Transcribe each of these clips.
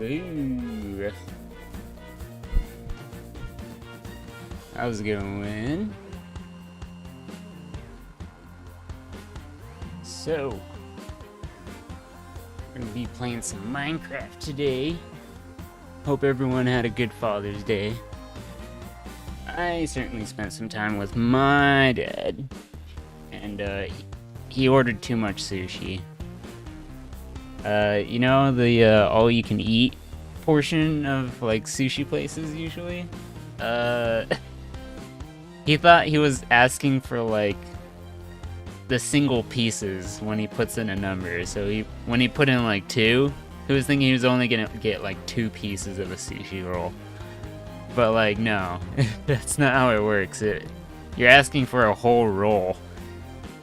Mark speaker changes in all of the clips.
Speaker 1: Ooh. How's it going? So, we're gonna be playing some Minecraft today. Hope everyone had a good Father's Day. I certainly spent some time with my dad, and he ordered too much sushi. You know the all-you-can-eat portion of like sushi places usually? He thought he was asking for like the single pieces when he puts in a number. So when he put in like 2, he was thinking he was only gonna get like 2 pieces of a sushi roll. But like no, that's not how it works. You're asking for a whole roll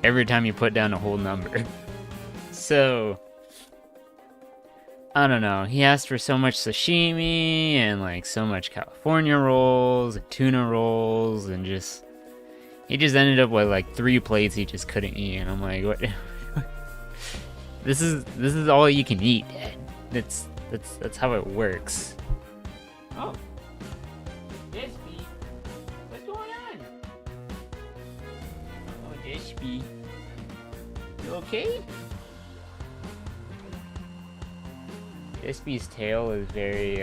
Speaker 1: every time you put down a whole number. So I don't know. He asked for so much sashimi and like so much California rolls and tuna rolls and he just ended up with like 3 plates he just couldn't eat, and I'm like, what? This is all you can eat, Dad. That's how it works. Oh, Despy, what's going on? Oh, Despy, you okay? Despy's tail is very,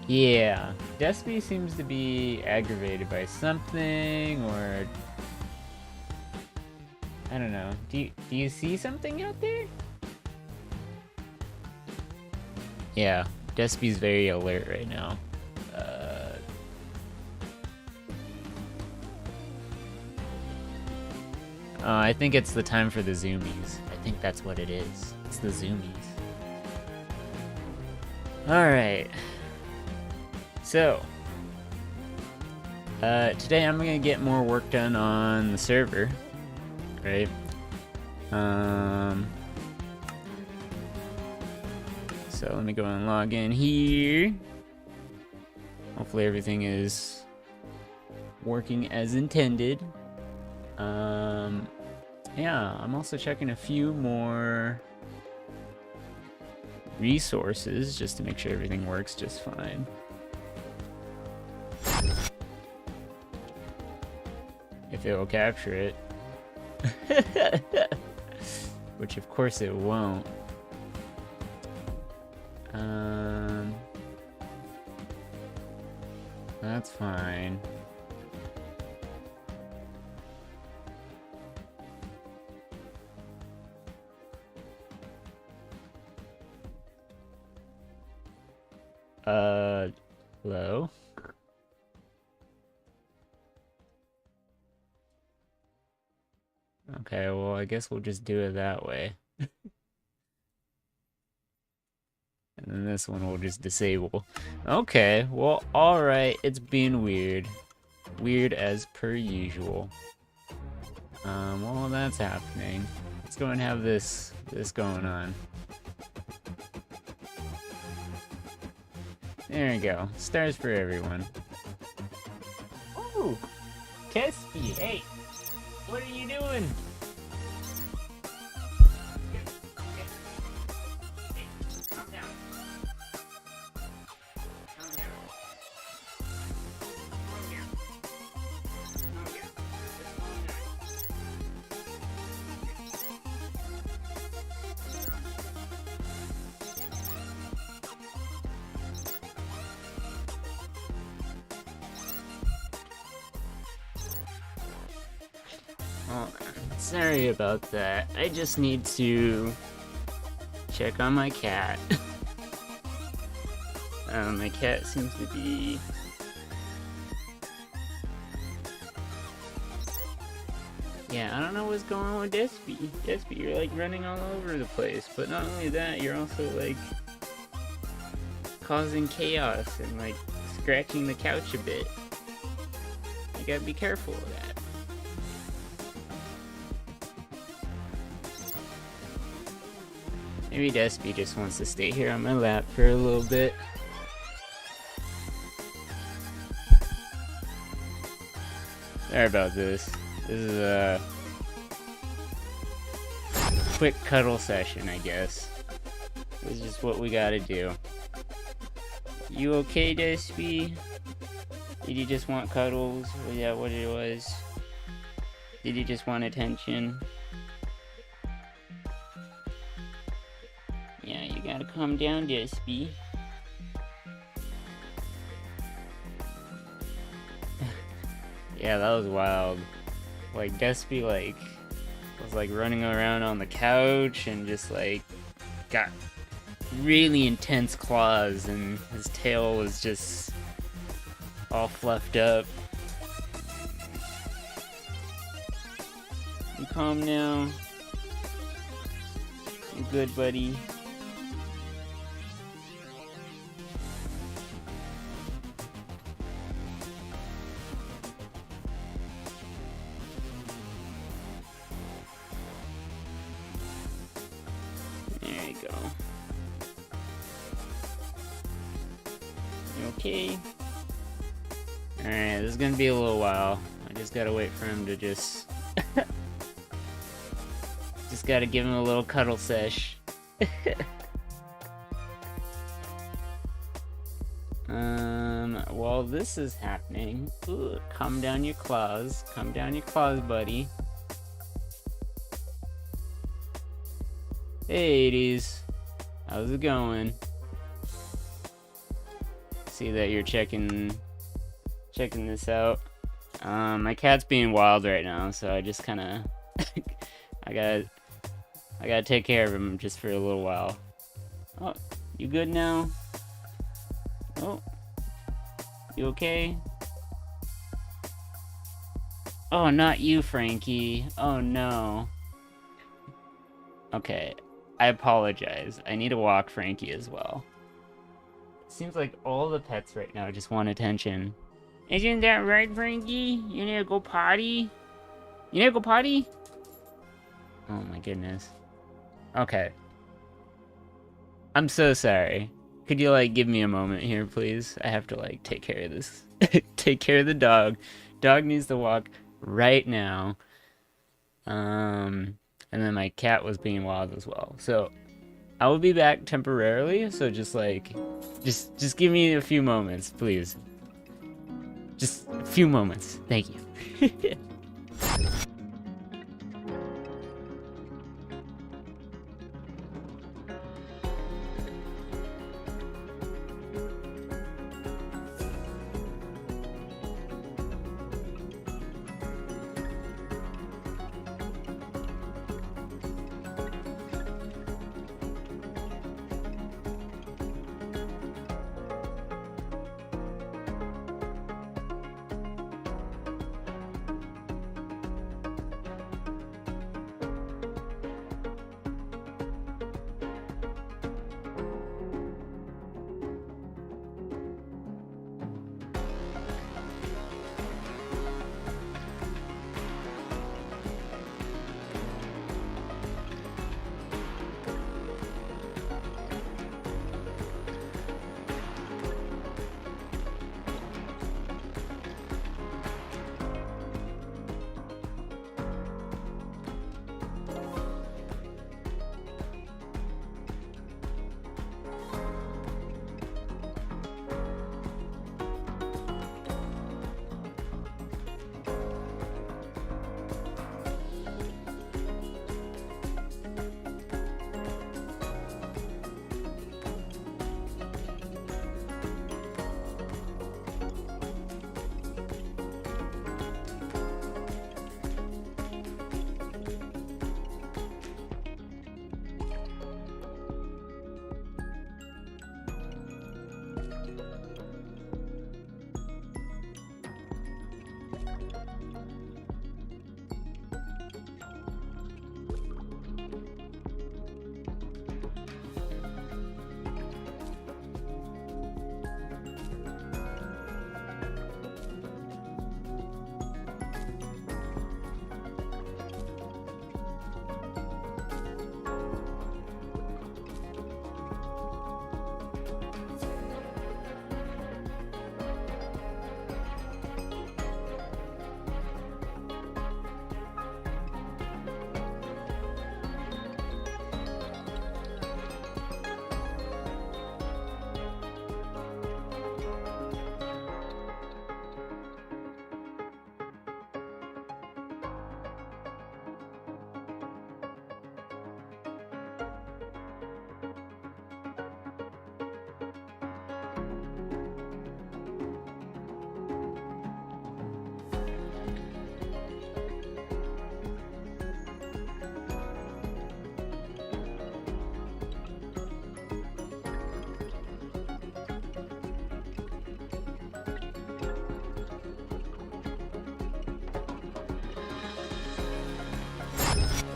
Speaker 1: yeah, Despy seems to be aggravated by something, or I don't know. Do you see something out there? Yeah, Despy's very alert right now. I think it's the time for the zoomies. I think that's what it is. It's the zoomies. Alright. So, today I'm gonna get more work done on the server, right? So let me go and log in here. Hopefully everything is working as intended. Yeah, I'm also checking a few more resources just to make sure everything works just fine. If it will capture it. Which of course it won't. That's fine. Hello? Okay, well, I guess we'll just do it that way. And then this one we'll just disable. Okay, well, alright, it's being weird. Weird as per usual. While that's happening, let's go and have this going on. There we go. Stars for everyone. Ooh! Despy, hey! What are you doing? Oh, sorry about that. I just need to check on my cat. My cat seems to be... Yeah, I don't know what's going on with Despy. Despy, you're like running all over the place. But not only that, you're also like causing chaos and like scratching the couch a bit. You gotta be careful of that. Maybe Despy just wants to stay here on my lap for a little bit. Sorry about this. This is quick cuddle session, I guess. This is just what we gotta do. You okay, Despy? Did you just want cuddles? Was that what it was? Did you just want attention? Yeah, you gotta calm down, Despy. Yeah, that was wild. Like, Despy, like, was, like, running around on the couch and just, like, got really intense claws, and his tail was just all fluffed up. You calm now? You good, buddy? There you go. You okay? Alright, this is gonna be a little while. I just gotta wait for him to just... just gotta give him a little cuddle sesh. While this is happening... Ooh, calm down your claws. Calm down your claws, buddy. Hey, 80s. How's it going? See that you're checking this out. My cat's being wild right now, so I just kind of I gotta take care of him just for a little while. Oh, you good now? Oh, you okay? Oh, not you, Frankie. Oh no. Okay, I apologize. I need to walk Frankie as well. Seems like all the pets right now just want attention. Isn't that right, Frankie? You need to go potty? You need to go potty? Oh my goodness. Okay. I'm so sorry. Could you, like, give me a moment here, please? I have to, like, take care of this. Take care of the dog. Dog needs to walk right now. And then my cat was being wild as well. So, I will be back temporarily, so just, like... Just give me a few moments, please. Just a few moments. Thank you.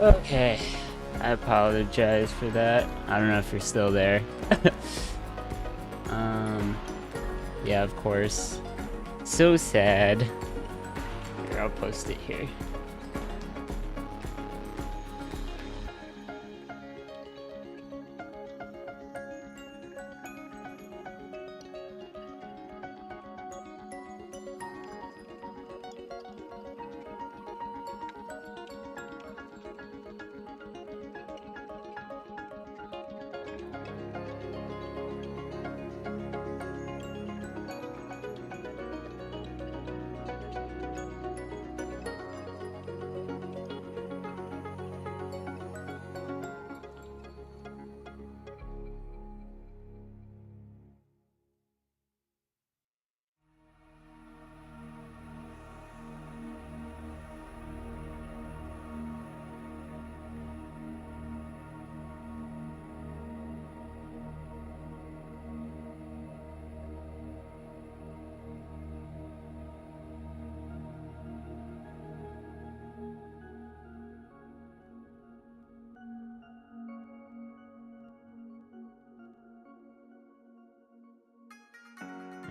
Speaker 1: Okay. I apologize for that. I don't know if you're still there. Yeah, of course. So sad. Here, I'll post it here.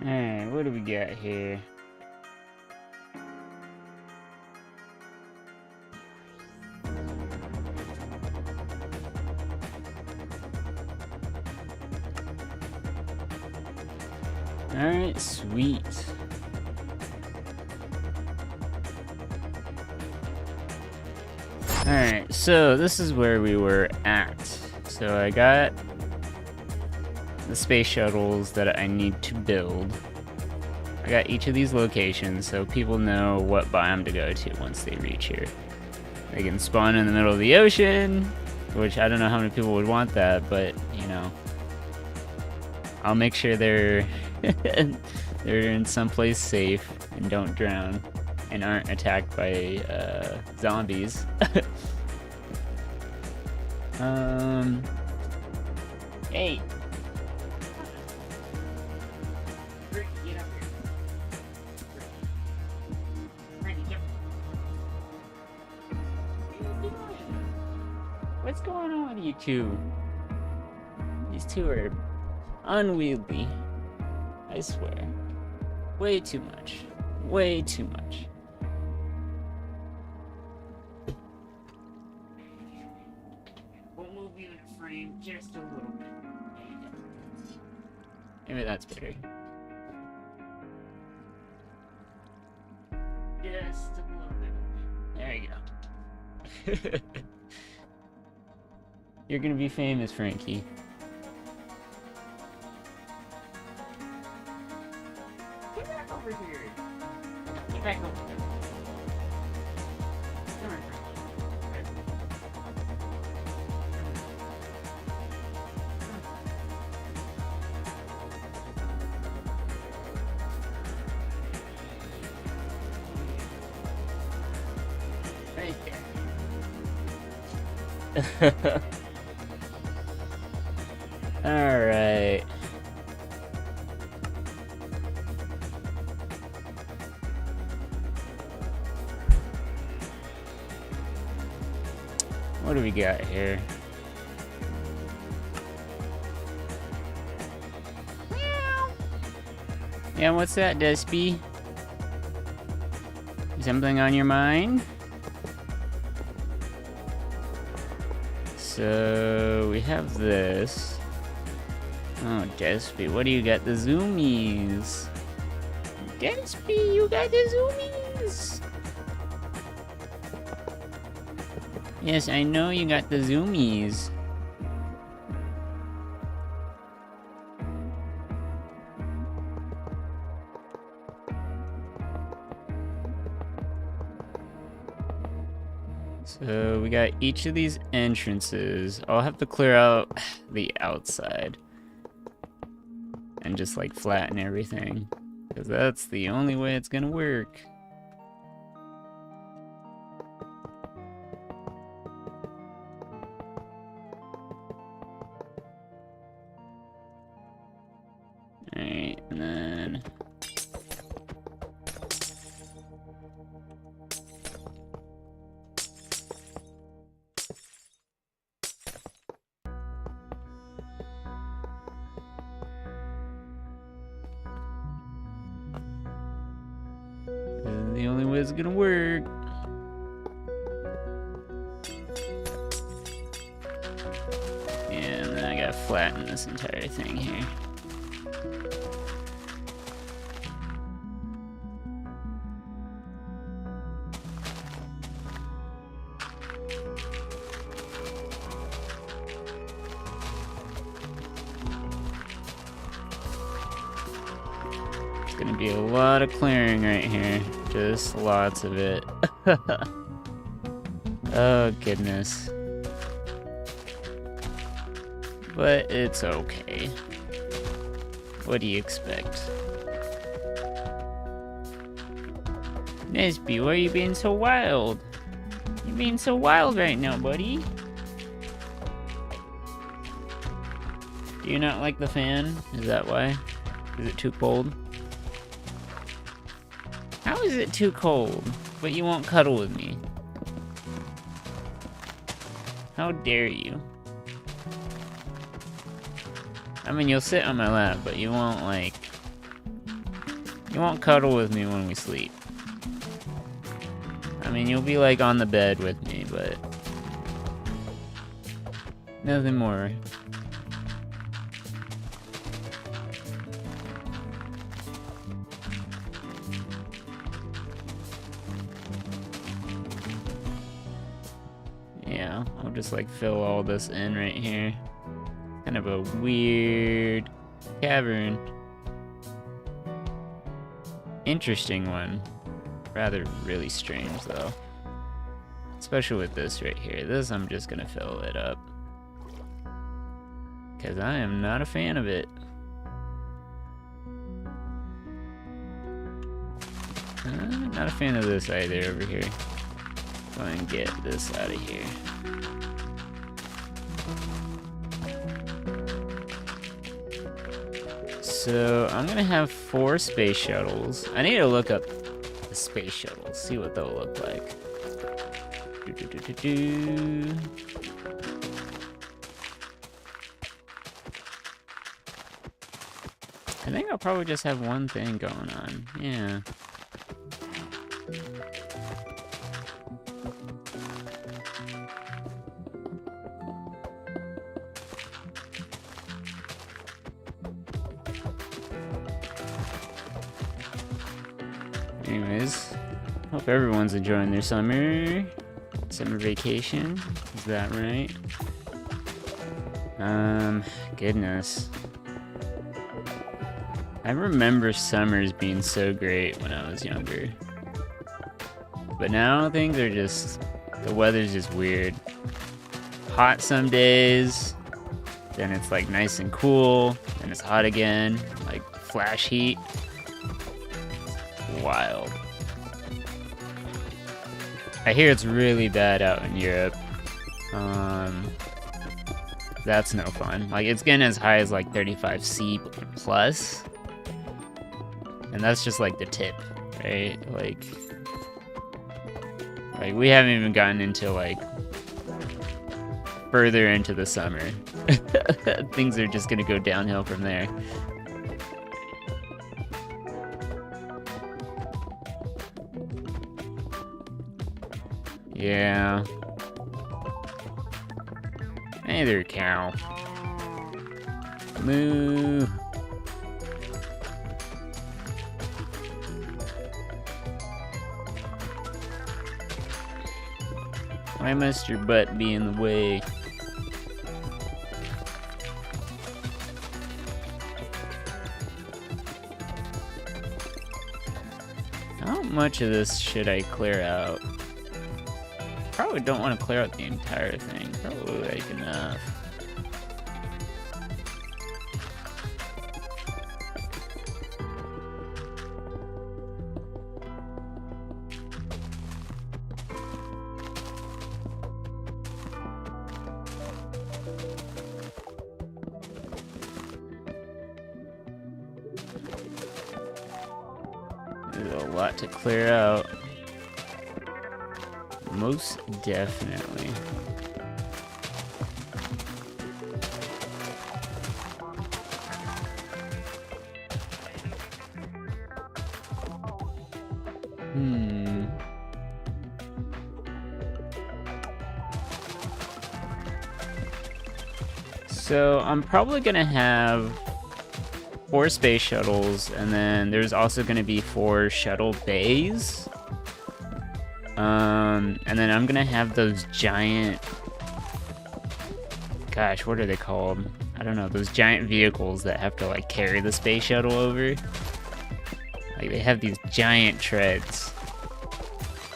Speaker 1: Alright, what do we got here? Alright, sweet. Alright, so this is where we were at. So I got the space shuttles that I need to build. I got each of these locations so people know what biome to go to once they reach here. They can spawn in the middle of the ocean, which I don't know how many people would want that, but you know, I'll make sure they're in someplace safe and don't drown and aren't attacked by zombies. Hey. What's going on with you two? These two are unwieldy. I swear. Way too much. Way too much. We'll move you in a frame just a little bit. Maybe that's better. Just a little bit. There you go. You're gonna be famous, Frankie. Get back over here. Get back over here. Come on, Frankie. Right there. Alright. What do we got here? Meow. Yeah, what's that, Despy? Something on your mind? So we have this. Oh, Despy, what do you got? The zoomies. Despy, you got the zoomies. Yes, I know you got the zoomies. So we got each of these entrances. I'll have to clear out the outside and just like flatten everything, because that's the only way it's gonna work. Alright, and then is it gonna work? And then I gotta flatten this entire thing here. Gonna be a lot of clearing right here. Just lots of it. Oh, goodness. But it's okay. What do you expect? Nesby, why are you being so wild? You're being so wild right now, buddy. Do you not like the fan? Is that why? Is it too cold? How is it too cold, but you won't cuddle with me? How dare you? I mean, you'll sit on my lap, but you won't, like... You won't cuddle with me when we sleep. I mean, you'll be, like, on the bed with me, but... nothing more. Yeah, I'll just like fill all this in right here. Kind of a weird cavern. Interesting one. Rather really strange though. Especially with this right here. This I'm just gonna fill it up. Because I am not a fan of it. Not a fan of this either over here. Go ahead and get this out of here. So I'm gonna have 4 space shuttles. I need to look up the space shuttles, see what they'll look like. I think I'll probably just have one thing going on. Yeah. Anyways, hope everyone's enjoying their summer vacation. Is that right? Goodness. I remember summers being so great when I was younger. But now things are just, the weather's just weird. Hot some days, then it's like nice and cool, and it's hot again, like flash heat. Wild. I hear it's really bad out in Europe. That's no fun. Like, it's getting as high as like 35°C plus. And that's just like the tip, right? Like we haven't even gotten into like further into the summer. Things are just gonna go downhill from there. Yeah. Hey there, cow. Moo. Why must your butt be in the way? How much of this should I clear out? Probably don't want to clear out the entire thing. Probably like enough. There's a lot to clear out. Most definitely. So I'm probably gonna have 4 space shuttles, and then there's also gonna be 4 shuttle bays. And then I'm gonna have those giant, gosh, what are they called? I don't know, those giant vehicles that have to like carry the space shuttle over. Like they have these giant treads.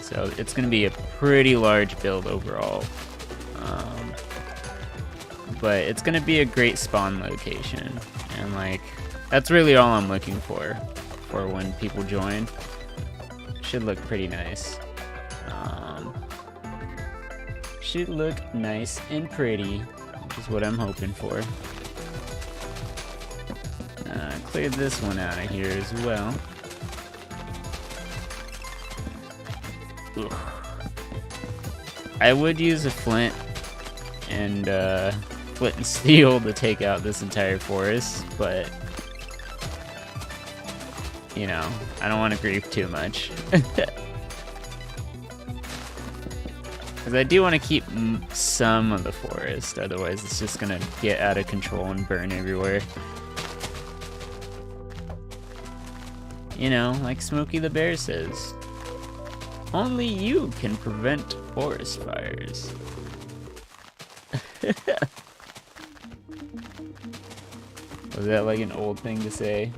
Speaker 1: So it's gonna be a pretty large build overall. But it's gonna be a great spawn location. And like, that's really all I'm looking for when people join. Should look pretty nice. Should look nice and pretty, which is what I'm hoping for. Clear this one out of here as well. Ugh. I would use a flint and steel to take out this entire forest, but you know, I don't want to grief too much. Because I do want to keep some of the forest, otherwise it's just gonna get out of control and burn everywhere. You know, like Smokey the Bear says, only you can prevent forest fires. Was that like an old thing to say?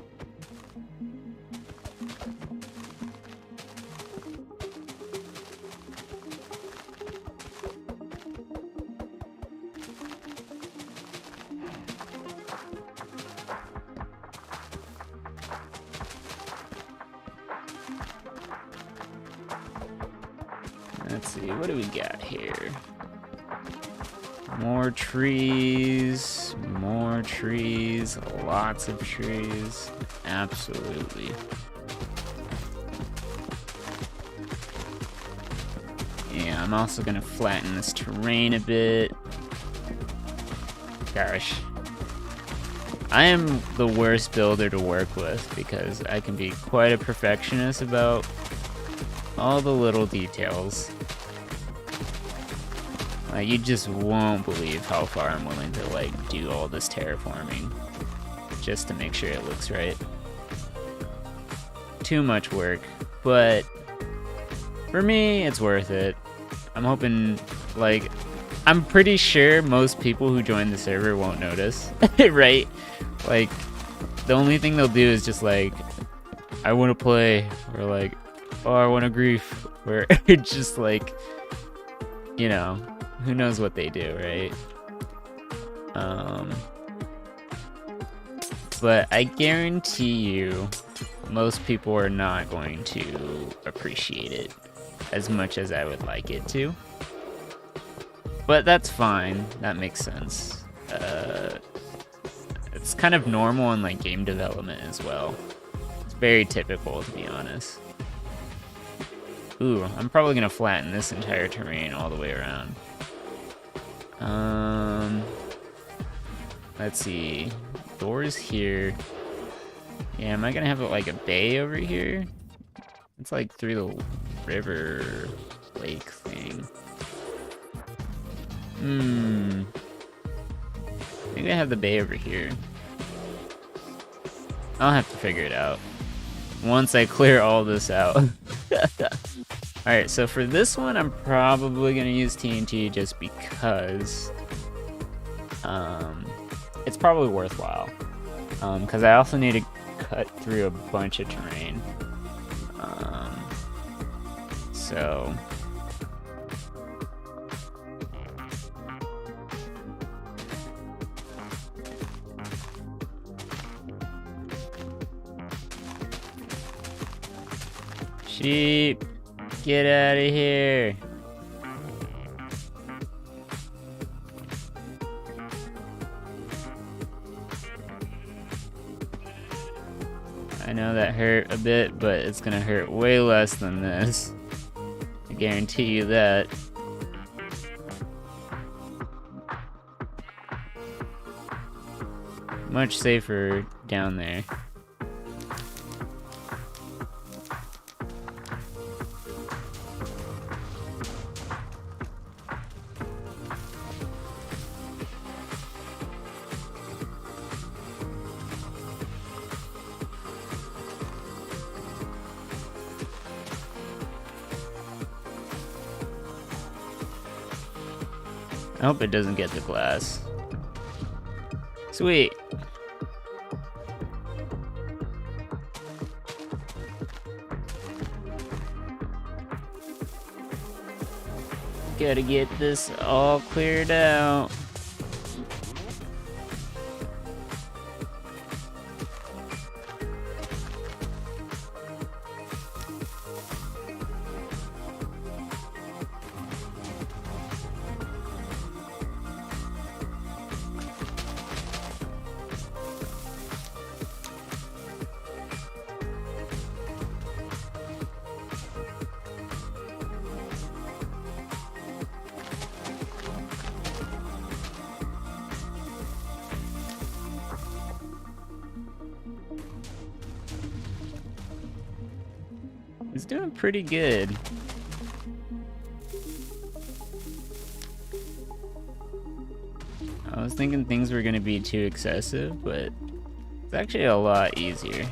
Speaker 1: Let's see, what do we got here? More trees, lots of trees, absolutely. Yeah, I'm also gonna flatten this terrain a bit. Gosh. I am the worst builder to work with because I can be quite a perfectionist about all the little details. You just won't believe how far I'm willing to like do all this terraforming just to make sure it looks right. Too much work, but for me, it's worth it. I'm hoping, like, I'm pretty sure most people who join the server won't notice, right? Like, the only thing they'll do is just like, I want to play, or like, oh, I want to grief, or just like, you know, who knows what they do, right? But I guarantee you, most people are not going to appreciate it as much as I would like it to. But that's fine, that makes sense. It's kind of normal in like game development as well. It's very typical, to be honest. Ooh, I'm probably gonna flatten this entire terrain all the way around. Let's see. Doors here. Yeah, am I gonna have like a bay over here? It's like through the river lake thing. I think I have the bay over here. I'll have to figure it out once I clear all this out. Alright, so for this one, I'm probably gonna use TNT just because it's probably worthwhile. Because I also need to cut through a bunch of terrain. So sheep, get out of here. I know that hurt a bit, but it's gonna hurt way less than this. I guarantee you that. Much safer down there. I hope it doesn't get the glass. Sweet. Gotta get this all cleared out. He's doing pretty good. I was thinking things were gonna be too excessive, but it's actually a lot easier.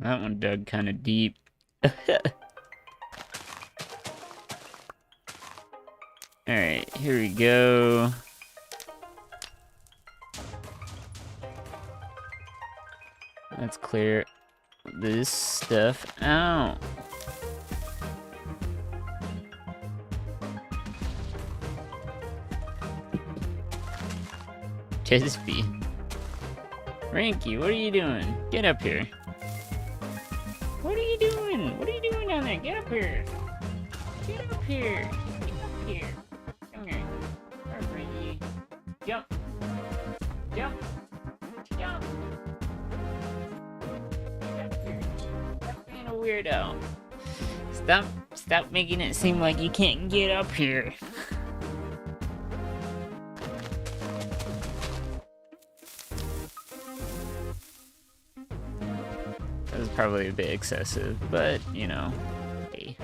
Speaker 1: That one dug kind of deep. Alright, here we go. Let's clear this stuff out. Tisby. Ranky, what are you doing? Get up here. What are you doing? What are you doing down there? Get up here. Get up here. Get up here. Come here. Where are you? Jump. Jump. Jump. Get up here. Stop being a weirdo. Stop making it seem like you can't get up here. That was probably a bit excessive, but you know, hey.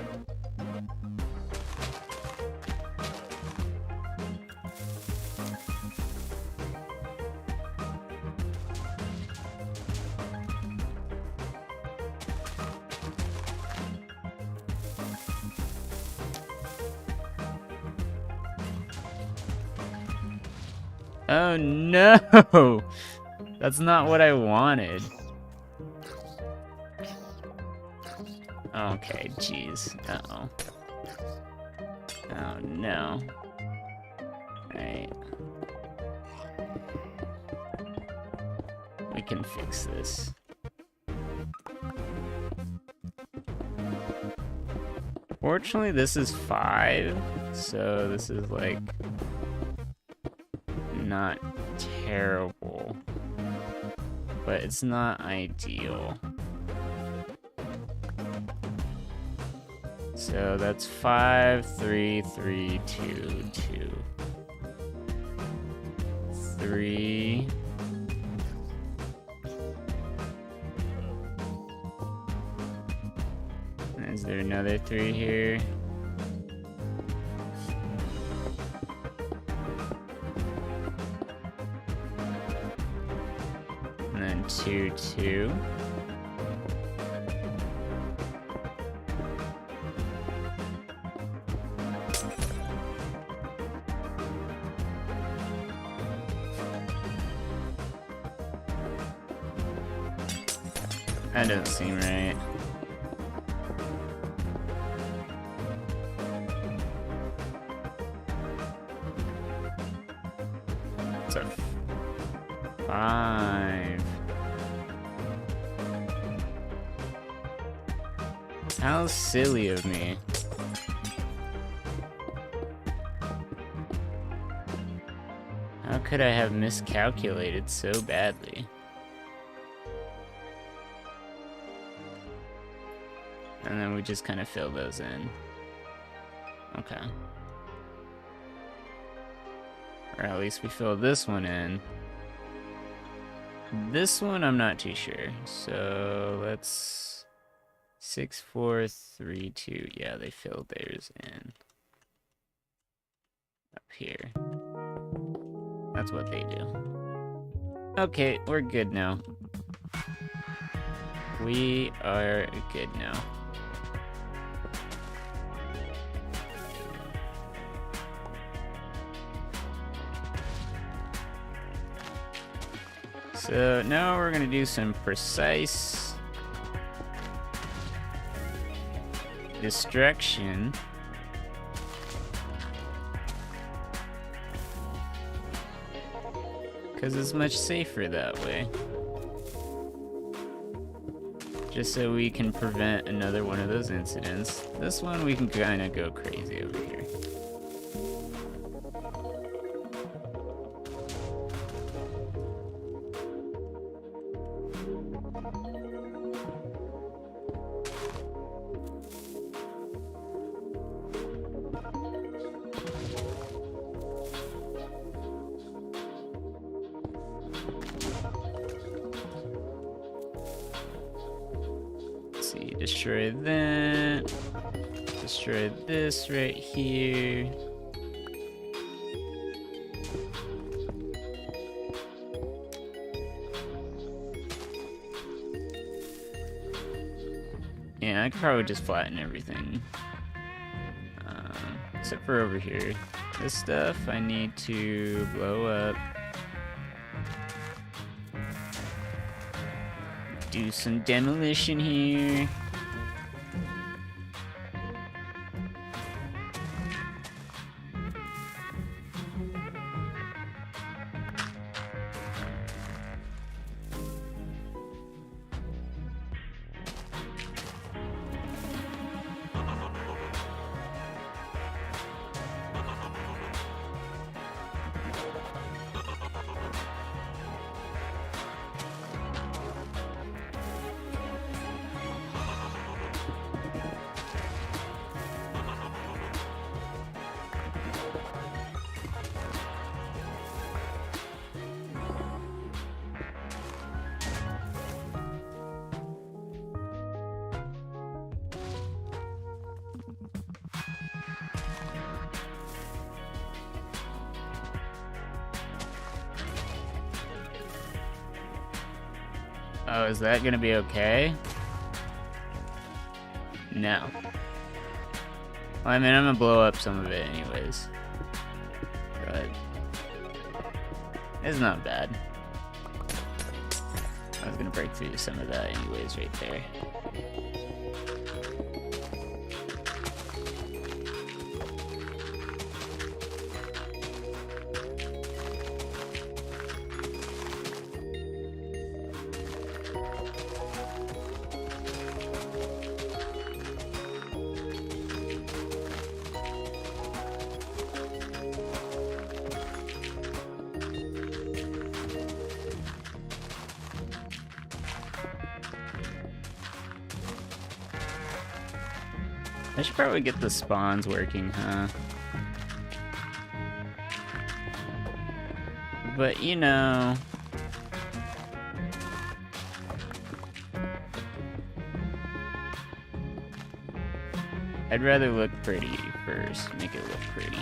Speaker 1: Oh no! That's not what I wanted. Okay, jeez. Uh-oh. Oh no. Alright. We can fix this. Fortunately, this is 5, so this is like not terrible, but it's not ideal. So that's 5, 3, 3, 2, 2, 3. Is there another 3 here? And then 2, 2. That doesn't seem right. It's a 5. How silly of me. How could I have miscalculated so badly? And then we just kind of fill those in. Okay. Or at least we fill this one in. This one I'm not too sure. So let's 6432. Yeah, they filled theirs in up here. That's what they do. Okay, we're good now. We are good now. So now we're gonna do some precise destruction. Because it's much safer that way. Just so we can prevent another one of those incidents. This one we can kind of go crazy over here. Destroy that. Destroy this right here. Yeah, I could probably just flatten everything. Except for over here. This stuff I need to blow up. Do some demolition here. Oh, is that gonna be okay? No. Well, I mean, I'm gonna blow up some of it anyways. But it's not bad. I was gonna break through some of that anyways right there. I should probably get the spawns working, huh? But, you know... I'd rather look pretty first. Make it look pretty.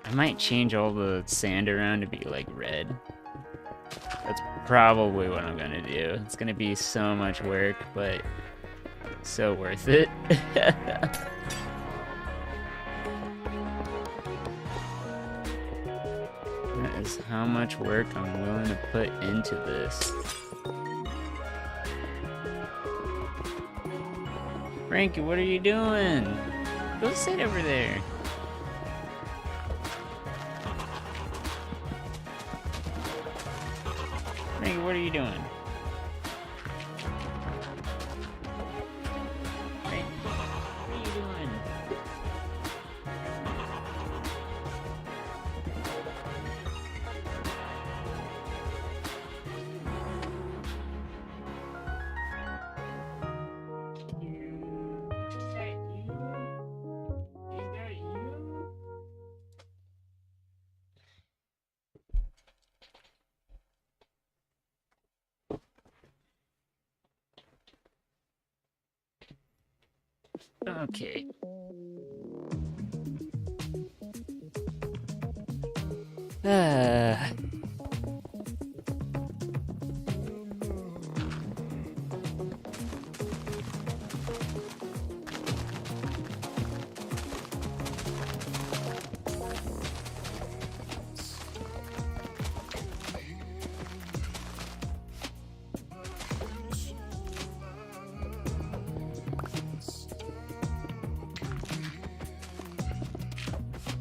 Speaker 1: I might change all the sand around to be, like, red. That's probably what I'm gonna do. It's gonna be so much work, but so worth it. That is how much work I'm willing to put into this. Frankie, what are you doing? Go sit over there. Frankie, what are you doing? Frankie, what are you doing? Okay.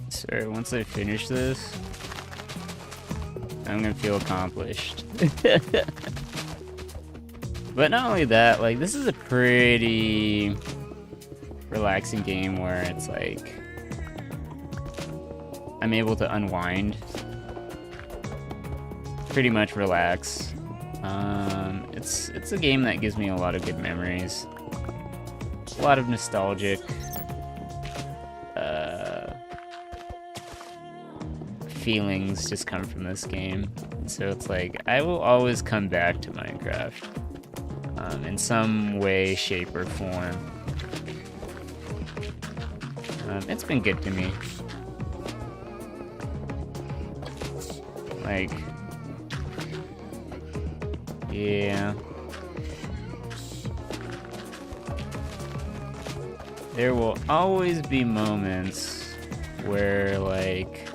Speaker 1: So once I finish this, I'm gonna feel accomplished. But not only that, like, this is a pretty relaxing game where it's like I'm able to unwind, pretty much relax. It's a game that gives me a lot of good memories, a lot of nostalgic feelings just come from this game. So it's like I will always come back to Minecraft in some way, shape, or form. It's been good to me. Like, yeah. There will always be moments where, like,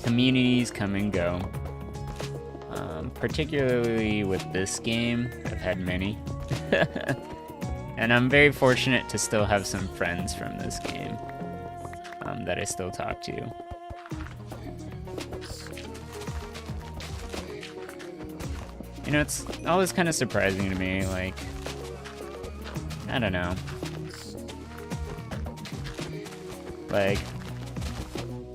Speaker 1: communities come and go. Particularly with this game, I've had many. And I'm very fortunate to still have some friends from this game that I still talk to. You know, it's always kind of surprising to me, like, I don't know. Like,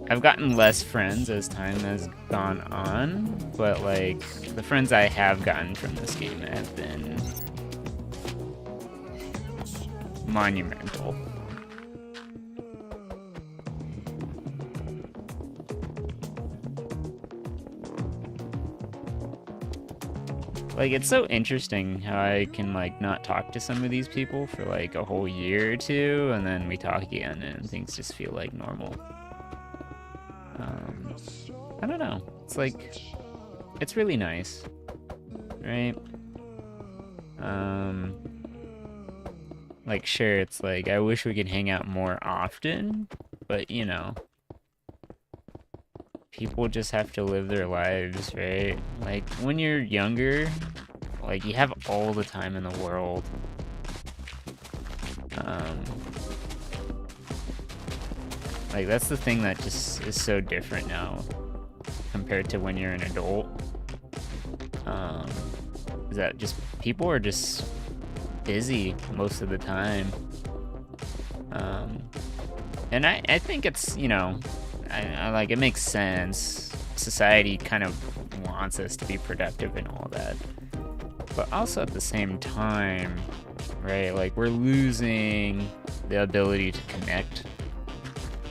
Speaker 1: I've gotten less friends as time has gone on, but like, the friends I have gotten from this game have been monumental. Like, it's so interesting how I can, like, not talk to some of these people for like a whole year or two, and then we talk again and things just feel like normal. I don't know. It's like, it's really nice, right? Like, sure, it's like, I wish we could hang out more often, but you know, people just have to live their lives, right? Like, when you're younger, like, you have all the time in the world. Like, that's the thing that just is so different now compared to when you're an adult. Is that just people are just busy most of the time. And I think it's, you know, I like, it makes sense. Society kind of wants us to be productive and all that. But also at the same time, right, like, we're losing the ability to connect.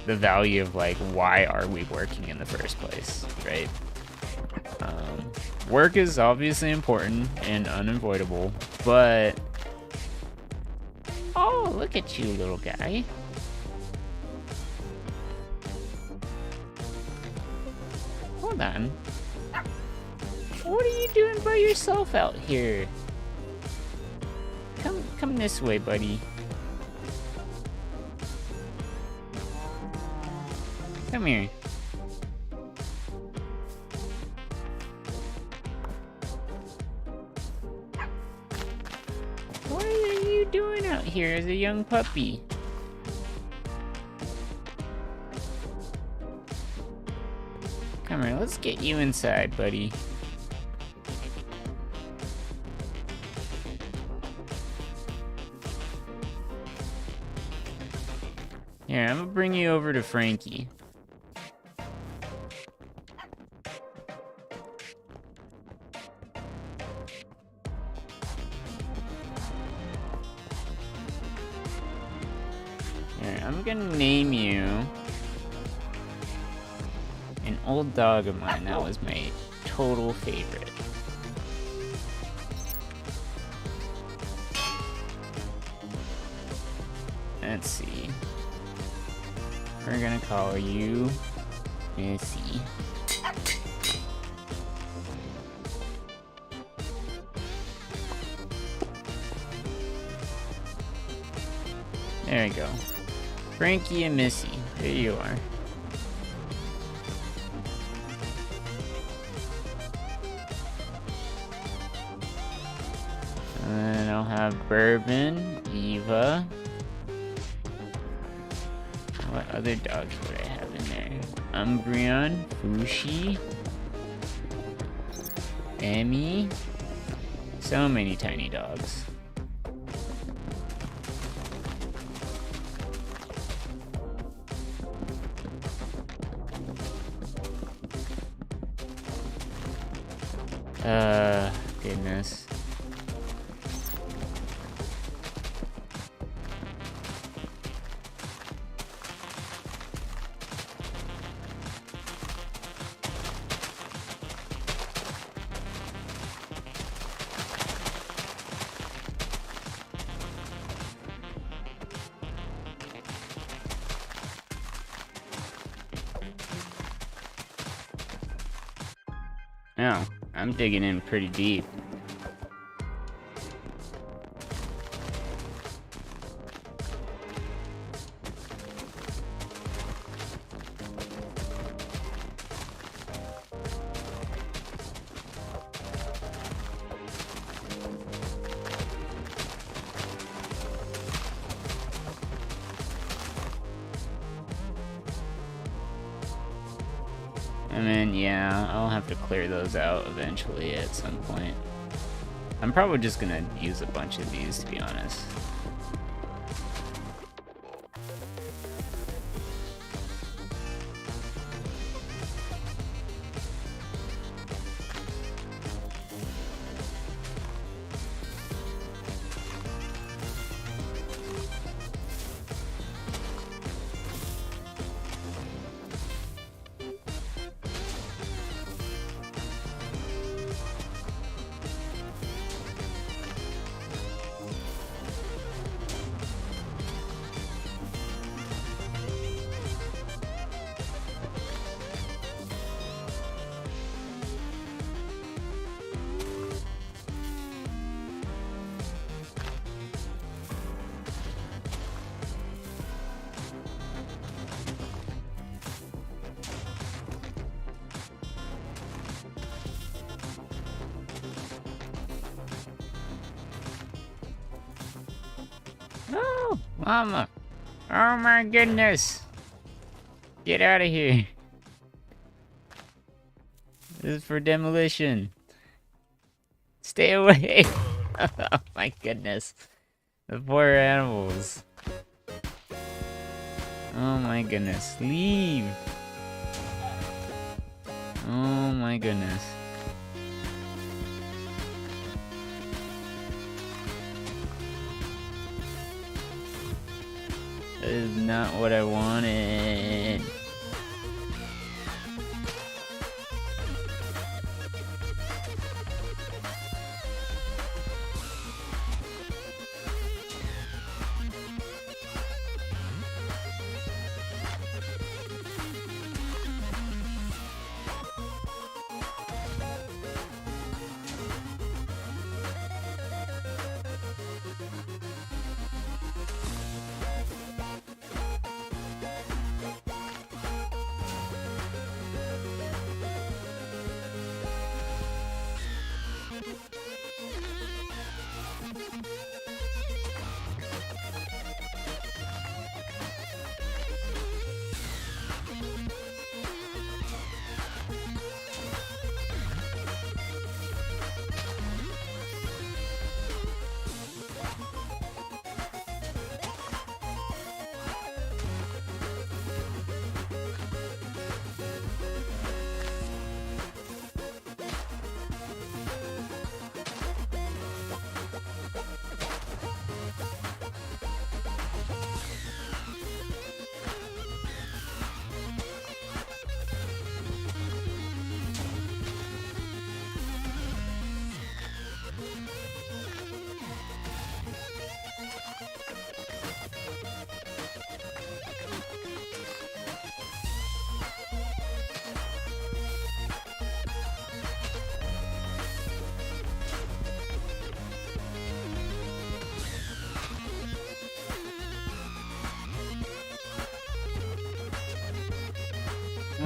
Speaker 1: The value of, like, why are we working in the first place, right? Work is obviously important and unavoidable, but... Oh, look at you, little guy. Hold on. What are you doing by yourself out here? Come this way, buddy. Come here. What are you doing out here as a young puppy? Come here, let's get you inside, buddy. Here, I'm gonna bring you over to Frankie. Here, I'm gonna name you an old dog of mine that was my total favorite. Let's see. We're gonna call you Missy. There we go. Frankie and Missy. There you are. And then I'll have Bourbon, Eva. What other dogs would I have in there? Umbreon, Fushi, Emmy. So many tiny dogs. Goodness. Oh, I'm digging in pretty deep. And then, yeah, I'll have to clear those out eventually at some point. I'm probably just gonna use a bunch of these, to be honest. Oh, Mama. Oh my goodness. Get out of here. This is for demolition. Stay away. Oh my goodness. The poor animals. Oh my goodness. Leave. Oh my goodness. That is not what I wanted.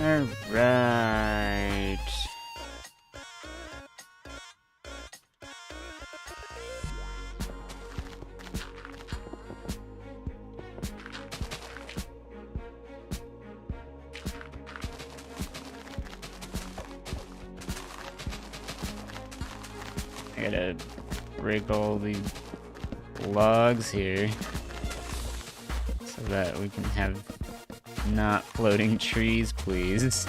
Speaker 1: Alright. I gotta break all these logs here so that we can have not floating trees, please.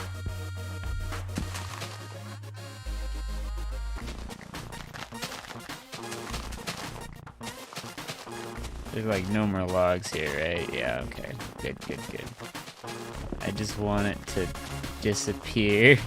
Speaker 1: There's like no more logs here, right? Yeah, okay. Good, good, good. I just want it to disappear.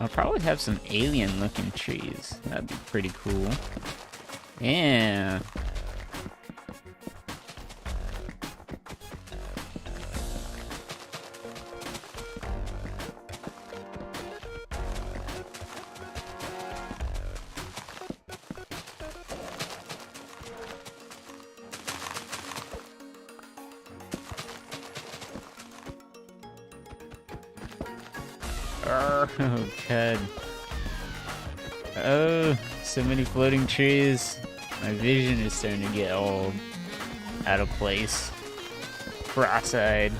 Speaker 1: I'll probably have some alien-looking trees. That'd be pretty cool. Yeah. Oh, God. Oh, so many floating trees. My vision is starting to get all out of place. Cross-eyed.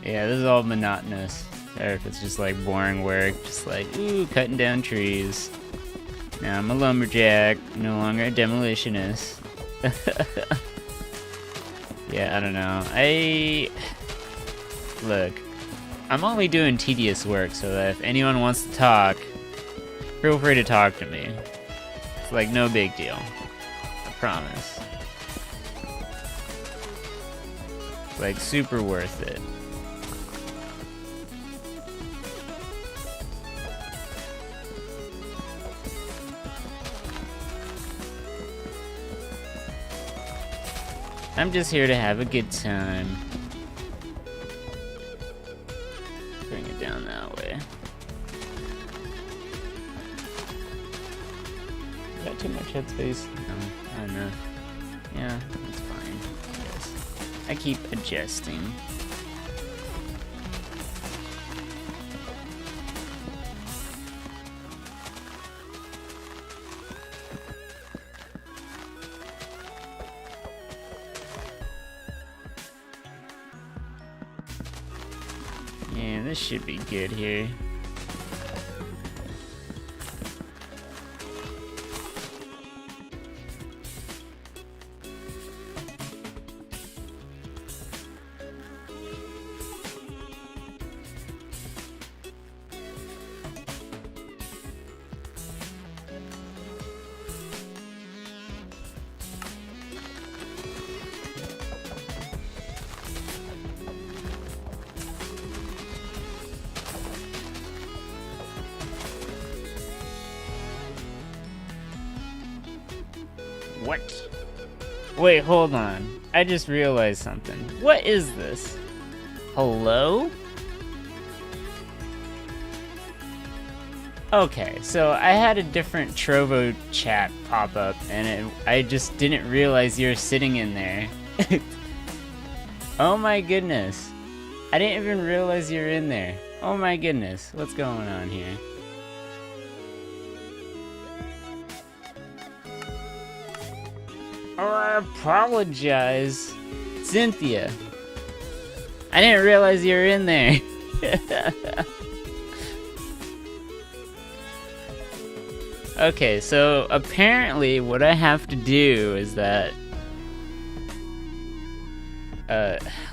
Speaker 1: Yeah, this is all monotonous. Or if it's just like boring work, just like, ooh, cutting down trees. Now I'm a lumberjack, no longer a demolitionist. Yeah, I don't know. Look, I'm only doing tedious work, so that if anyone wants to talk, feel free to talk to me. It's like no big deal. I promise. Like super worth it. I'm just here to have a good time. Bring it down that way. Got too much headspace? No, I don't know. Yeah, that's fine. Yes. I keep adjusting. Yeah, this should be good here. What? Wait, hold on. I just realized something. What is this? Hello? Okay, so I had a different Trovo chat pop up, and I just didn't realize you were sitting in there. Oh my goodness. I didn't even realize you were in there. Oh my goodness. What's going on here? Oh, I apologize. Cynthia. I didn't realize you were in there. Okay, so apparently what I have to do is that...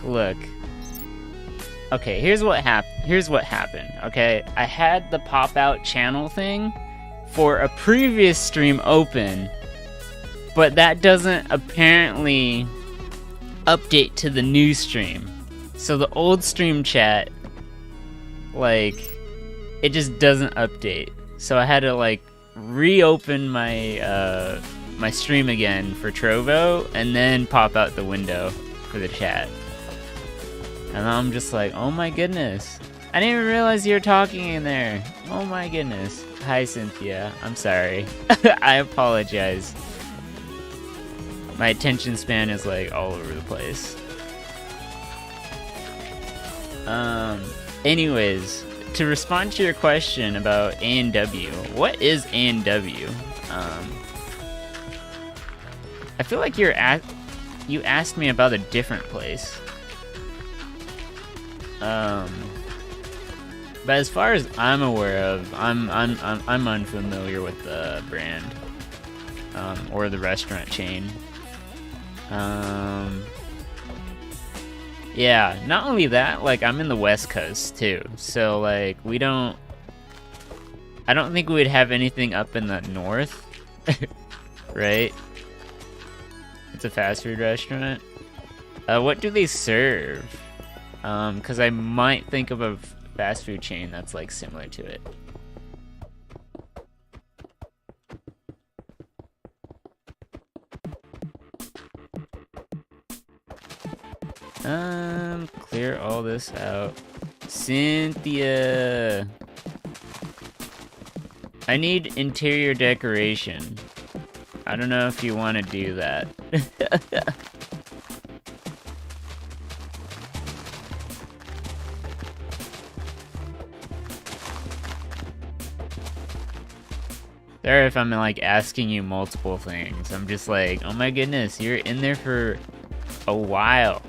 Speaker 1: look. Okay, here's what happened, okay? I had the pop-out channel thing for a previous stream open, but that doesn't apparently update to the new stream. So the old stream chat, like, it just doesn't update. So I had to, like, reopen my, my stream again for Trovo, and then pop out the window for the chat. And I'm just like, oh my goodness. I didn't even realize you were talking in there. Oh my goodness. Hi, Cynthia. I'm sorry. I apologize. My attention span is like all over the place. Anyways, to respond to your question about A&W, what is A&W? I feel like you asked me about a different place. But as far as I'm aware of, I'm unfamiliar with the brand, or the restaurant chain. Yeah, not only that, like, I'm in the West Coast too, so like I don't think we would have anything up in the north, right? It's a fast food restaurant. What do they serve? Because I might think of a fast food chain that's like similar to it. Clear all this out. Cynthia! I need interior decoration. I don't know if you want to do that. Sorry if I'm like asking you multiple things. I'm just like, oh my goodness, you're in there for a while.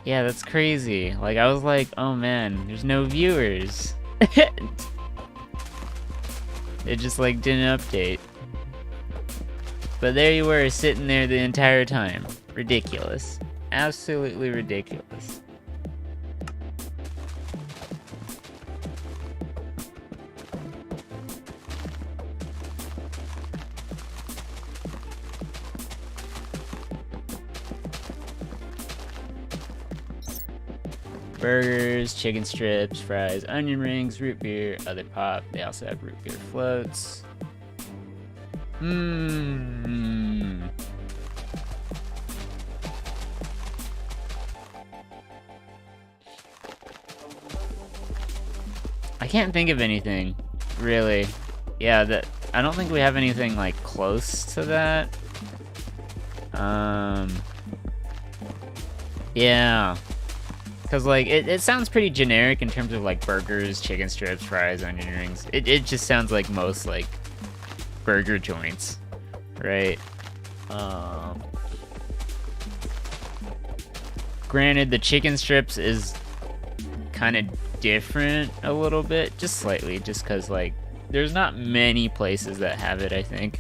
Speaker 1: Yeah, that's crazy. Like, I was like, oh man, there's no viewers. It just like didn't update. But there you were, sitting there the entire time. Ridiculous. Absolutely ridiculous. Burgers, chicken strips, fries, onion rings, root beer, other pop. They also have root beer floats. I can't think of anything, really. Yeah, I don't think we have anything like close to that. Yeah. Because, like, it sounds pretty generic in terms of, like, burgers, chicken strips, fries, onion rings. It just sounds like most, like, burger joints, right? Granted, the chicken strips is kind of different a little bit, just slightly, just because, like, there's not many places that have it, I think.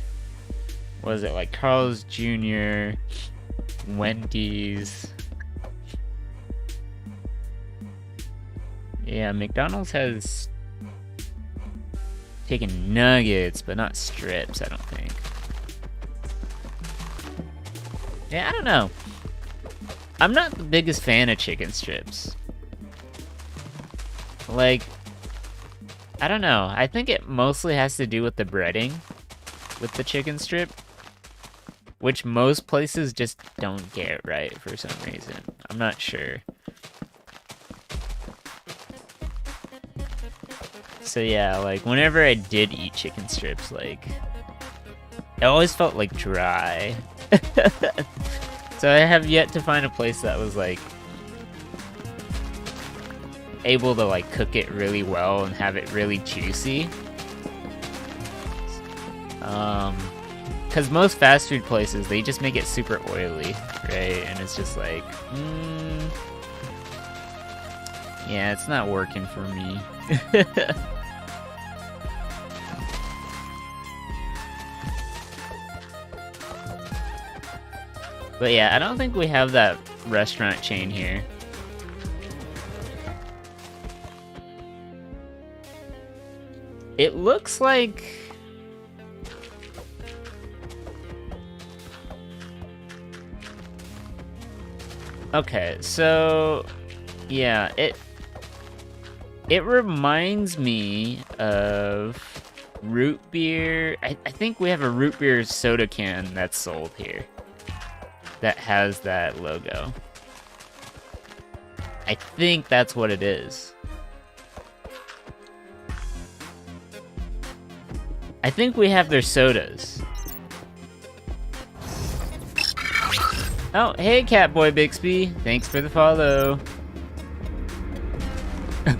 Speaker 1: What is it, like, Carl's Jr., Wendy's... Yeah, McDonald's has chicken nuggets, but not strips, I don't think. Yeah, I don't know. I'm not the biggest fan of chicken strips. Like, I don't know. I think it mostly has to do with the breading with the chicken strip, which most places just don't get right for some reason. I'm not sure. So yeah, like whenever I did eat chicken strips, like it always felt like dry. So I have yet to find a place that was like able to like cook it really well and have it really juicy. Because most fast food places, they just make it super oily, right? And it's just like, yeah, it's not working for me. But yeah, I don't think we have that restaurant chain here. It looks like... Okay, so... yeah, it reminds me of root beer. I think we have a root beer soda can that's sold here that has that logo. I think that's what it is. I think we have their sodas. Oh, hey Catboy Bixby. Thanks for the follow.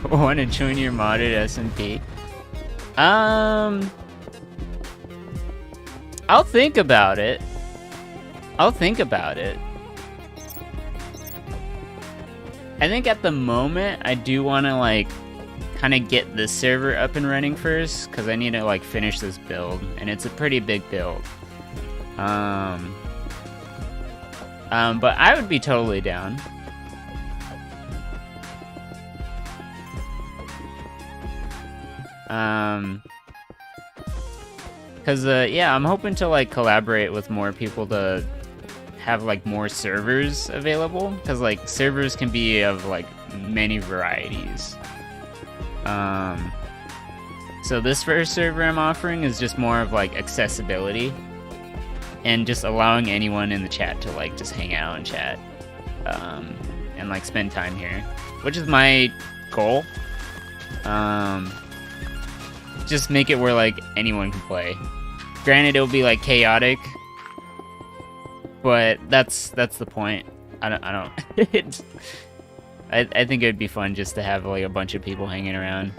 Speaker 1: Want to join your modded SMP? I'll think about it. I think at the moment, I do want to, like, kind of get this server up and running first, because I need to, like, finish this build, and it's a pretty big build. But I would be totally down. Because, yeah, I'm hoping to, like, collaborate with more people to have, like, more servers available. Because, like, servers can be of, like, many varieties. So this first server I'm offering is just more of, like, accessibility. And just allowing anyone in the chat to, like, just hang out and chat. And, like, spend time here. Which is my goal. Just make it where, like, anyone can play. Granted, it'll be, like, chaotic. But that's the point. I don't I think it would be fun just to have, like, a bunch of people hanging around.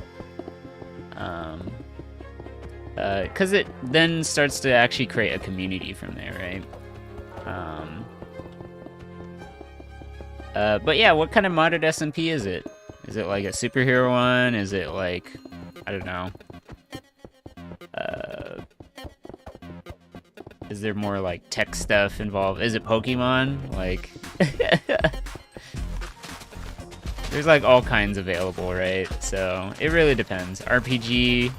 Speaker 1: Because it then starts to actually create a community from there, right? But yeah, what kind of modded SMP is it? Is it like a superhero one? Is it like, I don't know. Is there more like tech stuff involved? Is it Pokemon? Like, there's like all kinds available, right? So it really depends. RPG.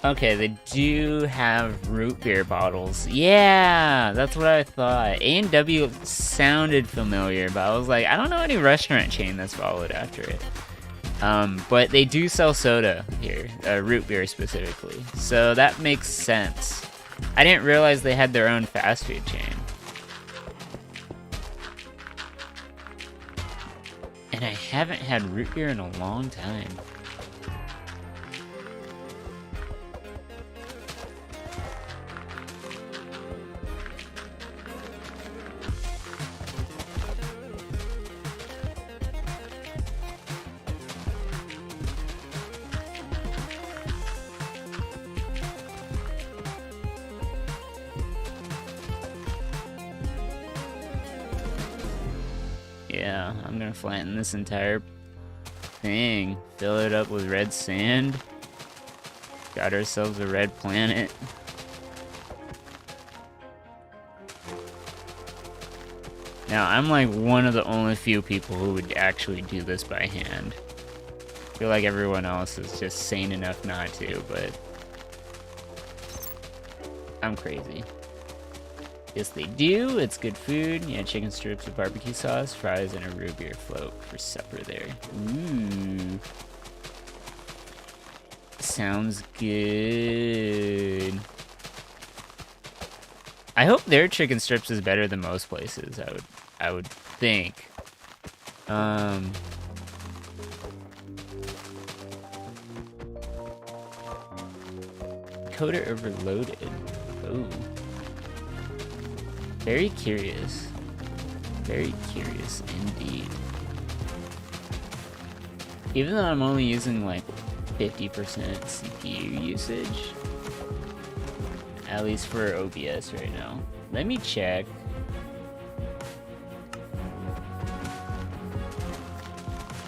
Speaker 1: Okay, they do have root beer bottles. Yeah, that's what I thought. A&W sounded familiar, but I was like, I don't know any restaurant chain that's followed after it. But they do sell soda here, root beer specifically. So that makes sense. I didn't realize they had their own fast food chain. And I haven't had root beer in a long time. Yeah, I'm gonna flatten this entire thing. Fill it up with red sand. Got ourselves a red planet. Now, I'm like one of the only few people who would actually do this by hand. I feel like everyone else is just sane enough not to, but I'm crazy. Yes, they do. It's good food. Yeah, chicken strips with barbecue sauce, fries, and a root beer float for supper there. Ooh. Sounds good. I hope their chicken strips is better than most places. I would think. Coder overloaded. Oh. Very curious. Very curious indeed. Even though I'm only using like 50% CPU usage, at least for OBS right now. Let me check.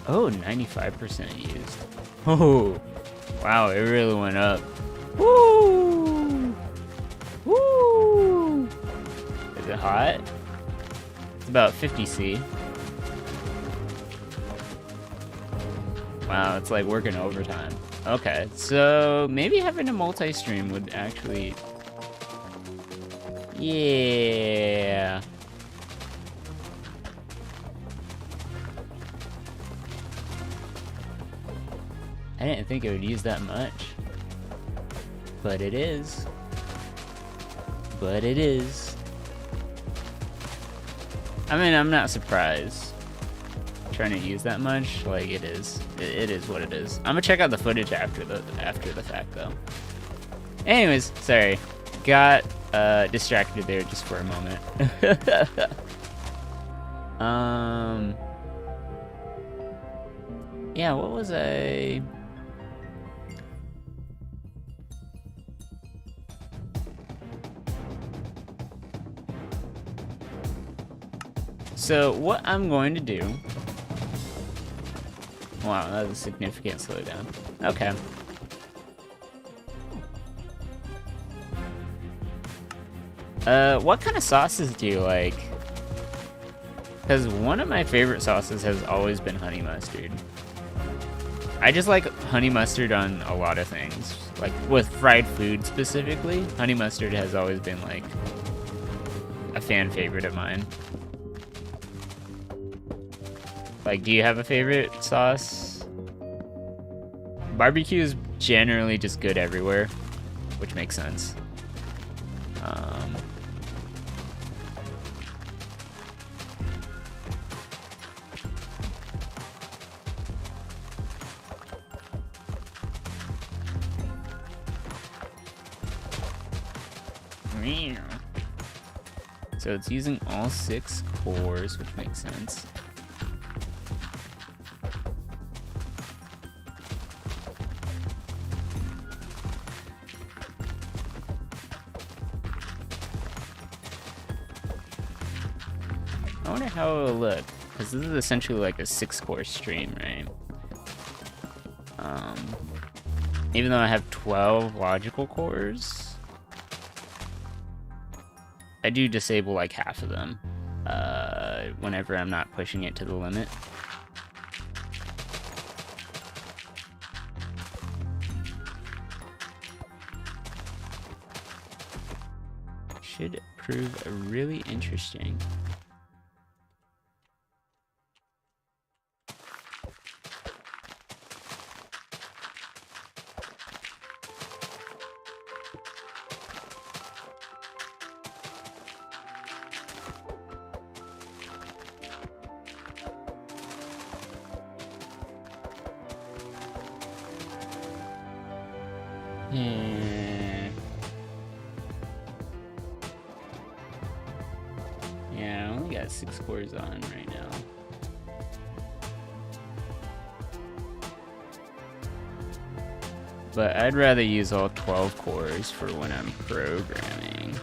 Speaker 1: Oh, 95% used. Oh, wow, it really went up. Woo! Woo! Is it hot? It's about 50C. Wow, it's like working overtime. Okay, so maybe having a multi-stream would actually... Yeah. I didn't think it would use that much. But it is. But it is. I mean, I'm not surprised. Trying to use that much, like it is. It is what it is. I'm gonna check out the footage after the fact though. Anyways, sorry. Got distracted there just for a moment. Yeah, what was I... So what I'm going to do... Wow, that was a significant slowdown. Okay. What kind of sauces do you like? Because one of my favorite sauces has always been honey mustard. I just like honey mustard on a lot of things. Like with fried food specifically, honey mustard has always been like a fan favorite of mine. Like, do you have a favorite sauce? Barbecue is generally just good everywhere, which makes sense. So it's using all 6 cores, which makes sense. I wonder how it will look, because this is essentially like a 6-core stream, right? Even though I have 12 logical cores, I do disable like half of them whenever I'm not pushing it to the limit. Should prove really interesting. Yeah, I only got 6 cores on right now. But I'd rather use all 12 cores for when I'm programming.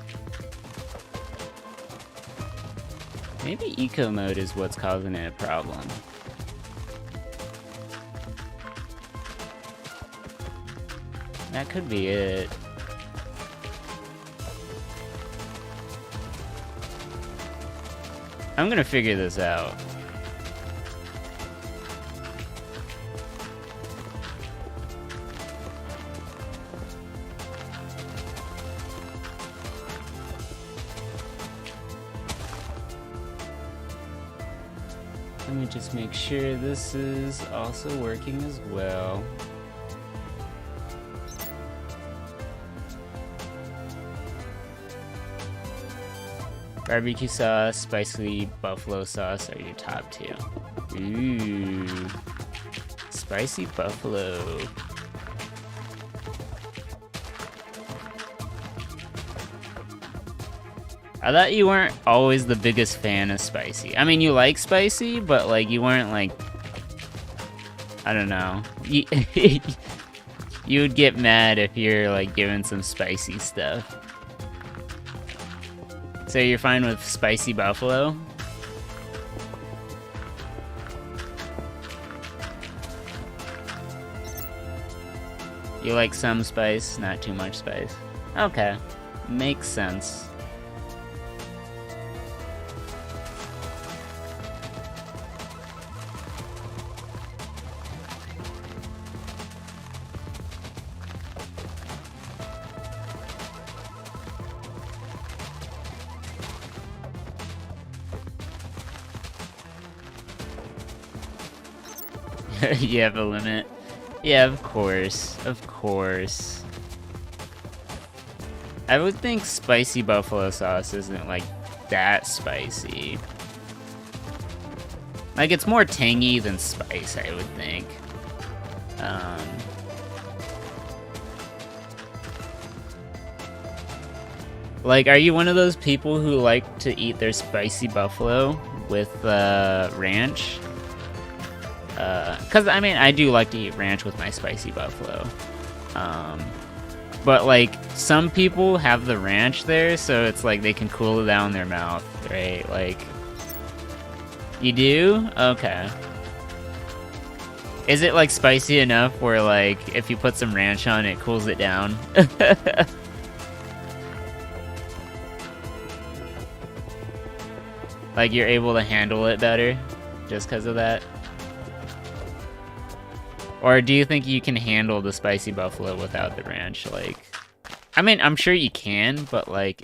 Speaker 1: Maybe eco mode is what's causing it a problem. That could be it. I'm gonna figure this out. Let me just make sure this is also working as well. Barbecue sauce, spicy buffalo sauce are your top two. Ooh. Spicy buffalo. I thought you weren't always the biggest fan of spicy. I mean, you like spicy, but like you weren't like, I don't know. You would get mad if you're like given some spicy stuff. So you're fine with spicy buffalo? You like some spice, not too much spice. Okay, makes sense. You have a limit? Yeah, of course. Of course. I would think spicy buffalo sauce isn't like that spicy. Like it's more tangy than spice, I would think. Like, are you one of those people who like to eat their spicy buffalo with ranch? Cause I mean, I do like to eat ranch with my spicy buffalo. But like, some people have the ranch there, so it's like they can cool it down their mouth, right? Like, you do? Okay. Is it like spicy enough where like, if you put some ranch on, it cools it down? Like you're able to handle it better just because of that? Or do you think you can handle the spicy buffalo without the ranch? Like, I mean, I'm sure you can, but like,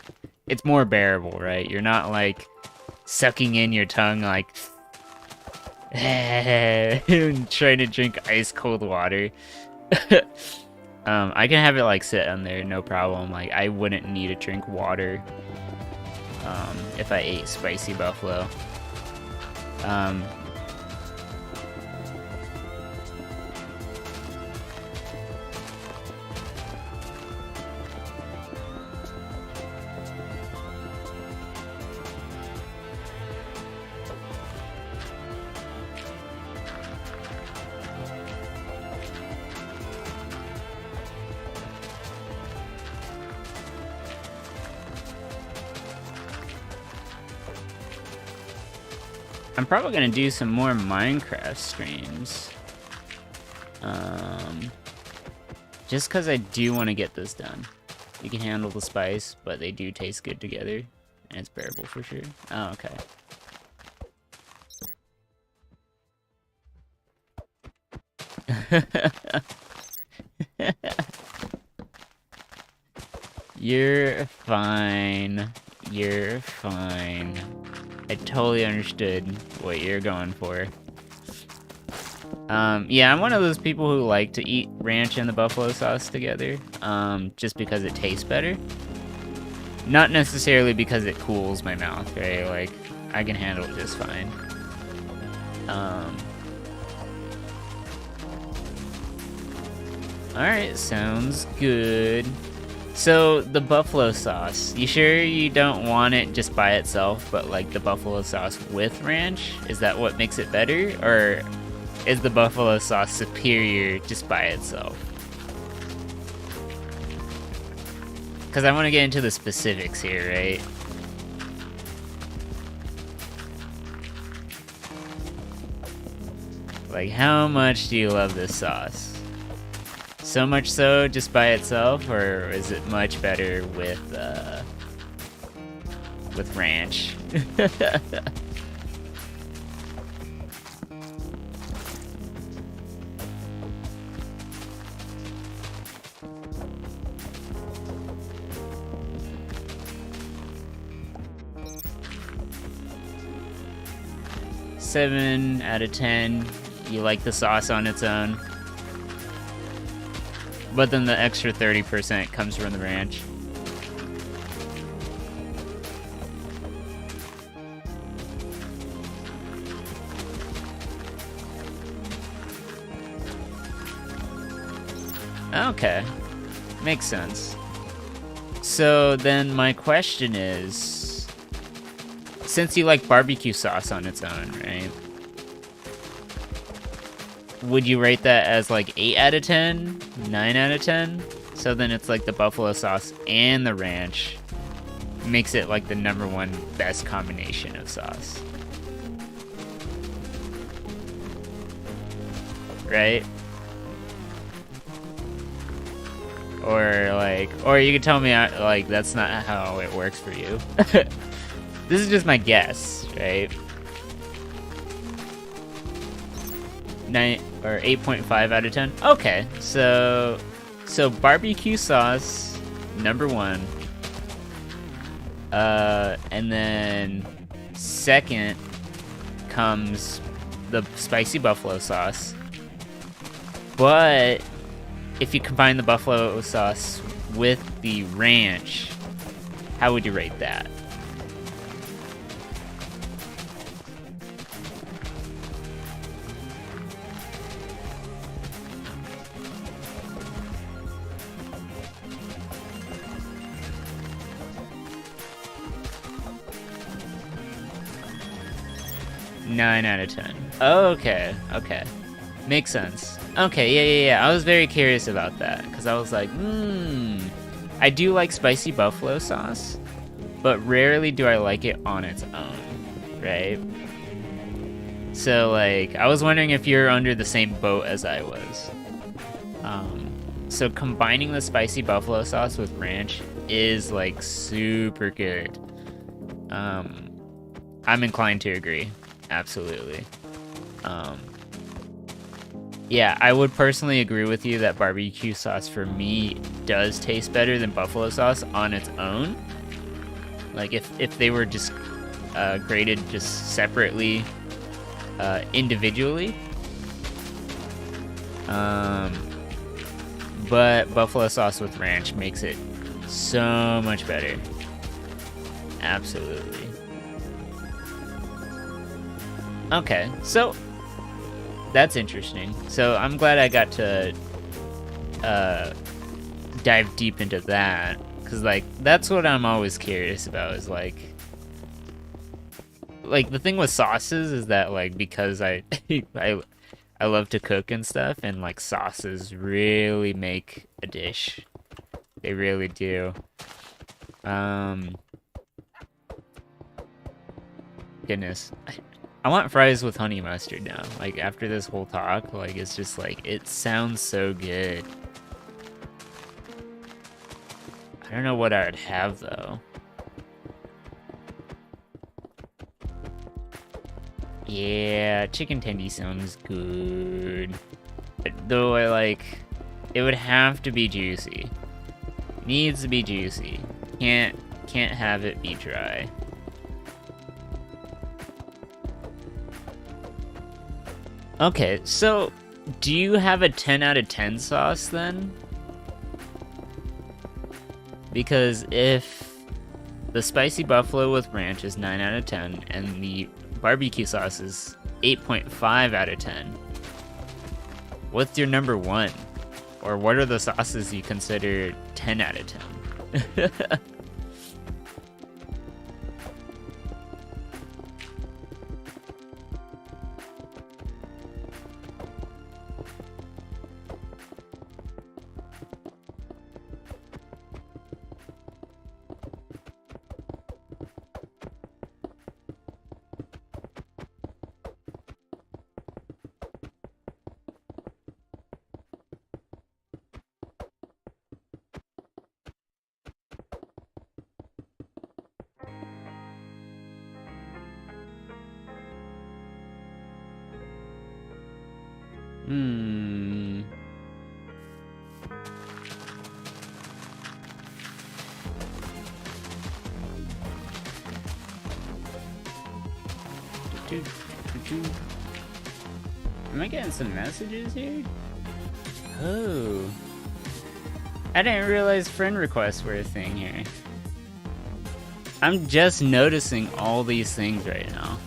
Speaker 1: it's more bearable, right? You're not like sucking in your tongue like trying to drink ice cold water. I can have it like sit on there, no problem. Like, I wouldn't need to drink water if I ate spicy buffalo. I'm probably gonna do some more Minecraft streams. Just cause I do want to get this done. You can handle the spice, but they do taste good together. And it's bearable for sure. Oh, okay. You're fine. You're fine. I totally understood what you're going for. Yeah, I'm one of those people who like to eat ranch and the buffalo sauce together, just because it tastes better. Not necessarily because it cools my mouth, right? Like, I can handle it just fine. Alright, sounds good. So, the buffalo sauce, you sure you don't want it just by itself, but like the buffalo sauce with ranch? Is that what makes it better? Or is the buffalo sauce superior just by itself? Because I want to get into the specifics here, right? Like, how much do you love this sauce? So much so just by itself, or is it much better with ranch? 7 out of 10. You like the sauce on its own. But then the extra 30% comes from the ranch. Okay, makes sense. So then my question is, since you like barbecue sauce on its own, right? Would you rate that as like 8 out of 10? 9 out of 10? So then it's like the buffalo sauce and the ranch makes it like the #1 best combination of sauce. Right? Or you could tell me, like, that's not how it works for you. This is just my guess, right? 9 or 8.5 out of 10. Okay, so barbecue sauce, #1. And then second comes the spicy buffalo sauce. But if you combine the buffalo sauce with the ranch, how would you rate that? Nine out of 10. Okay, okay. Makes sense. Okay, yeah. I was very curious about that, because I was like, I do like spicy buffalo sauce, but rarely do I like it on its own, right? So, like, I was wondering if you're under the same boat as I was. So combining the spicy buffalo sauce with ranch is, like, super good. I'm inclined to agree. Absolutely. Yeah, I would personally agree with you that barbecue sauce for me does taste better than buffalo sauce on its own. Like if they were just graded just separately, individually. But buffalo sauce with ranch makes it so much better. Absolutely. Okay, so that's interesting. So I'm glad I got to dive deep into that, because like that's what I'm always curious about, is like the thing with sauces is that, like, because I I love to cook and stuff, and like sauces really make a dish. They really do. Goodness. I want fries with honey mustard now. Like, after this whole talk, like, it's just like, it sounds so good. I don't know what I would have, though. Yeah, chicken tendy sounds good. But though it would have to be juicy. Needs to be juicy. Can't have it be dry. Okay, so do you have a 10 out of 10 sauce then? Because if the spicy buffalo with ranch is 9 out of 10 and the barbecue sauce is 8.5 out of 10, what's your #1? Or what are the sauces you consider 10 out of 10? Am I getting some messages here? Oh. I didn't realize friend requests were a thing here. I'm just noticing all these things right now.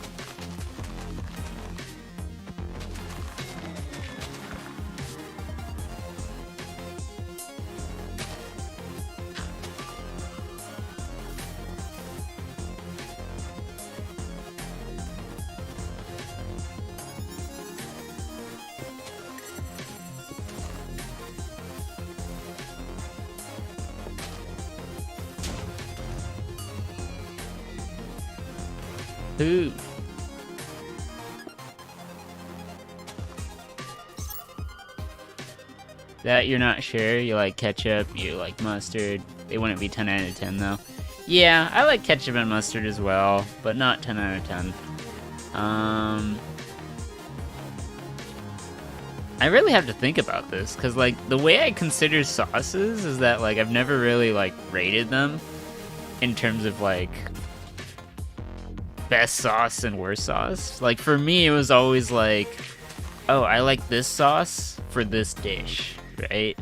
Speaker 1: Who? That you're not sure? You like ketchup, you like mustard. They wouldn't be 10 out of 10 though. Yeah, I like ketchup and mustard as well, but not 10 out of 10. I really have to think about this, because like the way I consider sauces is that like I've never really like rated them in terms of like best sauce and worst sauce. Like for me it was always like, oh, I like this sauce for this dish, right?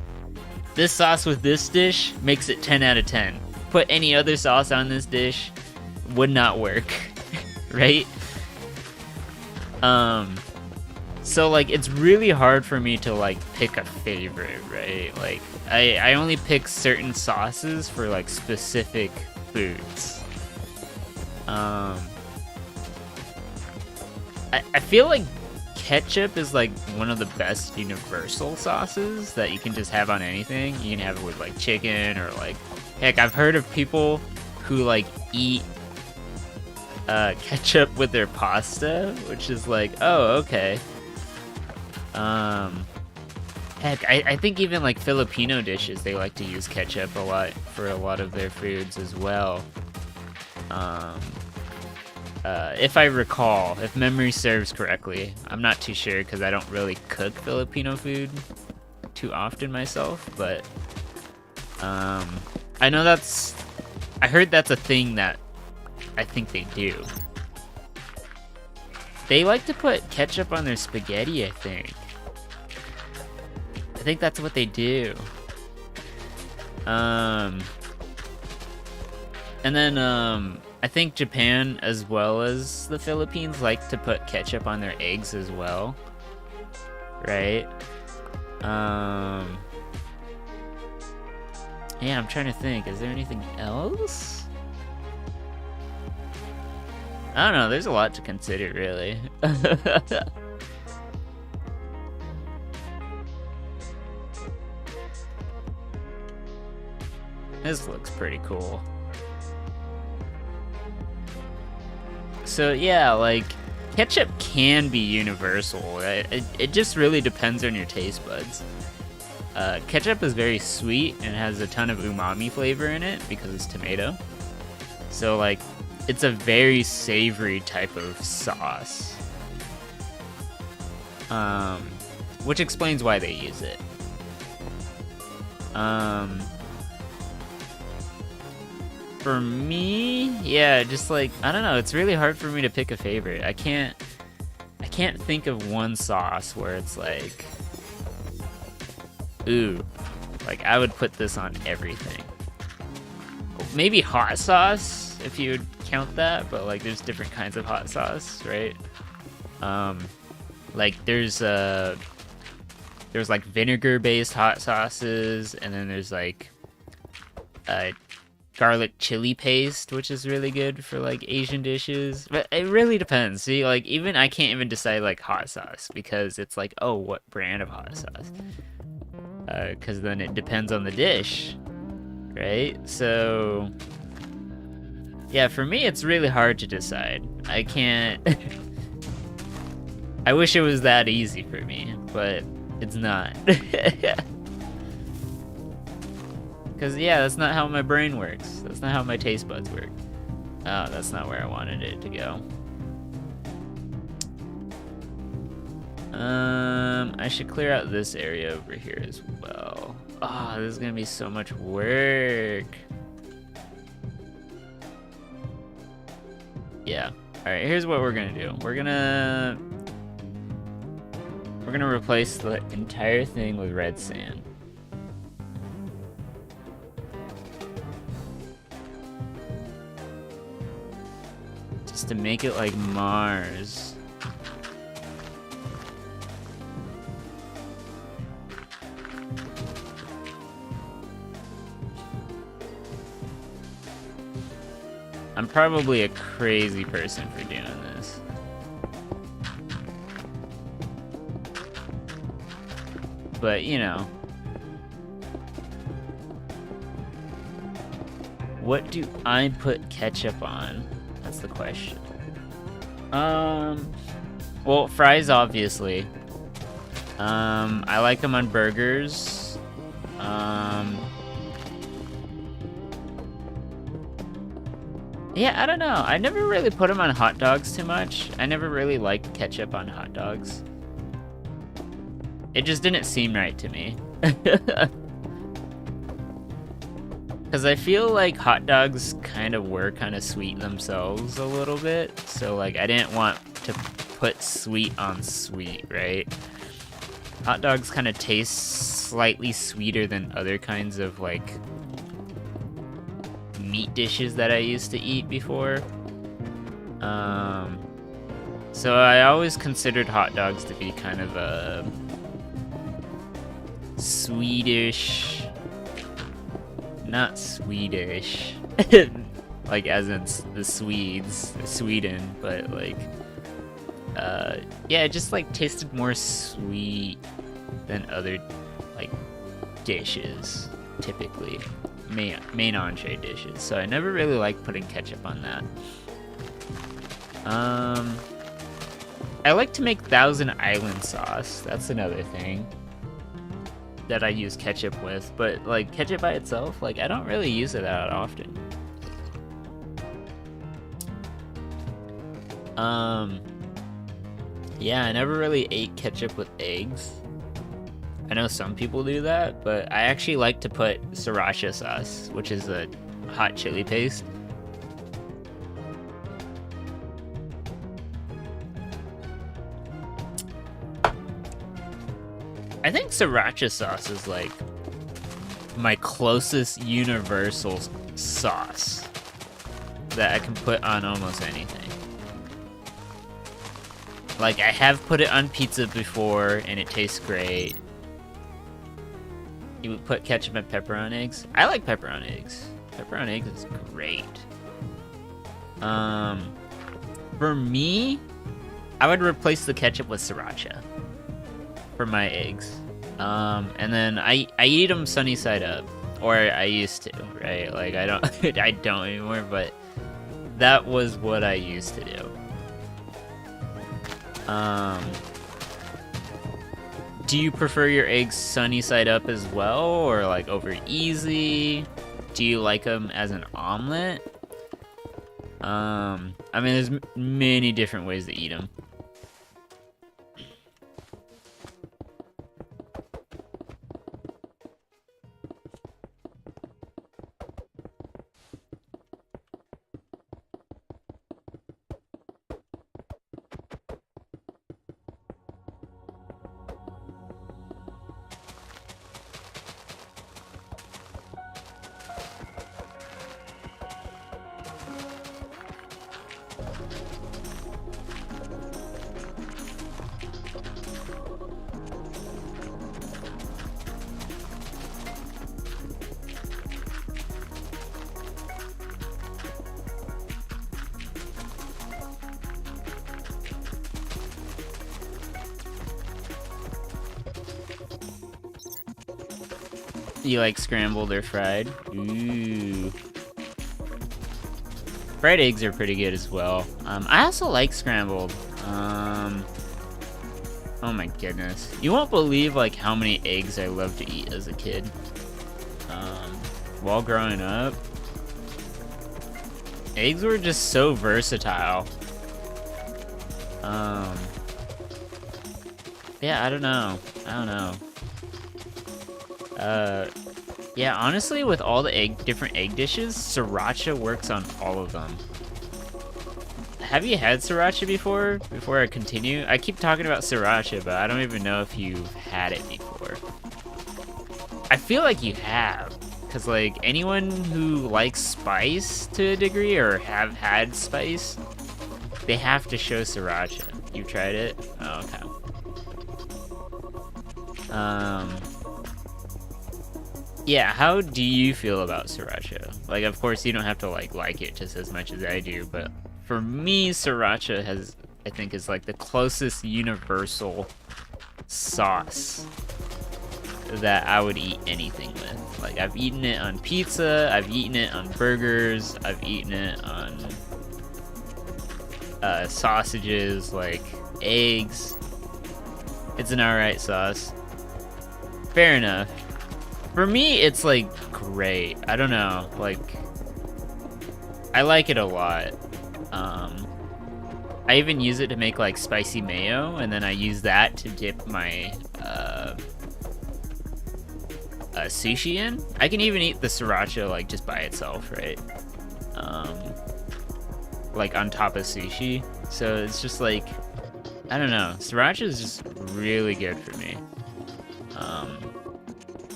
Speaker 1: This sauce with this dish makes it 10 out of 10. Put any other sauce on this dish, would not work, right? So like it's really hard for me to like pick a favorite, right? Like I only pick certain sauces for like specific foods. I feel like ketchup is like one of the best universal sauces that you can just have on anything. You can have it with like chicken or like, heck, I've heard of people who like eat ketchup with their pasta, which is like, oh, okay. Heck, I think even like Filipino dishes, they like to use ketchup a lot for a lot of their foods as well. If I recall, if memory serves correctly. I'm not too sure because I don't really cook Filipino food too often myself, but I know I heard that's a thing that I think they do. They like to put ketchup on their spaghetti, I think. I think that's what they do. And then I think Japan as well as the Philippines like to put ketchup on their eggs as well. Right? Yeah, I'm trying to think. Is there anything else? I don't know, there's a lot to consider, really. This looks pretty cool. So yeah, like, ketchup can be universal. It just really depends on your taste buds. Ketchup is very sweet and has a ton of umami flavor in it because it's tomato. So like, it's a very savory type of sauce. Which explains why they use it. For me, yeah, just like, I don't know, it's really hard for me to pick a favorite. I can't think of one sauce where it's like, ooh, like I would put this on everything. Maybe hot sauce, if you would count that, but like there's different kinds of hot sauce, right? Like there's like vinegar based hot sauces, and then there's like garlic chili paste, which is really good for like Asian dishes. But it really depends. See, like even I can't even decide like hot sauce because it's like, oh, what brand of hot sauce? Because then it depends on the dish, right? So yeah, for me it's really hard to decide. I can't. I wish it was that easy for me, but it's not. Because, yeah, that's not how my brain works. That's not how my taste buds work. Oh, that's not where I wanted it to go. I should clear out this area over here as well. Oh, this is going to be so much work. Yeah, Alright, here's what we're gonna do. We're gonna replace the entire thing with red sand. Just to make it like Mars. I'm probably a crazy person for doing this. But, you know. What do I put ketchup on? That's the question. Well, fries, obviously. I like them on burgers. Yeah, I don't know. I never really put them on hot dogs too much. I never really liked ketchup on hot dogs. It just didn't seem right to me. Because I feel like hot dogs kind of were kind of sweet themselves a little bit. So, like, I didn't want to put sweet on sweet, right? Hot dogs kind of taste slightly sweeter than other kinds of, like, meat dishes that I used to eat before. So I always considered hot dogs to be kind of a Swedish, not Swedish, like as in the Swedes, Sweden, but like, yeah, it just like tasted more sweet than other like dishes, typically. Main entree dishes, so I never really liked putting ketchup on that. I like to make Thousand Island sauce. That's another thing that I use ketchup with, but like ketchup by itself, like I don't really use it that often. Yeah, I never really ate ketchup with eggs. I know some people do that, but I actually like to put sriracha sauce, which is a hot chili paste. I think sriracha sauce is like my closest universal sauce that I can put on almost anything. Like, I have put it on pizza before and it tastes great. You would put ketchup and pepper on eggs. I like pepper on eggs. Pepper on eggs is great. For me, I would replace the ketchup with sriracha for my eggs. And then I eat them sunny side up, or I used to, right? Like I don't I don't anymore, but that was what I used to do. Do you prefer your eggs sunny side up as well, or like over easy? Do you like them as an omelet? I mean, there's many different ways to eat them. You like scrambled or fried? Ooh. Fried eggs are pretty good as well. I also like scrambled. Oh my goodness. You won't believe like how many eggs I loved to eat as a kid. While growing up. Eggs were just so versatile. Yeah, I don't know. Yeah, honestly, with all the different egg dishes, sriracha works on all of them. have you had sriracha before? Before I continue? I keep talking about sriracha, but I don't even know if you've had it before. I feel like you have. Because, like, anyone who likes spice to a degree or have had spice, they have to show sriracha. You tried it? Oh, okay. Yeah, how do you feel about sriracha? Like, of course, you don't have to like it just as much as I do, but for me, sriracha I think, is like the closest universal sauce that I would eat anything with. Like, I've eaten it on pizza, I've eaten it on burgers, I've eaten it on sausages, like eggs. It's an alright sauce. Fair enough. For me, it's like great. I don't know, like I like it a lot. I even use it to make like spicy mayo, and then I use that to dip my sushi in. I can even eat the sriracha like just by itself, right? Like on top of sushi. So it's just like, I don't know. Sriracha is just really good for me.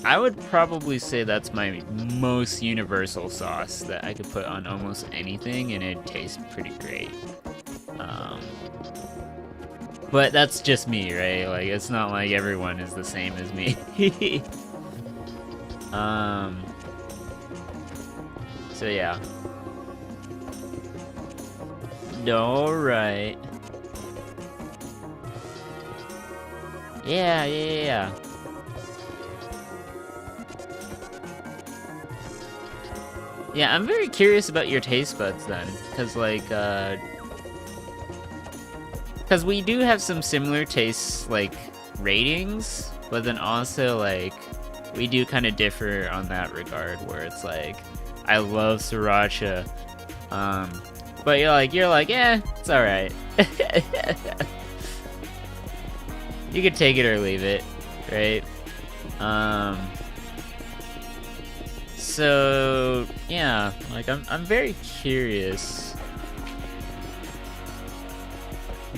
Speaker 1: I would probably say that's my most universal sauce that I could put on almost anything and it tastes pretty great. But that's just me, right? Like, it's not like everyone is the same as me. So yeah. Alright. Yeah. Yeah, I'm very curious about your taste buds then, because like, because we do have some similar tastes, like, ratings, but then also, like, we do kind of differ on that regard, where it's like, I love sriracha, but you're like, yeah, it's alright. You could take it or leave it, right? So yeah, like I'm very curious.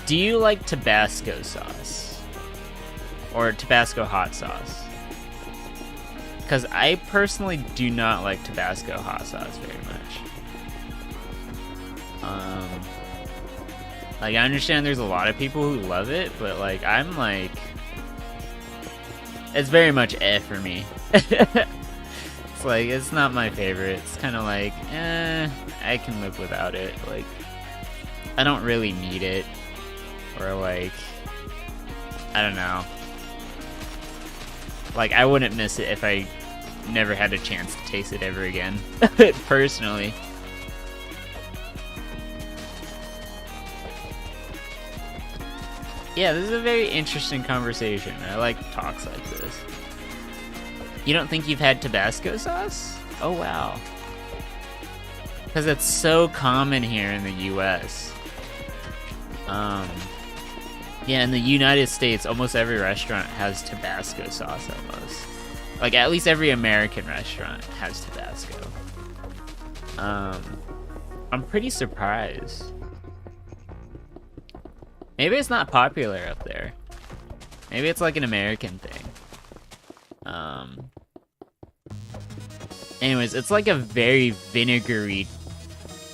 Speaker 1: Do you like Tabasco sauce or Tabasco hot sauce? Because I personally do not like Tabasco hot sauce very much. Like, I understand there's a lot of people who love it, but like I'm like, it's very much for me. It's like, it's not my favorite. It's kind of like, I can live without it. Like, I don't really need it. Or like, I don't know. Like, I wouldn't miss it if I never had a chance to taste it ever again. Personally. Yeah, this is a very interesting conversation. I like talks like this. You don't think you've had Tabasco sauce? Oh, wow. Because it's so common here in the US. Yeah, in the United States, almost every restaurant has Tabasco sauce almost. Like, at least every American restaurant has Tabasco. I'm pretty surprised. Maybe it's not popular up there. Maybe it's like an American thing. Anyways, it's like a very vinegary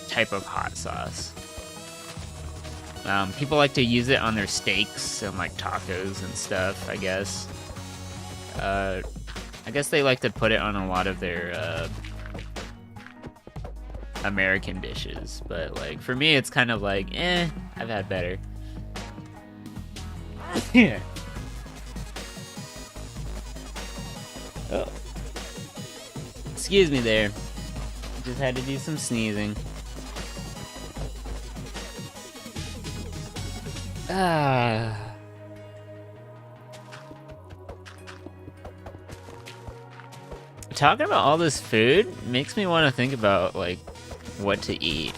Speaker 1: type of hot sauce. People like to use it on their steaks and like tacos and stuff, I guess. I guess they like to put it on a lot of their American dishes, but like for me it's kind of like, I've had better. Yeah. Oh. Excuse me there. Just had to do some sneezing. Talking about all this food makes me want to think about like what to eat.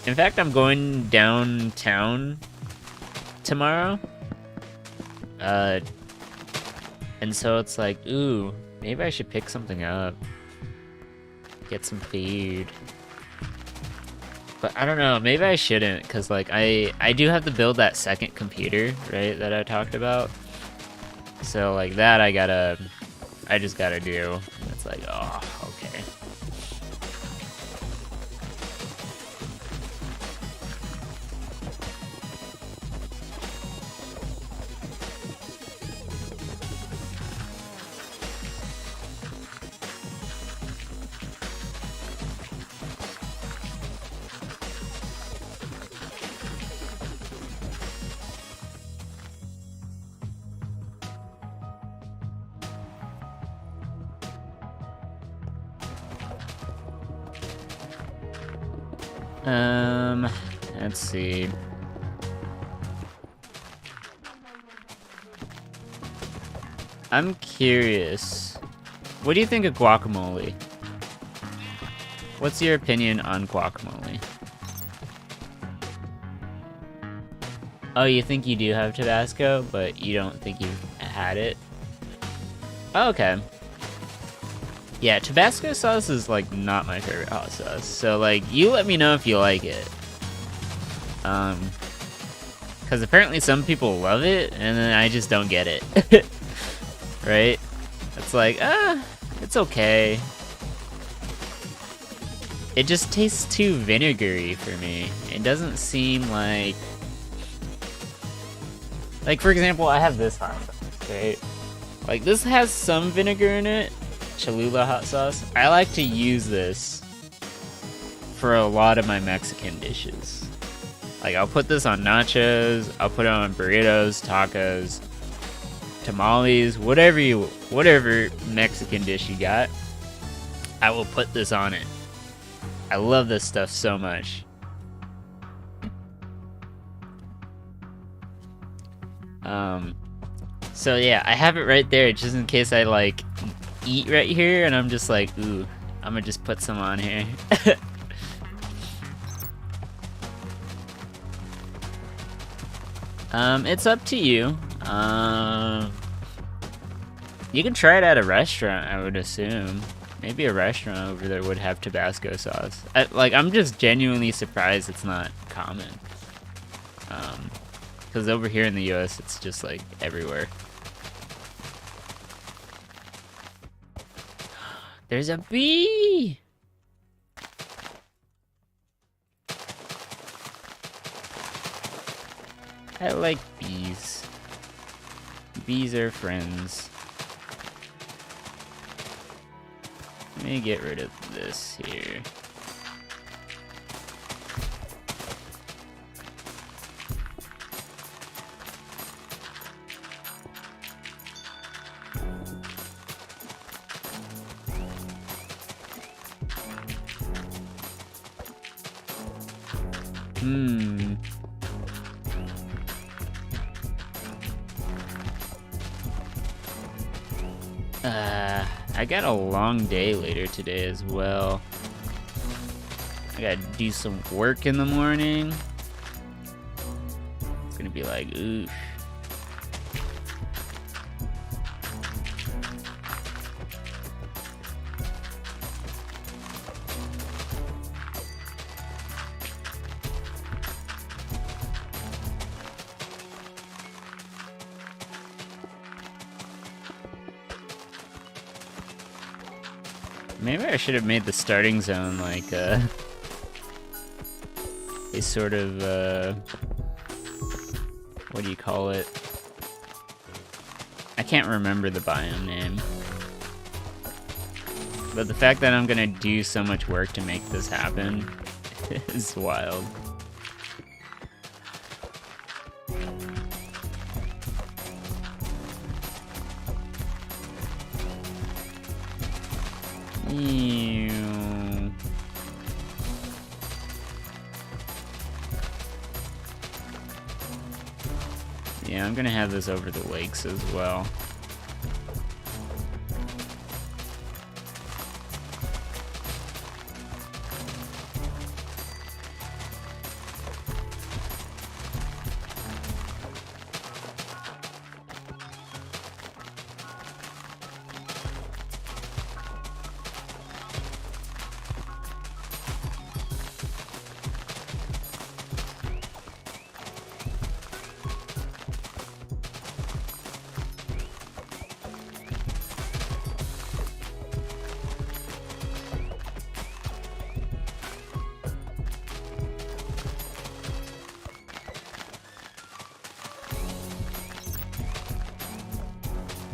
Speaker 1: In fact, I'm going downtown tomorrow. And so it's like, ooh, maybe I should pick something up. Get some food. But I don't know, maybe I shouldn't, because like I do have to build that second computer, right, that I talked about. So like that I just gotta do. It's like, oh, okay. Let's see. I'm curious. What do you think of guacamole? What's your opinion on guacamole? Oh, you think you do have Tabasco, but you don't think you've had it? Oh, okay. Yeah, Tabasco sauce is like not my favorite hot sauce. So like, you let me know if you like it. Because apparently some people love it, and then I just don't get it. Right? It's like, it's okay. It just tastes too vinegary for me. It doesn't seem like... Like, for example, I have this hot sauce, right? Like, this has some vinegar in it. Cholula hot sauce. I like to use this for a lot of my Mexican dishes. Like, I'll put this on nachos, I'll put it on burritos, tacos, tamales, whatever Mexican dish you got, I will put this on it. I love this stuff so much. So yeah, I have it right there just in case I like eat right here and I'm just like, ooh, I'm gonna just put some on here. It's up to you. You can try it at a restaurant, I would assume. Maybe a restaurant over there would have Tabasco sauce. I'm just genuinely surprised it's not common. Because over here in the US, it's just like everywhere. There's a bee! I like bees. Bees are friends. Let me get rid of this here. I got a long day later today as well. I gotta do some work in the morning. It's gonna be like, oof. Maybe I should have made the starting zone like a sort of what do you call it? I can't remember the biome name. But the fact that I'm gonna do so much work to make this happen is wild. Yeah, I'm gonna have this over the lakes as well.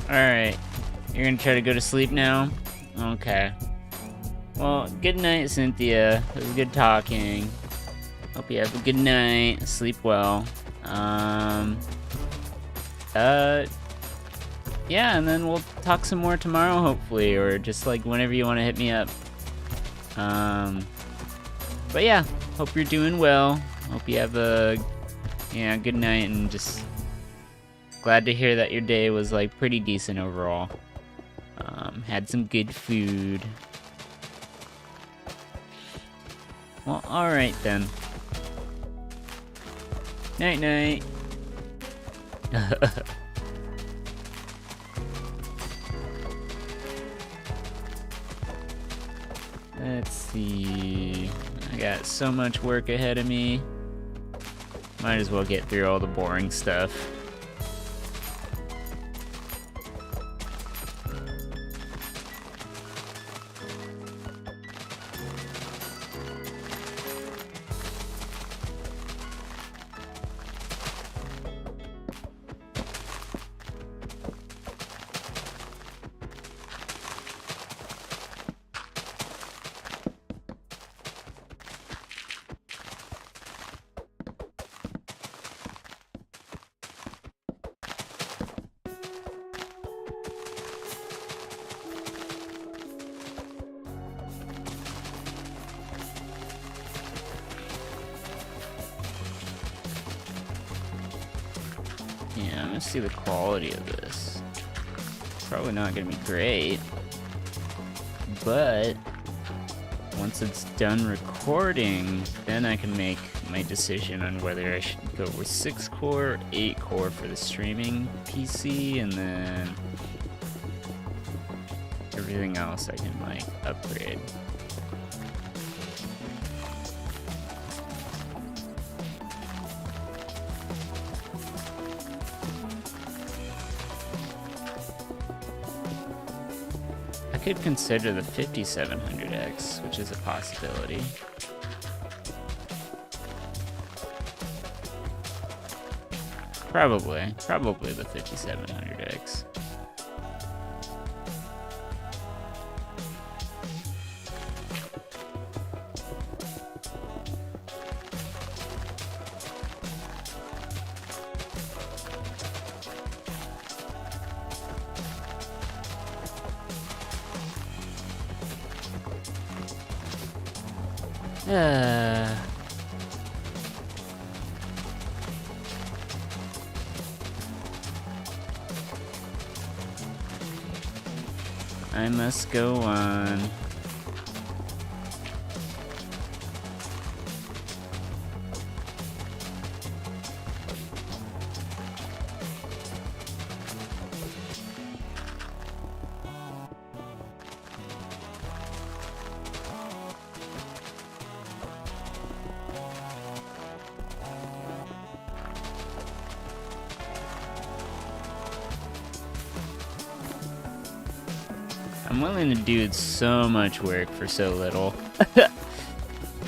Speaker 1: Alright. You're gonna try to go to sleep now? Okay. Well, good night, Cynthia. It was good talking. Hope you have a good night. Sleep well. Yeah, and then we'll talk some more tomorrow, hopefully, or just like whenever you want to hit me up. But yeah, hope you're doing well. Hope you have a good night, and just glad to hear that your day was like pretty decent overall. Had some good food. Well, alright then. Night night. Let's see. I got so much work ahead of me. Might as well get through all the boring stuff. Yeah, I'm gonna see the quality of this. Probably not gonna be great, but once it's done recording, then I can make my decision on whether I should go with 6-core or 8-core for the streaming PC, and then everything else I can like upgrade. I could consider the 5700X, which is a possibility. Probably the 5700X. I must go on. I'm willing to do so much work for so little.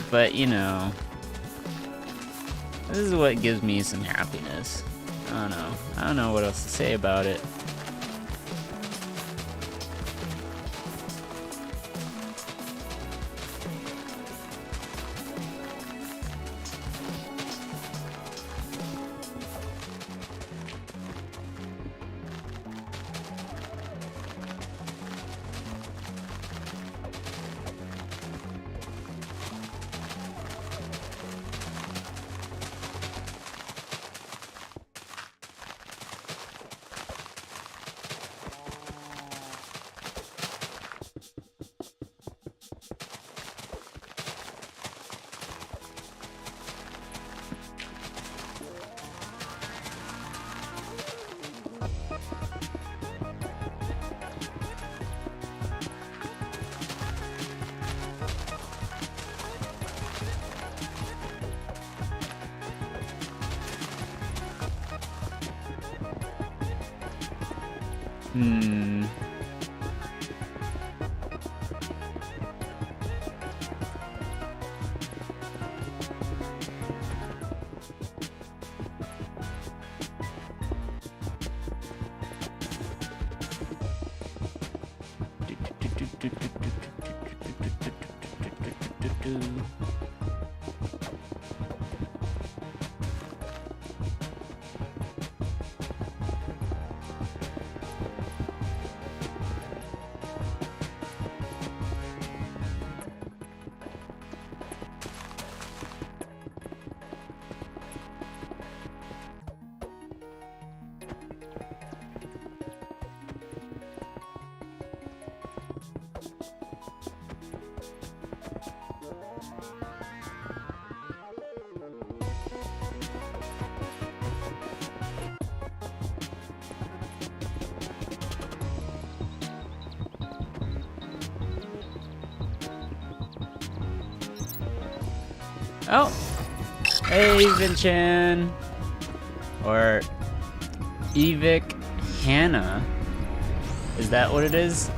Speaker 1: But, you know, this is what gives me some happiness. I don't know what else to say about it. do. Oh! Hey, Vinchan! Or Evic Hannah. Is that what it is?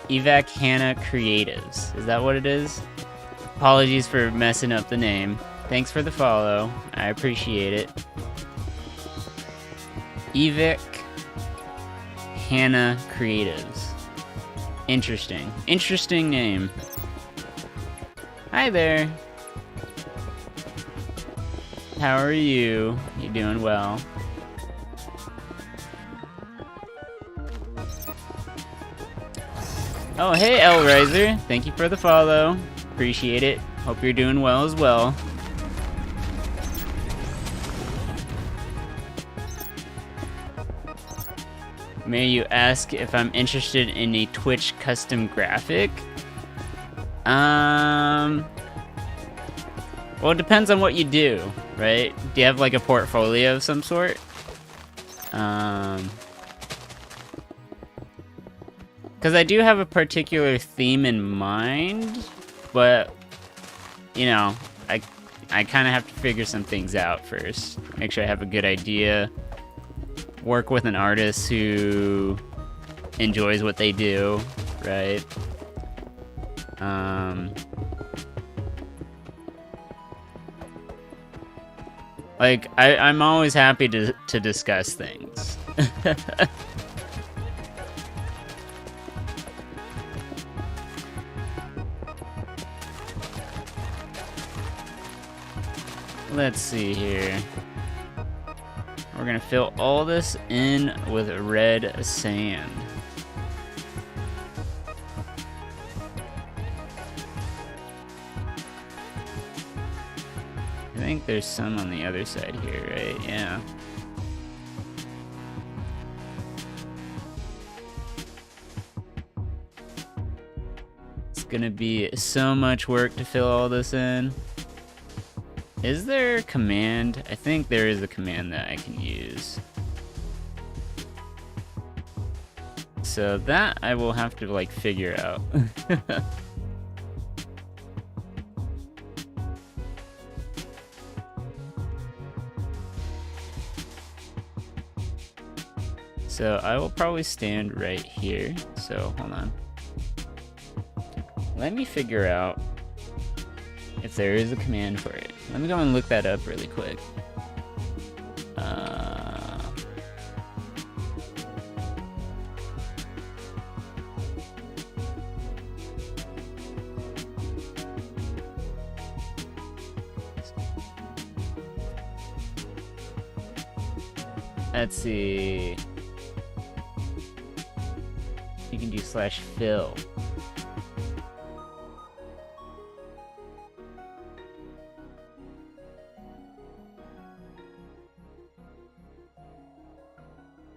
Speaker 1: Evac Hannah Creatives. Is that what it is? Apologies for messing up the name. Thanks for the follow. I appreciate it. Evic Hannah Creatives. Interesting. Interesting name. Hi there. How are you? You doing well? Oh, hey, Elriser. Thank you for the follow. Appreciate it. Hope you're doing well as well. May you ask if I'm interested in a Twitch custom graphic? Well, it depends on what you do, right? Do you have like a portfolio of some sort? Because I do have a particular theme in mind, but, you know, I kind of have to figure some things out first. Make sure I have a good idea. Work with an artist who enjoys what they do, right? Like, I'm always happy to discuss things. Let's see here. We're gonna fill all this in with red sand. I think there's some on the other side here, right? Yeah. It's gonna be so much work to fill all this in. Is there a command? I think there is a command that I can use. So that I will have to like figure out. So I will probably stand right here. So hold on. Let me figure out if there is a command for it. Let me go and look that up really quick. Let's see. You can do /fill.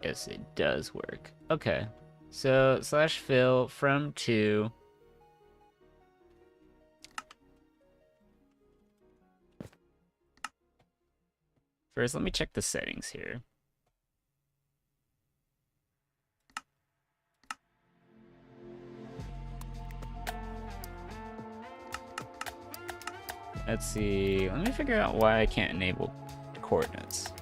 Speaker 1: Yes, it does work. Okay, so /fill from 2. First, let me check the settings here. Let's see. Let me figure out why I can't enable coordinates.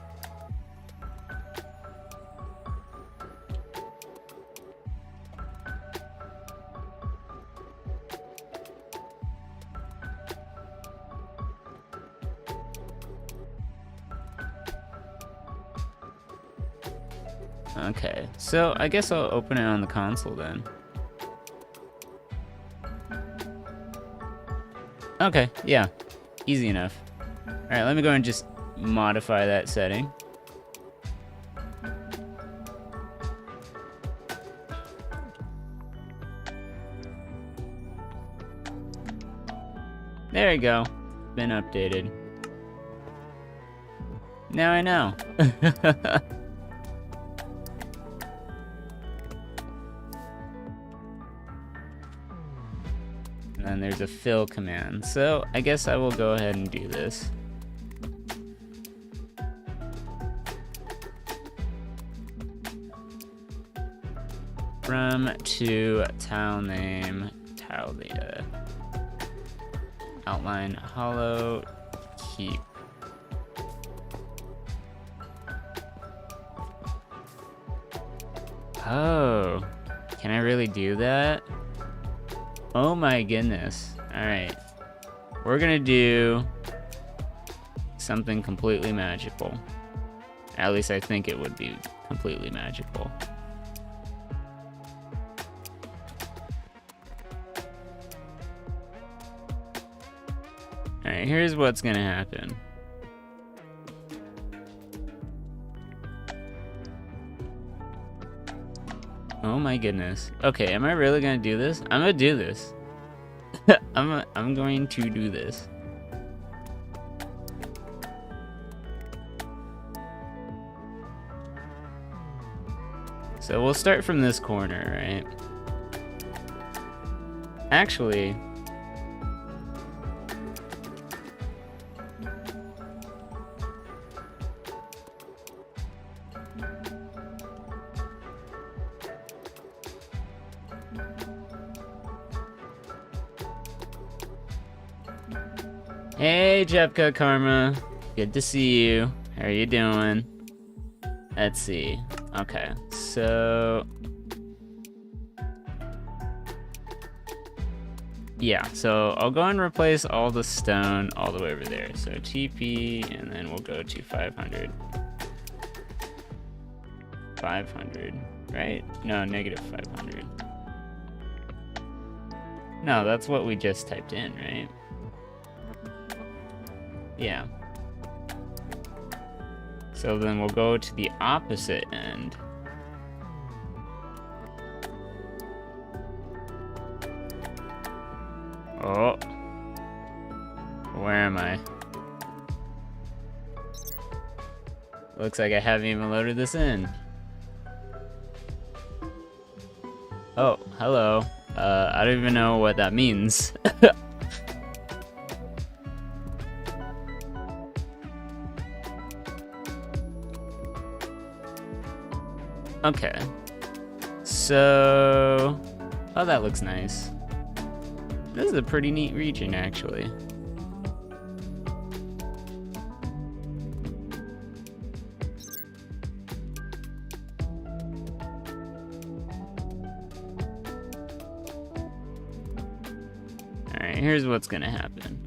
Speaker 1: Okay, so I guess I'll open it on the console then. Okay, yeah. Easy enough. Alright, let me go and just modify that setting. There you go. Been updated. Now I know. And then there's a fill command. So I guess I will go ahead and do this. From to tile name Talia. Outline hollow keep. Oh, can I really do that? Oh my goodness. Alright. We're gonna do something completely magical. At least I think it would be completely magical. Alright, here's what's gonna happen. Oh my goodness. Okay, am I really gonna do this? I'm gonna do this. I'm going to do this. So we'll start from this corner, right? Actually, hey, Jepka Karma. Good to see you. How are you doing? Let's see. Okay, so... yeah, so I'll go and replace all the stone all the way over there. So TP, and then we'll go to 500. 500, right? No, negative 500. No, that's what we just typed in, right? Yeah. So then we'll go to the opposite end. Oh. Where am I? Looks like I haven't even loaded this in. Oh, hello. I don't even know what that means. Okay. So... oh, that looks nice. This is a pretty neat region, actually. Alright, here's what's gonna happen.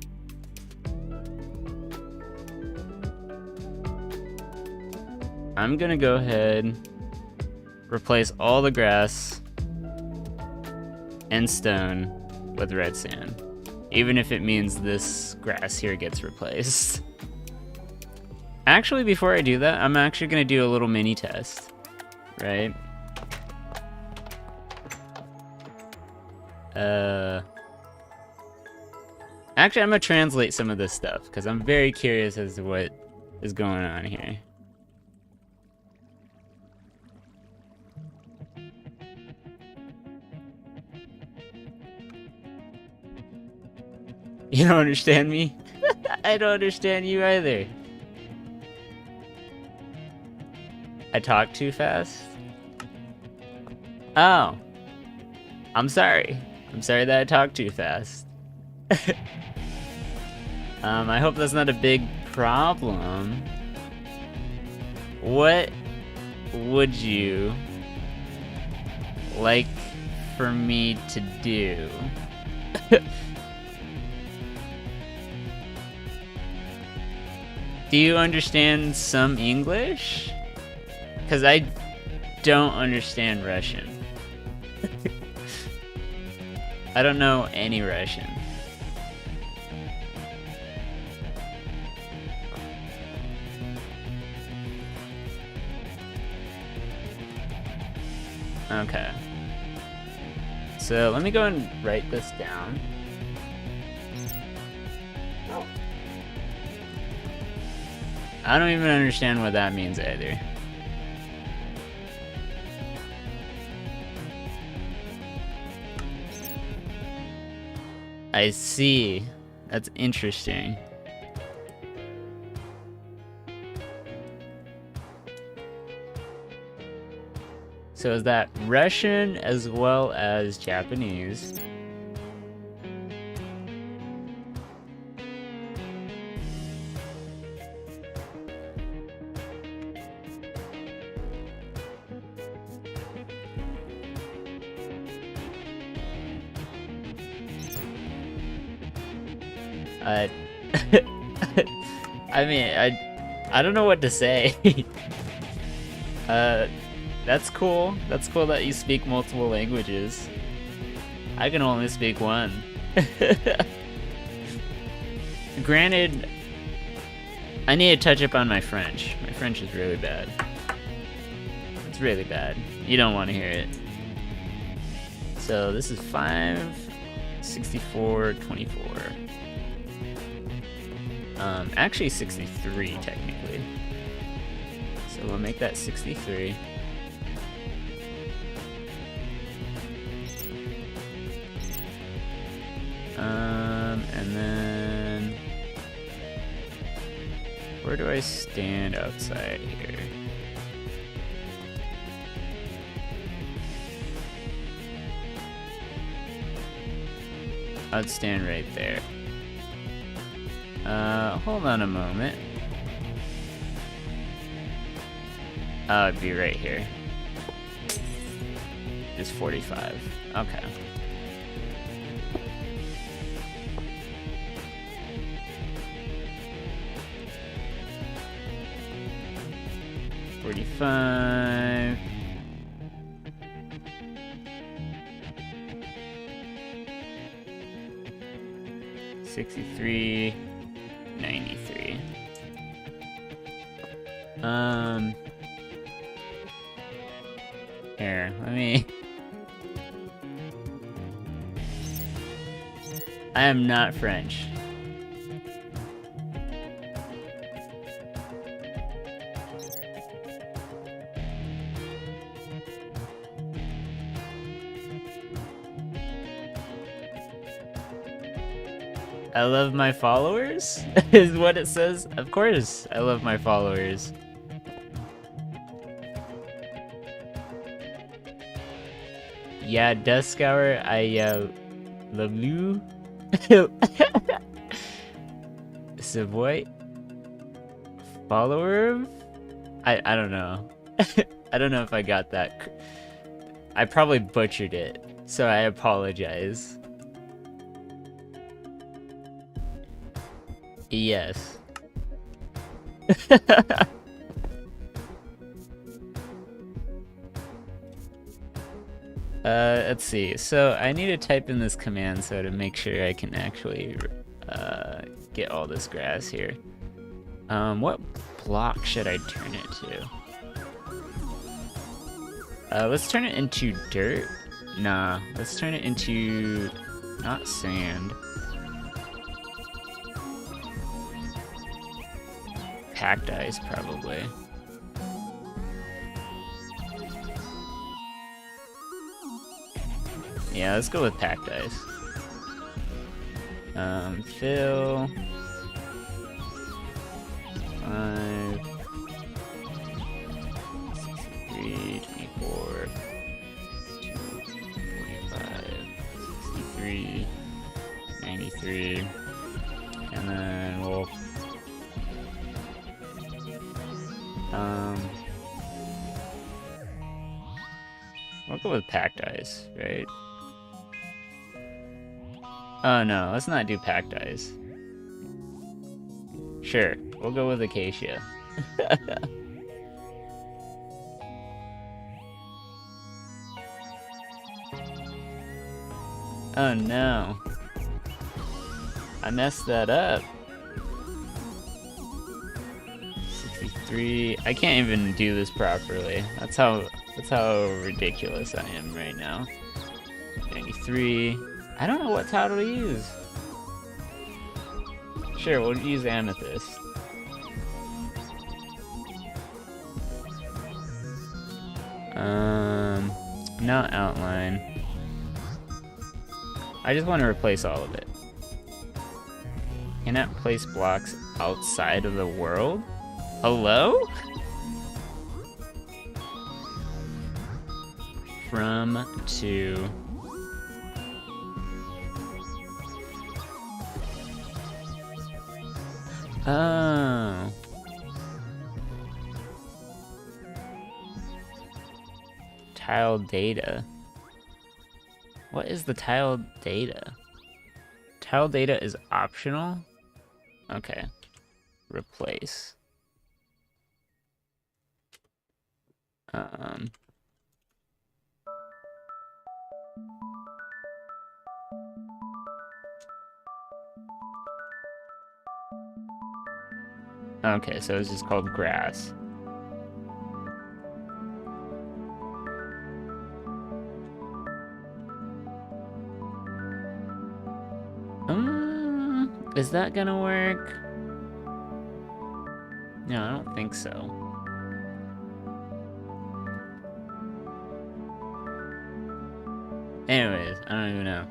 Speaker 1: I'm gonna go ahead, replace all the grass and stone with red sand, even if it means this grass here gets replaced. Actually, before I do that, I'm actually gonna do a little mini test, right? Actually, I'm gonna translate some of this stuff because I'm very curious as to what is going on here. You don't understand me? I don't understand you either. I talk too fast? Oh. I'm sorry. I'm sorry that I talk too fast. I hope that's not a big problem. What would you like for me to do? Do you understand some English? Because I don't understand Russian. I don't know any Russian. Okay. So let me go and write this down. I don't even understand what that means either. I see. That's interesting. So is that Russian as well as Japanese? I mean, I don't know what to say. That's cool. That's cool that you speak multiple languages. I can only speak one. Granted, I need to touch up on my French. My French is really bad. It's really bad. You don't want to hear it. So this is 5, 64, 24. Actually 63 technically. So we'll make that 63. And then where do I stand outside here? I'd stand right there. Hold on a moment. It'd be right here. It's 45. Okay. $45. $63. $93. Here, let me... I am not French. I love my followers? Is what it says? Of course, I love my followers. Yeah, Duskour, I love you. Savoy? Follower? I don't know. I don't know if I got that. I probably butchered it, so I apologize. Yes. Let's see. So I need to type in this command so to make sure I can actually get all this grass here. What block should I turn it to? Let's turn it into dirt. Nah, let's turn it into not sand. Packed ice, probably. Yeah, let's go with packed ice. Fill. 5. 63, 24. 2, 45. 63. 93. And then we'll go with packed ice, right? Oh no, let's not do packed ice. Sure, we'll go with acacia. Oh no. I messed that up. 63. I can't even do this properly. That's how That's how ridiculous I am right now. 93. I don't know what tile to use. Sure, we'll use amethyst. Not outline. I just want to replace all of it. Cannot place blocks outside of the world? Hello? From to. Oh. Tile data. What is the tile data? Tile data is optional? Okay. Replace. Okay, so it's just called grass. Is that gonna work? No, I don't think so. Anyways, I don't even know.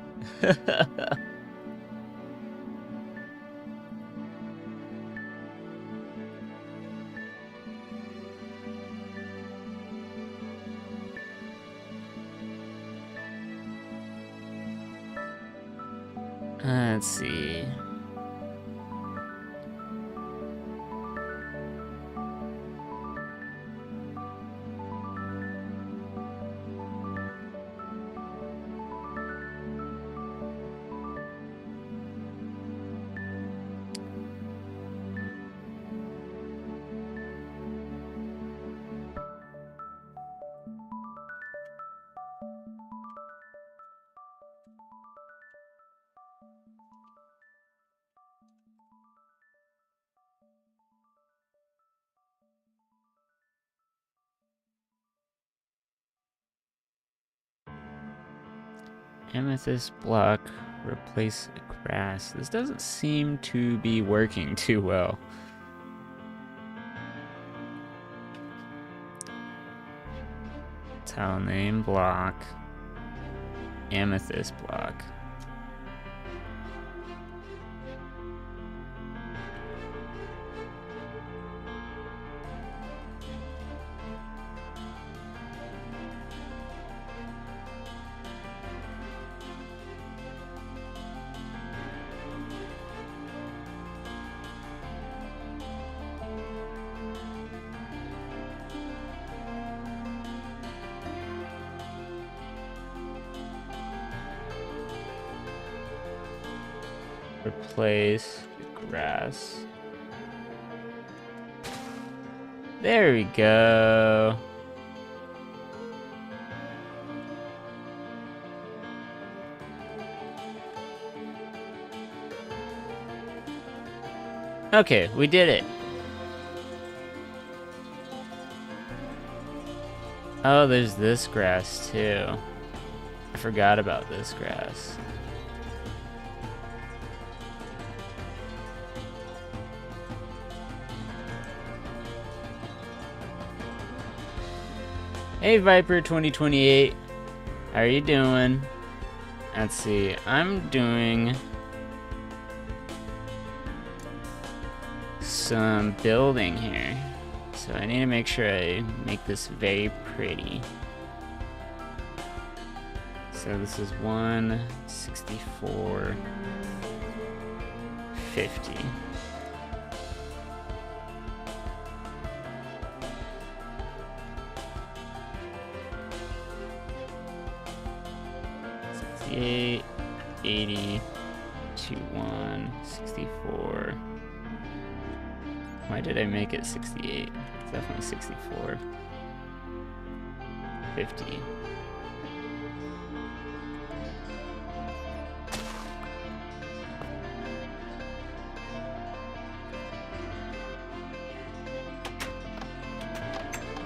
Speaker 1: Let's see. Amethyst block, replace grass. This doesn't seem to be working too well. Tile name block, amethyst block. Replace grass. There we go. Okay, we did it. Oh, there's this grass too. I forgot about this grass. Hey Viper 2028, how are you doing? Let's see, I'm doing some building here. So I need to make sure I make this very pretty. So this is 164.50. $68, $80, $21, $64. Why did I make it 68? It's definitely 64. 50.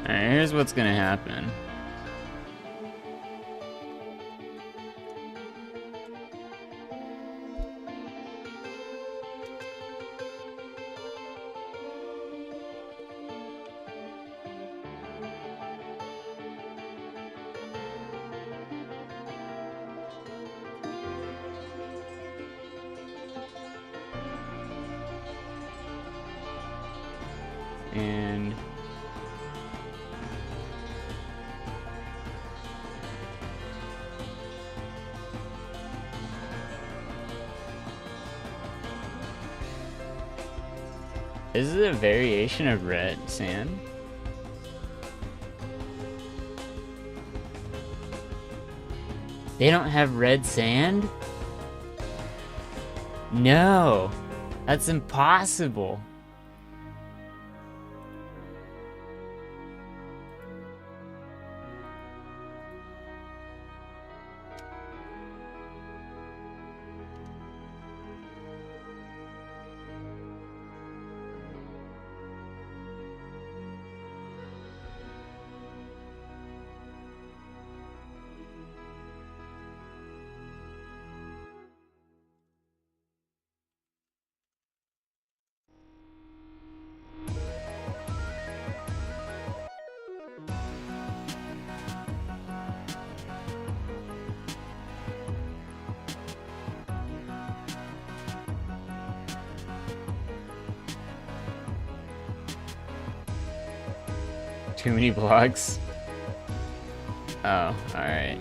Speaker 1: Alright, here's what's gonna happen. And this is a variation of red sand. They don't have red sand? No, that's impossible. Too many blocks? Oh, alright.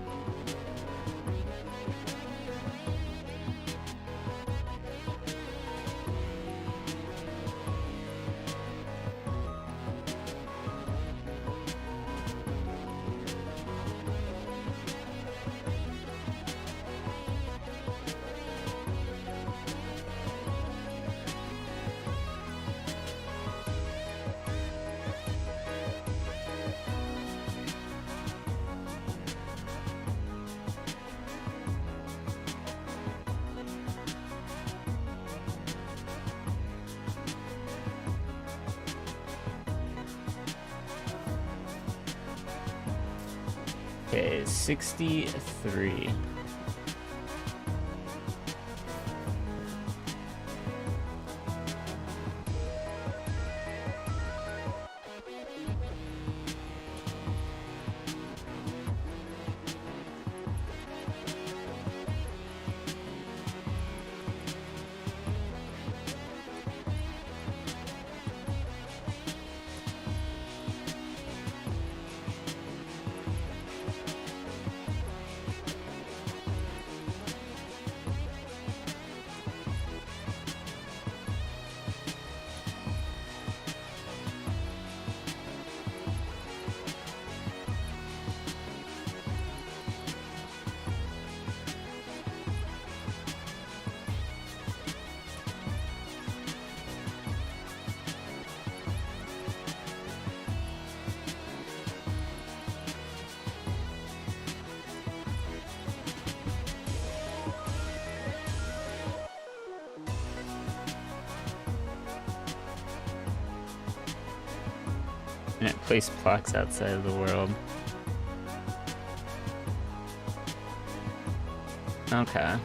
Speaker 1: Okay, 63. And it placed blocks outside of the world. Okay.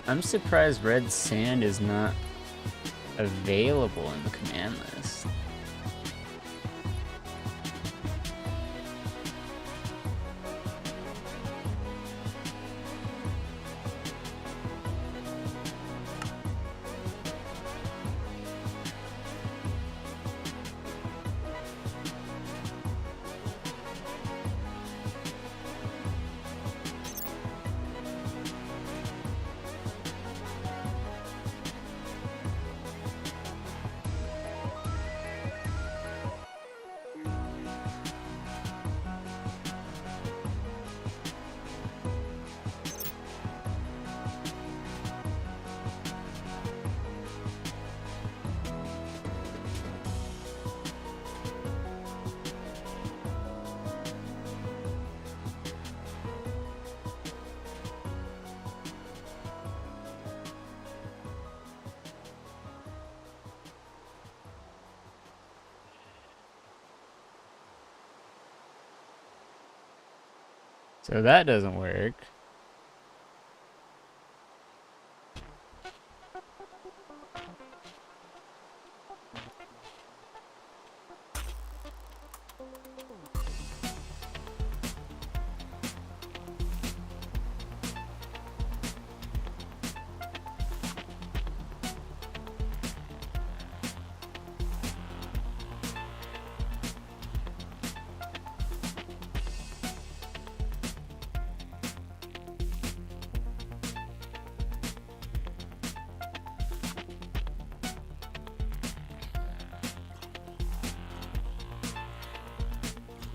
Speaker 1: I'm surprised red sand is not available in the command list. So that doesn't work.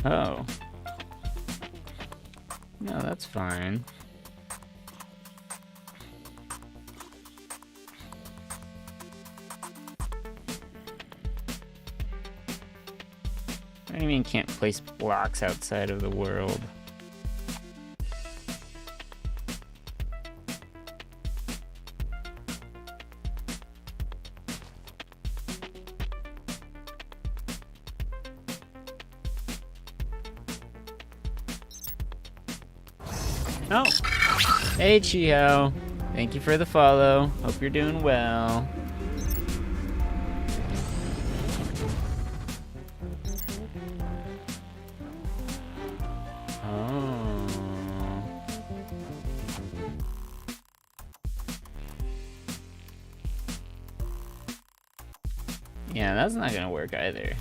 Speaker 1: Oh. No, that's fine. What do you mean can't place blocks outside of the world? Oh! Hey, Chiho. Thank you for the follow. Hope you're doing well. Oh. Yeah, that's not gonna work either.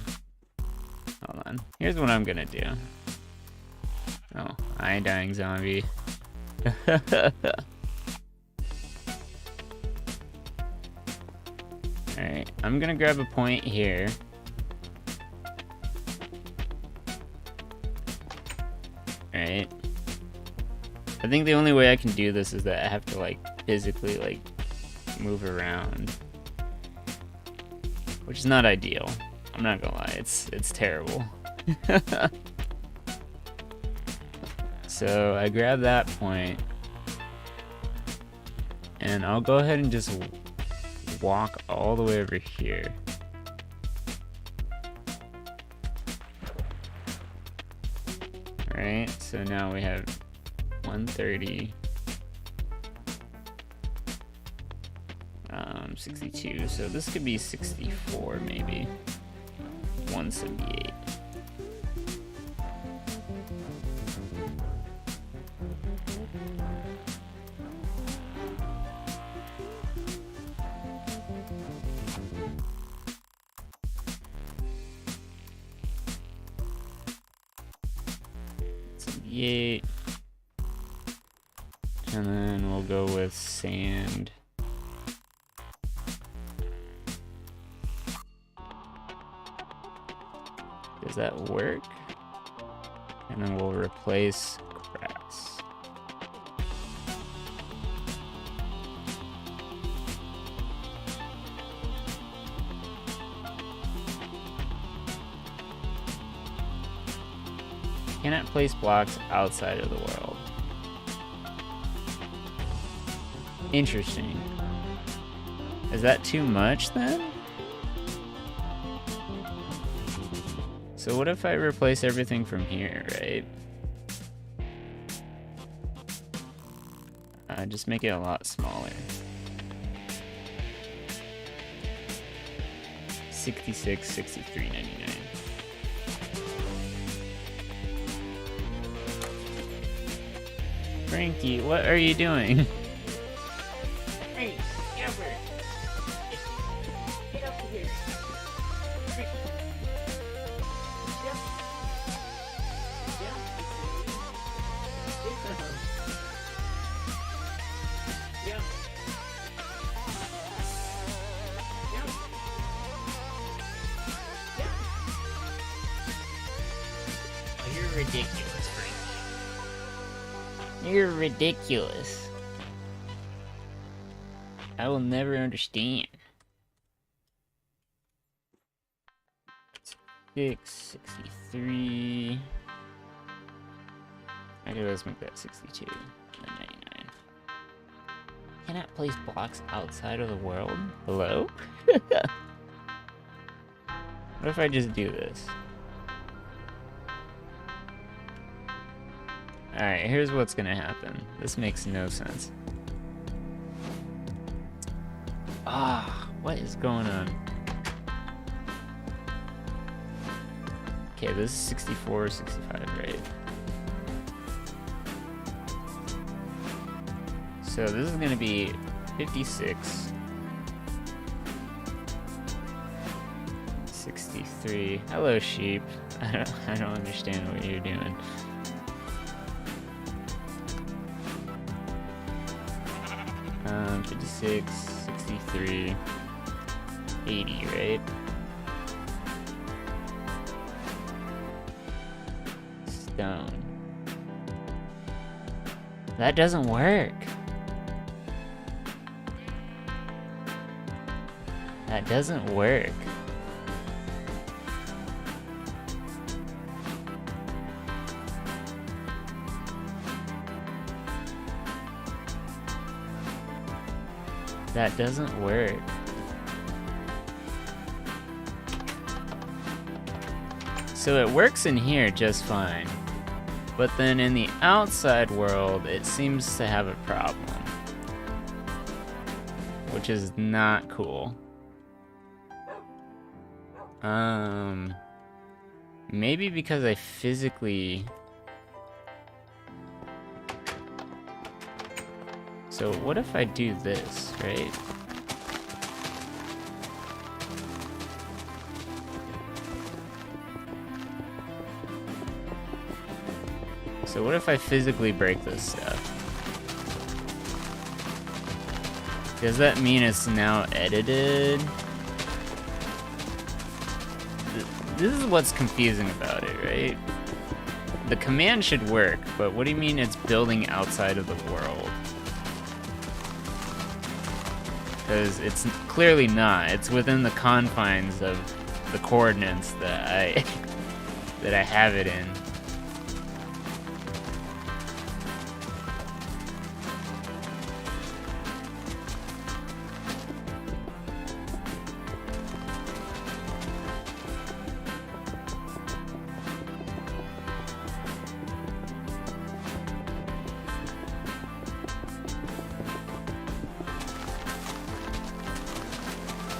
Speaker 1: Hold on. Here's what I'm gonna do. Oh, I ain't dying zombie. Alright, I'm gonna grab a point here. Alright. I think the only way I can do this is that I have to, like, physically, like, move around. Which is not ideal. I'm not gonna lie, it's terrible. So I grab that point, and I'll go ahead and just walk all the way over here. Alright, so now we have 130, 62, so this could be 64 maybe, 178. And then we'll go with sand. Does that work? And then we'll replace grass. Cannot place blocks outside of the world. Interesting. Is that too much then? So what if I replace everything from here, right? Just make it a lot smaller. 66, 63.99. Frankie, what are you doing?
Speaker 2: Hey, Gilbert! Get up here! Yep. Yep. Oh, you're ridiculous, Frankie. You're ridiculous. I will never understand. 63. Okay, let's make that 62. And 99. Cannot place blocks outside of the world? Hello? What if I just do this?
Speaker 1: Alright, here's what's gonna happen. This makes no sense. Ah, what is going on? Okay, this is 64, 65, right? So this is gonna be 56. 63. Hello, sheep. I don't understand what you're doing. Um, 56, 63, 80, right? Stone. That doesn't work. That doesn't work. That doesn't work. So it works in here just fine. But then in the outside world, it seems to have a problem. Which is not cool. Maybe because I physically... So what if I do this, right? So what if I physically break this stuff? Does that mean it's now edited? This is what's confusing about it, right? The command should work, but what do you mean it's building outside of the world? Because it's clearly not. It's within the confines of the coordinates that I have it in.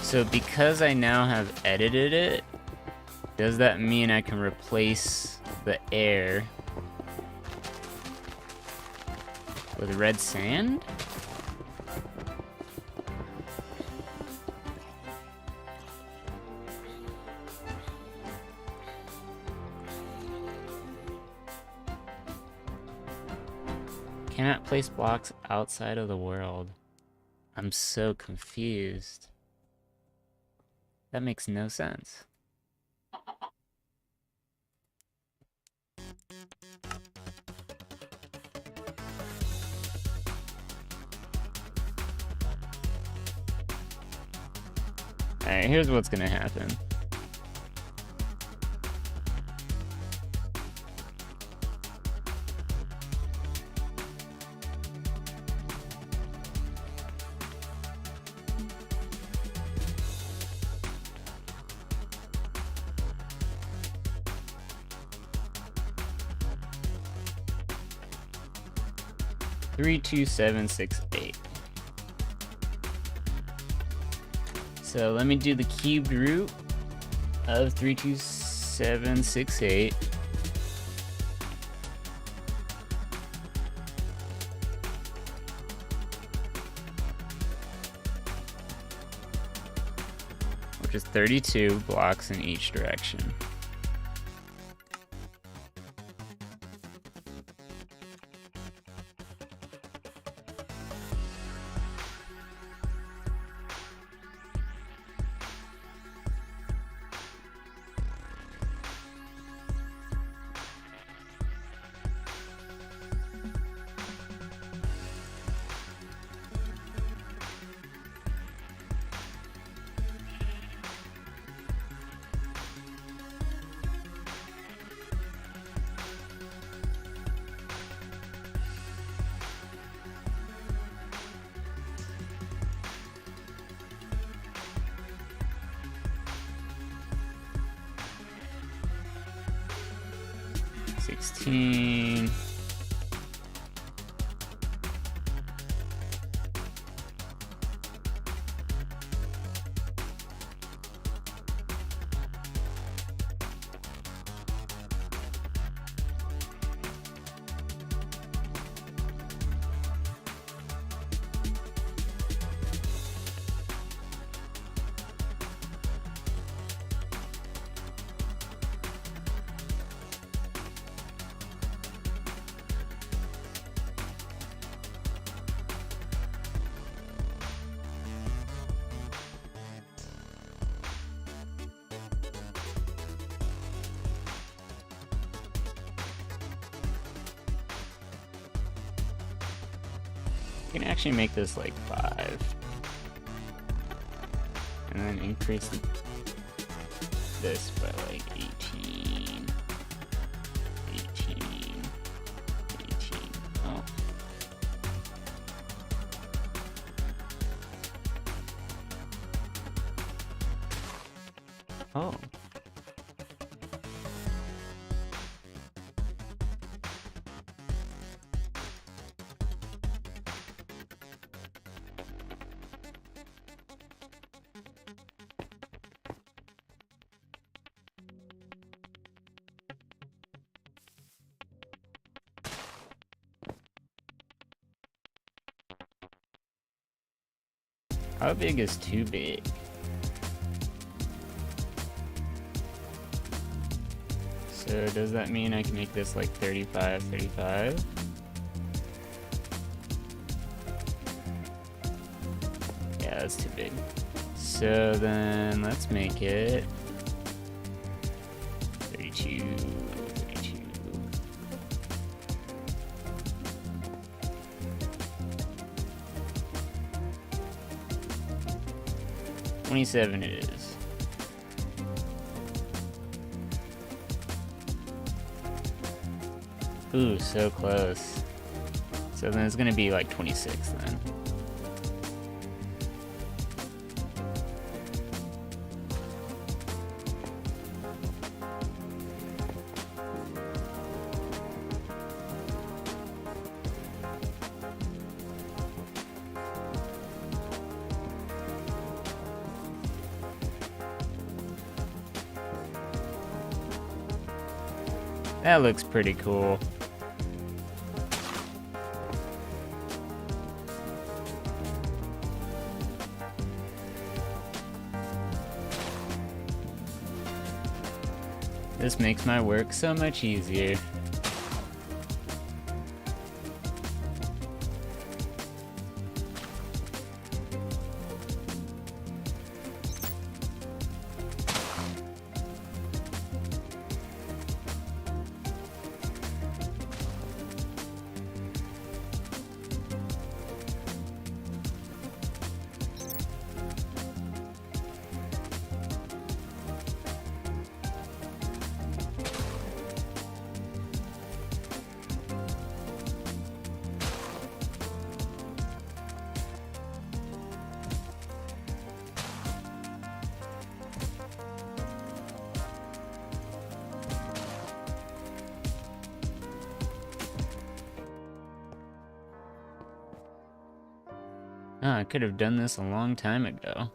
Speaker 1: So because I now have edited it, does that mean I can replace the air with red sand? Cannot place blocks outside of the world. I'm so confused. That makes no sense. Alright, here's what's gonna happen. Three, 2, 7, 6, 8. So let me do the cubed root of 3, 2, 7, 6, 8. Which is 32 blocks in each direction. can actually make this like 5. And then increase this by like 18. 18. 18. Oh. Oh. How big is too big? So does that mean I can make this like 35, 35? Yeah, that's too big. So then let's make it 32, 32. 27 it is. Ooh, so close. So then it's gonna be like 26 then. That looks pretty cool. This makes my work so much easier. Oh, I could have done this a long time ago.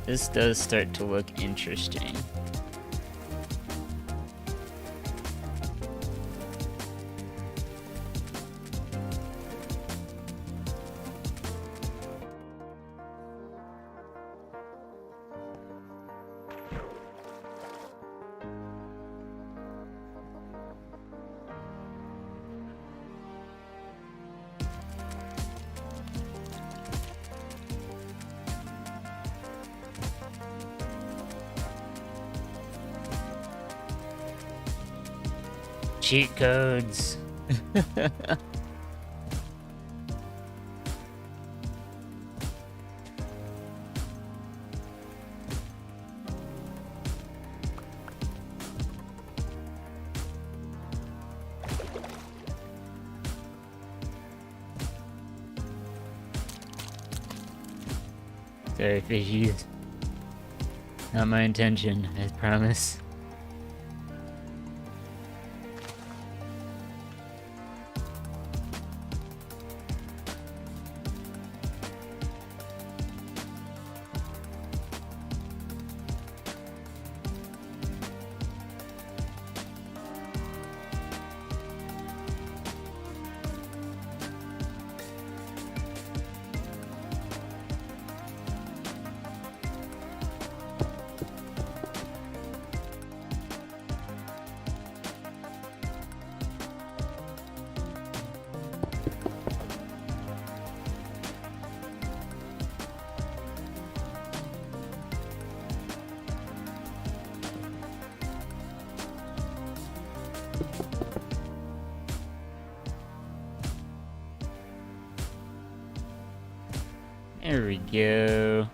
Speaker 1: This does start to look interesting. Cheat codes. Sorry, fishies. Not my intention, I promise. There we go.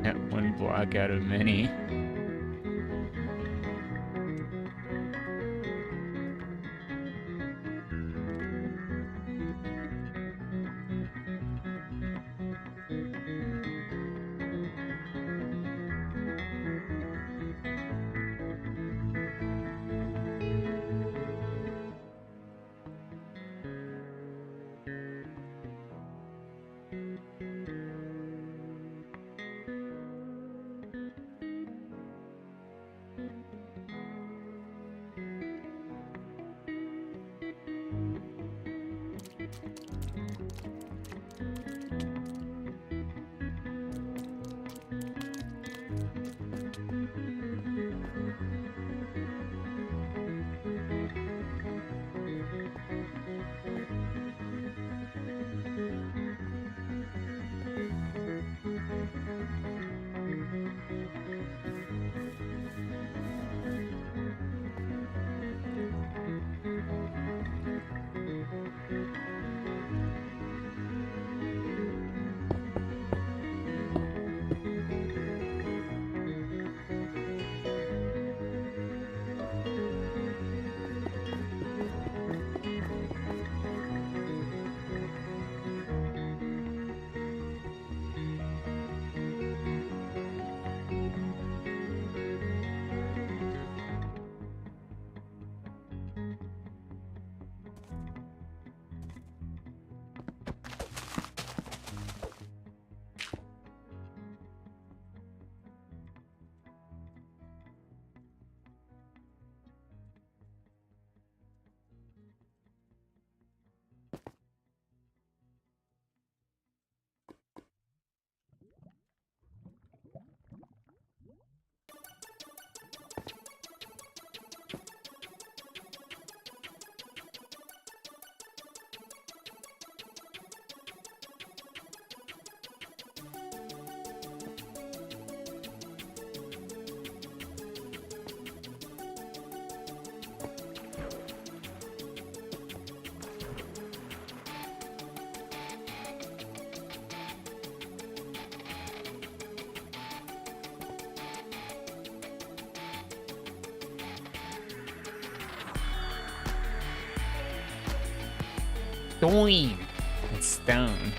Speaker 1: That one block out of many. Doing. It's stone.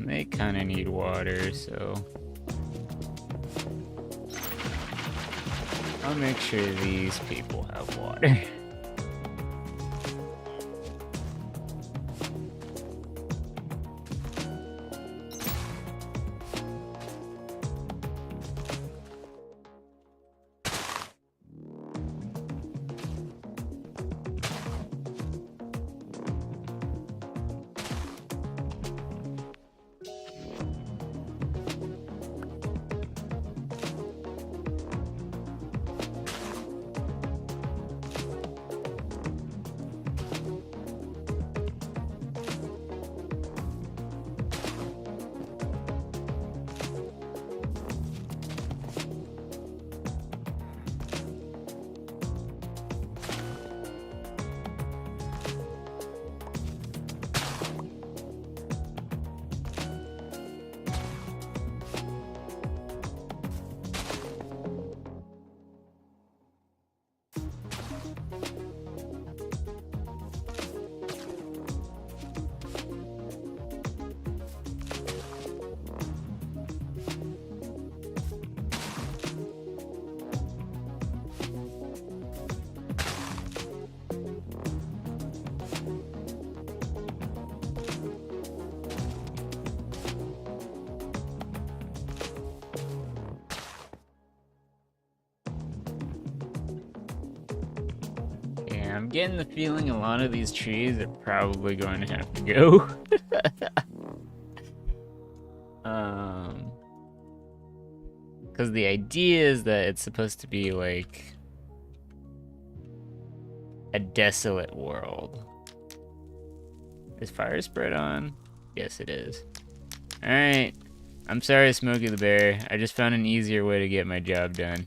Speaker 1: They kind of need water, so I'll make sure these people have water. I'm getting the feeling a lot of these trees are probably going to have to go. Because the idea is that it's supposed to be like a desolate world. Is fire spread on? Yes, it is. Alright. I'm sorry, Smokey the Bear. I just found an easier way to get my job done.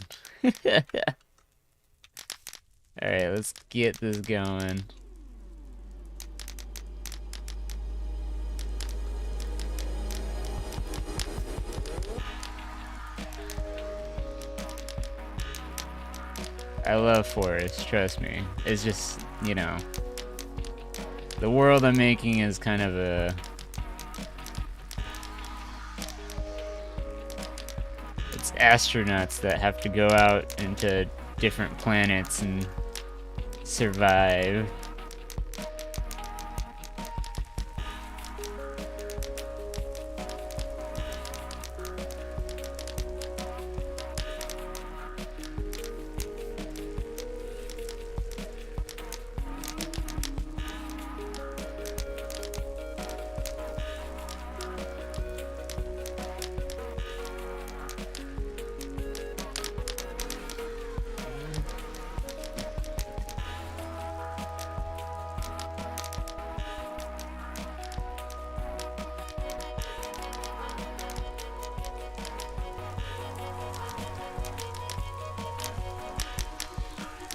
Speaker 1: Alright, let's get this going. I love forests, trust me. It's just, you know, the world I'm making is kind of a... It's astronauts that have to go out into different planets and survive.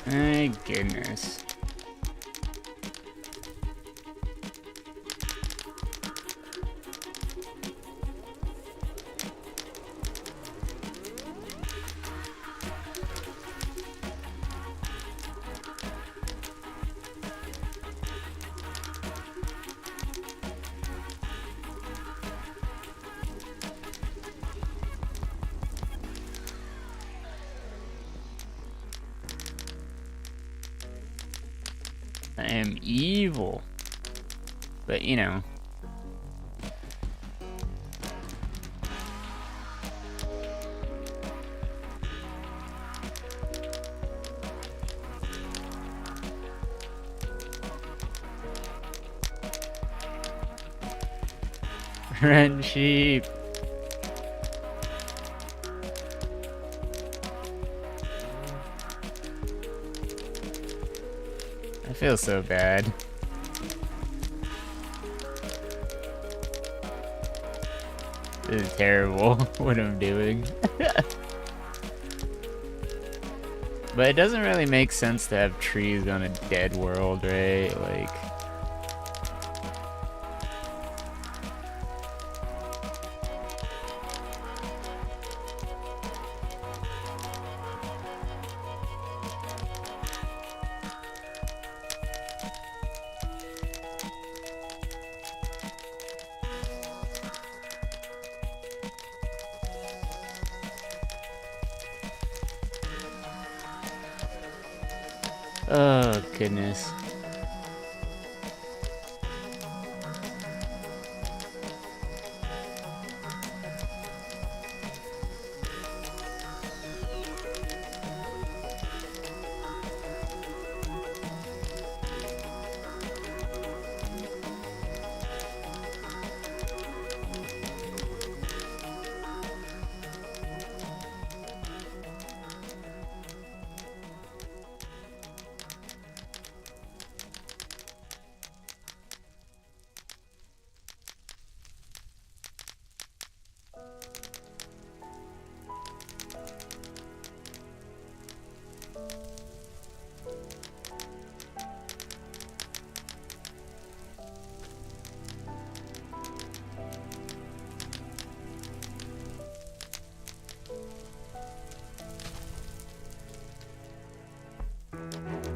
Speaker 1: My goodness. I am evil. But, you know. Red sheep. I feel so bad. This is terrible what I'm doing. But it doesn't really make sense to have trees on a dead world, right? Like... Oh, goodness.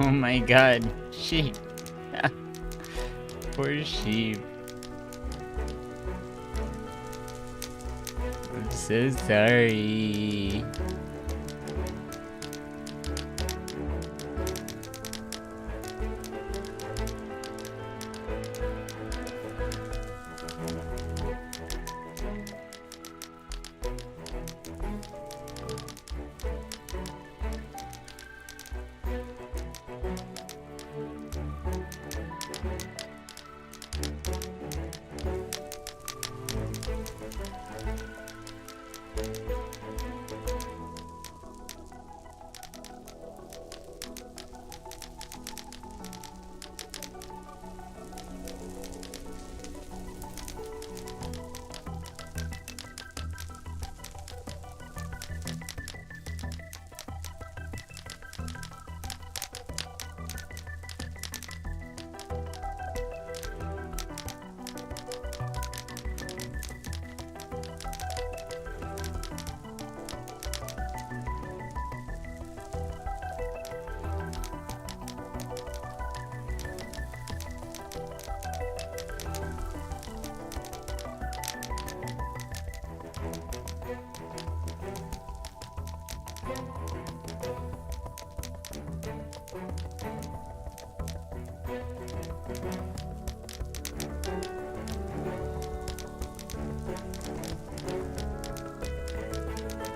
Speaker 1: Oh my god, sheep. Poor sheep. I'm so sorry.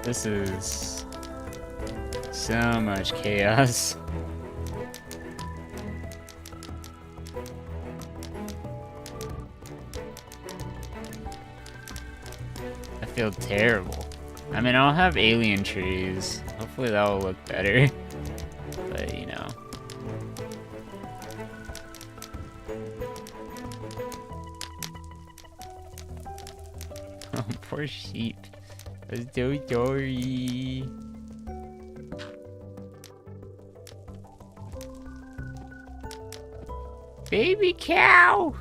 Speaker 1: This is so much chaos. I feel terrible. I mean, I'll have alien trees. Hopefully that will look better. But, you know. Oh, poor sheep. I'm so sorry. Baby cow!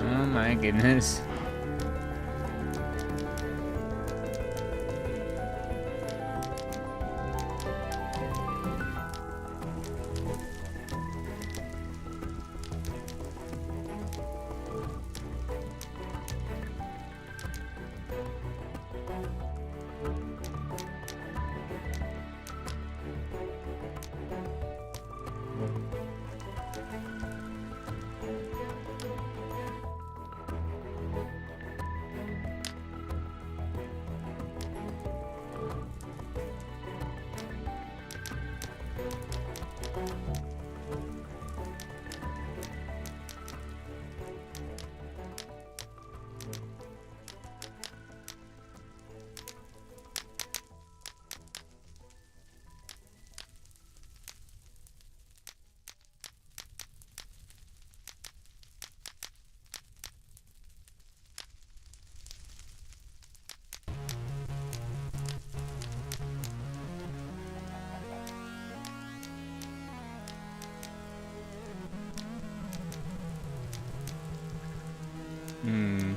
Speaker 1: Oh my goodness. Hmm.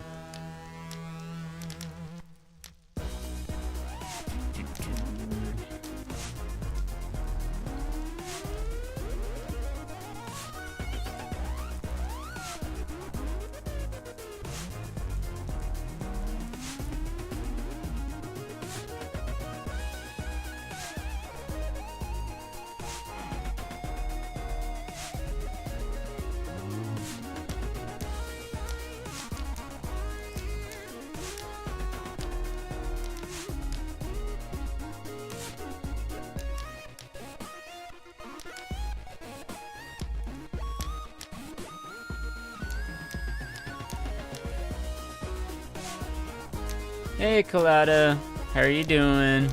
Speaker 1: Hey, Colada. How are you doing?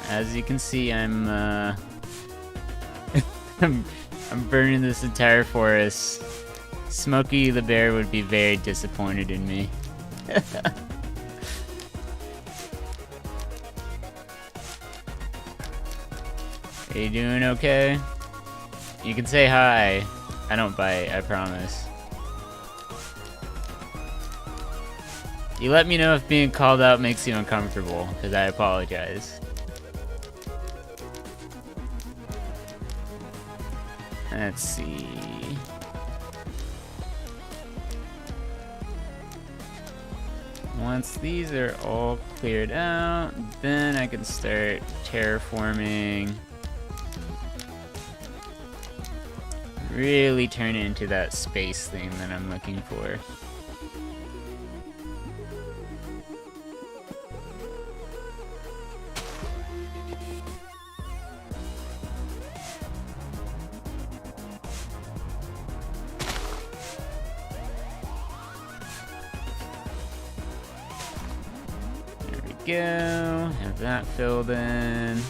Speaker 1: As you can see, I'm I'm burning this entire forest. Smokey the Bear would be very disappointed in me. Are you doing okay? You can say hi. I don't bite, I promise. You let me know if being called out makes you uncomfortable, because I apologize. Let's see. Once these are all cleared out, then I can start terraforming. Really turn it into that space thing that I'm looking for. Go, have that filled in.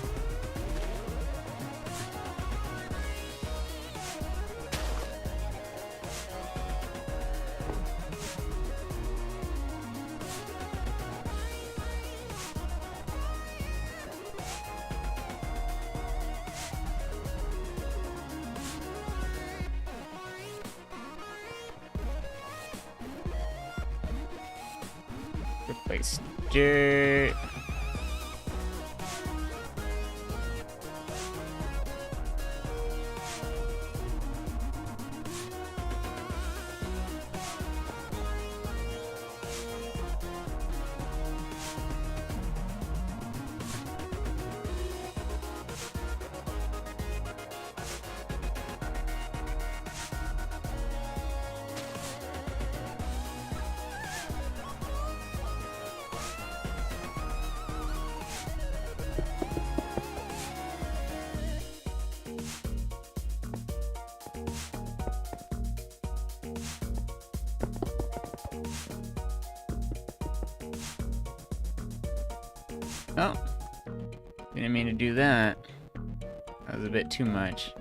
Speaker 1: Place dirt. Oh, didn't mean to do that. That was a bit too much.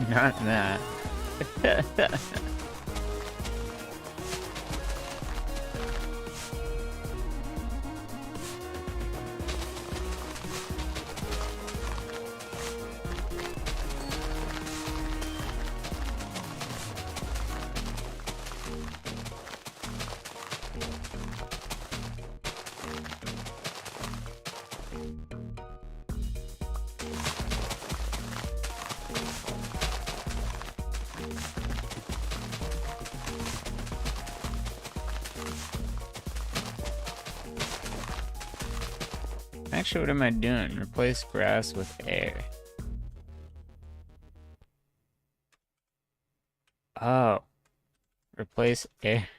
Speaker 1: Not that. Actually, what am I doing? Replace grass with air. Oh. Replace air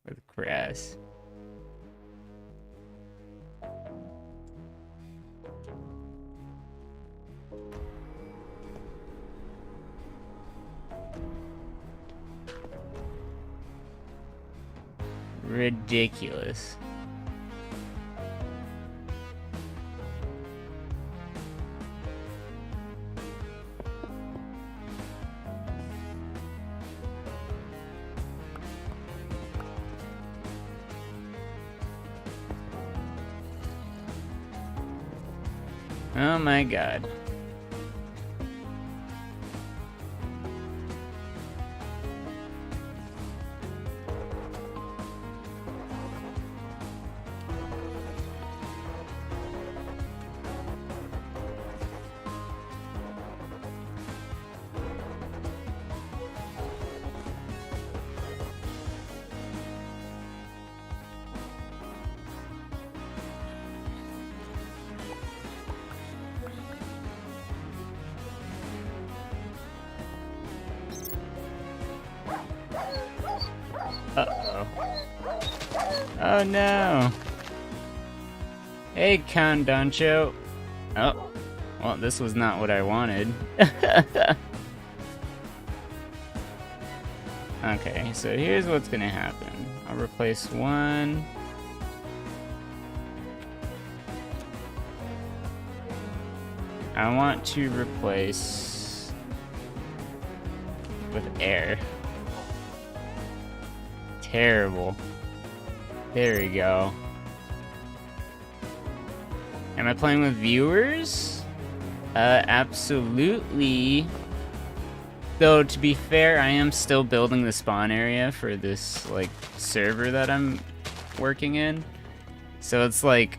Speaker 1: with grass. Ridiculous. Oh my god. Uh-oh. Oh no. Hey, Condancho. Oh. Well, this was not what I wanted. Okay, so here's what's gonna happen. I'll replace one. I want to replace with air. Terrible. There we go. Am I playing with viewers? Absolutely. Though, to be fair, I am still building the spawn area for this, like, server that I'm working in. So it's like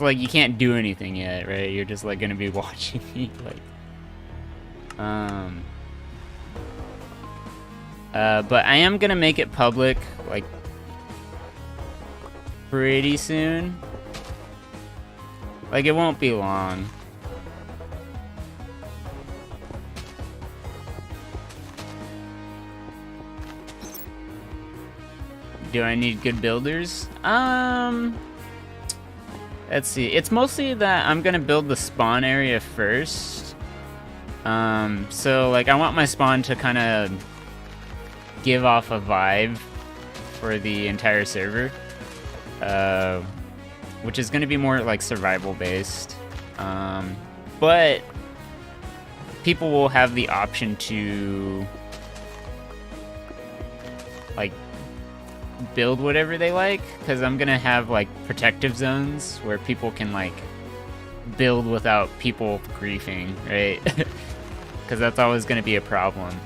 Speaker 1: you can't do anything yet, right? You're just, like, gonna be watching me, like... but I am gonna make it public, like, pretty soon. Like, it won't be long. Do I need good builders? Let's see. It's mostly that I'm gonna build the spawn area first. So, like, I want my spawn to kind of give off a vibe for the entire server, which is going to be more like survival based. But people will have the option to like build whatever they like, because I'm gonna have like protective zones where people can like build without people griefing, right? Because that's always gonna be a problem.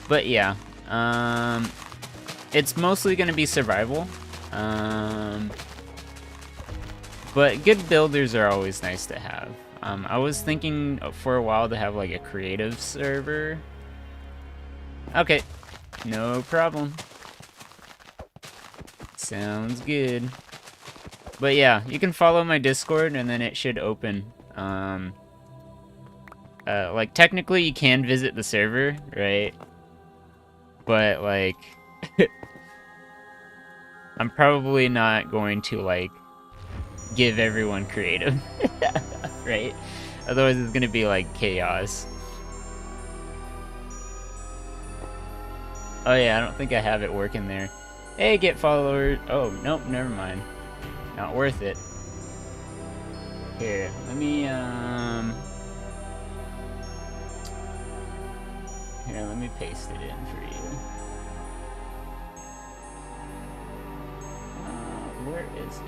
Speaker 1: But yeah, it's mostly gonna be survival. But good builders are always nice to have. I was thinking for a while to have like a creative server. Okay, no problem. Sounds good. But yeah, you can follow my Discord and then it should open. Like technically you can visit the server, right? But like, I'm probably not going to like give everyone creative, right? Otherwise it's gonna be like chaos. Oh yeah, I don't think I have it working there. Hey, get followers. Oh, nope, never mind. Not worth it. Here, let me, here, let me paste it in for you. Where is it?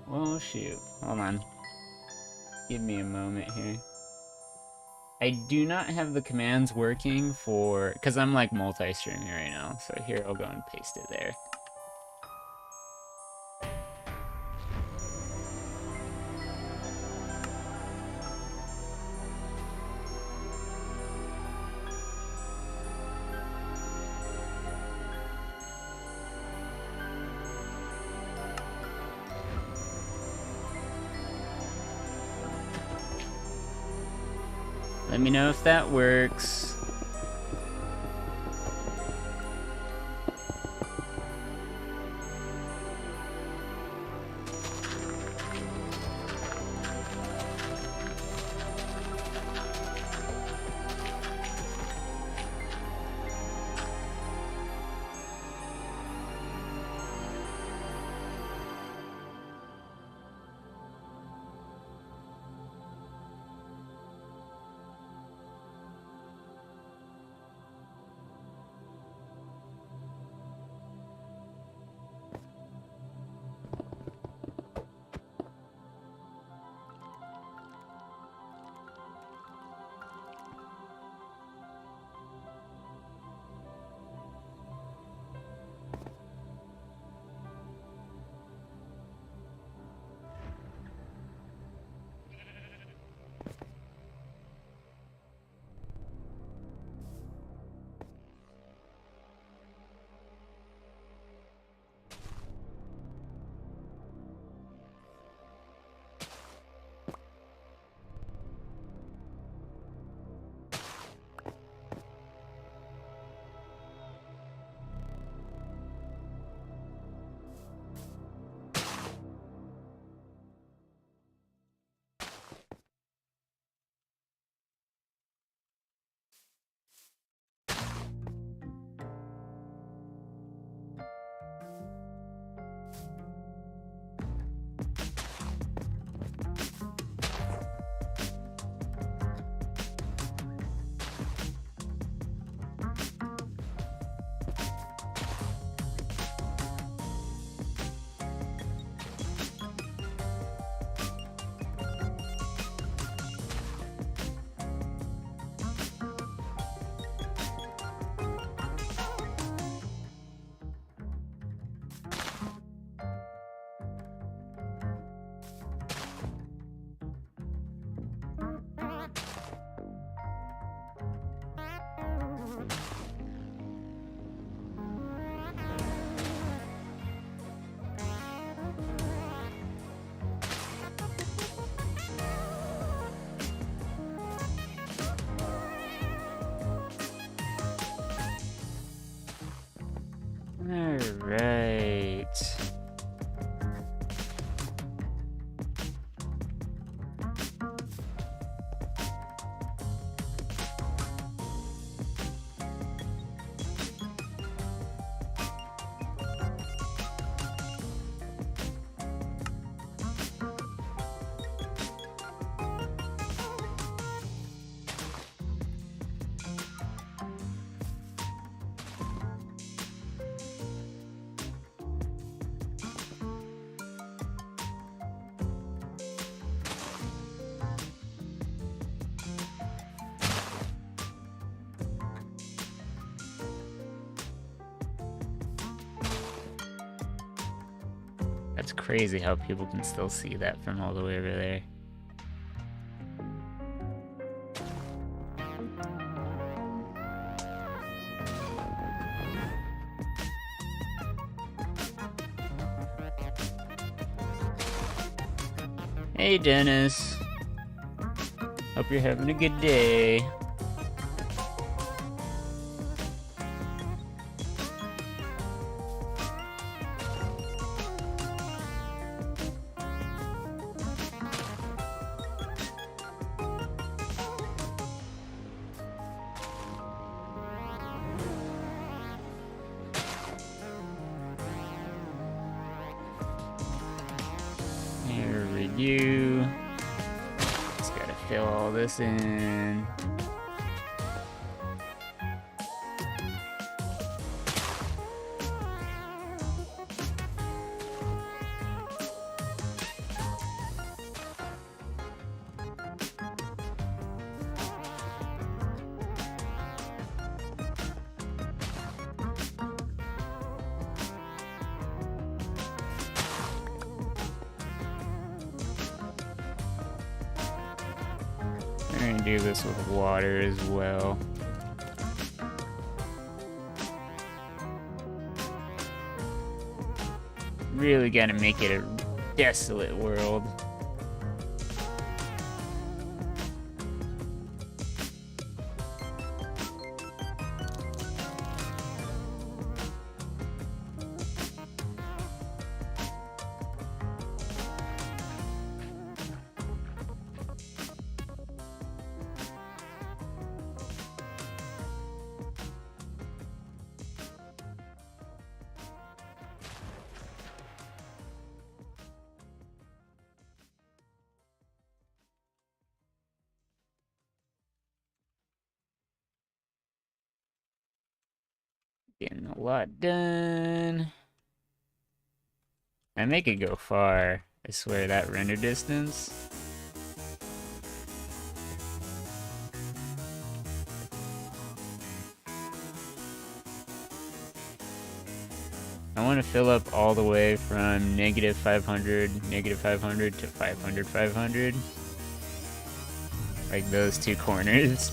Speaker 1: Well, shoot. Hold on. Give me a moment here. I do not have the commands working for... because I'm like multi-streaming right now. So here, I'll go and paste it there. Let me know if that works. crazy how people can still see that from all the way over there. Hey Dennis, hope you're having a good day. Here we go. Just gotta fill all this in. We're gonna do this with water as well. Really gotta make it a desolate world. Getting a lot done. I make it go far. I swear that render distance. I want to fill up all the way from -500, -500 to 500, 500. Like those two corners.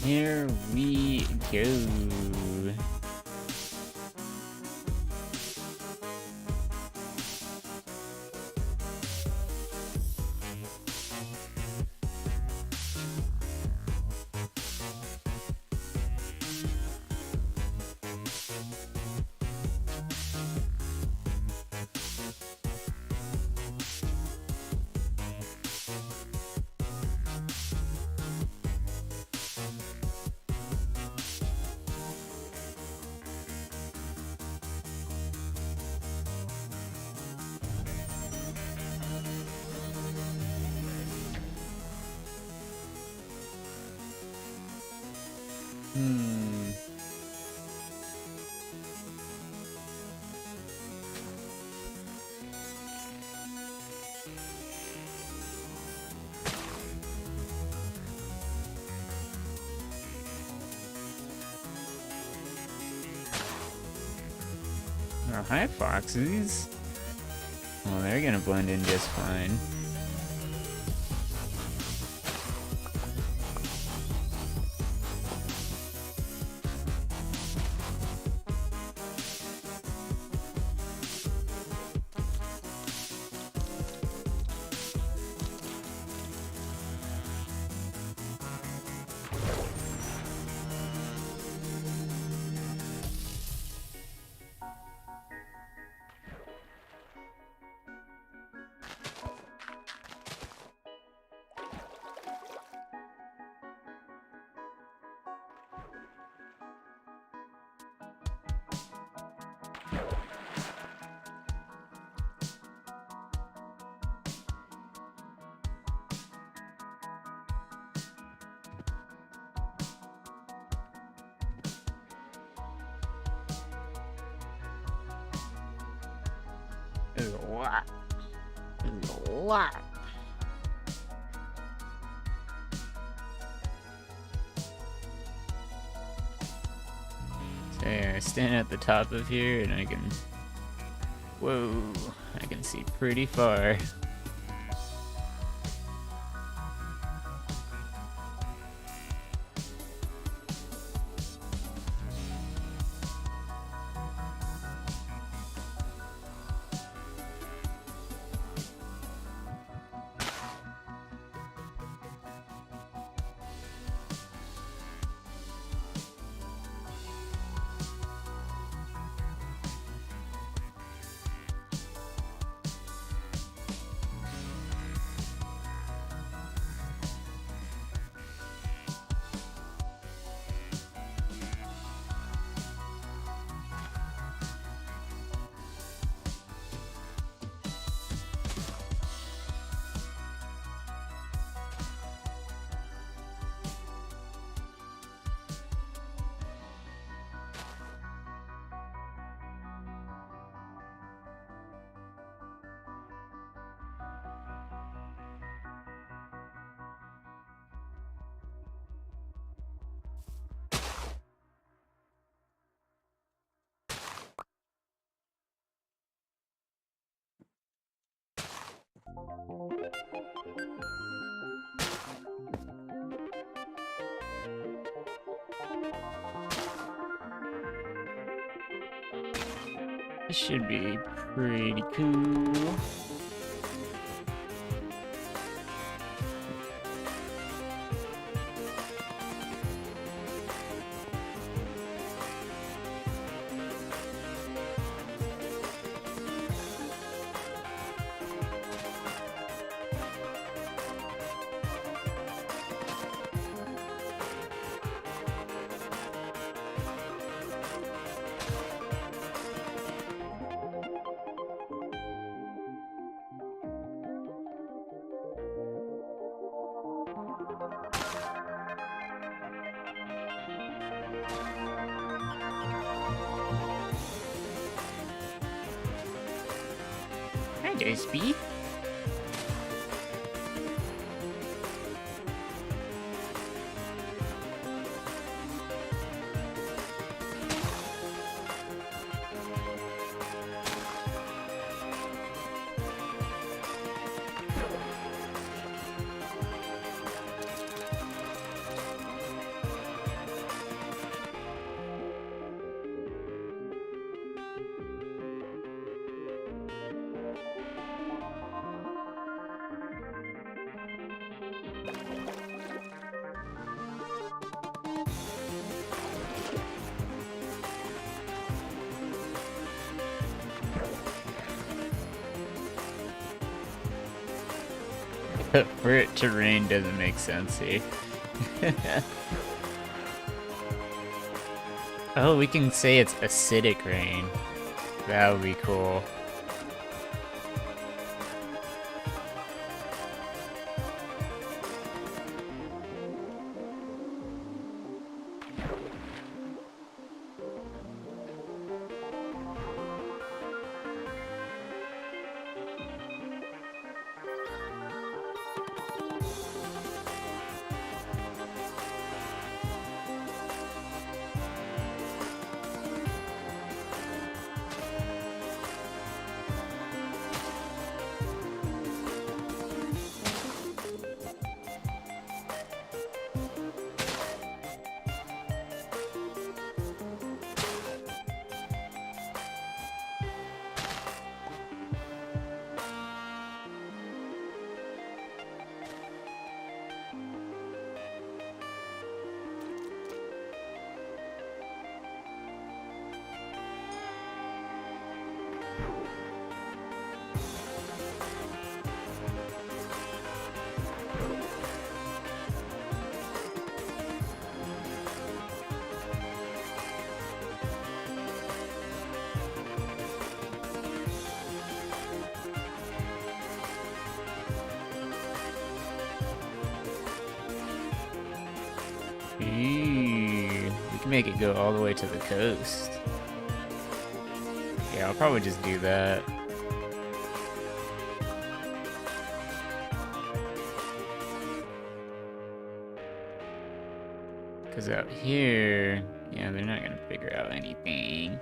Speaker 1: Here we go. Oh, hi, foxes. Well, they're gonna blend in just fine. There's a lot. There's a lot. So yeah, I stand at the top of here and I can... Whoa, I can see pretty far. This should be pretty cool. Hi there, Speed. For it to rain doesn't make sense here. Oh, we can say it's acidic rain. That would be cool. Ooh, we can make it go all the way to the coast. Yeah, I'll probably just do that. Because out here, yeah, they're not gonna figure out anything.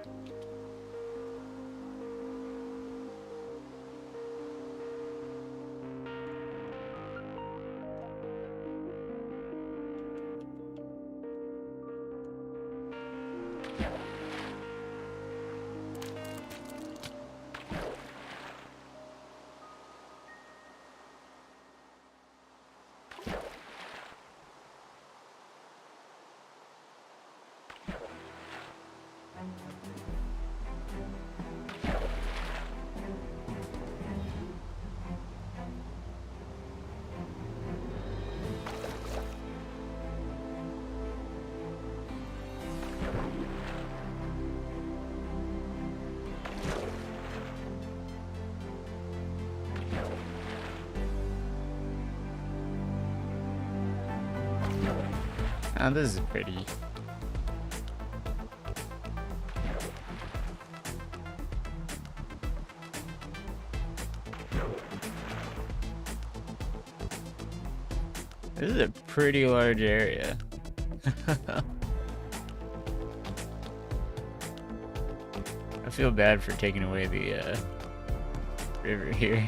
Speaker 1: Oh, this is pretty. This is a pretty large area. I feel bad for taking away the river here.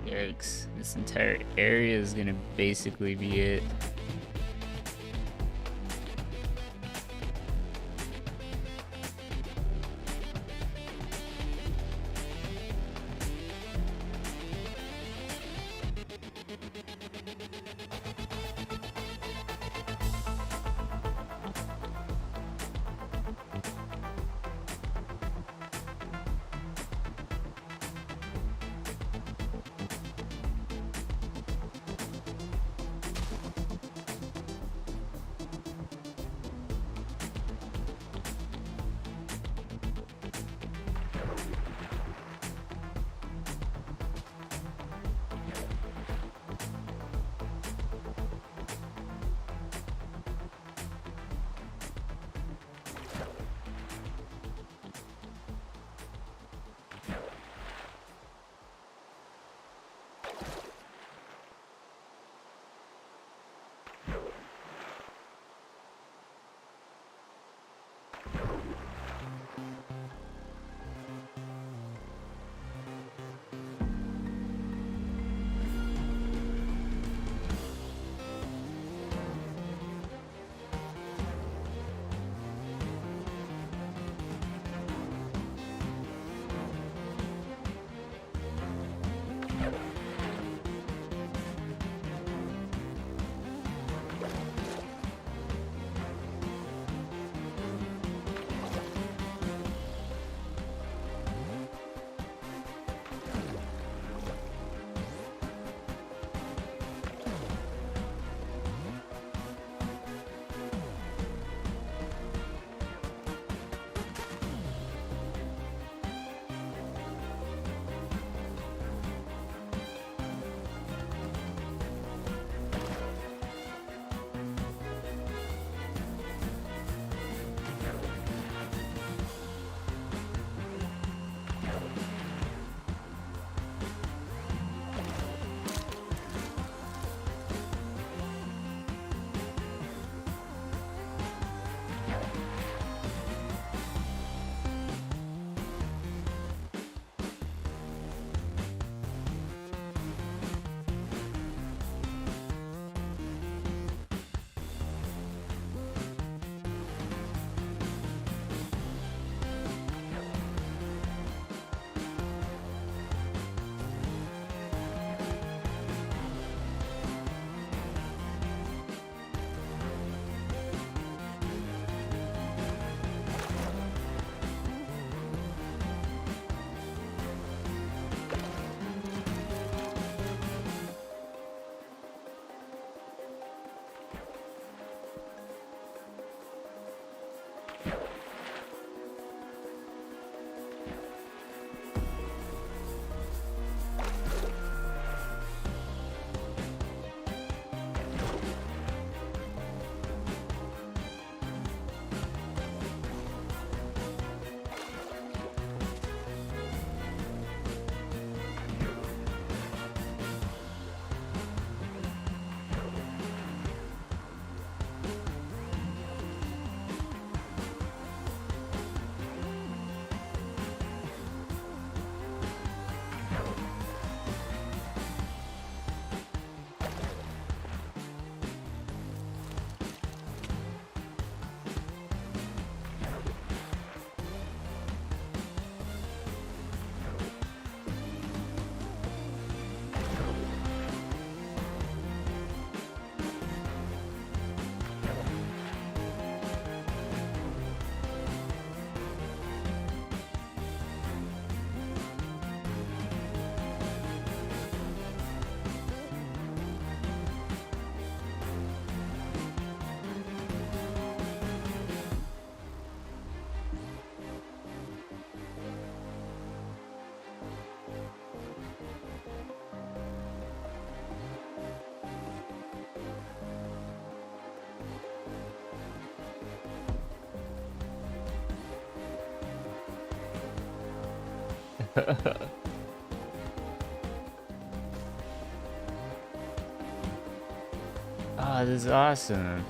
Speaker 1: Yikes, this entire area is gonna basically be it. Oh, this is awesome.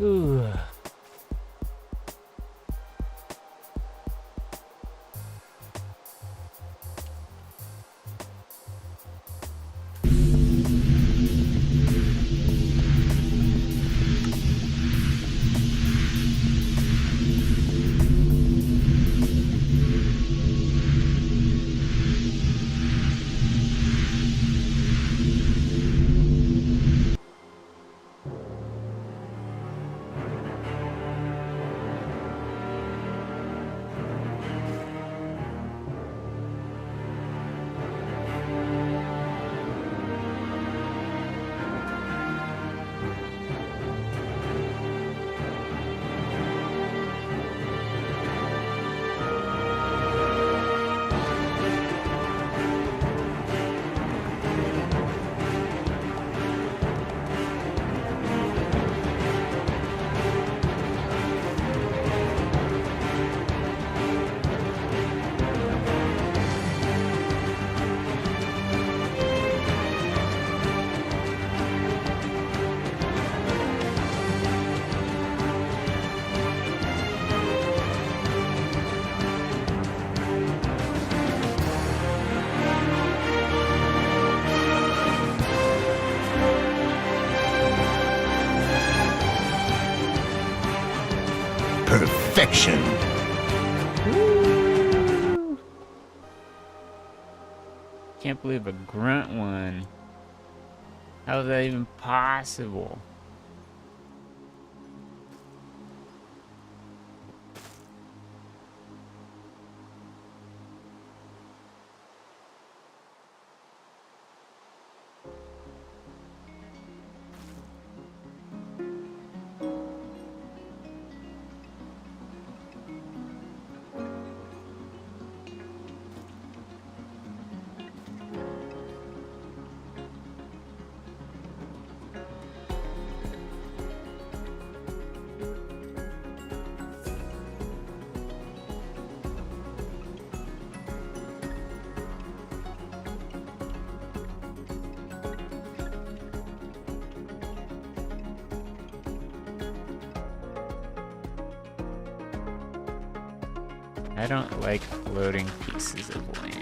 Speaker 1: Ooh.
Speaker 3: action.
Speaker 1: Can't believe a grunt won. How is that even possible? I don't like floating pieces of land.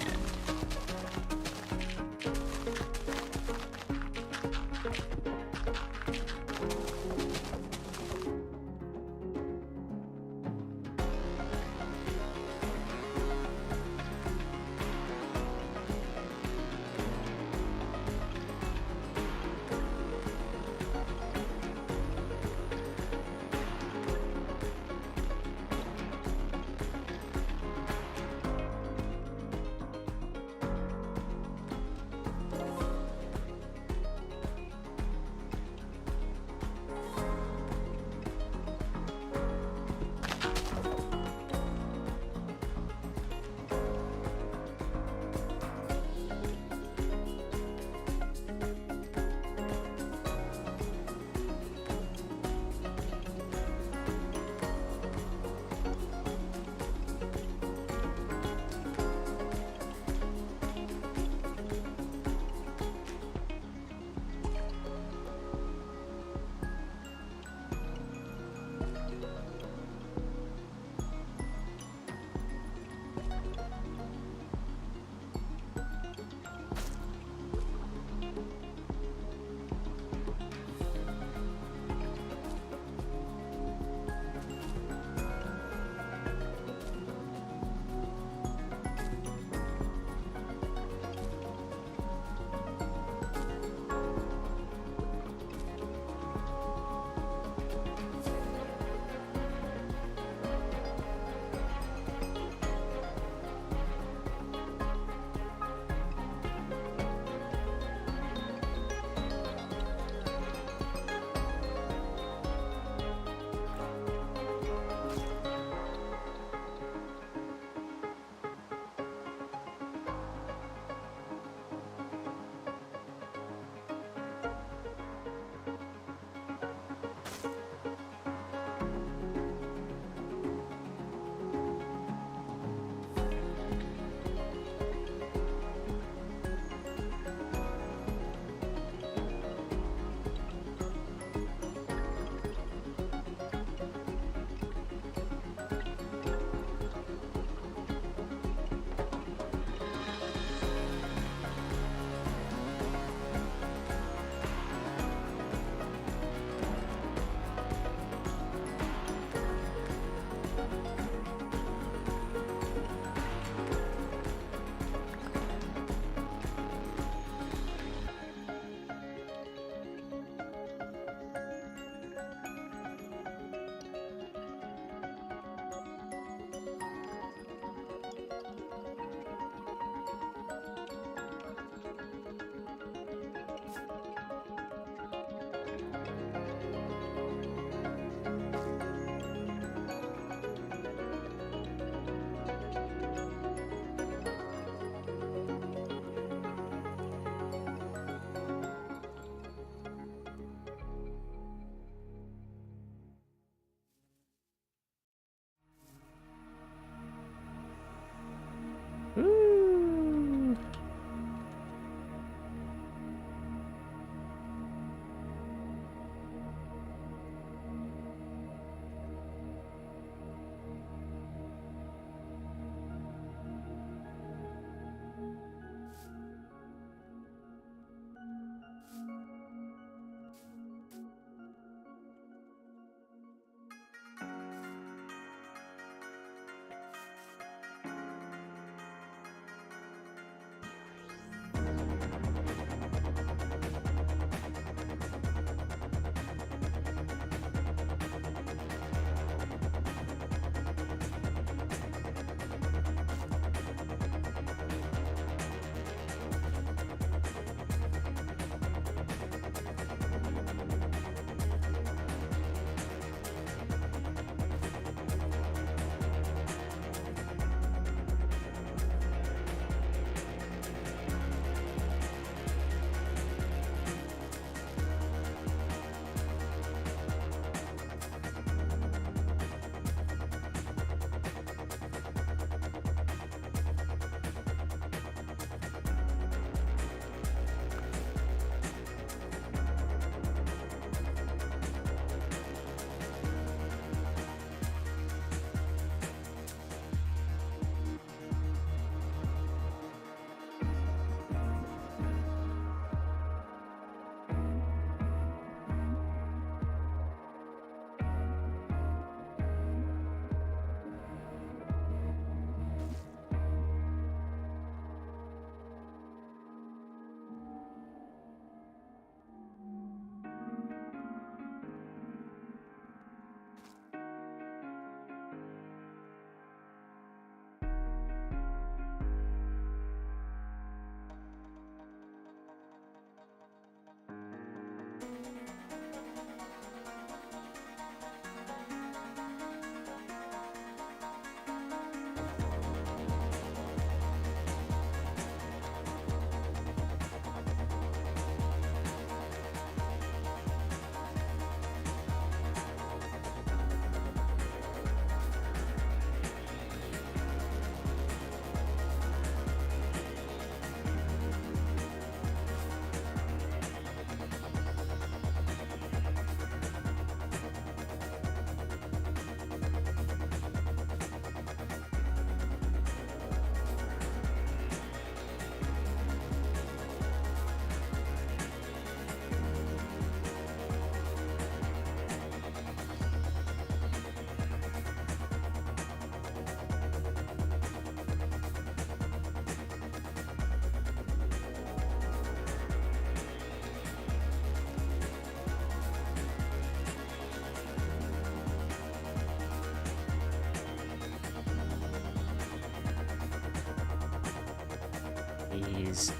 Speaker 1: Jeez.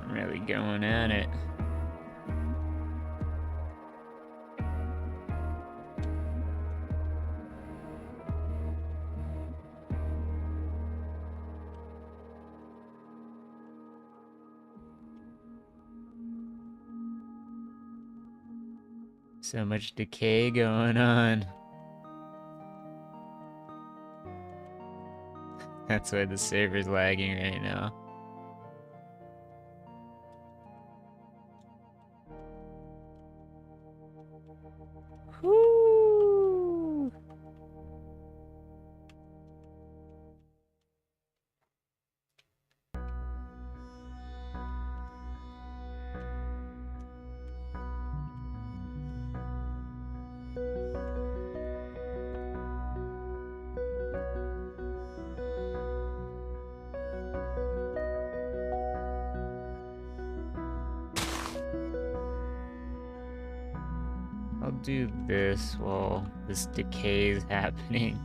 Speaker 1: I'm really going at it. So much decay going on. That's why the server's lagging right now. Whoo! I'll do this while this decay is happening.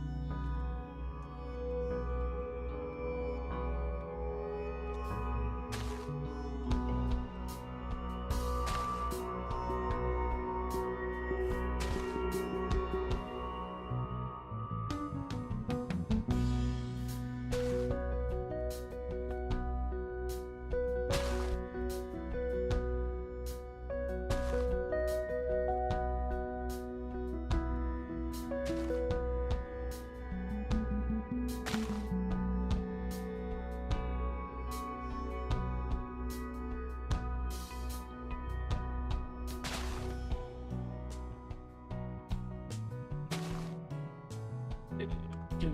Speaker 1: Do.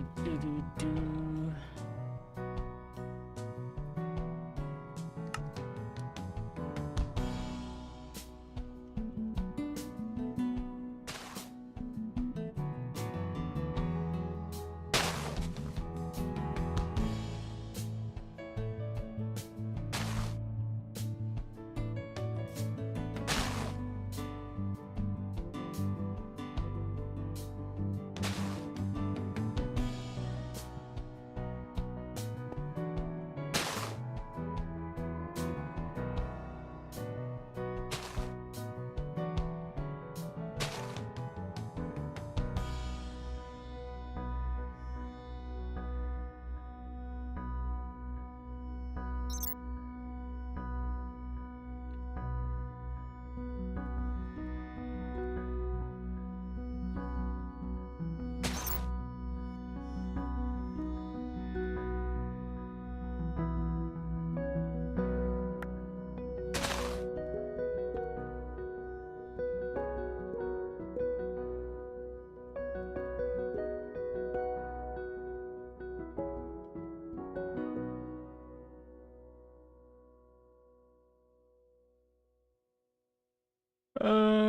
Speaker 1: Uh...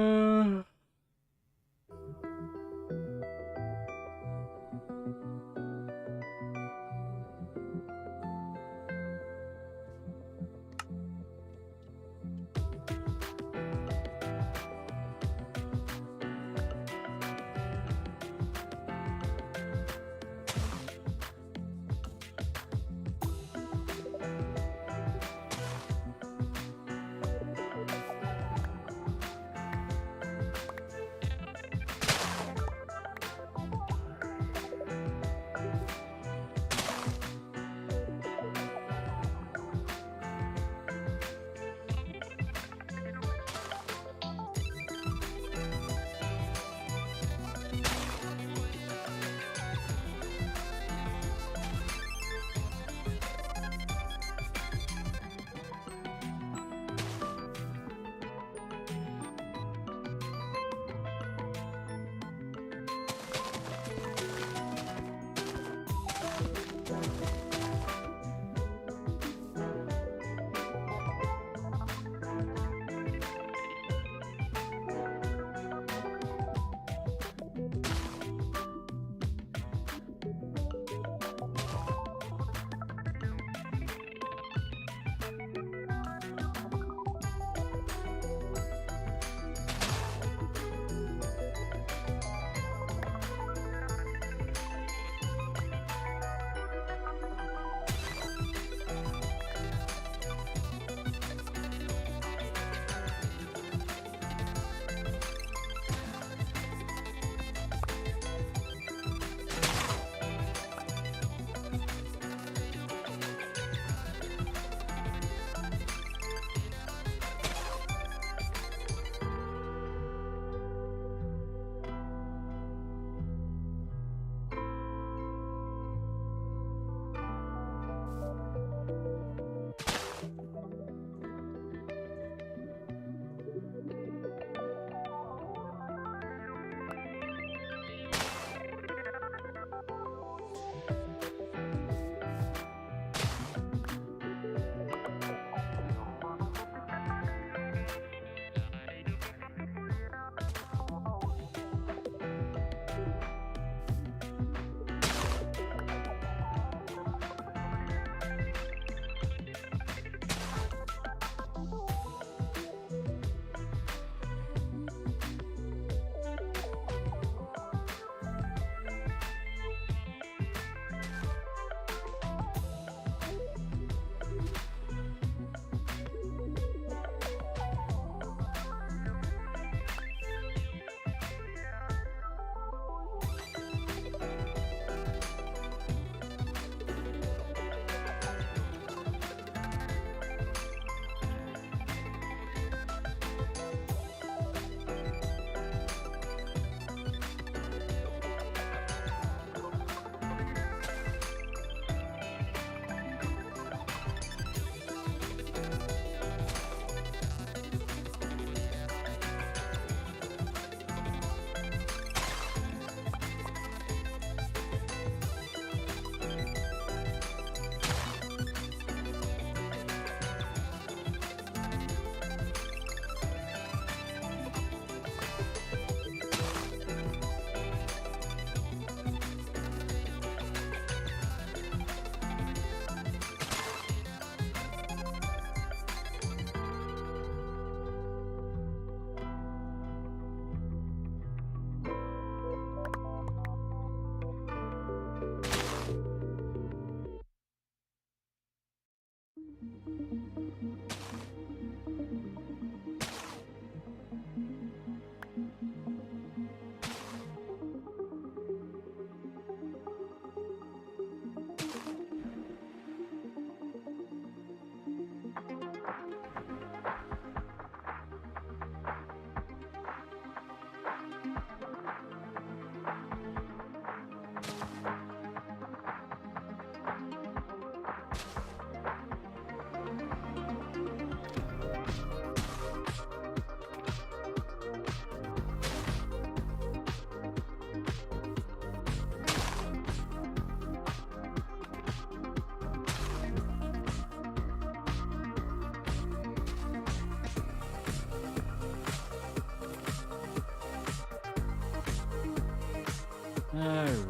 Speaker 1: Alright.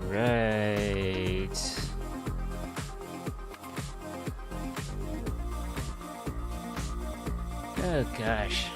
Speaker 1: Oh gosh.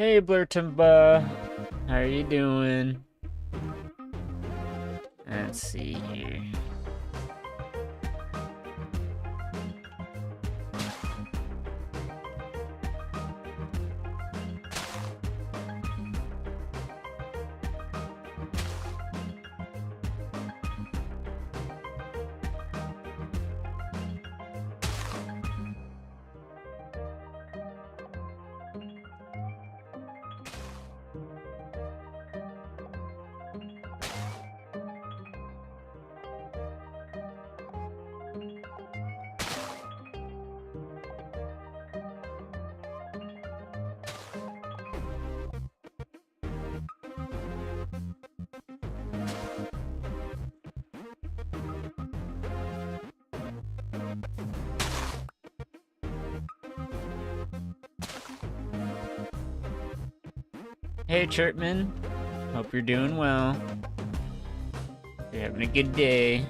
Speaker 1: Hey, Blurtumba. How are you doing? Let's see here. Hey, Chirpman. Hope you're doing well. You're having a good day.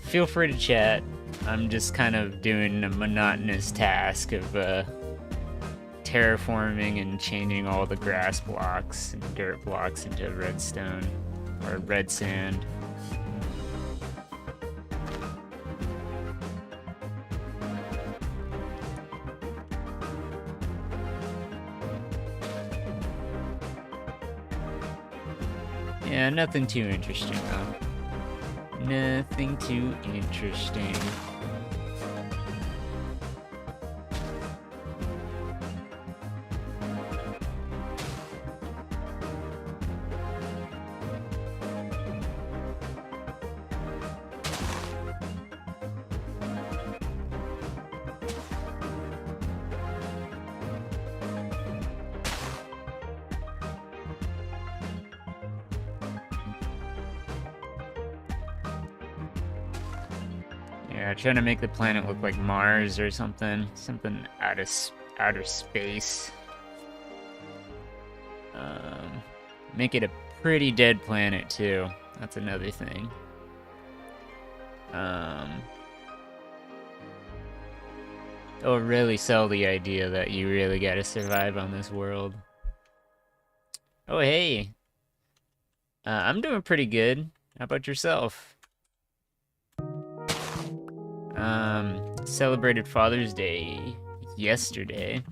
Speaker 1: Feel free to chat. I'm just kind of doing a monotonous task of terraforming and changing all the grass blocks and dirt blocks into redstone or red sand. Yeah, nothing too interesting though. Nothing too interesting. Yeah, trying to make the planet look like Mars or something. Something out of outer space. Make it a pretty dead planet too. That's another thing. It'll really sell the idea that you really gotta survive on this world. Oh, hey. I'm doing pretty good. How about yourself? Celebrated Father's Day yesterday.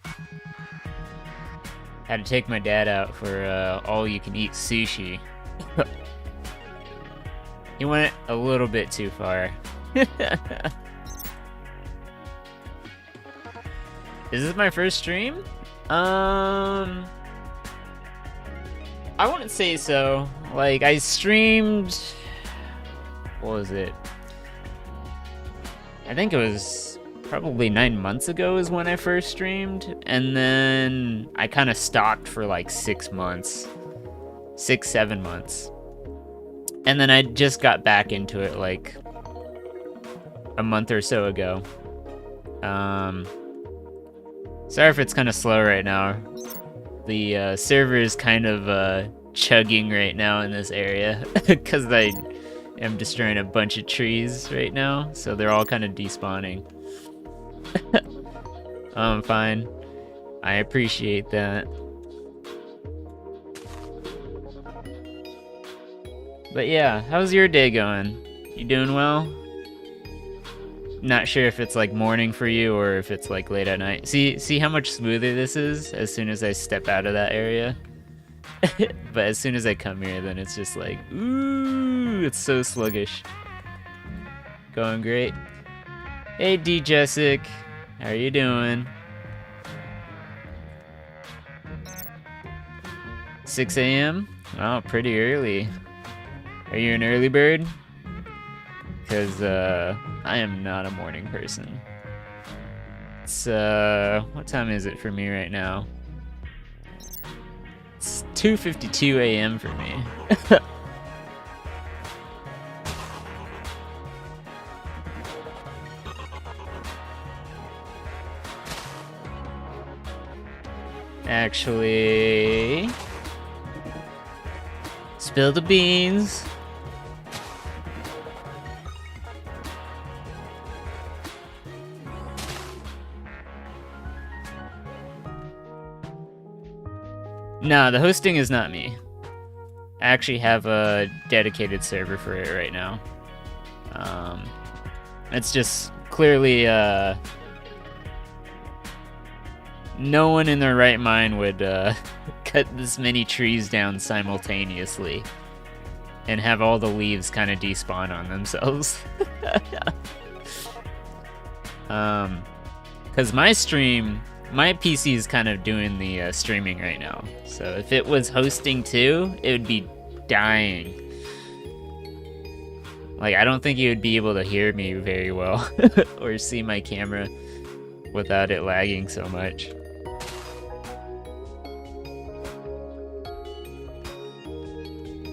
Speaker 1: Had to take my dad out for all-you-can-eat sushi. He went a little bit too far. Is this my first stream? I wouldn't say so. Like, I streamed... What was it? I think it was probably 9 months ago is when I first streamed. And then I kind of stopped for like 6 months. 6-7 months. And then I just got back into it like a month or so ago. Sorry if it's kind of slow right now. The server is kind of chugging right now in this area because I am destroying a bunch of trees right now, so they're all kind of despawning. I'm fine. I appreciate that. But yeah, how's your day going? You doing well? Not sure if it's like morning for you or if it's like late at night. See how much smoother this is as soon as I step out of that area? But as soon as I come here, then it's just like, ooh, it's so sluggish. Going great. Hey, D Jessic, how are you doing? 6 a.m.? Oh, pretty early. Are you an early bird? Because I am not a morning person. It's what time is it for me right now? It's 2:52 a.m. for me. Actually, spill the beans. No, the hosting is not me. I actually have a dedicated server for it right now. It's just clearly no one in their right mind would cut this many trees down simultaneously and have all the leaves kind of despawn on themselves. Because my PC is kind of doing the streaming right now. So if it was hosting too, it would be dying. Like, I don't think you would be able to hear me very well or see my camera without it lagging so much.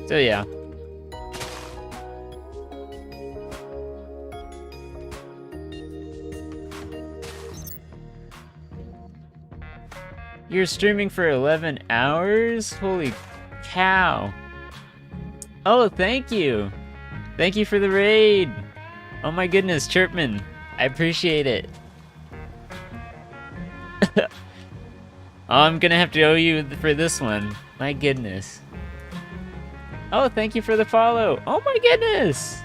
Speaker 1: So yeah. You're streaming for 11 hours? Holy cow. Oh, thank you. Thank you for the raid. Oh my goodness, Chirpman. I appreciate it. Oh, I'm gonna have to owe you for this one. My goodness. Oh, thank you for the follow. Oh my goodness.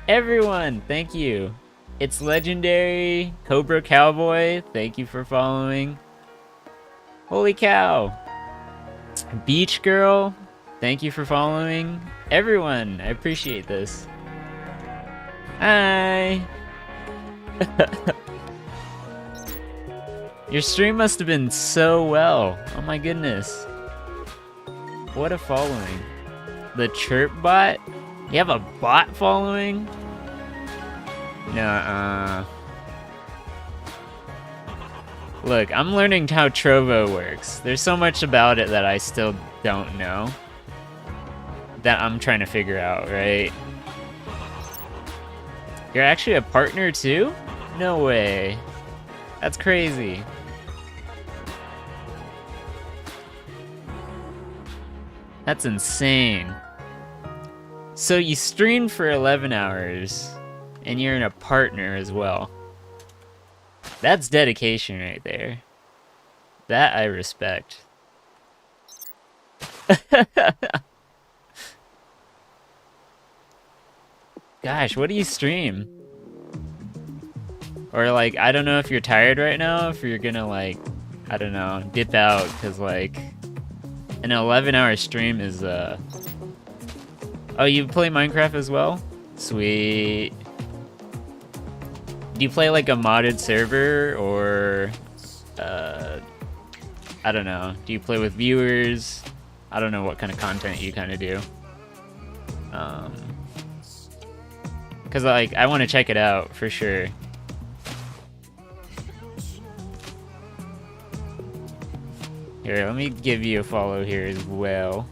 Speaker 1: Everyone, thank you. It's Legendary. Cobra Cowboy, thank you for following. Holy cow. Beach Girl, thank you for following. Everyone, I appreciate this. Hi. Your stream must have been so well. Oh my goodness. What a following. The Chirp bot? You have a bot following? Nuh-uh. Look, I'm learning how Trovo works. There's so much about it that I still don't know. That I'm trying to figure out, right? You're actually a partner too? No way. That's crazy. That's insane. So you streamed for 11 hours, and you're in a partner as well. That's dedication right there. That I respect. Gosh, what do you stream? Or like, I don't know if you're tired right now, if you're gonna like, I don't know, dip out, because like, an 11-hour stream is, Oh, you play Minecraft as well? Sweet. Do you play like a modded server, or, I don't know, do you play with viewers? I don't know what kind of content you kind of do. Cause like, I want to check it out for sure. Here, let me give you a follow here as well.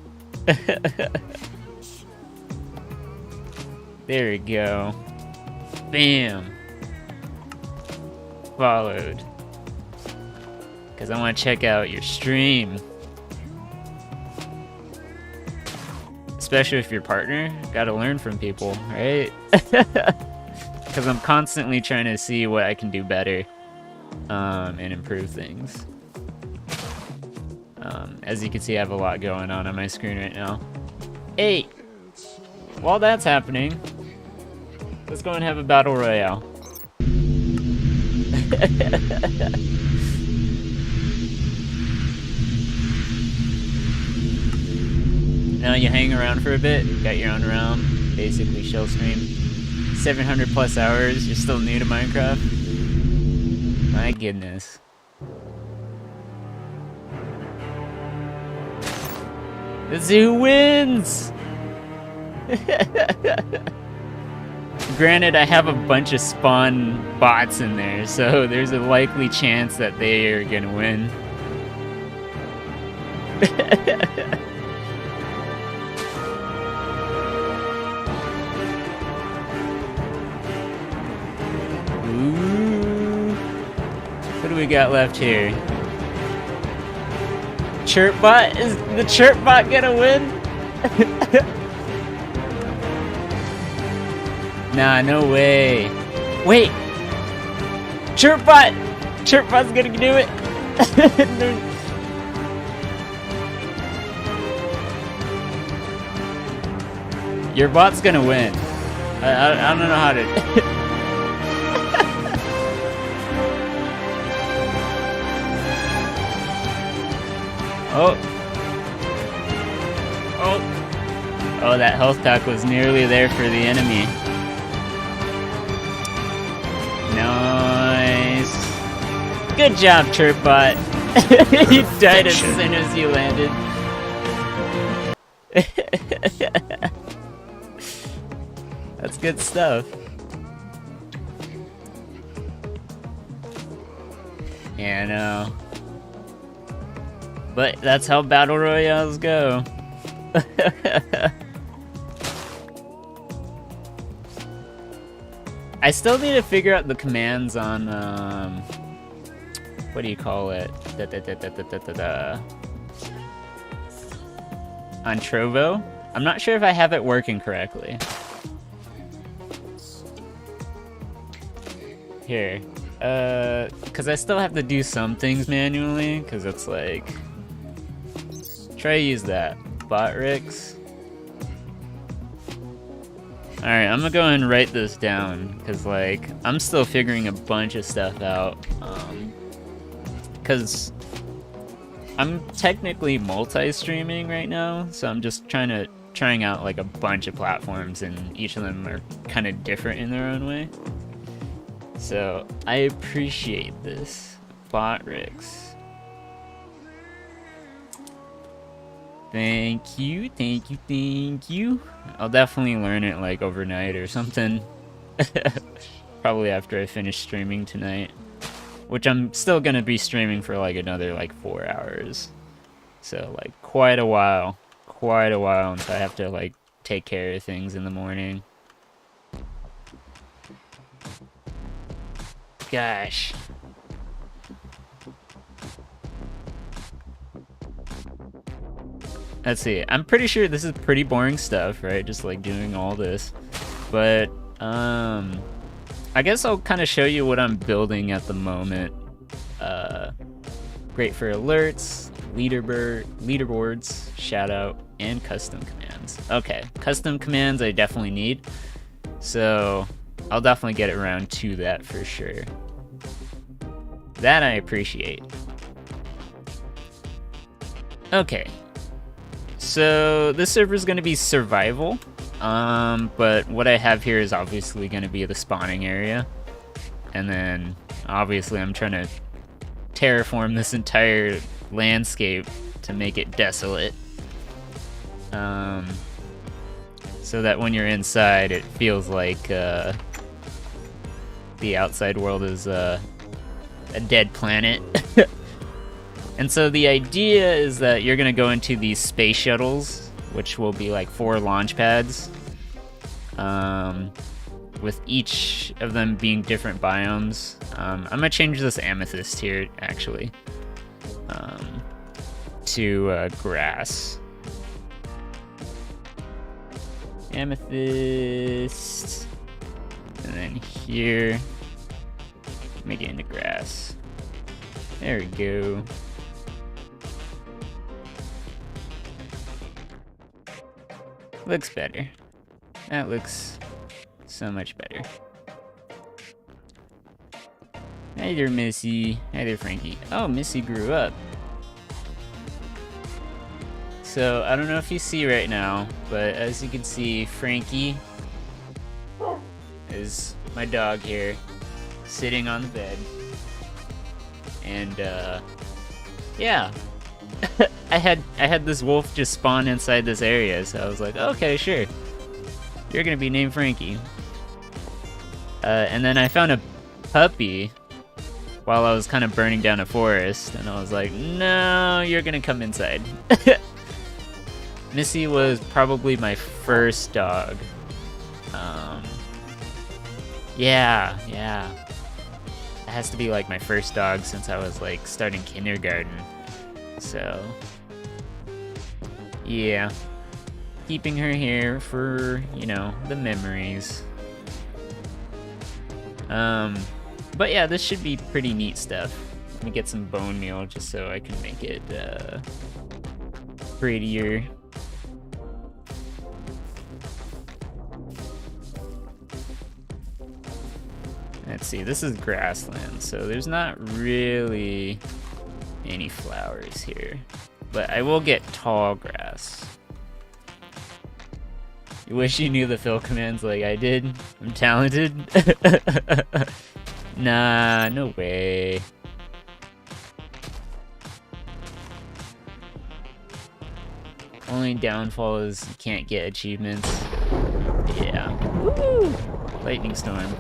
Speaker 1: There we go. Bam. Followed. Because I want to check out your stream. Especially if you're partner. Gotta learn from people, right? Because I'm constantly trying to see what I can do better. And improve things. As you can see, I have a lot going on my screen right now. Hey! While that's happening, let's go and have a battle royale. Now you hang around for a bit, got your own realm, basically shell stream. 700 plus hours, you're still new to Minecraft? My goodness. Let's see who wins! Granted, I have a bunch of spawn bots in there, so there's a likely chance that they are gonna win. Ooh. What do we got left here? Chirpbot? Is the Chirpbot gonna win? Nah, no way. Wait! Chirpbot! Chirpbot's gonna do it! Your bot's gonna win. I don't know how to... Oh. Oh. Oh, that health pack was nearly there for the enemy. Nice. Good job, Chirpbot. You died as soon as you landed. That's good stuff. Yeah, I know. But that's how battle royales go. I still need to figure out the commands on what do you call it? On Trovo. I'm not sure if I have it working correctly. Here. Because I still have to do some things manually, because it's like... Try to use that. Botrix. Alright, I'm gonna go ahead and write this down, because like, I'm still figuring a bunch of stuff out. Because I'm technically multi-streaming right now, so I'm just trying out like a bunch of platforms, and each of them are kind of different in their own way. So I appreciate this, Botrix. Thank you, thank you, thank you. I'll definitely learn it like overnight or something. Probably after I finish streaming tonight. Which I'm still gonna be streaming for like another like 4 hours. So like quite a while until I have to like take care of things in the morning. Gosh. Let's see, I'm pretty sure this is pretty boring stuff, right? Just like doing all this. But, I guess I'll kind of show you what I'm building at the moment. Great for alerts, leaderboards, shoutout, and custom commands. Okay, custom commands I definitely need. So, I'll definitely get around to that for sure. That I appreciate. Okay. So this server is going to be survival, but what I have here is obviously going to be the spawning area, and then obviously I'm trying to terraform this entire landscape to make it desolate, so that when you're inside it feels like the outside world is a dead planet. And so the idea is that you're gonna go into these space shuttles, which will be like 4 launch pads, with each of them being different biomes. I'm gonna change this amethyst here, actually, to grass. Amethyst, and then here, make it into grass. There we go. Looks better. That looks so much better. Hi there, Missy. Hi there, Frankie. Oh, Missy grew up. So, I don't know if you see right now, but as you can see, Frankie is my dog here, sitting on the bed. And, yeah. I had this wolf just spawn inside this area, so I was like, okay, sure. You're gonna be named Frankie. And then I found a puppy while I was kind of burning down a forest, and I was like, no, you're gonna come inside. Missy was probably my first dog. Yeah. It has to be like my first dog since I was like starting kindergarten. So, yeah, keeping her here for, you know, the memories. But yeah, this should be pretty neat stuff. Let me get some bone meal just so I can make it, prettier. let's see, this is grassland, so there's not really any flowers here. But I will get tall grass. You wish you knew the fill commands like I did? I'm talented? Nah, no way. Only downfall is you can't get achievements. Yeah. Woo! Lightning storm.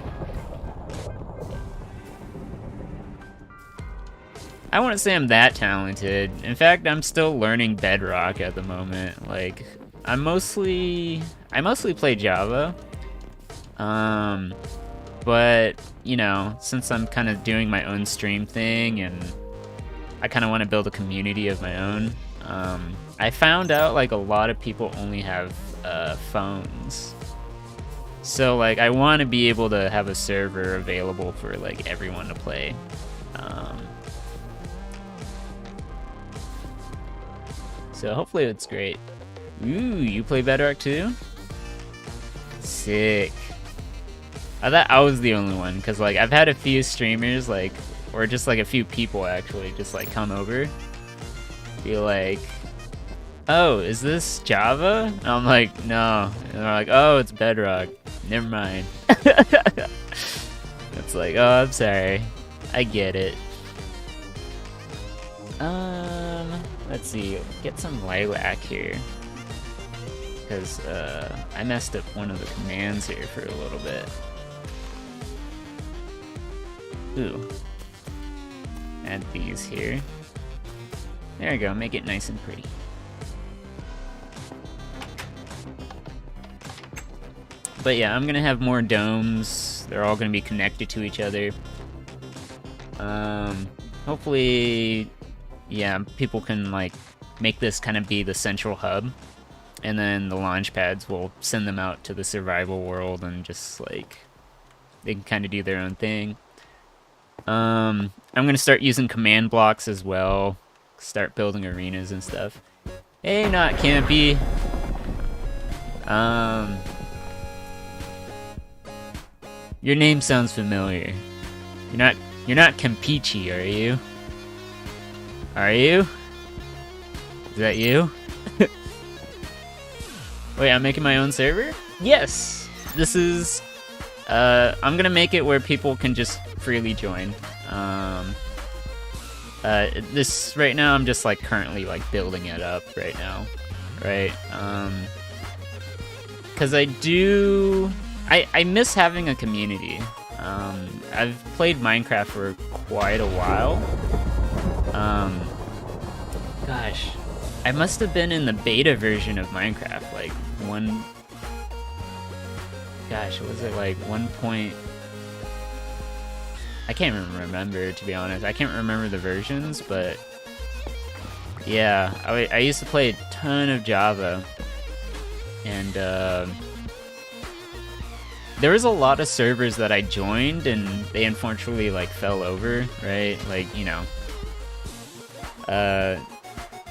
Speaker 1: I wouldn't say I'm that talented. In fact, I'm still learning Bedrock at the moment. Like, I mostly play Java. But, you know, since I'm kind of doing my own stream thing and I kind of want to build a community of my own, I found out like a lot of people only have phones. So like I want to be able to have a server available for like everyone to play. So hopefully it's great. Ooh, you play Bedrock too? Sick. I thought I was the only one, because like I've had a few streamers like, or just like a few people actually just like come over, be like, oh, is this Java? And I'm like, no. And they're like, oh, it's Bedrock. Never mind. It's like, oh, I'm sorry. I get it. Let's see. Get some lilac here. Because I messed up one of the commands here for a little bit. Ooh. Add these here. There we go. Make it nice and pretty. But yeah, I'm gonna have more domes. They're all gonna be connected to each other. Hopefully, yeah, people can like make this kind of be the central hub, and then the launch pads will send them out to the survival world and just like they can kind of do their own thing. I'm gonna start using command blocks as well. Start building arenas and stuff. Hey, not campy. Your name sounds familiar. You're not Campeche, are you? Are you? Is that you? Wait, I'm making my own server? Yes! This is... I'm gonna make it where people can just freely join. This, right now, I'm just, like, currently, like, building it up right now. Right? Because I do... I miss having a community. I've played Minecraft for quite a while. Gosh, I must have been in the beta version of Minecraft, like gosh, was it like 1 point? I can't even remember, to be honest. I can't remember the versions, but yeah, I used to play a ton of Java, and there was a lot of servers that I joined and they unfortunately like fell over, right? Like, you know,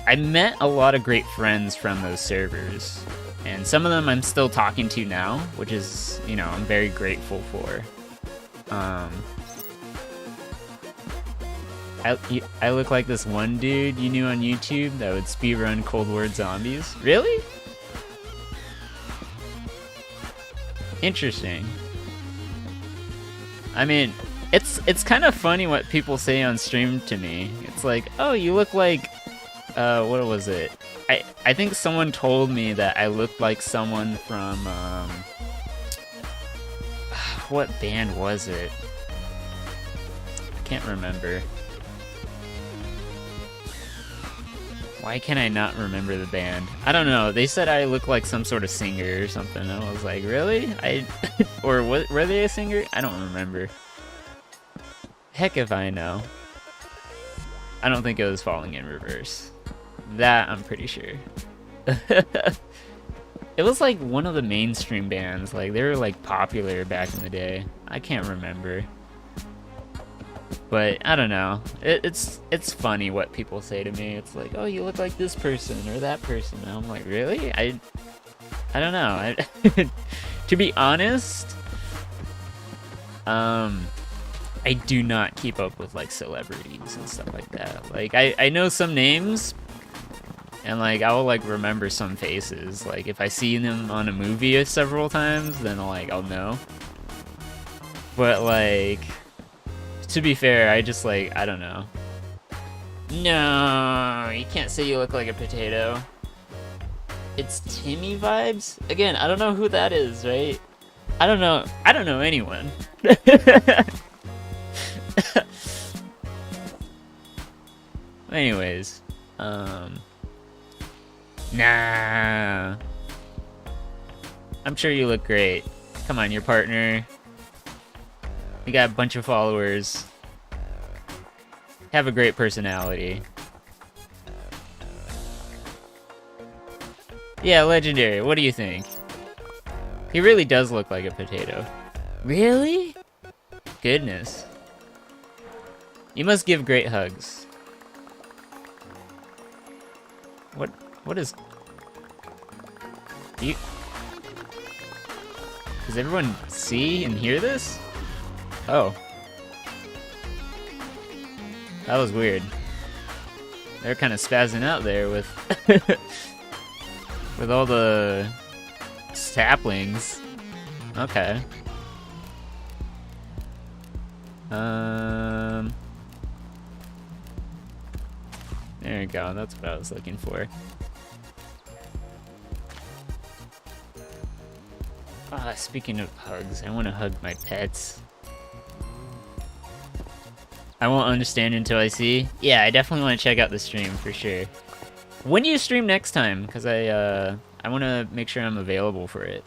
Speaker 1: I met a lot of great friends from those servers, and some of them I'm still talking to now, which is, you know, I'm very grateful for. I look like this one dude you knew on YouTube that would speedrun Cold War Zombies. Really? Interesting. I mean, it's kind of funny what people say on stream to me. It's like, oh, you look like, what was it? I think someone told me that I looked like someone from, what band was it? I can't remember. Why can I not remember the band? I don't know. They said I look like some sort of singer or something. I was like, really? Or were they a singer? I don't remember. Heck if I know. I don't think it was Falling in Reverse. That I'm pretty sure. It was like one of the mainstream bands. Like, they were like popular back in the day. I can't remember. But I don't know. It's funny what people say to me. It's like, oh, you look like this person or that person. And I'm like, really? I don't know. To be honest, I do not keep up with like celebrities and stuff like that. Like I know some names, and like I will like remember some faces. Like if I see them on a movie several times, then I'll know. But like, to be fair, I just like, I don't know. No, you can't say you look like a potato. It's Timmy vibes? Again, I don't know who that is, right? I don't know anyone. Anyways, nah. I'm sure you look great. Come on, your partner. You got a bunch of followers. Have a great personality. Yeah, Legendary, what do you think? He really does look like a potato. Really? Goodness. You must give great hugs. What is... Do you... Does everyone see and hear this? Oh. That was weird. They're kind of spazzing out there with... with all the saplings. Okay. There we go. That's what I was looking for. Ah, speaking of hugs, I want to hug my pets. I won't understand until I see. Yeah, I definitely want to check out the stream for sure. When do you stream next time? Because I want to make sure I'm available for it.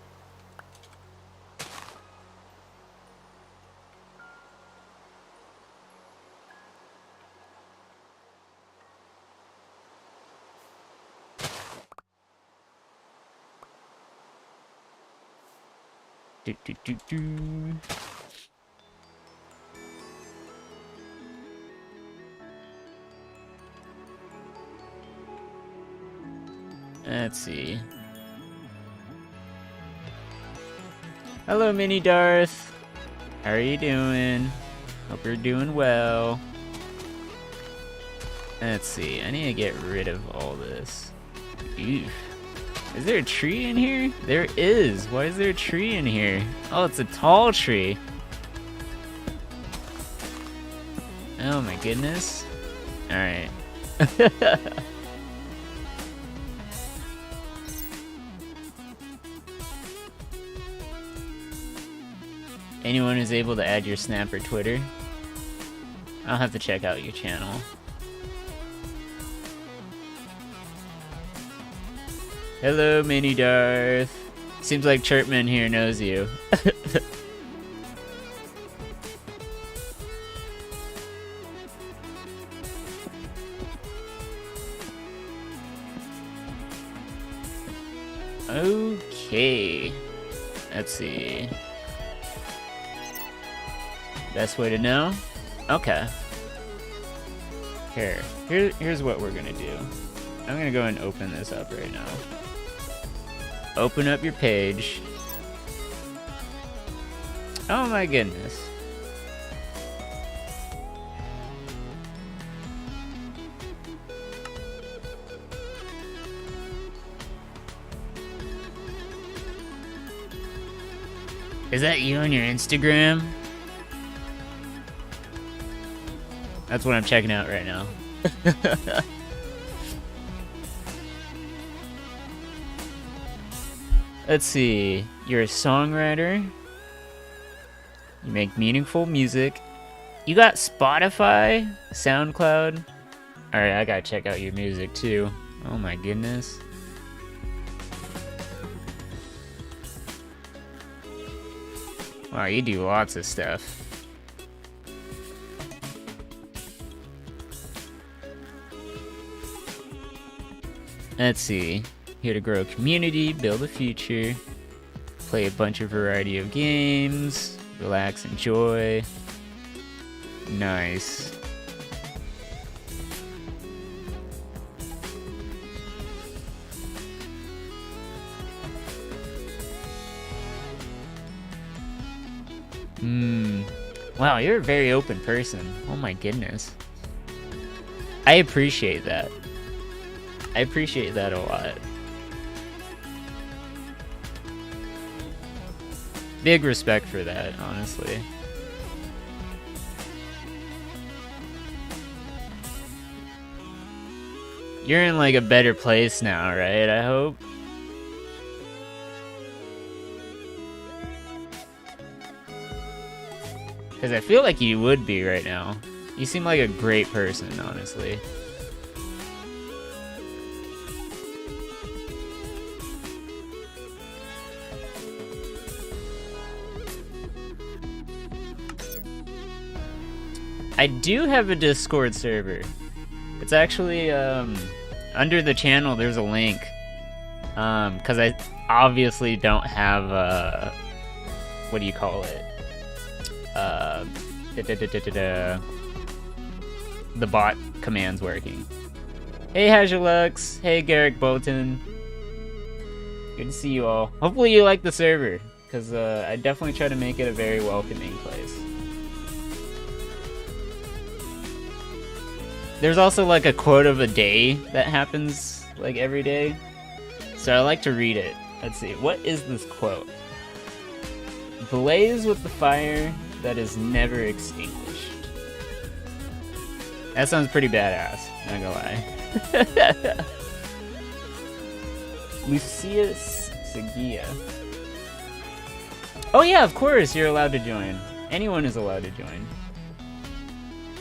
Speaker 1: Let's see. Hello, Mini Darth. How are you doing? Hope you're doing well. Let's see. I need to get rid of all this. Oof. Is there a tree in here? There is. Why is there a tree in here? Oh, it's a tall tree. Oh my goodness. Alright. Anyone who's able to add your Snap or Twitter, I'll have to check out your channel. Hello, Mini Darth. Seems like Chirpman here knows you. Okay. Let's see. Best way to know? Okay. Here's what we're gonna do. I'm gonna go and open this up right now. Open up your page. Oh my goodness. Is that you on your Instagram? That's what I'm checking out right now. Let's see. You're a songwriter. You make meaningful music. You got Spotify, SoundCloud. Alright, I gotta check out your music too. Oh my goodness. Wow, you do lots of stuff. Let's see. Here to grow a community, build a future, play a bunch of variety of games, relax, enjoy. Nice. Wow, you're a very open person. Oh my goodness. I appreciate that. I appreciate that a lot. Big respect for that, honestly. You're in like a better place now, right? I hope. Because I feel like you would be right now. You seem like a great person, honestly. I do have a Discord server. It's actually, under the channel there's a link. Because I obviously don't have, what do you call it? The bot commands working. Hey Hajulux, hey Garrick Bolton. Good to see you all. Hopefully you like the server, because I definitely try to make it a very welcoming place. There's also like a quote of a day that happens like every day. So I like to read it. Let's see, what is this quote? Blaze with the fire that is never extinguished. That sounds pretty badass, not gonna lie. Lucius Seguia. Oh yeah, of course you're allowed to join. Anyone is allowed to join.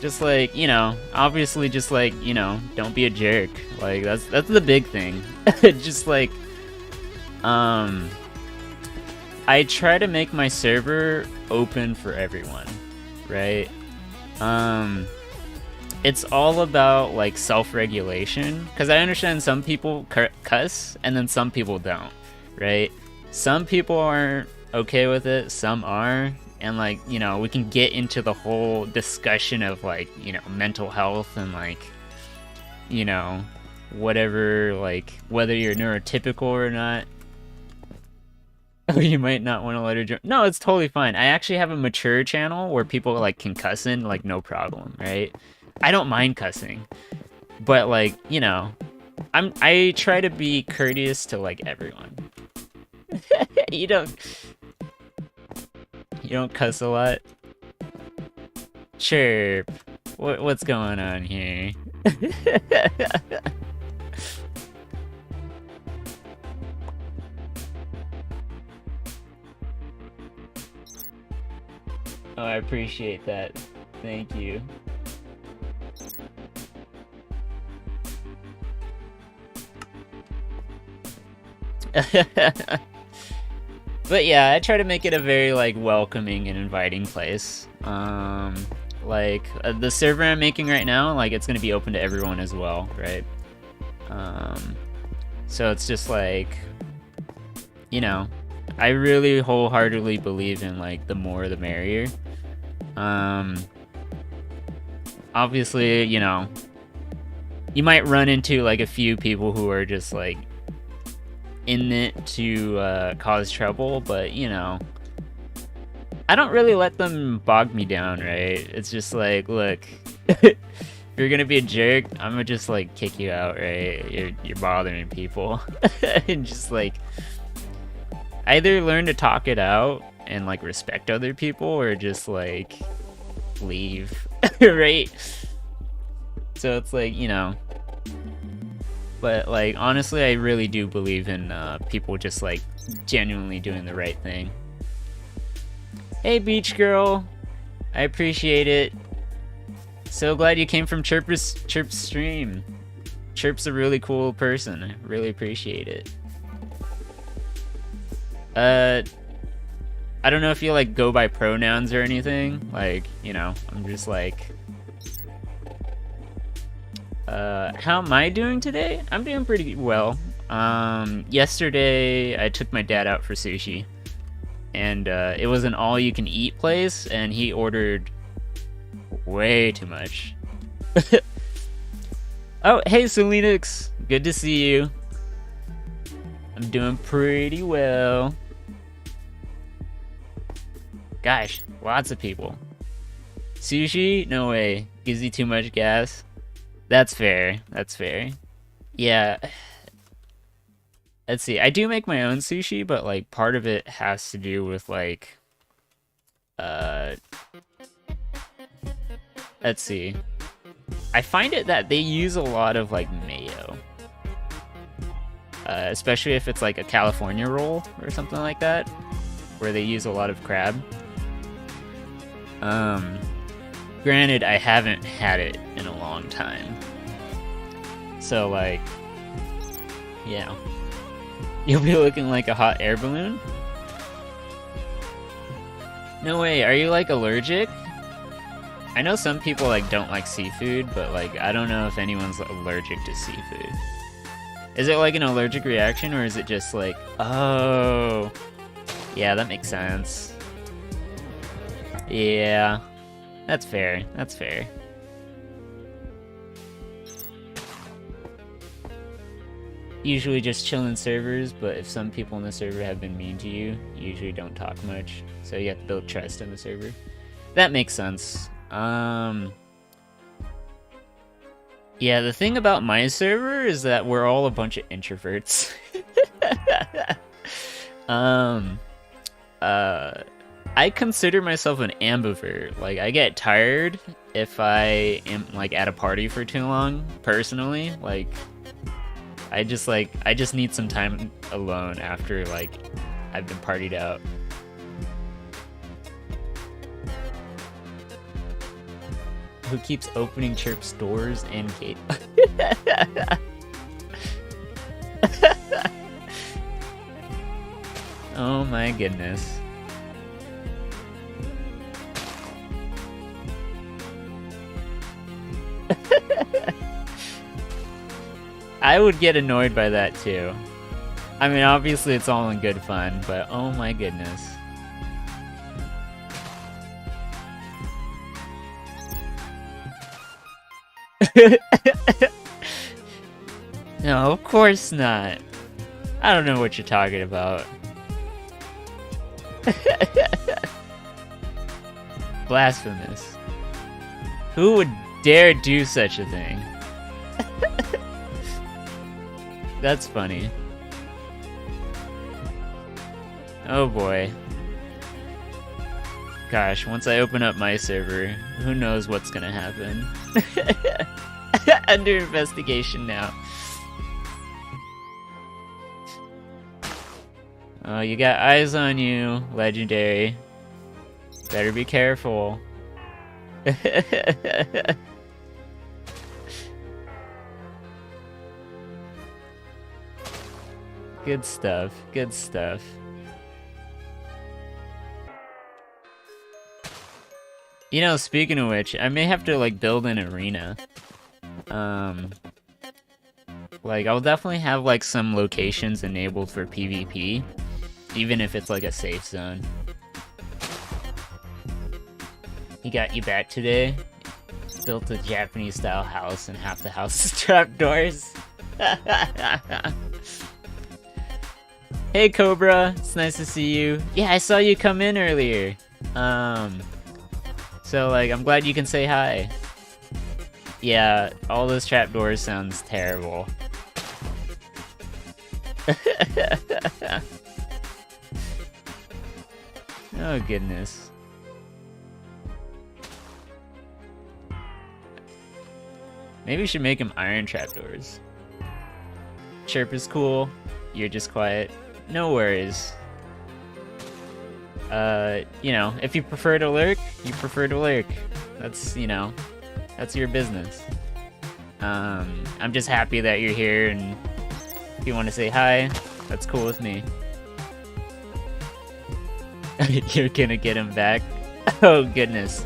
Speaker 1: Just like, you know, obviously just like, you know, don't be a jerk. Like that's the big thing. Just like I try to make my server open for everyone, right? It's all about like self-regulation, because I understand some people cuss and then some people don't, right? Some people aren't okay with it, some are, and like, you know, we can get into the whole discussion of like, you know, mental health and like, you know, whatever, like whether you're neurotypical or not. Oh, you might not want to let her join. No, it's totally fine. I actually have a mature channel where people like can cuss in, like no problem, right? I don't mind cussing, but like, you know, I try to be courteous to like everyone. You don't cuss a lot? Chirp. What's going on here? Oh, I appreciate that. Thank you. But yeah, I try to make it a very like welcoming and inviting place. Like the server I'm making right now, like it's gonna be open to everyone as well, right? So it's just like, you know, I really wholeheartedly believe in like the more the merrier. Obviously, you know, you might run into like a few people who are just like in it to cause trouble, but you know, I don't really let them bog me down, right? It's just like, look, if you're gonna be a jerk, I'm gonna just like kick you out, right? You're bothering people. And just like either learn to talk it out and like respect other people, or just like leave. Right? So it's like, you know, but like honestly, I really do believe in people just like genuinely doing the right thing. Hey Beach Girl, I appreciate it. So glad you came from Chirp's stream. Chirp's a really cool person. I really appreciate it. I don't know if you like go by pronouns or anything. Like, you know, I'm just like, how am I doing today? I'm doing pretty well. Yesterday I took my dad out for sushi, and it was an all-you-can-eat place, and he ordered way too much. Oh, hey Selenix, good to see you. I'm doing pretty well. Gosh, lots of people. Sushi? No way. Gives you too much gas. That's fair. That's fair. Yeah. Let's see. I do make my own sushi, but like part of it has to do with like let's see. I find it that they use a lot of like mayo. Especially if it's like a California roll or something like that, where they use a lot of crab. Granted, I haven't had it in a long time. So like, yeah. You'll be looking like a hot air balloon? No way, are you like allergic? I know some people like don't like seafood, but like I don't know if anyone's allergic to seafood. Is it like an allergic reaction, or is it just like, oh, yeah, that makes sense. Yeah, that's fair, that's fair. Usually just chilling servers, but if some people in the server have been mean to you, you usually don't talk much, so you have to build trust in the server. That makes sense. Yeah, the thing about my server is that we're all a bunch of introverts. I consider myself an ambivert. Like, I get tired if I am like at a party for too long, personally. Like, I just need some time alone after like I've been partied out. Who keeps opening Chirp's doors and gate? Oh my goodness. I would get annoyed by that too. I mean, obviously it's all in good fun, but oh my goodness. No, of course not. I don't know what you're talking about. Blasphemous. Who would dare do such a thing? That's funny. Oh boy. Gosh, once I open up my server, who knows what's gonna happen. Under investigation now. Oh, you got eyes on you, Legendary. Better be careful. Good stuff, good stuff. You know, speaking of which, I may have to like build an arena. Like I'll definitely have like some locations enabled for PvP, even if it's like a safe zone. He got you back today? Built a Japanese style house and half the house is trapdoors. Hey Cobra, it's nice to see you. Yeah, I saw you come in earlier. So like, I'm glad you can say hi. Yeah, all those trapdoors sounds terrible. Oh goodness. Maybe we should make them iron trapdoors. Chirp is cool. You're just quiet. No worries. You know, if you prefer to lurk, you prefer to lurk. That's, you know, that's your business. I'm just happy that you're here, and if you want to say hi, that's cool with me. You're gonna get him back? Oh goodness.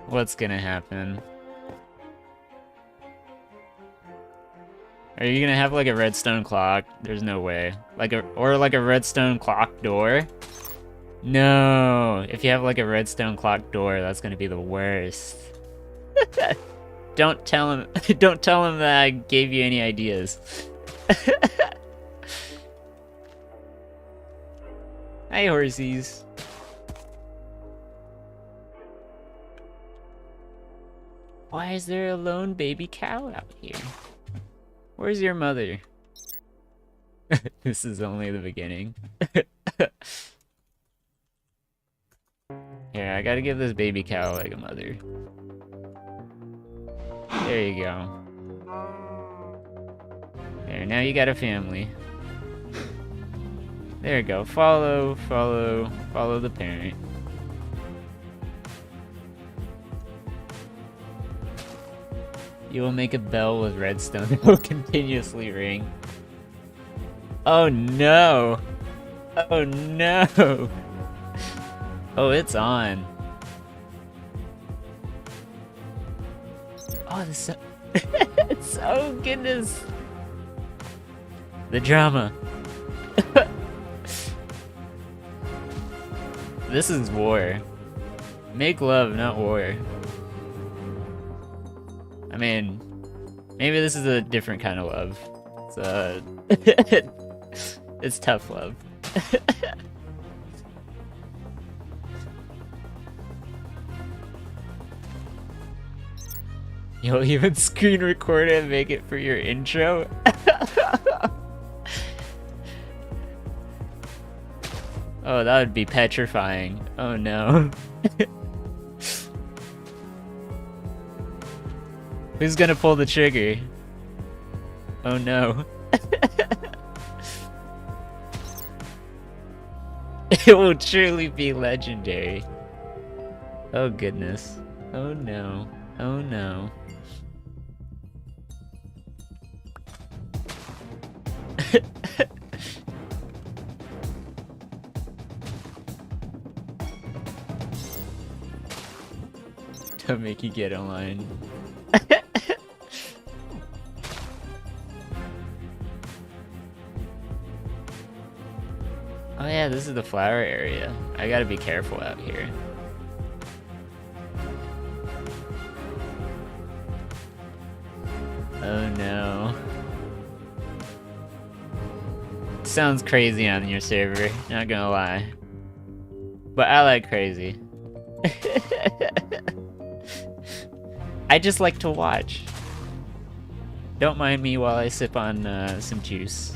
Speaker 1: What's gonna happen? Are you gonna have like a redstone clock? There's no way. Or like a redstone clock door? No. If you have like a redstone clock door, that's gonna be the worst. Don't tell him that I gave you any ideas. Hi, horsies. Why is there a lone baby cow out here? Where's your mother? This is only the beginning. Here, I gotta give this baby cow like a mother. There you go. There, now you got a family. There you go. Follow the parent. You will make a bell with redstone that will continuously ring. Oh no! Oh no! Oh, it's on. Oh, this so it's oh goodness. The drama. This is war. Make love, not war. I mean, maybe this is a different kind of love. It's it's tough love. You'll even screen record it and make it for your intro? Oh, that would be petrifying. Oh no. Who's gonna pull the trigger? Oh no. It will truly be legendary. Oh goodness. Oh no. Oh no. Don't make you get online. Oh yeah, this is the flower area. I gotta be careful out here. Oh no. Sounds crazy on your server, not gonna lie. But I like crazy. I just like to watch. Don't mind me while I sip on some juice.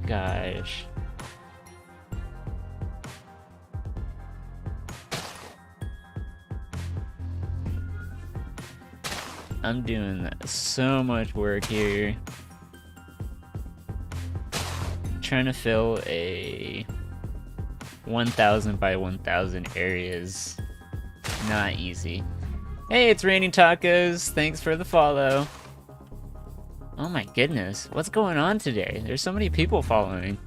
Speaker 1: Gosh. I'm doing so much work here. Trying to fill a 1,000 by 1,000 areas. Not easy. Hey, it's Raining Tacos. Thanks for the follow. Oh my goodness. What's going on today? There's so many people following.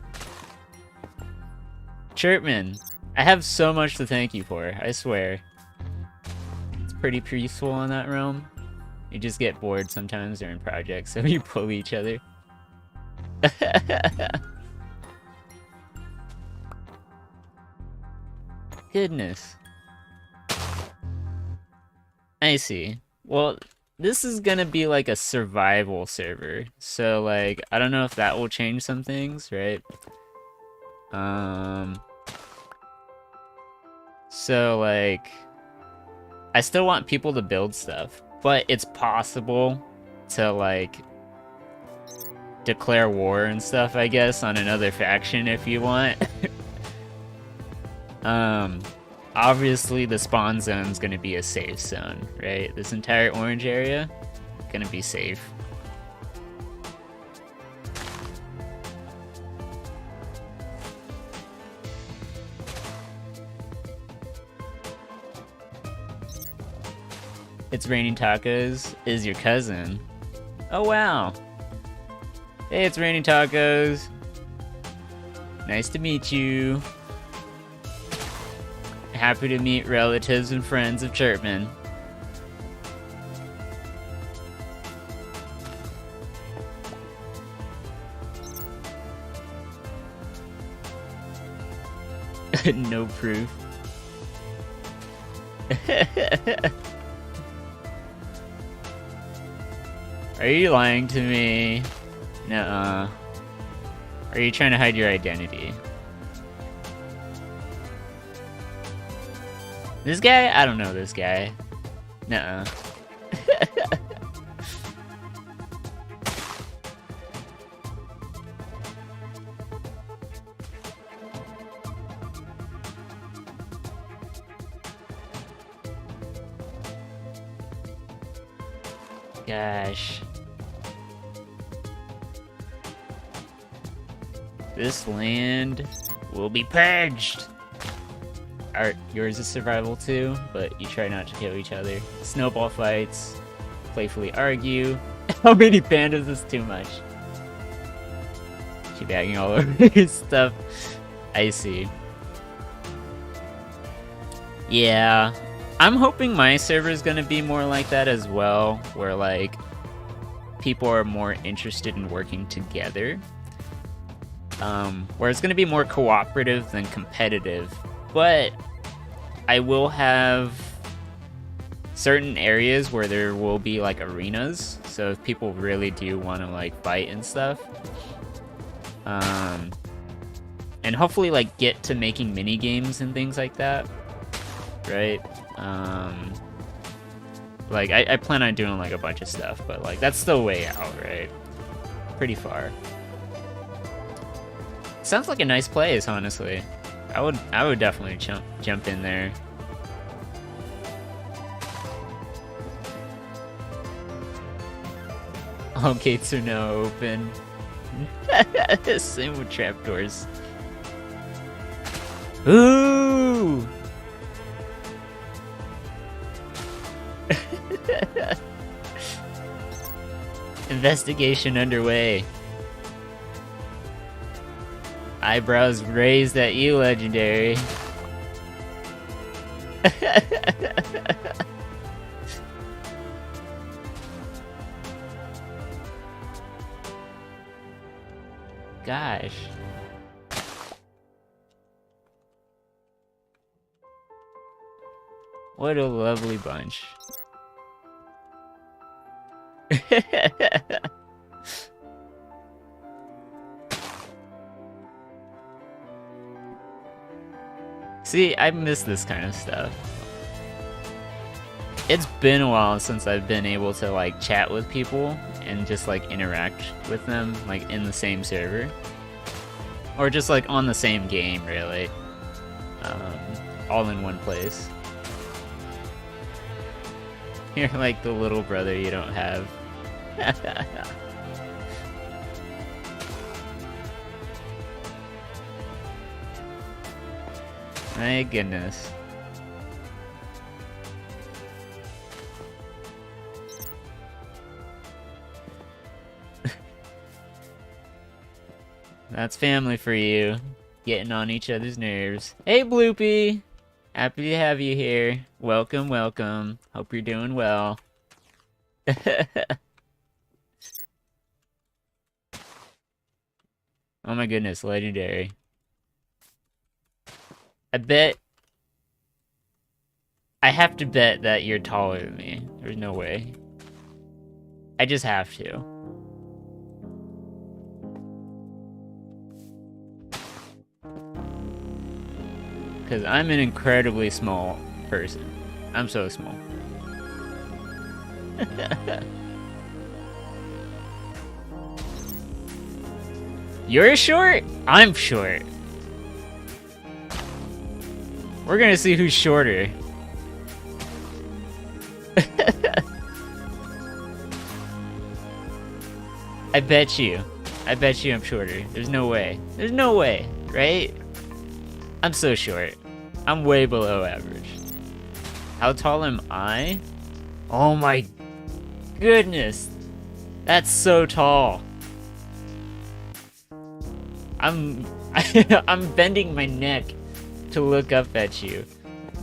Speaker 1: Chirpman, I have so much to thank you for, I swear. It's pretty peaceful in that realm. You just get bored sometimes during projects, so you pull each other. Goodness. I see. Well, this is gonna be like a survival server. So like, I don't know if that will change some things, right? So like, I still want people to build stuff, but it's possible to like declare war and stuff, I guess, on another faction if you want. Obviously the spawn zone's gonna be a safe zone, right? This entire orange area, gonna be safe. It's Raining Tacos is your cousin. Oh wow. Hey, it's Raining Tacos. Nice to meet you. Happy to meet relatives and friends of Chirpman. No proof. Are you lying to me? Nuh-uh. Are you trying to hide your identity? This guy? I don't know this guy. Nuh-uh. Gosh. This land will be purged! Yours is survival too, but you try not to kill each other. Snowball fights, playfully argue. How many pandas is too much? Teabagging all over his stuff. I see. Yeah. I'm hoping my server is gonna be more like that as well, where like people are more interested in working together. Where it's gonna be more cooperative than competitive, but I will have certain areas where there will be like arenas, so if people really do want to like fight and stuff, and hopefully like get to making mini games and things like that, right? Like I plan on doing like a bunch of stuff, but like that's still way out, right? Pretty far. Sounds like a nice place, honestly. I would definitely jump in there. All gates are now open. Same with trapdoors. Ooh! Investigation underway. Eyebrows raised at you, Legendary. Gosh. What a lovely bunch. See, I miss this kind of stuff. It's been a while since I've been able to like chat with people and just like interact with them like in the same server. Or just like on the same game, really. All in one place. You're like the little brother you don't have. My goodness. That's family for you. Getting on each other's nerves. Hey, Bloopy! Happy to have you here. Welcome, welcome. Hope you're doing well. Oh my goodness, Legendary. I have to bet that you're taller than me. There's no way. I just have to. Because I'm an incredibly small person. I'm so small. You're short? I'm short. We're gonna see who's shorter. I bet you I'm shorter. There's no way. There's no way, right? I'm so short. I'm way below average. How tall am I? Oh my goodness. That's so tall. I'm bending my neck to look up at you.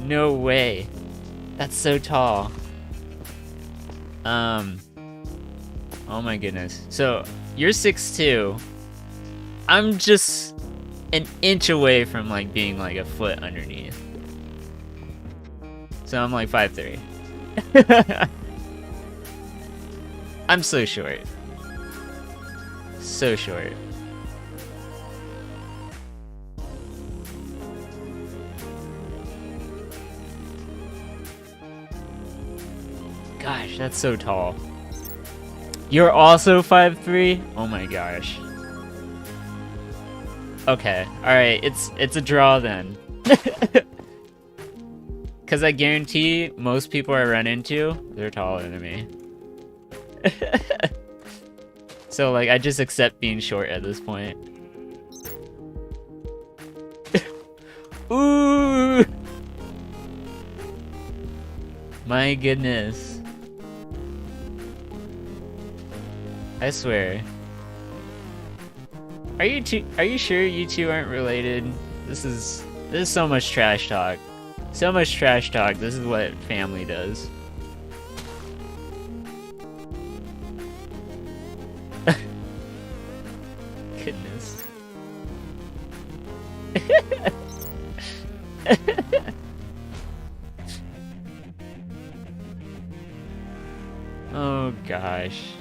Speaker 1: No way. That's so tall. Oh my goodness. So, you're 6'2". I'm just an inch away from like being like a foot underneath. So I'm like 5'3". I'm so short. So short. Gosh, that's so tall. You're also 5'3"? Oh my gosh. Okay, alright, it's a draw then. Cause I guarantee most people I run into, they're taller than me. So like I just accept being short at this point. Ooh! My goodness. I swear. Are you sure you two aren't related? This is so much trash talk. So much trash talk. This is what family does. Goodness. Oh gosh.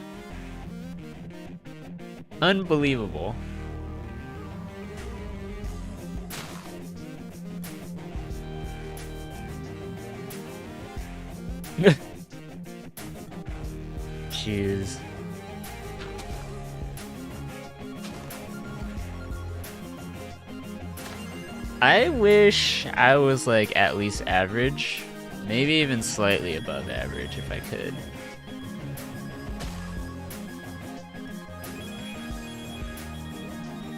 Speaker 1: Unbelievable. Jeez. I wish I was like at least average, maybe even slightly above average if I could.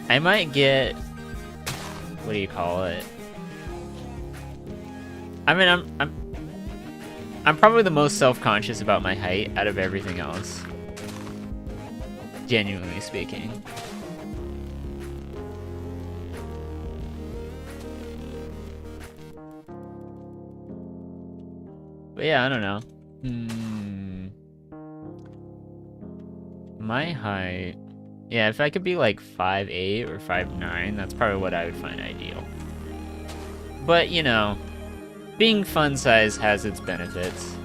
Speaker 1: I might get, what do you call it? I mean, I'm probably the most self-conscious about my height out of everything else. Genuinely speaking. But yeah, I don't know. My height... Yeah, if I could be like 5'8" or 5'9", that's probably what I would find ideal. But, you know, being fun size has its benefits.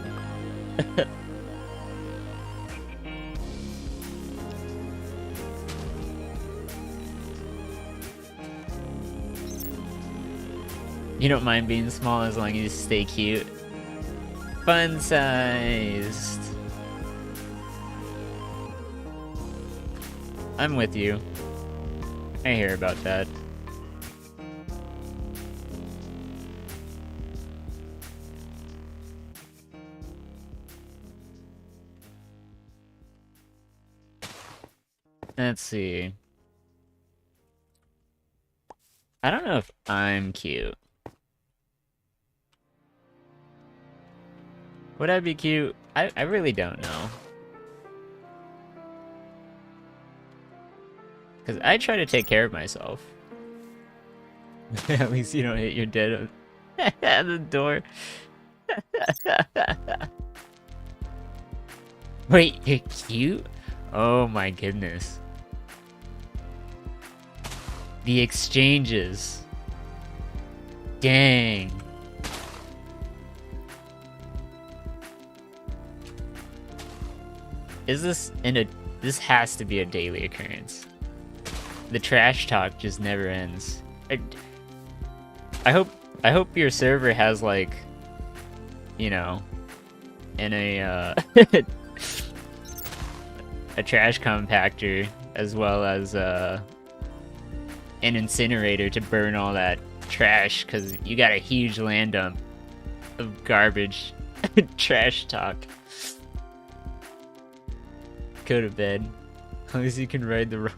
Speaker 1: You don't mind being small as long as you stay cute. Fun sized. I'm with you. I hear about that. Let's see. I don't know if I'm cute. Would I be cute? I really don't know. Because I try to take care of myself. At least you don't hit your dead at the door. Wait, you're cute? Oh my goodness. The exchanges. Dang. Is this this has to be a daily occurrence. The trash talk just never ends. I hope your server has like, you know, in a a trash compactor as well as an incinerator to burn all that trash, because you got a huge land dump of garbage. Trash talk. Go to bed. As long as you can ride the road.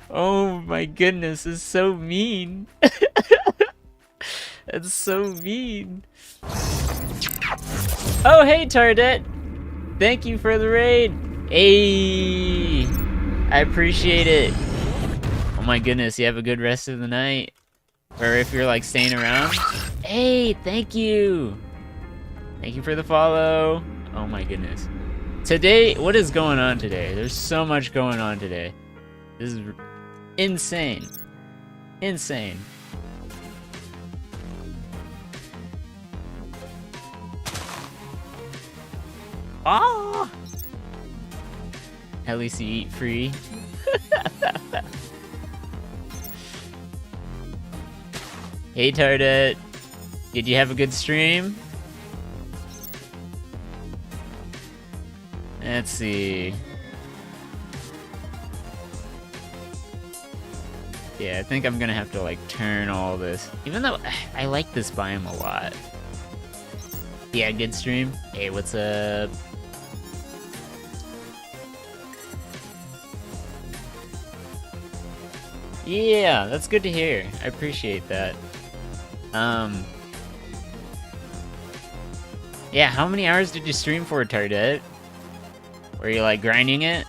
Speaker 1: Oh my goodness, it's so mean. That's so mean. Oh hey Tardet! Thank you for the raid! Hey! I appreciate it. Oh my goodness, you have a good rest of the night. Or if you're like staying around. Hey, thank you! Thank you for the follow. Oh my goodness. Today, what is going on today? There's so much going on today. This is insane. Insane. Ah! At least you eat free. Hey Tardet, did you have a good stream? Let's see. Yeah, I think I'm gonna have to like turn all this. Even though I like this biome a lot. Yeah, good stream. Hey, what's up? Yeah, that's good to hear. I appreciate that. Yeah, how many hours did you stream for, Tardet? Were you like grinding it?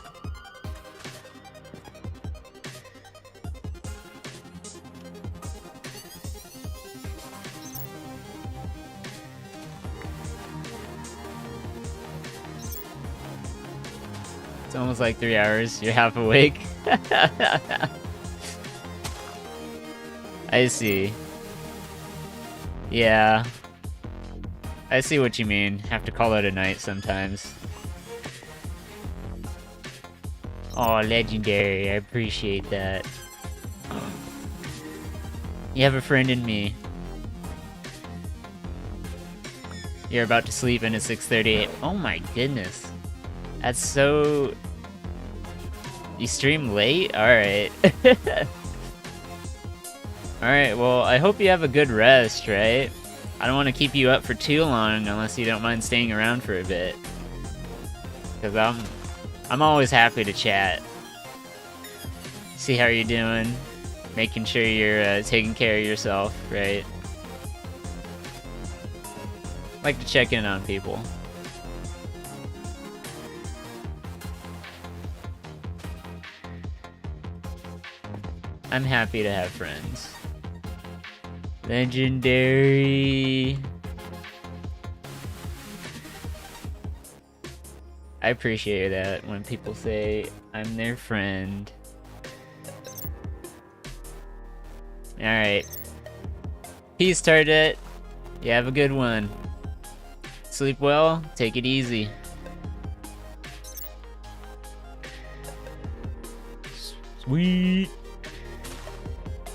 Speaker 1: It's almost like 3 hours. You're half awake. I see. Yeah. I see what you mean. Have to call it a night sometimes. Oh, legendary. I appreciate that. You have a friend in me. You're about to sleep and it's 6:38. Oh my goodness. That's so... You stream late? Alright. Alright, well, I hope you have a good rest, right? I don't want to keep you up for too long unless you don't mind staying around for a bit. Because I'm always happy to chat. See how you're doing. Making sure you're taking care of yourself, right? Like to check in on people. I'm happy to have friends. Legendary. I appreciate that when people say I'm their friend. Alright. Peace, Tardet. You have a good one. Sleep well, take it easy. Sweet.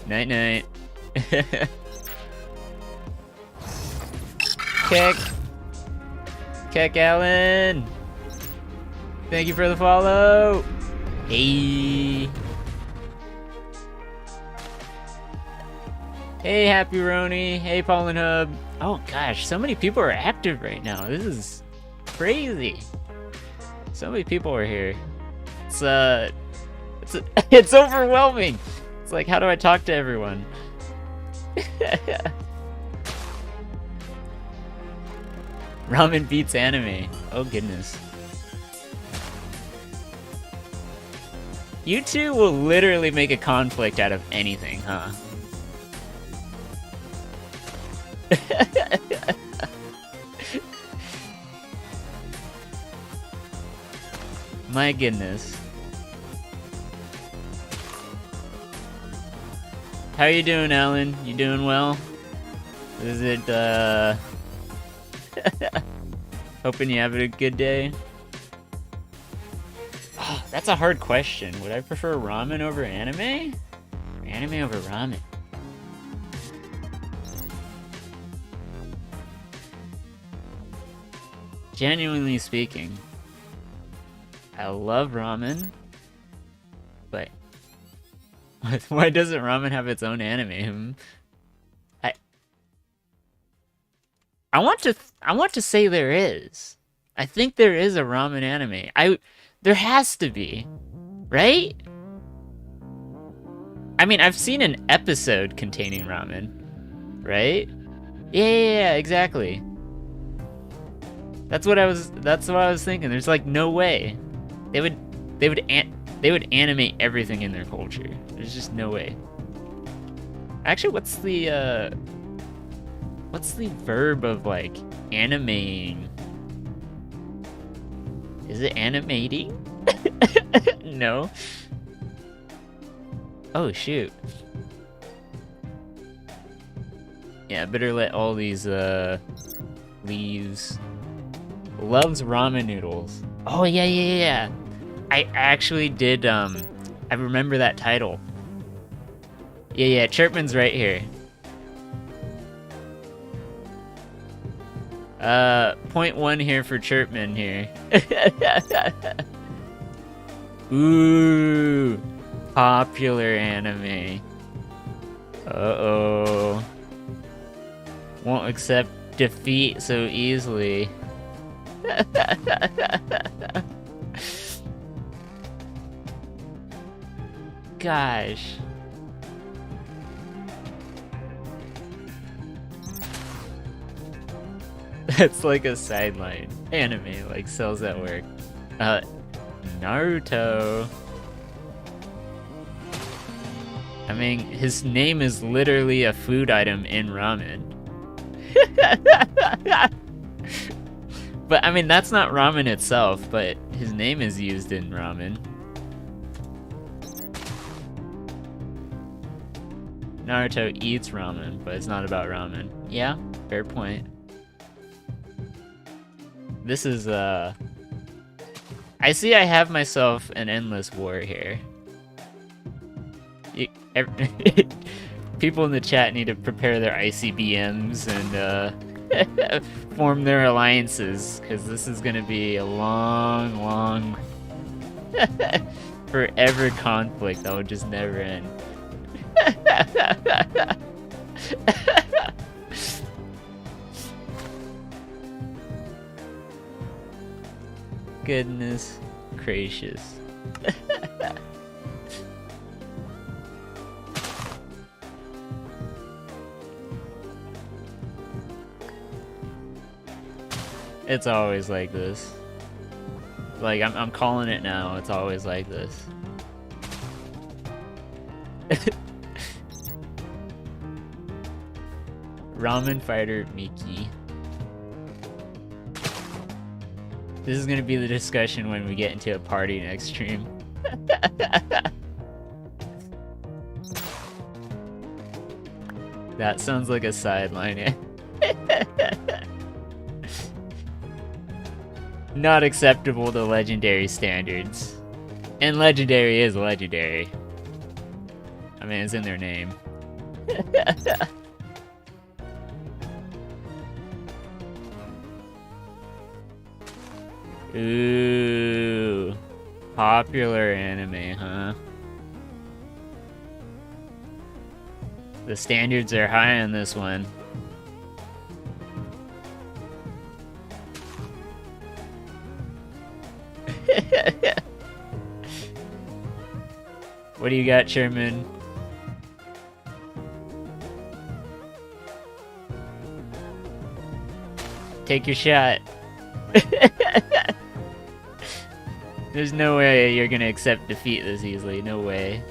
Speaker 1: Night night. Keck Allen. Thank you for the follow. Hey. Hey, Happy Roni. Hey, Pollen Hub. Oh gosh, so many people are active right now. This is crazy. So many people are here. It's overwhelming. It's like, how do I talk to everyone? Ramen beats anime. Oh goodness. You two will literally make a conflict out of anything, huh? My goodness. How you doing, Alan? You doing well? Is it, hoping you have a good day? Oh, that's a hard question. Would I prefer ramen over anime? Or anime over ramen? Genuinely speaking, I love ramen, but why doesn't ramen have its own anime? I want to say there is. I think there is a ramen anime. There has to be, right? I mean, I've seen an episode containing ramen, right? Yeah, exactly. That's what I was thinking. There's like no way. They would animate everything in their culture. There's just no way. Actually, what's the verb of like animating? Is it animating? No. Oh shoot. Yeah, better let all these leaves. Loves ramen noodles. Oh yeah. I actually did, I remember that title. Yeah, Chirpman's right here. Point 1 here for Chirpman here. Ooh, popular anime. Uh-oh. Won't accept defeat so easily. Gosh. That's like a sideline anime, like Cells at Work. Naruto. I mean, his name is literally a food item in ramen. But I mean, that's not ramen itself, but his name is used in ramen. Naruto eats ramen, but it's not about ramen. Yeah, fair point. This is, I see I have myself an endless war here. People in the chat need to prepare their ICBMs and form their alliances, because this is going to be a long forever conflict that will just never end. Goodness gracious. It's always like this. Like, I'm calling it now, it's always like this. Ramen Fighter Miki. This is gonna be the discussion when we get into a party next stream. That sounds like a sideline. Not acceptable to legendary standards. And legendary is legendary. I mean, it's in their name. Ooh, popular anime, huh? The standards are high on this one. What do you got, Chairman? Take your shot. There's no way you're gonna accept defeat this easily. No way.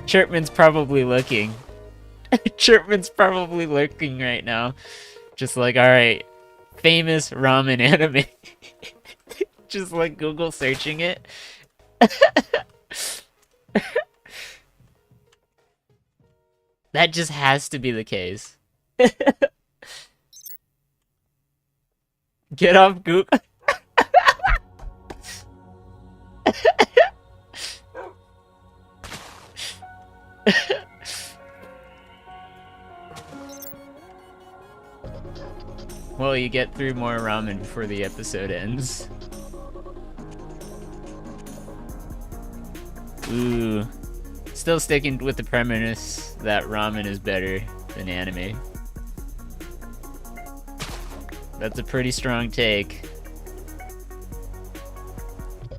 Speaker 1: Chirpman's probably looking. Chirpman's probably lurking right now. Just like, alright, famous ramen anime. Just like Google searching it. That just has to be the case. Get off Google. Well, you get through more ramen before the episode ends. Ooh. Still sticking with the premise that ramen is better than anime. That's a pretty strong take.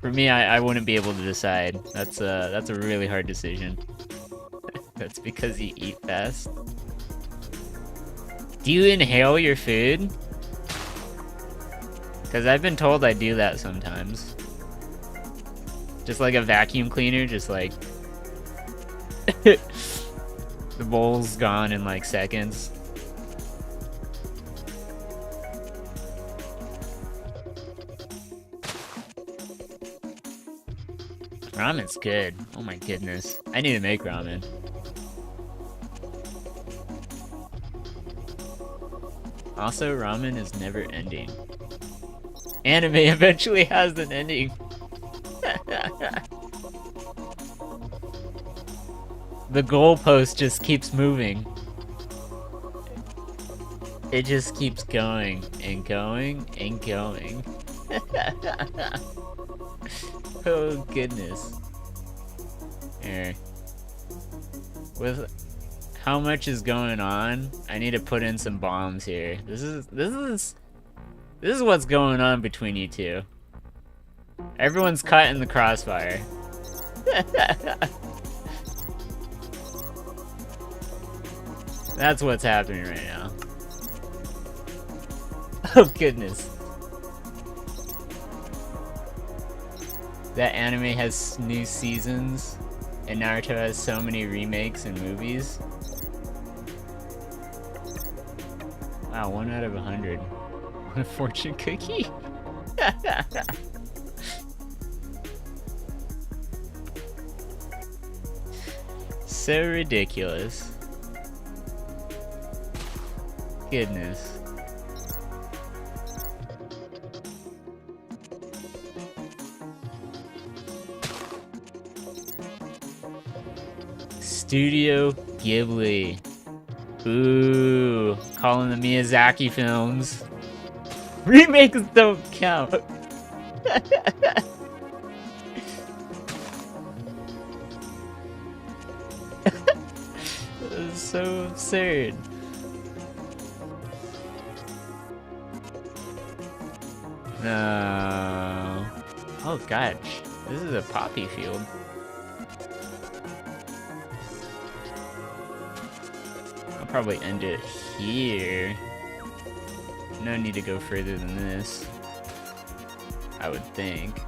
Speaker 1: For me, I wouldn't be able to decide. That's a really hard decision. That's because you eat fast. Do you inhale your food? Because I've been told I do that sometimes. Just like a vacuum cleaner, just like... the bowl's gone in like seconds. Ramen's good. Oh my goodness. I need to make ramen. Also, ramen is never ending. Anime eventually has an ending. The goalpost just keeps moving. It just keeps going and going and going. Oh goodness. Here. With how much is going on, I need to put in some bombs here. This is what's going on between you two. Everyone's caught in the crossfire. That's what's happening right now. Oh goodness. That anime has new seasons, and Naruto has so many remakes and movies. Wow, 1 out of 100. What a fortune cookie. So ridiculous. Goodness. Studio Ghibli. Ooh, calling the Miyazaki films. Remakes don't count. This is so absurd. No. Oh gosh, this is a poppy field. I'll probably end it here. No need to go further than this, I would think.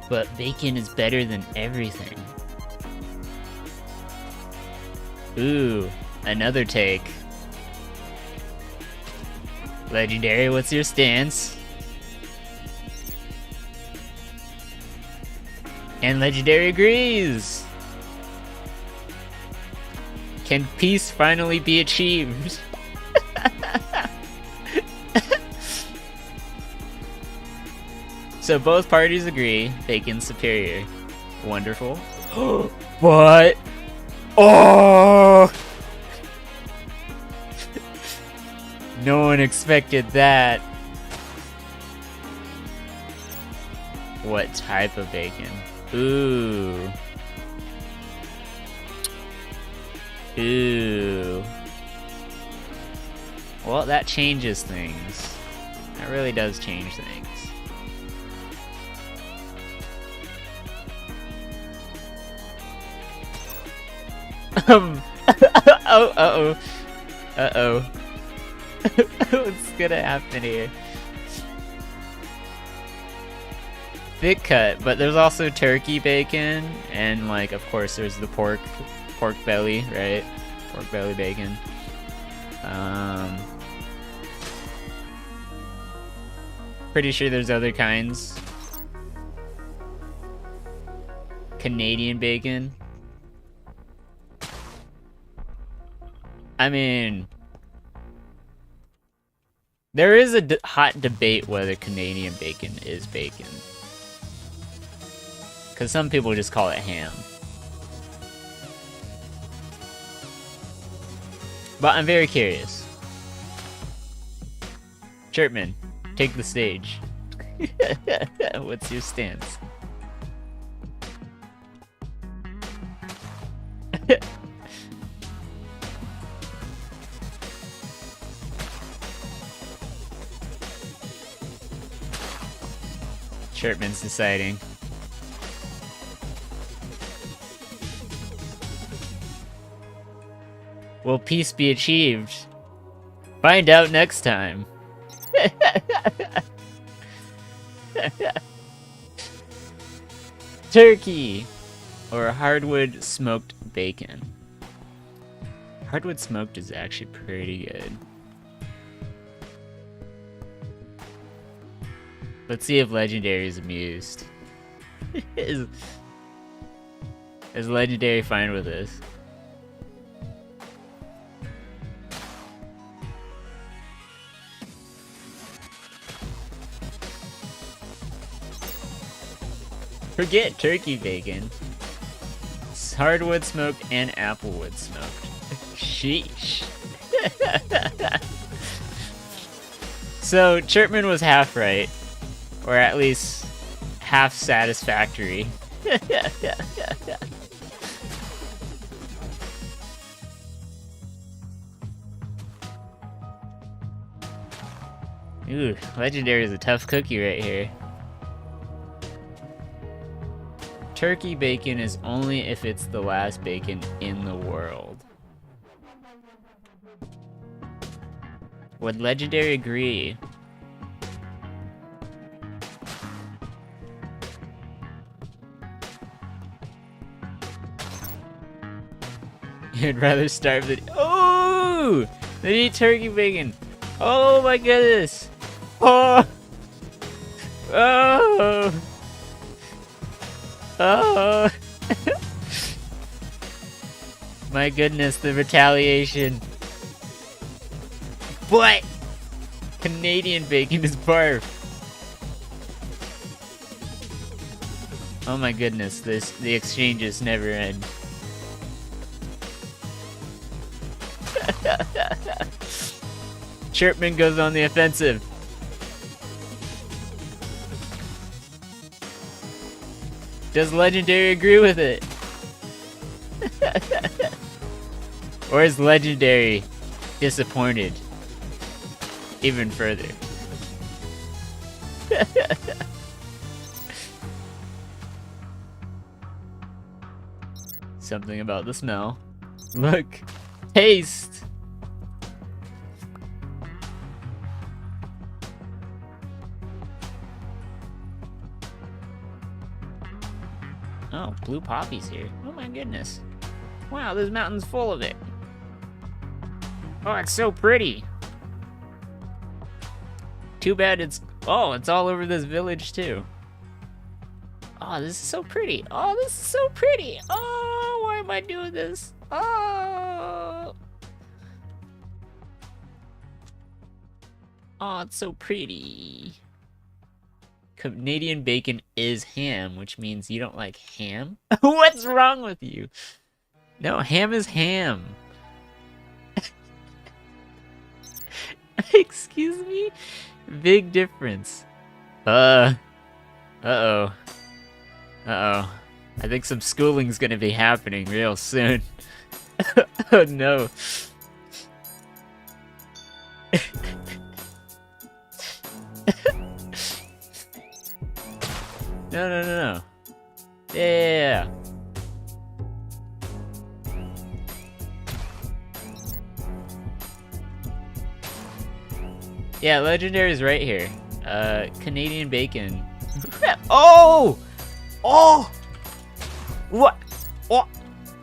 Speaker 1: But bacon is better than everything. Ooh, another take. Legendary, what's your stance? And Legendary agrees! Can peace finally be achieved? So both parties agree, bacon's superior. Wonderful. What? Oh! No one expected that. What type of bacon? Ooh. Ooh. Well, that changes things. That really does change things. Uh-oh. What's gonna happen here? Thick cut, but there's also turkey bacon, and like, of course, there's the pork belly, right? Pork belly bacon. Pretty sure there's other kinds. Canadian bacon. I mean, there is a hot debate whether Canadian bacon is bacon. Because some people just call it ham. But I'm very curious. Chirpman, take the stage. What's your stance? Chirpman's deciding. Will peace be achieved? Find out next time. Turkey or hardwood smoked bacon. Hardwood smoked is actually pretty good. Let's see if Legendary is amused. Is Legendary fine with this? Forget turkey bacon. It's hardwood smoked and applewood smoked. Sheesh. So Chirpman was half right, or at least half satisfactory. Ooh, Legendary is a tough cookie right here. Turkey bacon is only if it's the last bacon in the world. Would Legendary agree? You'd rather starve than— oh! They eat turkey bacon. Oh my goodness. Oh. Oh. Oh. My goodness, the retaliation. What? Canadian bacon is barf. Oh my goodness, the exchanges never end. Chirpman goes on the offensive. Does Legendary agree with it? Or is Legendary disappointed even further? Something about the smell. Look. Taste. Oh, blue poppies here. Oh my goodness. Wow, this mountain's full of it. Oh, it's so pretty. Too bad it's— oh, it's all over this village too. Oh, this is so pretty. Oh, this is so pretty. Oh, why am I doing this? Oh. Oh, it's so pretty. Canadian bacon is ham, which means you don't like ham? What's wrong with you? No, ham is ham. Excuse me? Big difference. Uh-oh. Uh-oh. I think some schooling's gonna be happening real soon. Oh no. No. Yeah. Yeah, Legendary's right here. Canadian bacon. Oh! Oh! What? Oh!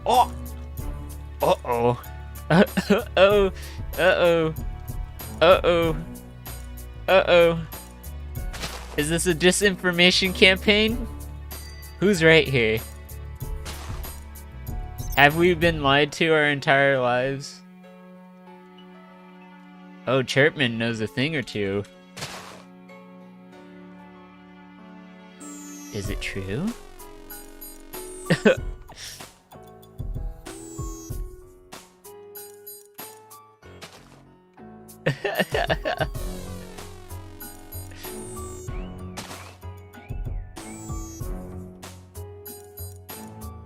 Speaker 1: Oh! Uh-oh. Uh-oh. Uh-oh. Uh-oh. Uh-oh. Is this a disinformation campaign? Who's right here? Have we been lied to our entire lives? Oh, Chirpman knows a thing or two. Is it true?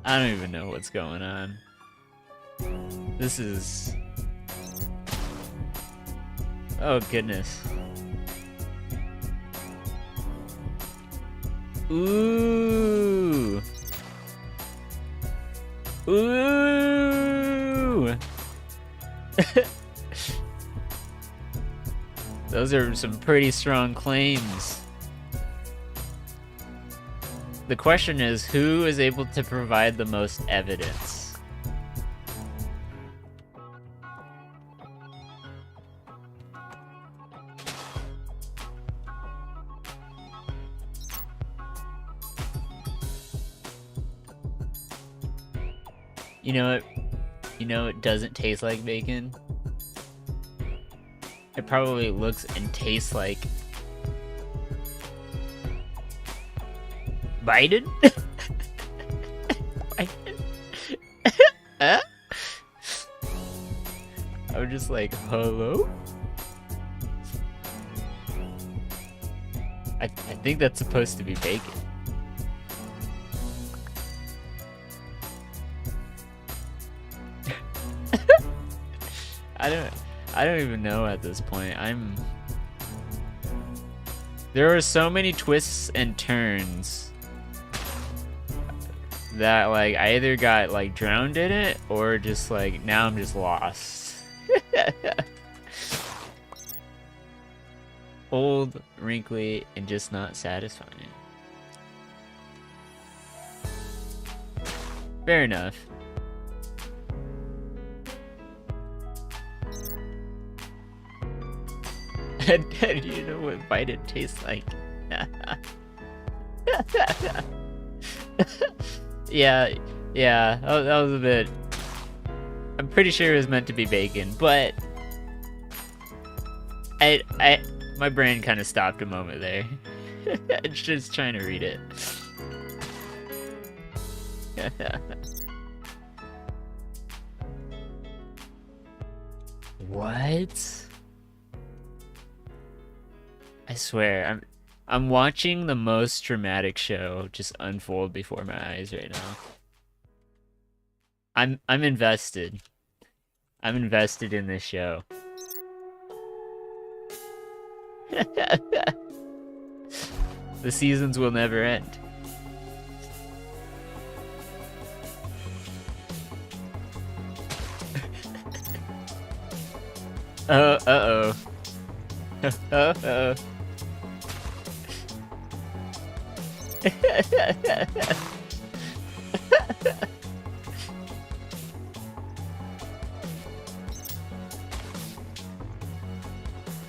Speaker 1: I don't even know what's going on. This is... oh goodness. Ooh. Ooh. Those are some pretty strong claims. The question is, who is able to provide the most evidence? You know what? You know it doesn't taste like bacon? It probably looks and tastes like Biden? Huh? I'm just like, hello? I think that's supposed to be bacon. I don't even know at this point. There are so many twists and turns that like I either got like drowned in it or just like now I'm just lost. Old, wrinkly, and just not satisfying. Fair enough. Do you know what Biden tastes like? Yeah, that was a bit... I'm pretty sure it was meant to be bacon, but... my brain kind of stopped a moment there. It's just trying to read it. What? I swear, I'm watching the most dramatic show just unfold before my eyes right now. I'm invested. I'm invested in this show. The seasons will never end. Uh-oh. Uh-oh.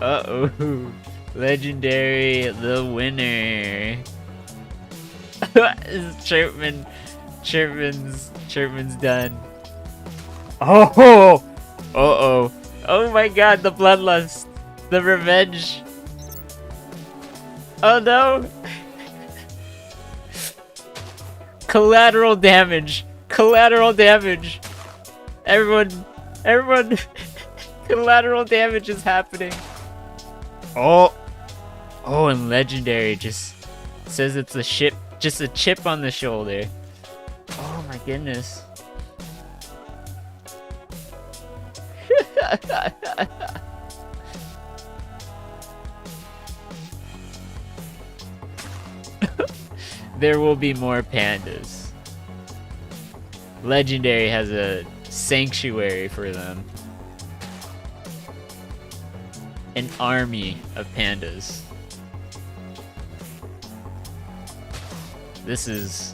Speaker 1: Uh-oh. Legendary, the winner. Chirpman's done. Oh! Uh-oh. Oh my god, the bloodlust. The revenge. Oh no! Collateral damage. Collateral damage. Everyone. Collateral damage is happening. Oh, and Legendary just says it's a ship, just a chip on the shoulder. Oh my goodness. There will be more pandas. Legendary has a sanctuary for them. An army of pandas. This is...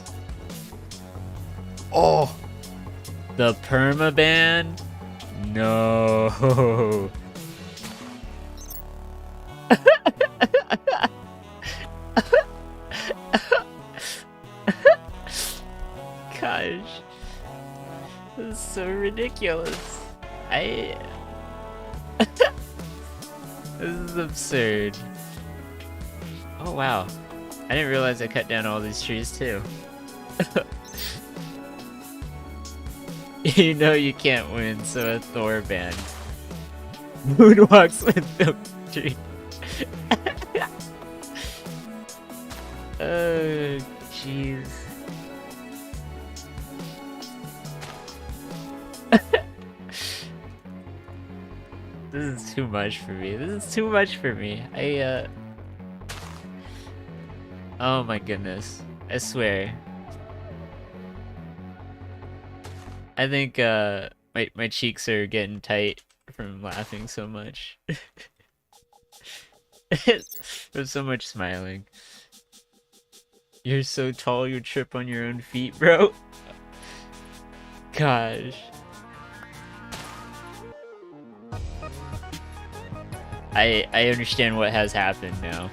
Speaker 1: Oh! The permaban? No! Gosh. This is so ridiculous. This is absurd. Oh wow. I didn't realize I cut down all these trees too. You know you can't win, so a Thor band. Moonwalks with the tree. Oh, jeez. This is too much for me. This is too much for me. Oh my goodness. I swear. I think, my cheeks are getting tight from laughing so much. There's so much smiling. You're so tall you trip on your own feet, bro. Gosh. I understand what has happened now.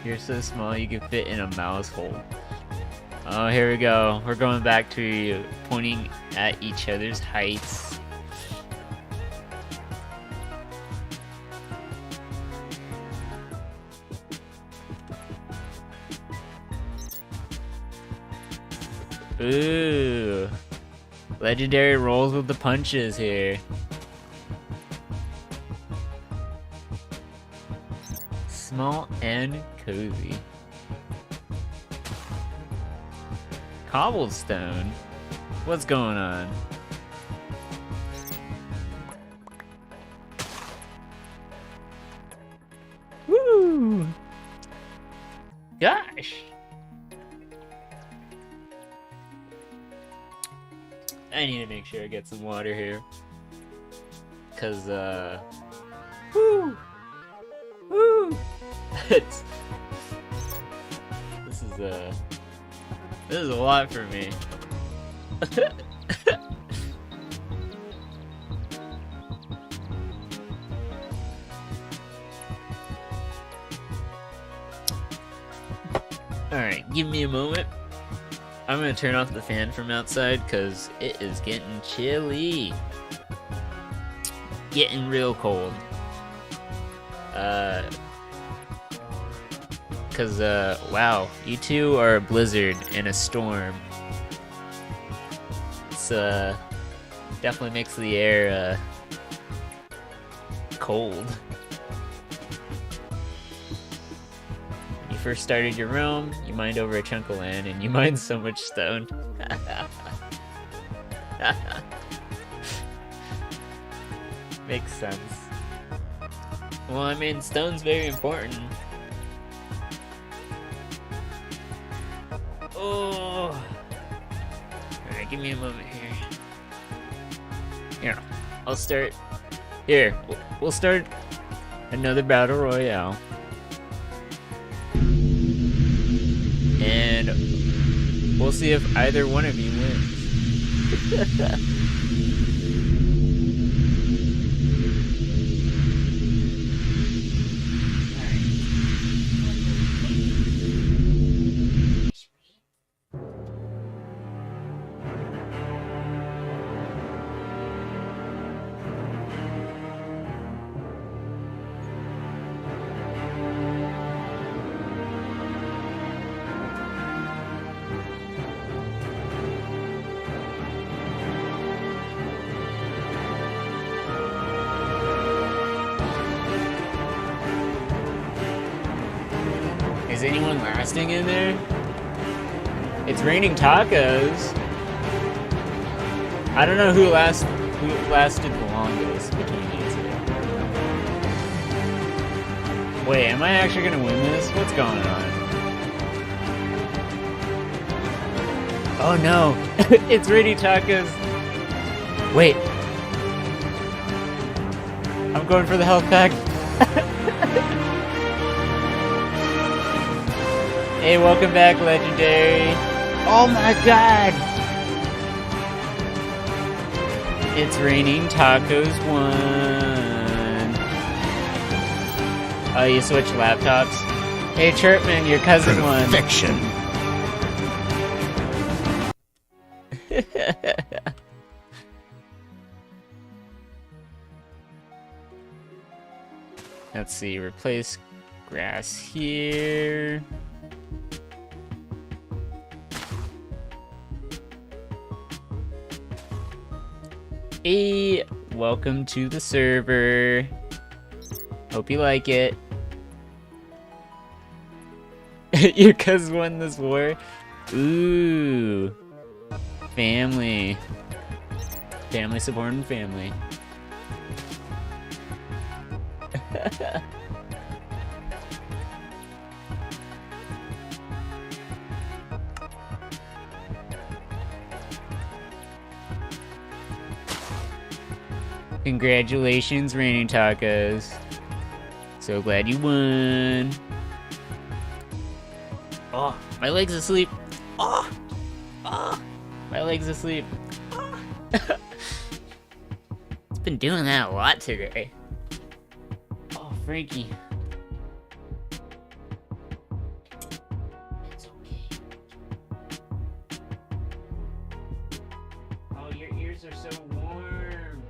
Speaker 1: You're so small you can fit in a mouse hole. Oh, here we go. We're going back to pointing at each other's heights. Ooh. Legendary rolls with the punches here. Small and cozy. Cobblestone? What's going on? Woo! Gosh! I need to make sure I get some water here. Cause, woo! Woo! This is a lot for me. Alright, give me a moment. I'm gonna turn off the fan from outside because it is getting chilly. Getting real cold. Cause, wow, you two are a blizzard and a storm. It's, definitely makes the air, cold. When you first started your roam, you mined over a chunk of land, and you mined so much stone. Makes sense. Well, I mean, stone's very important. Oh! Alright, give me a moment here. Here, I'll start. Here, we'll start another battle royale. And we'll see if either one of you wins. Is anyone lasting in there? It's raining tacos. I don't know who lasted the longest between you two. Wait, am I actually gonna win this? What's going on? Oh no, it's raining tacos. Wait, I'm going for the health pack. Hey, welcome back, Legendary. Oh my god! It's raining tacos 1. Oh, you switched laptops? Hey, Chirpman, your cousin won.
Speaker 3: Perfection.
Speaker 1: Let's see, replace grass here. Hey, welcome to the server. Hope you like it. Your cousin won this war? Ooh. Family. Family supporting family. Congratulations, Raining Tacos. So glad you won. Oh, my leg's asleep. Oh, oh, my leg's asleep. Oh. It's been doing that a lot today. Oh, Frankie. It's okay. Oh, your ears are so warm.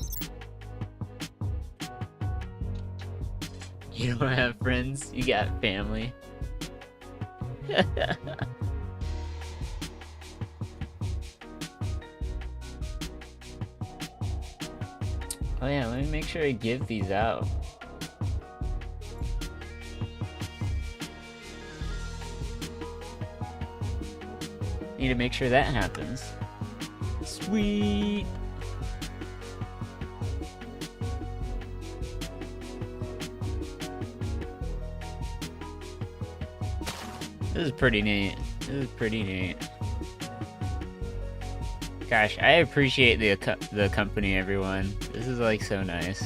Speaker 1: You don't have friends, you got family. Oh yeah, let me make sure I give these out. Need to make sure that happens. Sweet! This is pretty neat. This is pretty neat. Gosh, I appreciate the company, everyone. This is like so nice.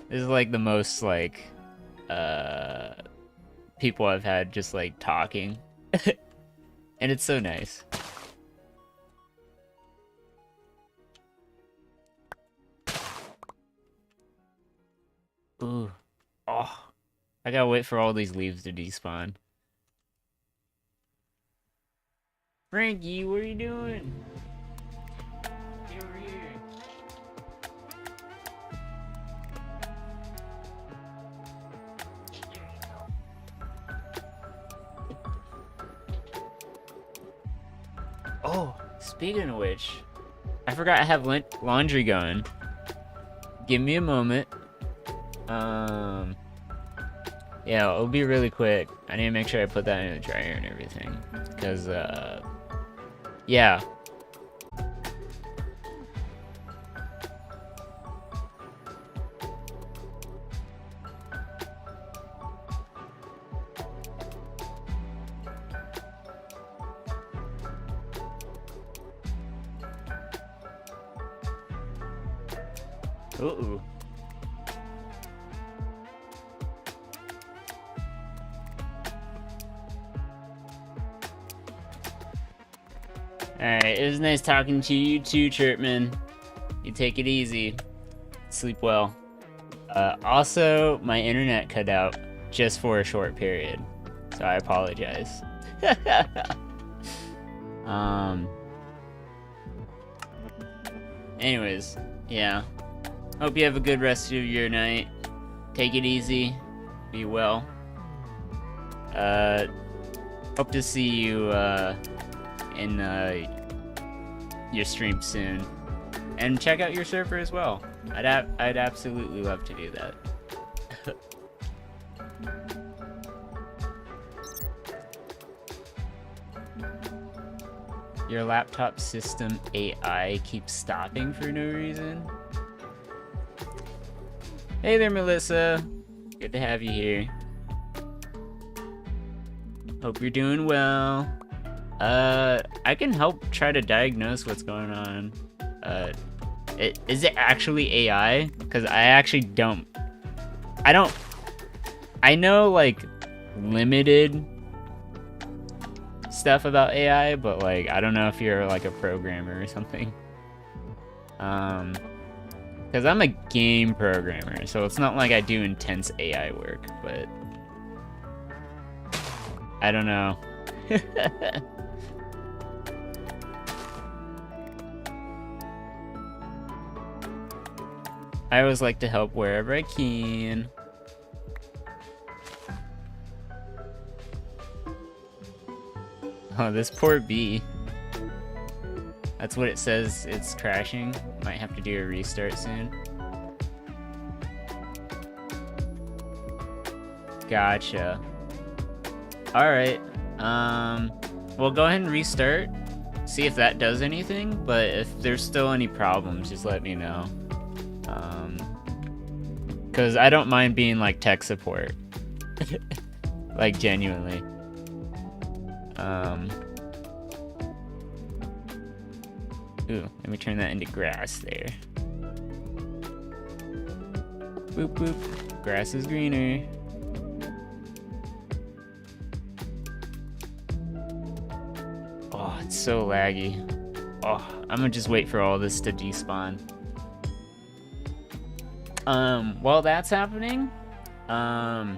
Speaker 1: This is like the most like people I've had just like talking. And it's so nice. Ooh. Oh. I gotta wait for all these leaves to despawn. Frankie, what are you doing? Get over here. Oh, speaking of which, I forgot I have laundry going. Give me a moment. Yeah, it'll be really quick. I need to make sure I put that in the dryer and everything. Because, yeah. Uh-oh. Alright, it was nice talking to you too, Chirpman. You take it easy. Sleep well. Also, my internet cut out just for a short period, so I apologize. Anyways, yeah. Hope you have a good rest of your night. Take it easy. Be well. Hope to see you, in your stream soon, and check out your server as well. I'd absolutely love to do that. Your laptop system AI keeps stopping for no reason. Hey there, Melissa. Good to have you here. Hope you're doing well. I can help try to diagnose what's going on. Is it actually AI? Because I actually don't. I know like limited stuff about AI, but like I don't know if you're like a programmer or something. Because I'm a game programmer, so it's not like I do intense AI work, but I don't know. I always like to help wherever I can. Oh, this poor bee. That's what it says, it's crashing. Might have to do a restart soon. Gotcha. Alright. Well, go ahead and restart. See if that does anything, but if there's still any problems, just let me know. Because I don't mind being like tech support. Like genuinely. Ooh, let me turn that into grass there. Boop boop. Grass is greener. Oh, it's so laggy. Oh, I'm gonna just wait for all this to despawn. While that's happening, let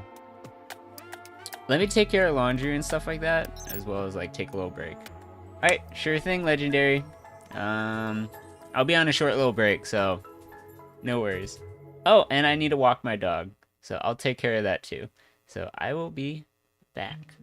Speaker 1: me take care of laundry and stuff like that, as well as like take a little break. Alright, sure thing, Legendary. I'll be on a short little break, so no worries. Oh, and I need to walk my dog, so I'll take care of that too. So I will be back.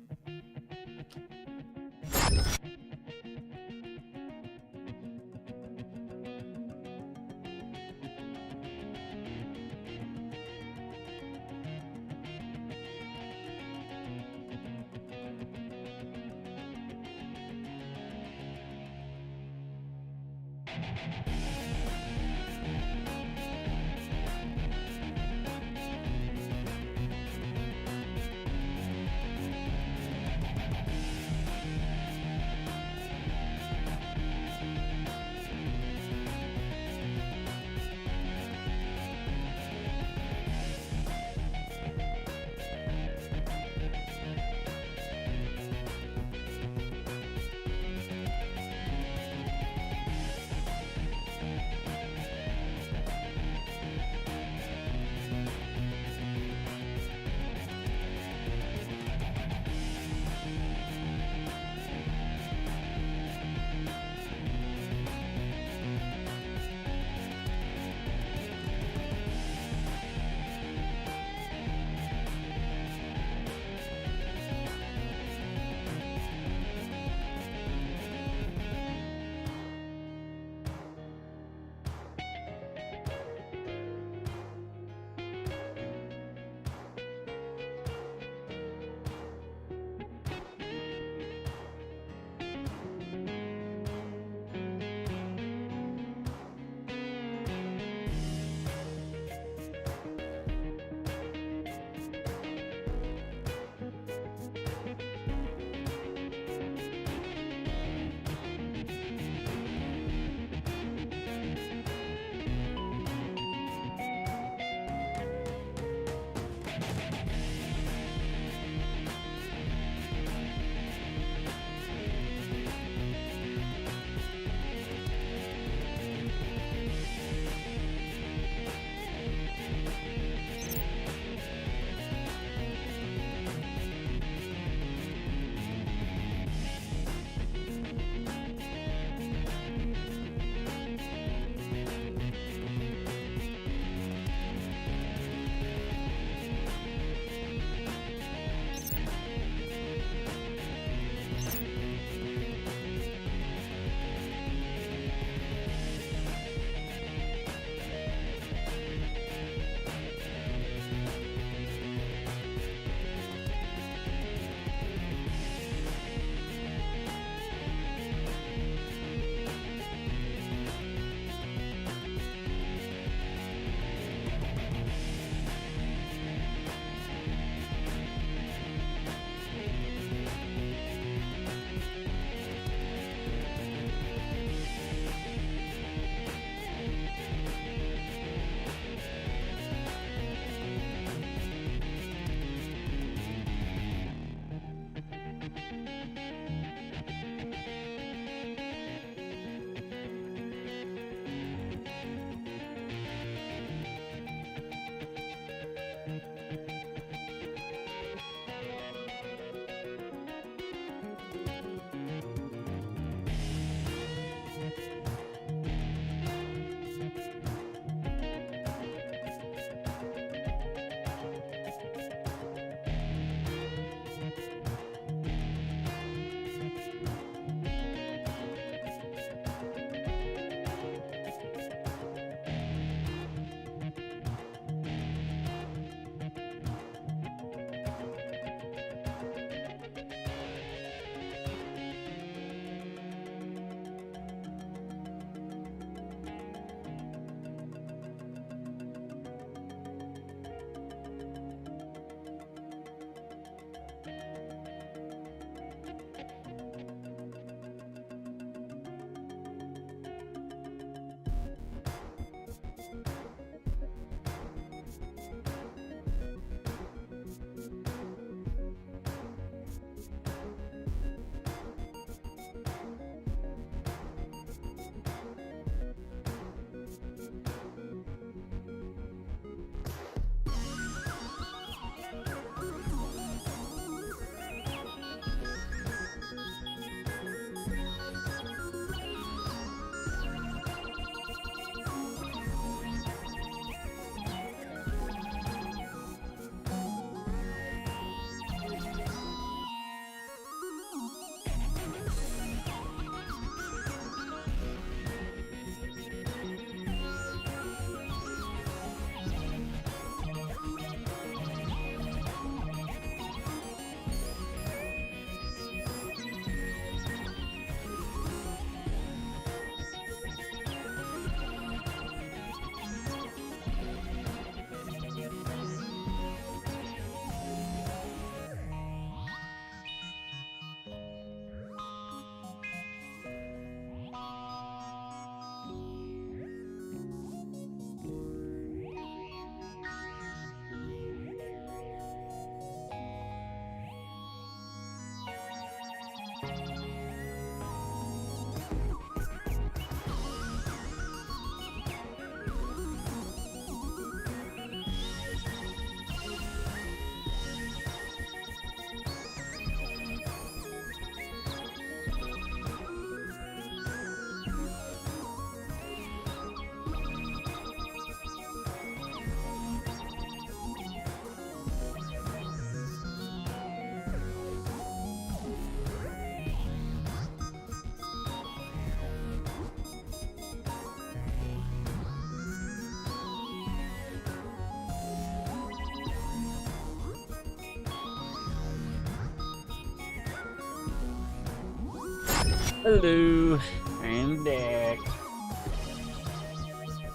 Speaker 1: Hello, I'm back.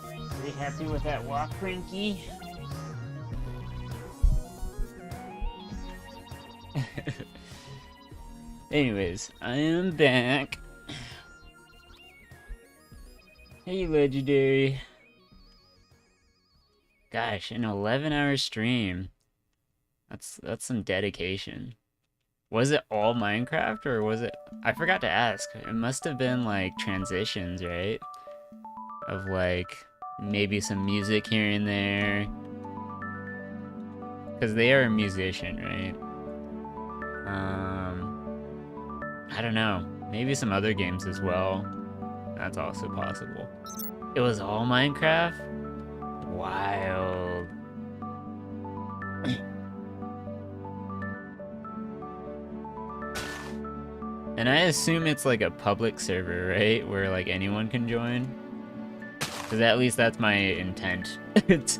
Speaker 1: Are you happy with that walk, Frankie? Anyways, I am back. Hey, Legendary. Gosh, an 11-hour stream. That's some dedication. Was it all Minecraft, or was it... I forgot to ask. It must have been, like, transitions, right? Of, like, maybe some music here and there. Because they are a musician, right? I don't know. Maybe some other games as well. That's also possible. It was all Minecraft? Wild. And I assume it's like a public server, right? Where like anyone can join? Because at least that's my intent. Because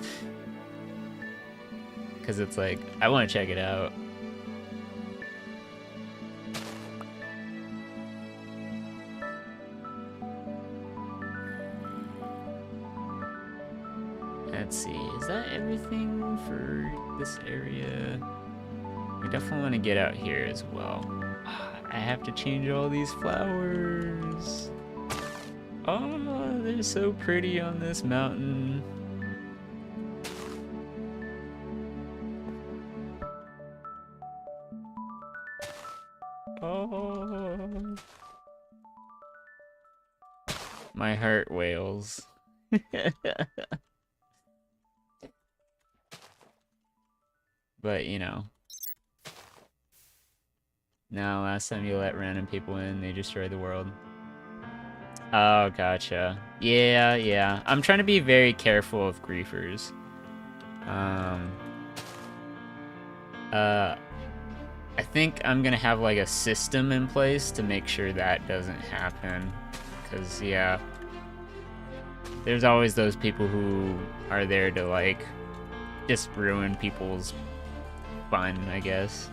Speaker 1: it's like, I want to check it out. Let's see, is that everything for this area? We definitely want to get out here as well. I have to change all these flowers. Oh, they're so pretty on this mountain. Oh. My heart wails. But, you know. No, last time you let random people in, they destroyed the world. Oh, gotcha. Yeah. I'm trying to be very careful of griefers. I think I'm gonna have like a system in place to make sure that doesn't happen. Cause yeah, there's always those people who are there to like just ruin people's fun, I guess.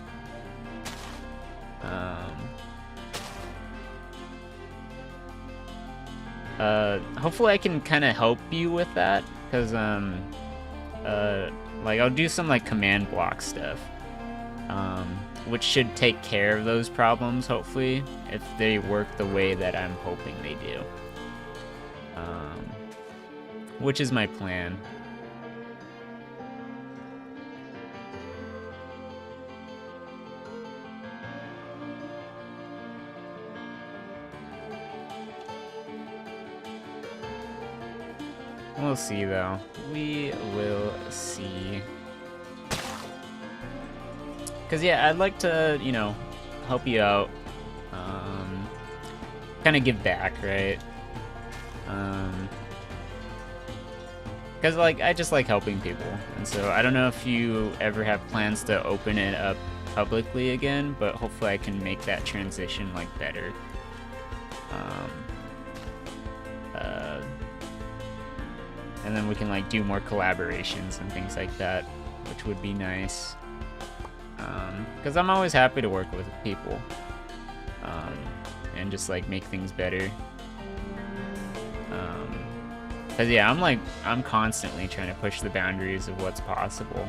Speaker 1: Hopefully I can kind of help you with that, because like I'll do some like command block stuff, which should take care of those problems, hopefully, if they work the way that I'm hoping they do. Which is my plan. We'll see, though. We will see. Because, yeah, I'd like to, you know, help you out. Kind of give back, right? Because, like, I just like helping people. And so I don't know if you ever have plans to open it up publicly again, but hopefully I can make that transition, like, better. And then we can like do more collaborations and things like that, which would be nice. Because I'm always happy to work with people and just like make things better. Because yeah, I'm constantly trying to push the boundaries of what's possible.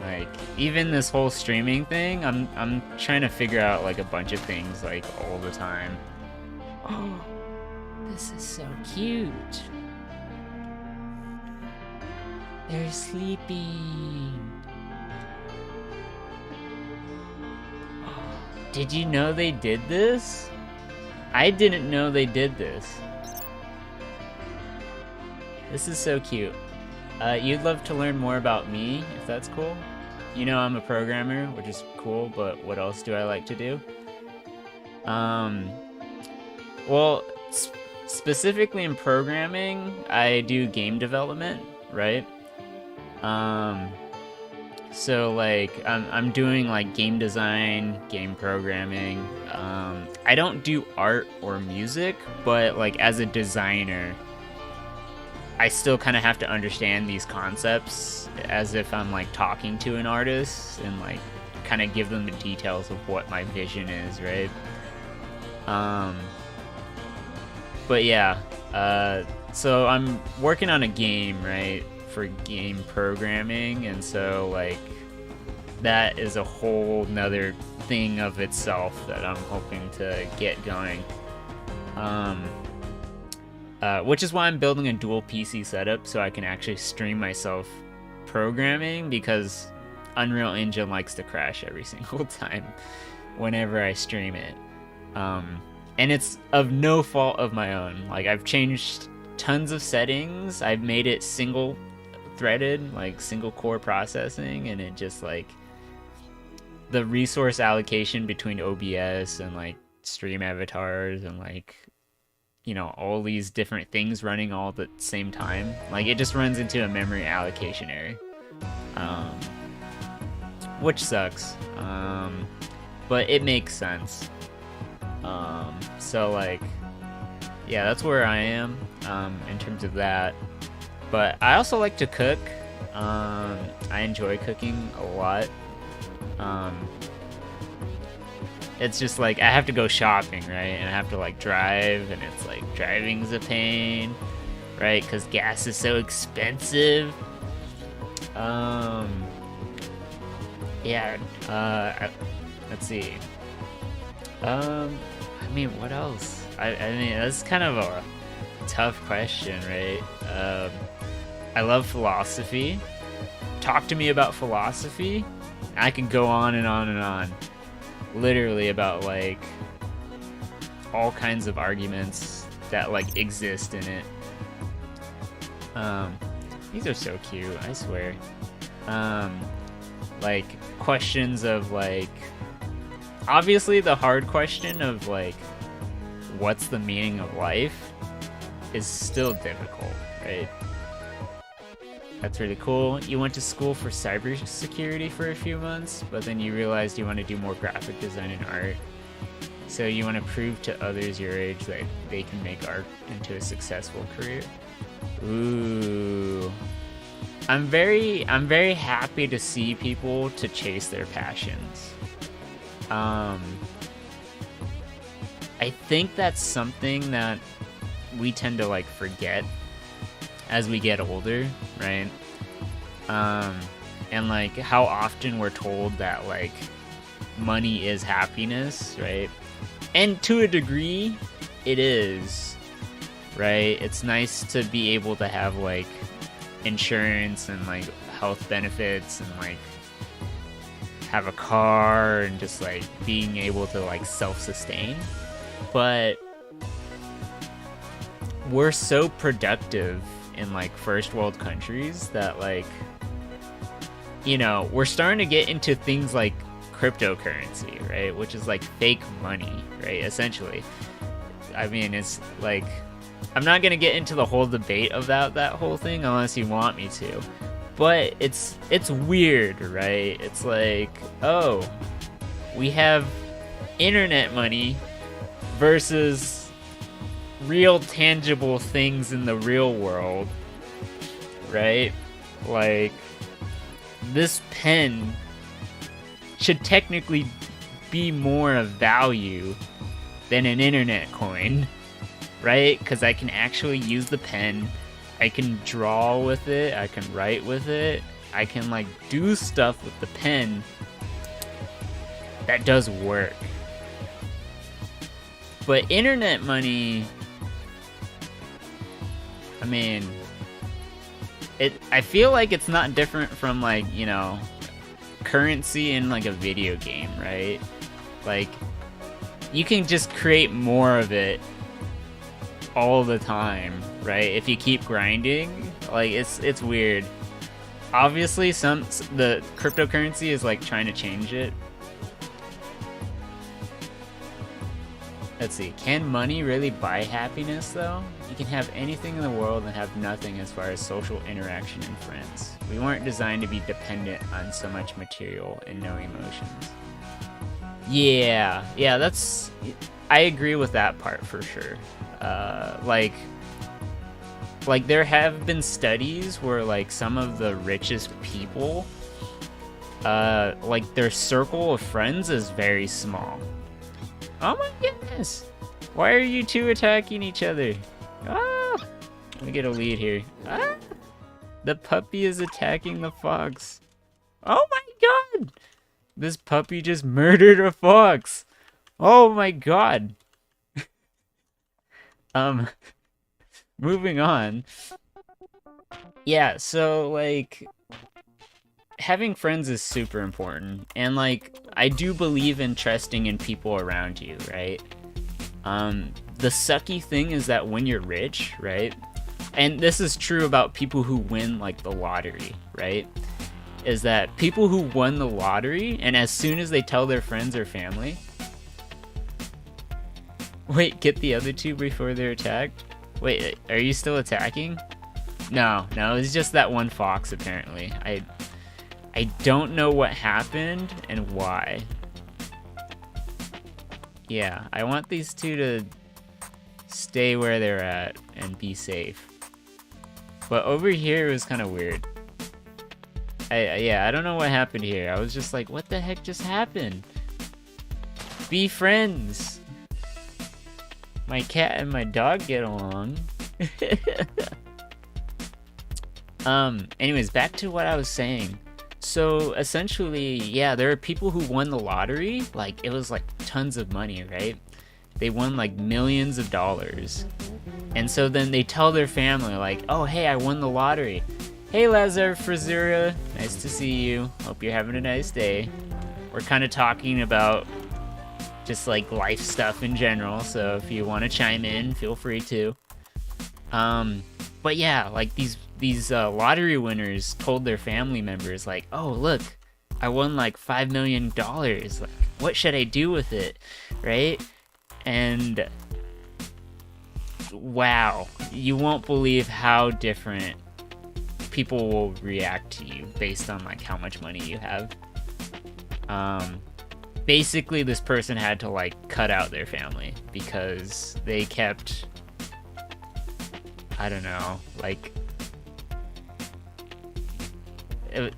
Speaker 1: Like even this whole streaming thing, I'm trying to figure out like a bunch of things like all the time. Oh. This is so cute. They're sleeping. Did you know they did this? I didn't know they did this. This is so cute. You'd love to learn more about me, if that's cool? You know I'm a programmer, which is cool, but what else do I like to do? Well, specifically in programming, I do game development, right? So like I'm doing like game design, game programming. I don't do art or music, but like as a designer, I still kind of have to understand these concepts as if I'm like talking to an artist and like kind of give them the details of what my vision is, right? But yeah, so I'm working on a game, right, for game programming, and so like that is a whole nother thing of itself that I'm hoping to get going. Which is why I'm building a dual PC setup so I can actually stream myself programming, because Unreal Engine likes to crash every single time whenever I stream it. And it's of no fault of my own. Like, I've changed tons of settings. I've made it single threaded, like single core processing, and it just like the resource allocation between OBS and like stream avatars and like, you know, all these different things running all at the same time. Like, it just runs into a memory allocation error. Which sucks. But it makes sense. So like, yeah, that's where I am, in terms of that. But I also like to cook. I enjoy cooking a lot. It's just like, I have to go shopping, right? And I have to like drive, and it's like, driving's a pain, right? Because gas is so expensive. Yeah, let's see. I mean, what else? I mean, that's kind of a tough question, right? I love philosophy. Talk to me about philosophy. I can go on and on and on. Literally about like all kinds of arguments that like exist in it. These are so cute, I swear. Like questions of like, obviously the hard question of like, what's the meaning of life is still difficult, right? That's really cool. You went to school for cybersecurity for a few months, but then you realized you want to do more graphic design and art. So you want to prove to others your age that they can make art into a successful career. Ooh. I'm very happy to see people to chase their passions. I think that's something that we tend to like forget as we get older, right? And like how often we're told that like money is happiness, right? And to a degree, it is, right? It's nice to be able to have like insurance and like health benefits and like have a car and just like being able to like self-sustain. But we're so productive in like first world countries that like, you know, we're starting to get into things like cryptocurrency, right? Which is like fake money, right? Essentially. I mean, it's like, I'm not gonna get into the whole debate of that whole thing unless you want me to. But it's weird, right? It's like, oh, we have internet money versus real tangible things in the real world, right? Like, this pen should technically be more of value than an internet coin, right? Because I can actually use the pen, I can draw with it, I can write with it, I can like do stuff with the pen that does work. But internet money, I mean, I feel like it's not different from like, you know, currency in like a video game, right? Like, you can just create more of it all the time, right? If you keep grinding, like it's weird. Obviously, the cryptocurrency is like trying to change it. Let's see. Can money really buy happiness, though? You can have anything in the world and have nothing as far as social interaction and friends. We weren't designed to be dependent on so much material and no emotions. Yeah, that's... I agree with that part for sure. Like there have been studies where like some of the richest people like their circle of friends is very small. Oh my goodness! Why are you two attacking each other? Ah! Let me get a lead here. Ah! The puppy is attacking the fox. Oh my god! This puppy just murdered a fox. Oh my god. Moving on. Yeah, so like having friends is super important, and like I do believe in trusting in people around you, right? The sucky thing is that when you're rich, right? And this is true about people who win like the lottery, right? Is that people who won the lottery, and as soon as they tell their friends or family, wait, get the other two before they're attacked? Wait, are you still attacking? No, it's just that one fox apparently. I don't know what happened and why. Yeah, I want these two to stay where they're at and be safe. But over here it was kind of weird. I don't know what happened here. I was just like, what the heck just happened? Be friends. My cat and my dog get along. Anyways, back to what I was saying. So essentially, yeah, there are people who won the lottery. Like, it was like tons of money, right? They won like millions of dollars. And so then they tell their family like, oh, hey, I won the lottery. Hey, Lazar Frazura, nice to see you. Hope you're having a nice day. We're kind of talking about just like life stuff in general, so if you want to chime in, feel free to. But yeah, like these lottery winners told their family members like, oh, look, I won like $5 million. Like, what should I do with it, right? And wow, you won't believe how different people will react to you based on like how much money you have. Basically this person had to like cut out their family because they kept, I don't know, like,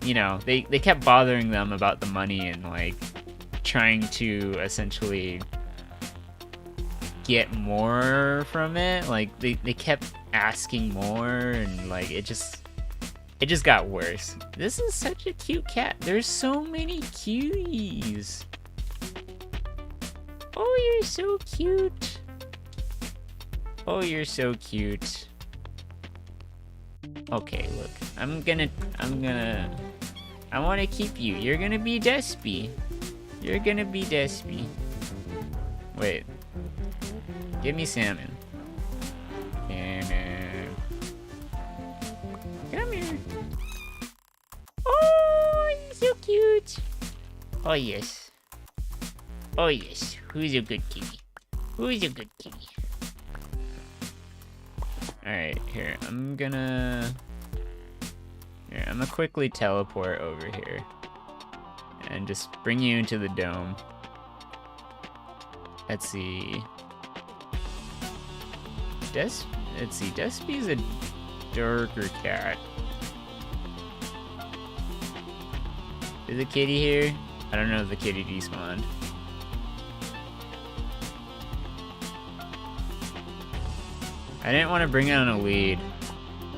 Speaker 1: you know, they kept bothering them about the money and like trying to essentially get more from it. Like they kept asking more, and like it just got worse. This is such a cute cat. There's so many cuties. Oh, you're so cute. Oh, you're so cute. Okay, look. I want to keep you. You're gonna be Despy. You're gonna be Despy. Wait. Give me salmon. Salmon. Come here. Oh, you're so cute. Oh, yes. Oh, yes. Who's a good kitty? Who's a good kitty? Alright, here. I'm gonna quickly teleport over here. And just bring you into the dome. Let's see. Let's see. Despy's a darker cat. Is the kitty here? I don't know if the kitty despawned. I didn't want to bring on a lead.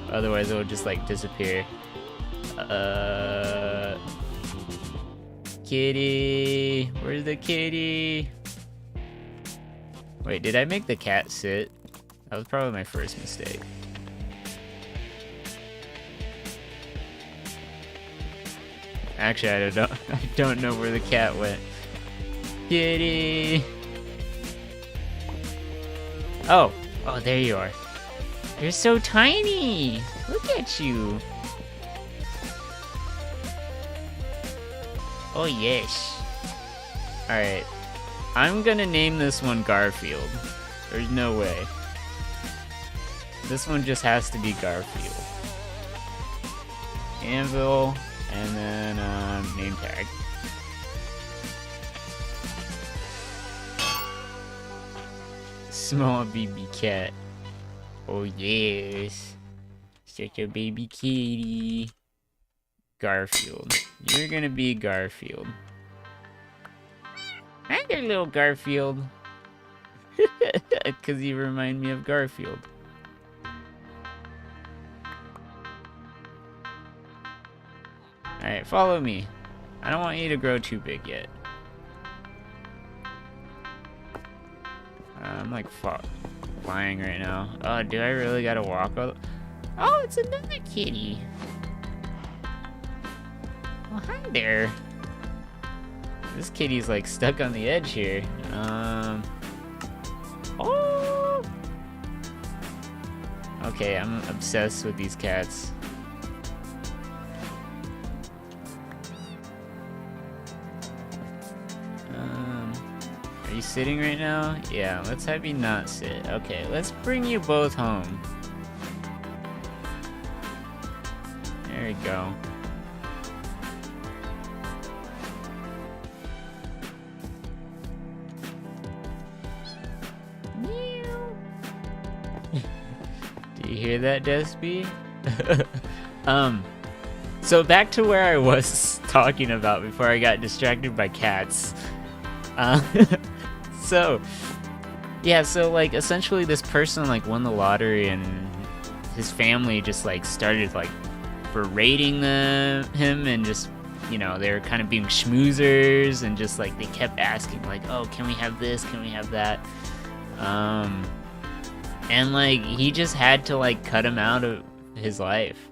Speaker 1: Otherwise it would just like disappear. Kitty. Where's the kitty? Wait, did I make the cat sit? That was probably my first mistake. Actually, I don't know where the cat went. Kitty. Oh, there you are. You're so tiny. Look at you. Oh yes. All right. I'm gonna name this one Garfield. There's no way. This one just has to be Garfield. Anvil, and then name tag. Small baby cat. Oh yes. Such a baby kitty. Garfield. You're gonna be Garfield. Hi there, little Garfield. Because you remind me of Garfield. Alright, follow me. I don't want you to grow too big yet. I'm like flying right now. Oh, do I really gotta walk? Oh, it's another kitty. Well, hi there. This kitty's like stuck on the edge here. Oh. Okay, I'm obsessed with these cats. Are you sitting right now? Yeah, let's have you not sit. Okay, let's bring you both home. There we go. Do you hear that, Despy? So back to where I was talking about before I got distracted by cats. So like essentially this person like won the lottery and his family just like started like berating him and just, you know, they were kind of being schmoozers and just like they kept asking like, oh, can we have this? Can we have that? And like he just had to like cut him out of his life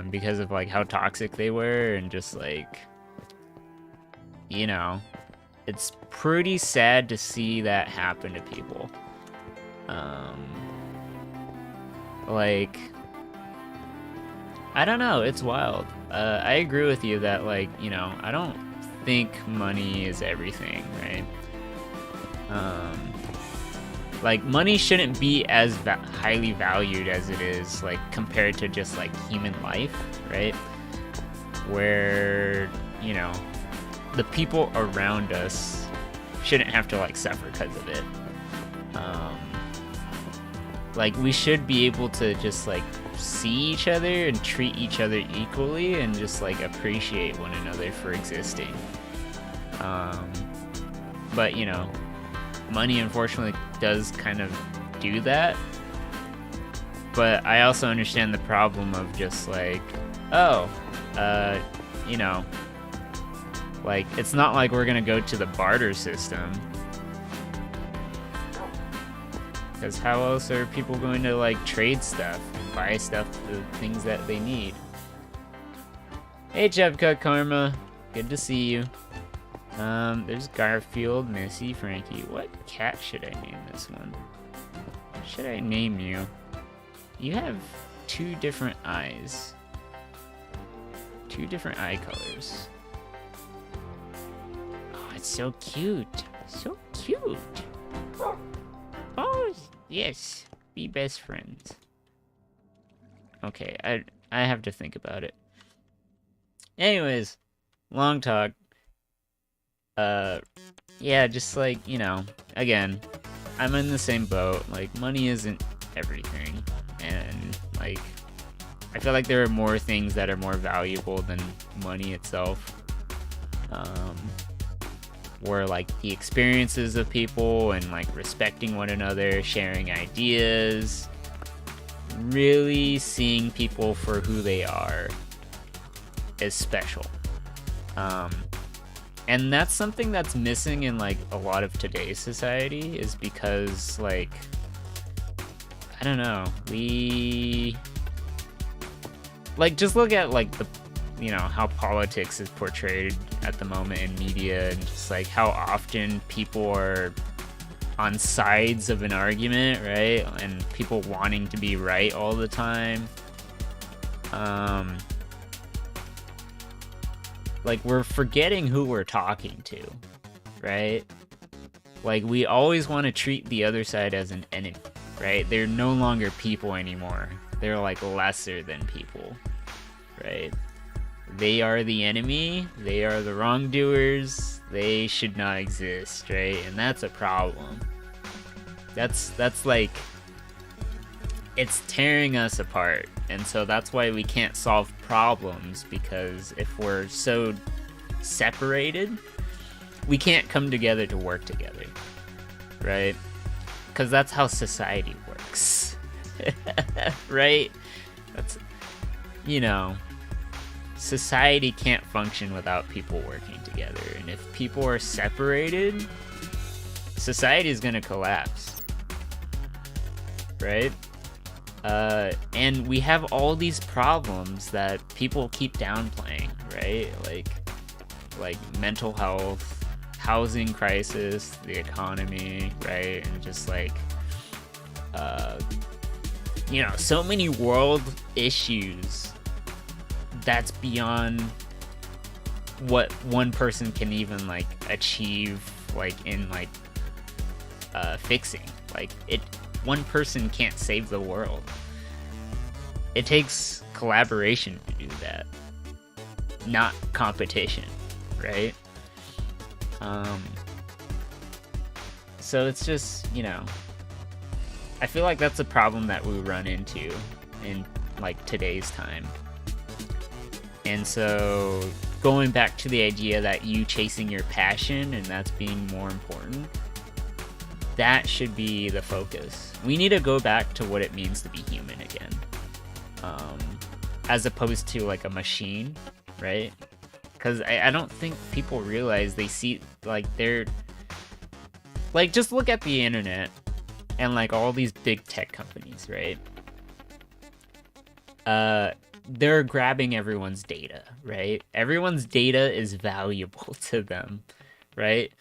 Speaker 1: because of like how toxic they were and just like, you know, it's pretty sad to see that happen to people. Like, I don't know, it's wild. I agree with you that like, you know, I don't think money is everything, right? Like money shouldn't be as highly valued as it is like compared to just like human life, right? Where, you know, the people around us shouldn't have to like suffer because of it. Like we should be able to just like see each other and treat each other equally and just like appreciate one another for existing. But you know, money unfortunately does kind of do that. But I also understand the problem of just like, oh, you know, like it's not like we're gonna go to the barter system. Because how else are people going to like trade stuff and buy stuff, the things that they need? Hey, Jebka Karma, good to see you. There's Garfield, Missy, Frankie. What cat should I name this one? What should I name you? You have 2 different eyes. 2 different eye colors. Oh, it's so cute. So cute. Oh, yes. Be best friends. Okay, I have to think about it. Anyways, long talk. Yeah, just like, you know, again, I'm in the same boat. Like, money isn't everything. And, like, I feel like there are more things that are more valuable than money itself. Where, like, the experiences of people and, like, respecting one another, sharing ideas, really seeing people for who they are is special. And that's something that's missing in like a lot of today's society is because like, I don't know, we like just look at like the, you know, how politics is portrayed at the moment in media and just like how often people are on sides of an argument, right? And people wanting to be right all the time. Like, we're forgetting who we're talking to, right? Like, we always want to treat the other side as an enemy, right? They're no longer people anymore. They're, like, lesser than people, right? They are the enemy. They are the wrongdoers. They should not exist, right? And that's a problem. That's like... it's tearing us apart. And so that's why we can't solve problems, because if we're so separated, we can't come together to work together, right? Because that's how society works. Right? That's, you know, society can't function without people working together. And if people are separated, society is going to collapse. Right? And we have all these problems that people keep downplaying, right? Like mental health, housing crisis, the economy, right? And just like, you know, so many world issues that's beyond what one person can even like achieve, like in like fixing. Like one person can't save the world. It takes collaboration to do that, not competition, right? So it's just, you know, I feel like that's a problem that we run into in like today's time. And so going back to the idea that you chasing your passion and that's being more important, that should be the focus. We need to go back to what it means to be human again, as opposed to like a machine, right? Because I don't think people realize, they see like they're like, just look at the internet and like all these big tech companies, right? They're grabbing everyone's data, right? Everyone's data is valuable to them, right?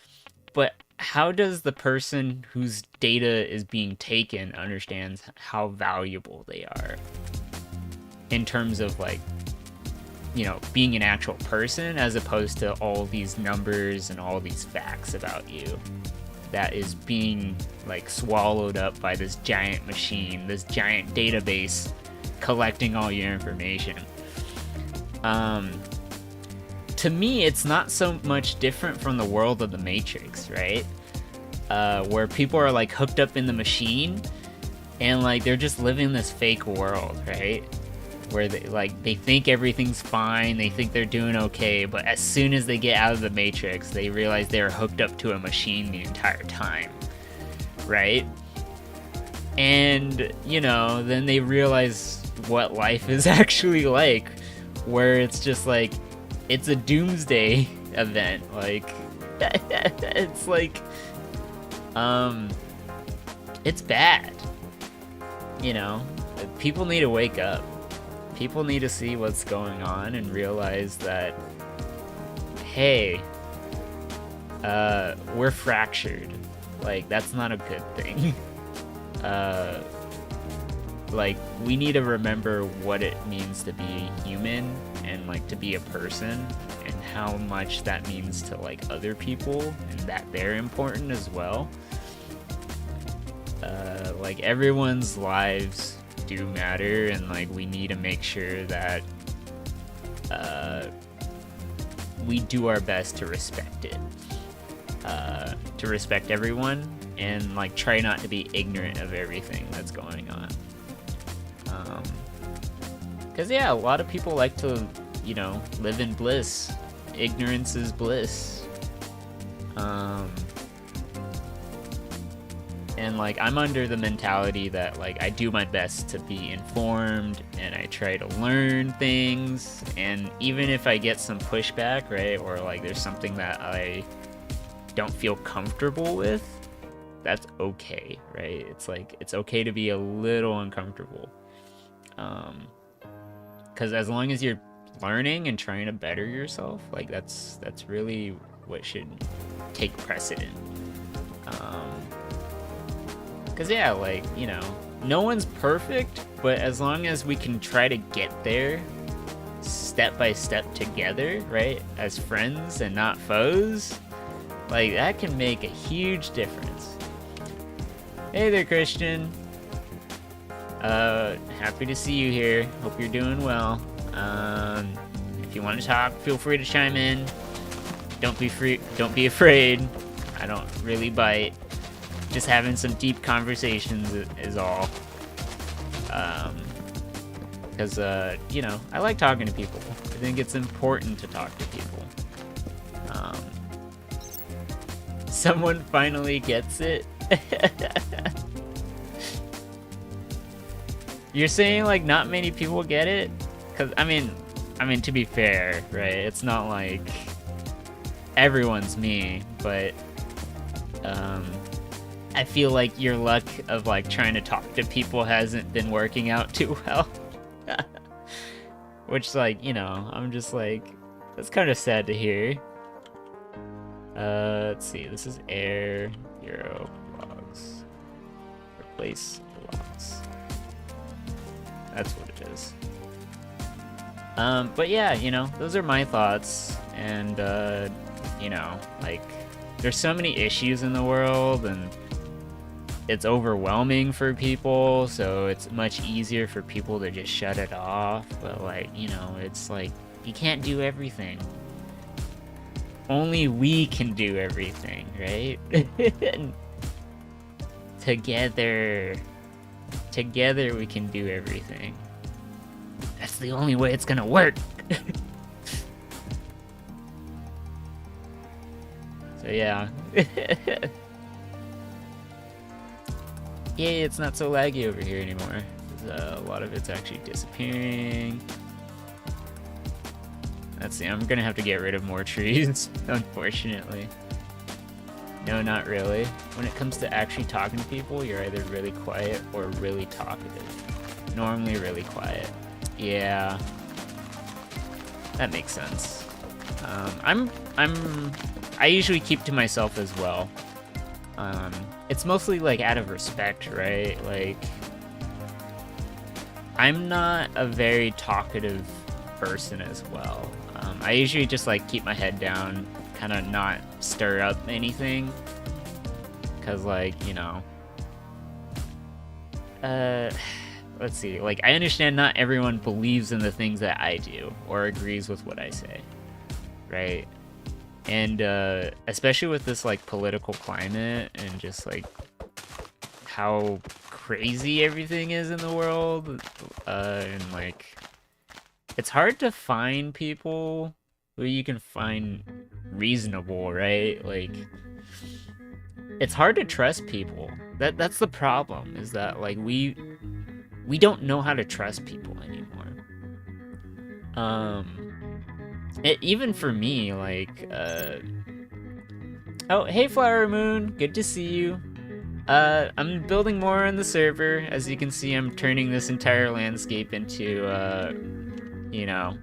Speaker 1: But how does the person whose data is being taken understands how valuable they are in terms of like, you know, being an actual person, as opposed to all these numbers and all these facts about you that is being like swallowed up by this giant machine, this giant database collecting all your information. To me, it's not so much different from the world of the Matrix, right? Where people are like hooked up in the machine and like they're just living this fake world, right? Where they think everything's fine, they think they're doing okay, but as soon as they get out of the Matrix, they realize they're hooked up to a machine the entire time, right? And, you know, then they realize what life is actually like, where it's just like, it's a doomsday event. Like, it's like, it's bad. You know, people need to wake up. People need to see what's going on and realize that, hey, we're fractured. Like, that's not a good thing. Like, we need to remember what it means to be human and like to be a person, and how much that means to like other people, and that they're important as well. Like, everyone's lives do matter, and like we need to make sure that we do our best to respect it, to respect everyone, and like try not to be ignorant of everything that's going on. Because yeah, a lot of people like to, you know, live in bliss. Ignorance is bliss. And like, I'm under the mentality that like I do my best to be informed, and I try to learn things, and even if I get some pushback, right, or like there's something that I don't feel comfortable with, that's okay, right? It's like, it's okay to be a little uncomfortable, because as long as you're learning and trying to better yourself, like that's really what should take precedent. Because yeah, like, you know, no one's perfect, but as long as we can try to get there step by step together, right, as friends and not foes, like that can make a huge difference. Hey there, Christian. Happy to see you here. Hope you're doing well. If you want to talk, feel free to chime in. Don't be afraid. I don't really bite. Just having some deep conversations is all. Because, you know, I like talking to people. I think it's important to talk to people. Someone finally gets it. You're saying, like, not many people get it? Because, I mean, to be fair, right, it's not like everyone's me, but, I feel like your luck of, like, trying to talk to people hasn't been working out too well. Which, like, you know, I'm just like, that's kind of sad to hear. Let's see, this is air, Euro, logs. Replace logs. That's what it is. But yeah, you know, those are my thoughts, and, you know, like, there's so many issues in the world, and it's overwhelming for people, so it's much easier for people to just shut it off, but, like, you know, it's like, you can't do everything. Only we can do everything, right? Together we can do everything. That's the only way it's gonna work. So yeah. Yay, it's not so laggy over here anymore. A lot of it's actually disappearing. Let's see, I'm gonna have to get rid of more trees, unfortunately. No, not really. When it comes to actually talking to people, you're either really quiet or really talkative. Normally really quiet. Yeah. That makes sense. I usually keep to myself as well. It's mostly like out of respect, right? Like, I'm not a very talkative person as well. I usually just like keep my head down, kind of not stir up anything, cause like, you know, let's see, like, I understand not everyone believes in the things that I do or agrees with what I say, right? And especially with this like political climate and just like how crazy everything is in the world, and like, it's hard to find people who you can find reasonable, right? Like, it's hard to trust people. That's the problem, is that like we don't know how to trust people anymore. Even for me, like, oh, hey Flower Moon, good to see you. I'm building more on the server. As you can see, I'm turning this entire landscape into, you know,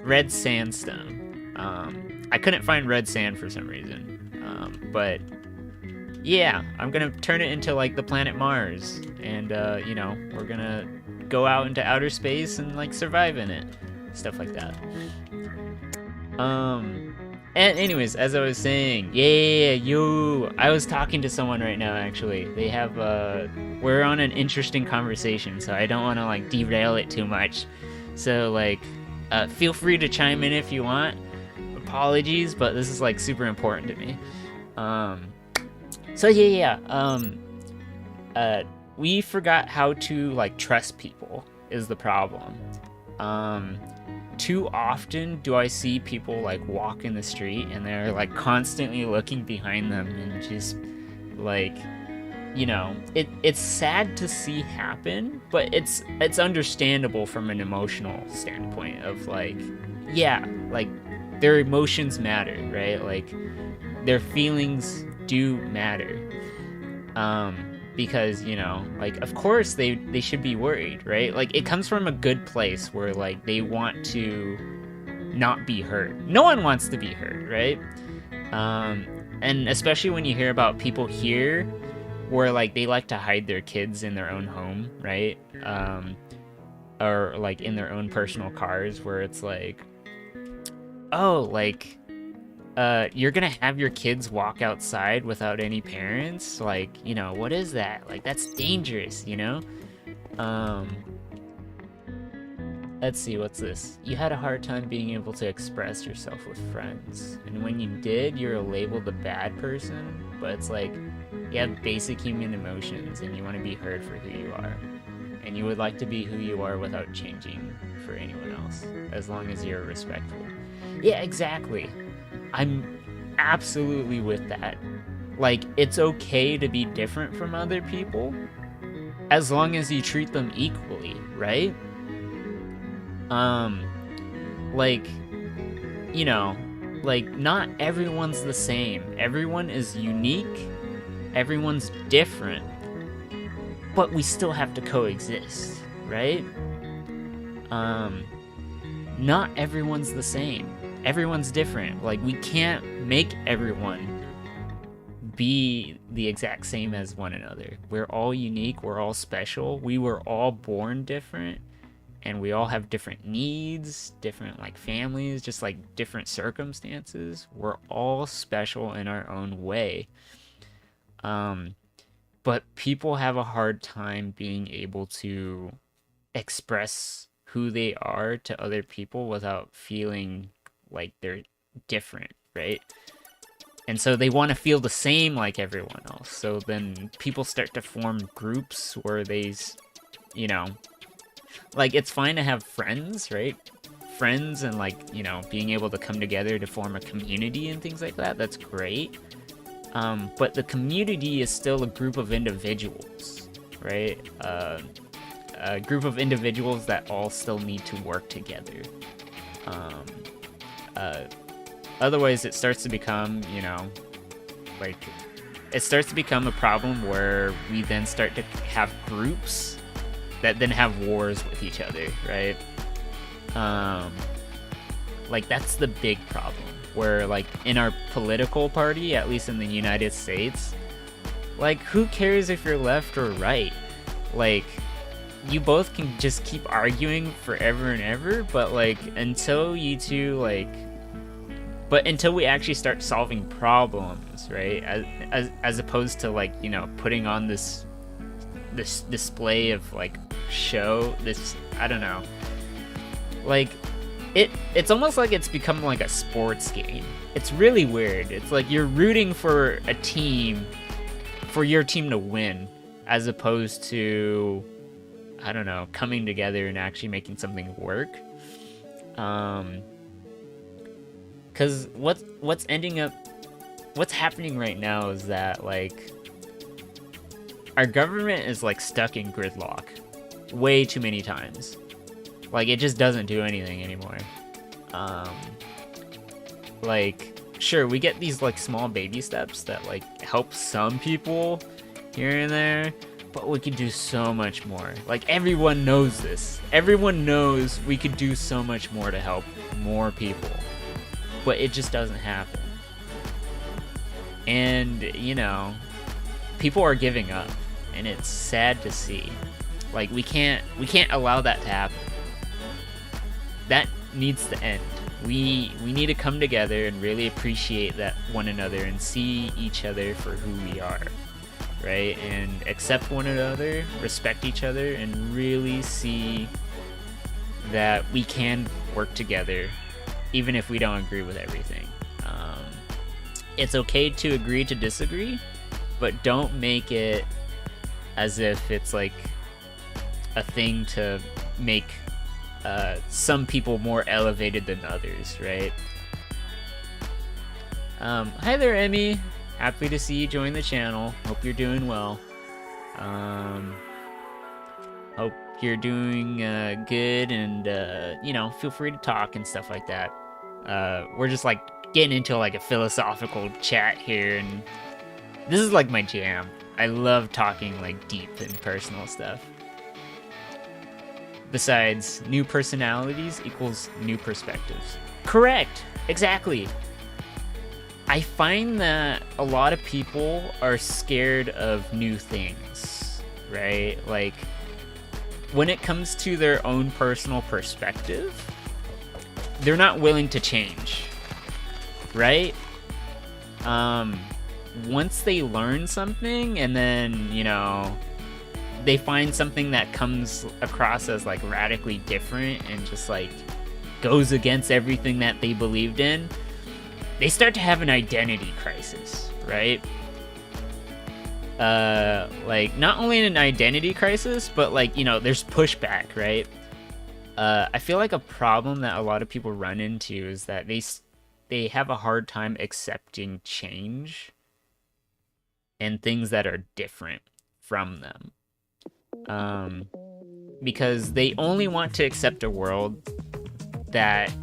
Speaker 1: red sandstone. I couldn't find red sand for some reason, but yeah, I'm gonna turn it into like the planet Mars, and you know, we're gonna go out into outer space and like survive in it, stuff like that. And anyways, as I was saying, I was talking to someone right now, actually. They have, we're on an interesting conversation, so I don't want to, like, derail it too much. So, like, feel free to chime in if you want. Apologies, but this is, like, super important to me. So, we forgot how to, like, trust people is the problem. Too often do I see people like walk in the street and they're like constantly looking behind them, and just like, you know, it's sad to see happen, but it's understandable from an emotional standpoint of like, yeah, like their emotions matter, right? Like their feelings do matter. Because, you know, like, of course they should be worried, right? Like, it comes from a good place where, like, they want to not be hurt. No one wants to be hurt, right? And especially when you hear about people here where, like, they like to hide their kids in their own home, right? Or, like, in their own personal cars, where it's like, oh, like, you're gonna have your kids walk outside without any parents? Like, you know, what is that? Like, that's dangerous, you know? Let's see, what's this? You had a hard time being able to express yourself with friends, and when you did, you're labeled the bad person, but it's like, You have basic human emotions, and you want to be heard for who you are. And you would like to be who you are without changing for anyone else, as long as you're respectful. Yeah, exactly. I'm absolutely with that. Like, it's okay to be different from other people, as long as you treat them equally, right? Like, you know, like, not everyone's the same. Everyone is unique. Everyone's different. But we still have to coexist, right? Not everyone's the same. Everyone's different. Like, we can't make everyone be the exact same as one another. We're all unique. We're all special. We were all born different. And we all have different needs, different like families, just like different circumstances. We're all special in our own way. But people have a hard time being able to express who they are to other people without feeling like they're different, right? And so they want to feel the same like everyone else. So then people start to form groups where they, you know, like, it's fine to have friends, right? Friends and, like, you know, being able to come together to form a community and things like that. That's great. But the community is still a group of individuals, right? A group of individuals that all still need to work together. Otherwise, it starts to become, you know, like, it starts to become a problem where we then start to have groups that then have wars with each other, right? Like, that's the big problem. Where, like, in our political party, at least in the United States, like, who cares if you're left or right? Like, you both can just keep arguing forever and ever, but, like, until you two, like... But until we actually start solving problems, right? As opposed to, like, you know, putting on this display of, like, show, this, I don't know, like, it's almost like it's become like a sports game. It's really weird. It's like you're rooting for a team, for your team to win, as opposed to, I don't know, coming together and actually making something work. Because what's happening right now is that, like, our government is, like, stuck in gridlock way too many times. Like, it just doesn't do anything anymore. Like, sure, we get these, like, small baby steps that, like, help some people here and there, but we could do so much more. Like, everyone knows this. Everyone knows we could do so much more to help more people, but it just doesn't happen. And, you know, people are giving up, and it's sad to see. Like, we can't allow that to happen. That needs to end. We need to come together and really appreciate that one another and see each other for who we are, right? And accept one another, respect each other, and really see that we can work together, even if we don't agree with everything. It's okay to agree to disagree, but don't make it as if it's like a thing to make some people more elevated than others, right? Hi there, Emmy. Happy to see you join the channel. Hope you're doing well. Hope you're doing good, and you know, feel free to talk and stuff like that. We're just like getting into like a philosophical chat here, and this is like my jam. I love talking like deep and personal stuff. Besides, new personalities equals new perspectives. Correct, exactly. I find that a lot of people are scared of new things, right? Like, when it comes to their own personal perspective, they're not willing to change, right? Once they learn something and then, you know, they find something that comes across as like radically different and just like goes against everything that they believed in, they start to have an identity crisis, right? like not only an identity crisis, but like, you know, there's pushback, right? I feel like a problem that a lot of people run into is that they have a hard time accepting change and things that are different from them. Because they only want to accept a world that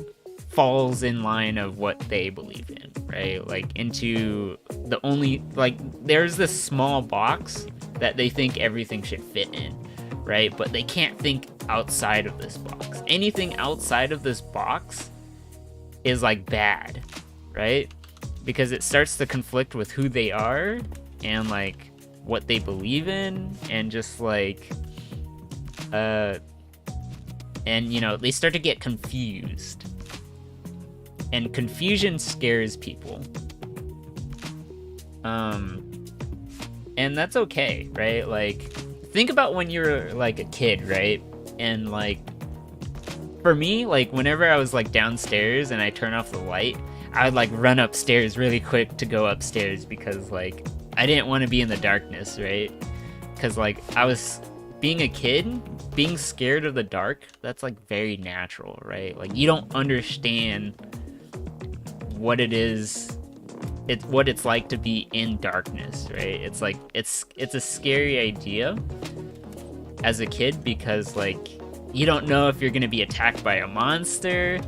Speaker 1: falls in line of what they believe in, right? Like into the only, like, there's this small box that they think everything should fit in, right? But they can't think outside of this box. Anything outside of this box is like bad, right? Because it starts to conflict with who they are and like what they believe in, and just like and you know, they start to get confused, and confusion scares people. And that's okay, right? Like, think about when you're like a kid, right? And like, for me, like whenever I was like downstairs and I turn off the light, I would like run upstairs really quick to go upstairs, because like I didn't want to be in the darkness, right? Because like I was being a kid, being scared of the dark, that's like very natural, right? Like you don't understand what it is, what it's like to be in darkness, right? It's like it's a scary idea as a kid, because like you don't know if you're gonna be attacked by a monster,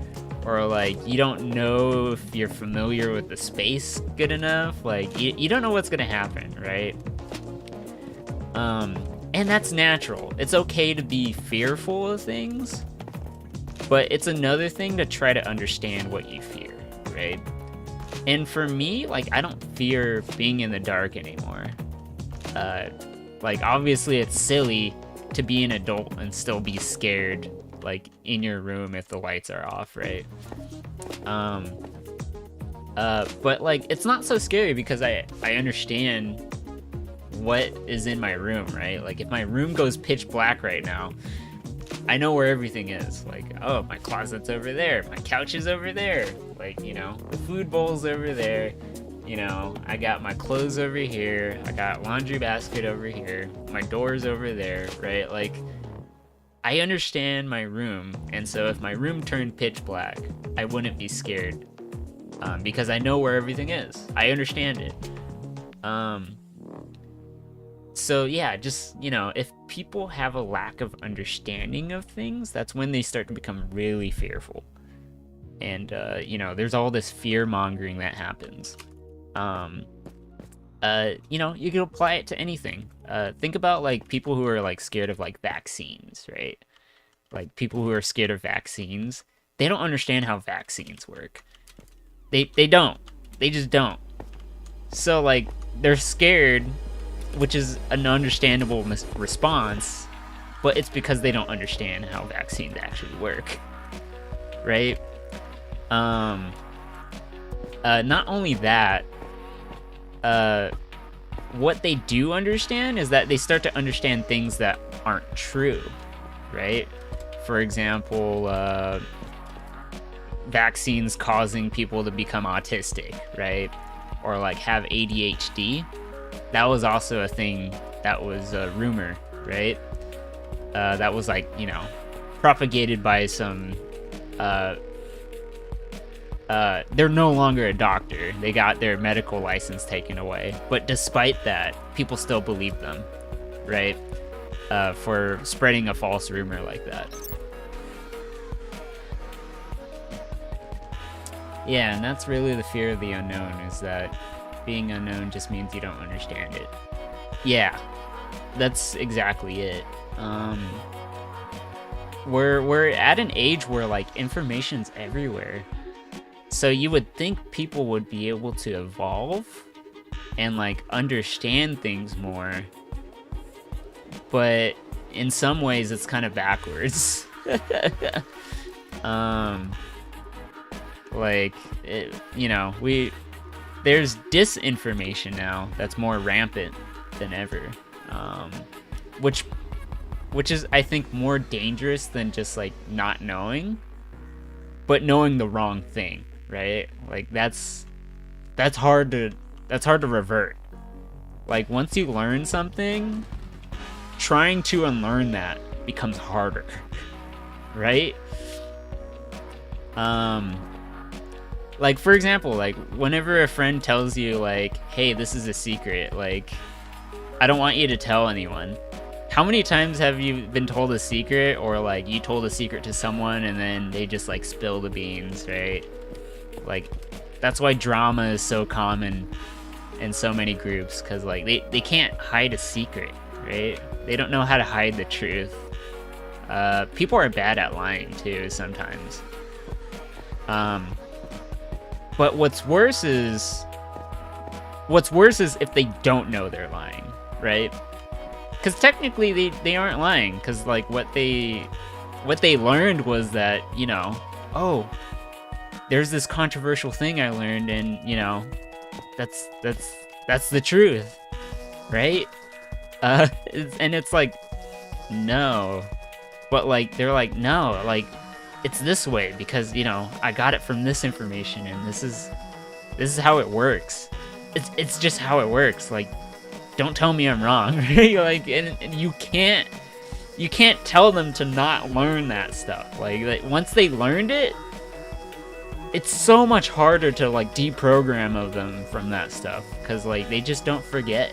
Speaker 1: or like you don't know if you're familiar with the space good enough. Like you don't know what's gonna happen, right? And that's natural. It's okay to be fearful of things, but it's another thing to try to understand what you fear, right? And for me, like, I don't fear being in the dark anymore. Like, obviously it's silly to be an adult and still be scared, like, in your room if the lights are off, right? But, like, it's not so scary because I understand what is in my room, right? Like, if my room goes pitch black right now, I know where everything is. Like, oh, my closet's over there, my couch is over there, like, you know, the food bowl's over there, you know, I got my clothes over here, I got laundry basket over here, my door's over there, right? Like, I understand my room, and so if my room turned pitch black, I wouldn't be scared, because I know where everything is. I understand it. So yeah, just, you know, if people have a lack of understanding of things, that's when they start to become really fearful. And, you know, there's all this fear mongering that happens. You know, you can apply it to anything. Think about like people who are like scared of like vaccines, right? Like people who are scared of vaccines, they don't understand how vaccines work. They don't. They just don't. So like they're scared, which is an understandable response, but it's because they don't understand how vaccines actually work, right? Not only that, what they do understand is that they start to understand things that aren't true, right? For example, vaccines causing people to become autistic, right? Or like have ADHD. That was also a thing that was a rumor, right? That was like, you know, propagated by some, they're no longer a doctor. They got their medical license taken away. But despite that, people still believe them, right? For spreading a false rumor like that. Yeah, and that's really the fear of the unknown, is that being unknown just means you don't understand it. Yeah, that's exactly it. We're at an age where like information's everywhere. So you would think people would be able to evolve and like understand things more, but in some ways it's kind of backwards. Like, you know, there's disinformation now that's more rampant than ever, which is, I think, more dangerous than just like not knowing, but knowing the wrong thing, right? Like that's hard to revert. Like, once you learn something, trying to unlearn that becomes harder, right? Like, for example, like, whenever a friend tells you, like, hey, this is a secret, like, I don't want you to tell anyone. How many times have you been told a secret, or, like, you told a secret to someone and then they just, like, spill the beans, right? Like, that's why drama is so common in so many groups, because, like, they can't hide a secret, right? They don't know how to hide the truth. People are bad at lying, too, sometimes. But what's worse is if they don't know they're lying, right? Because technically they aren't lying, because, like, what they learned was that, you know, oh, there's this controversial thing I learned, and, you know, that's the truth, right? And it's like, no, but, like, they're like, no, like, it's this way because, you know, I got it from this information, and this is how it works. It's just how it works. Like, don't tell me I'm wrong, right? Like, and you can't tell them to not learn that stuff. Like once they learned it, it's so much harder to, like, deprogram of them from that stuff, because, like, they just don't forget.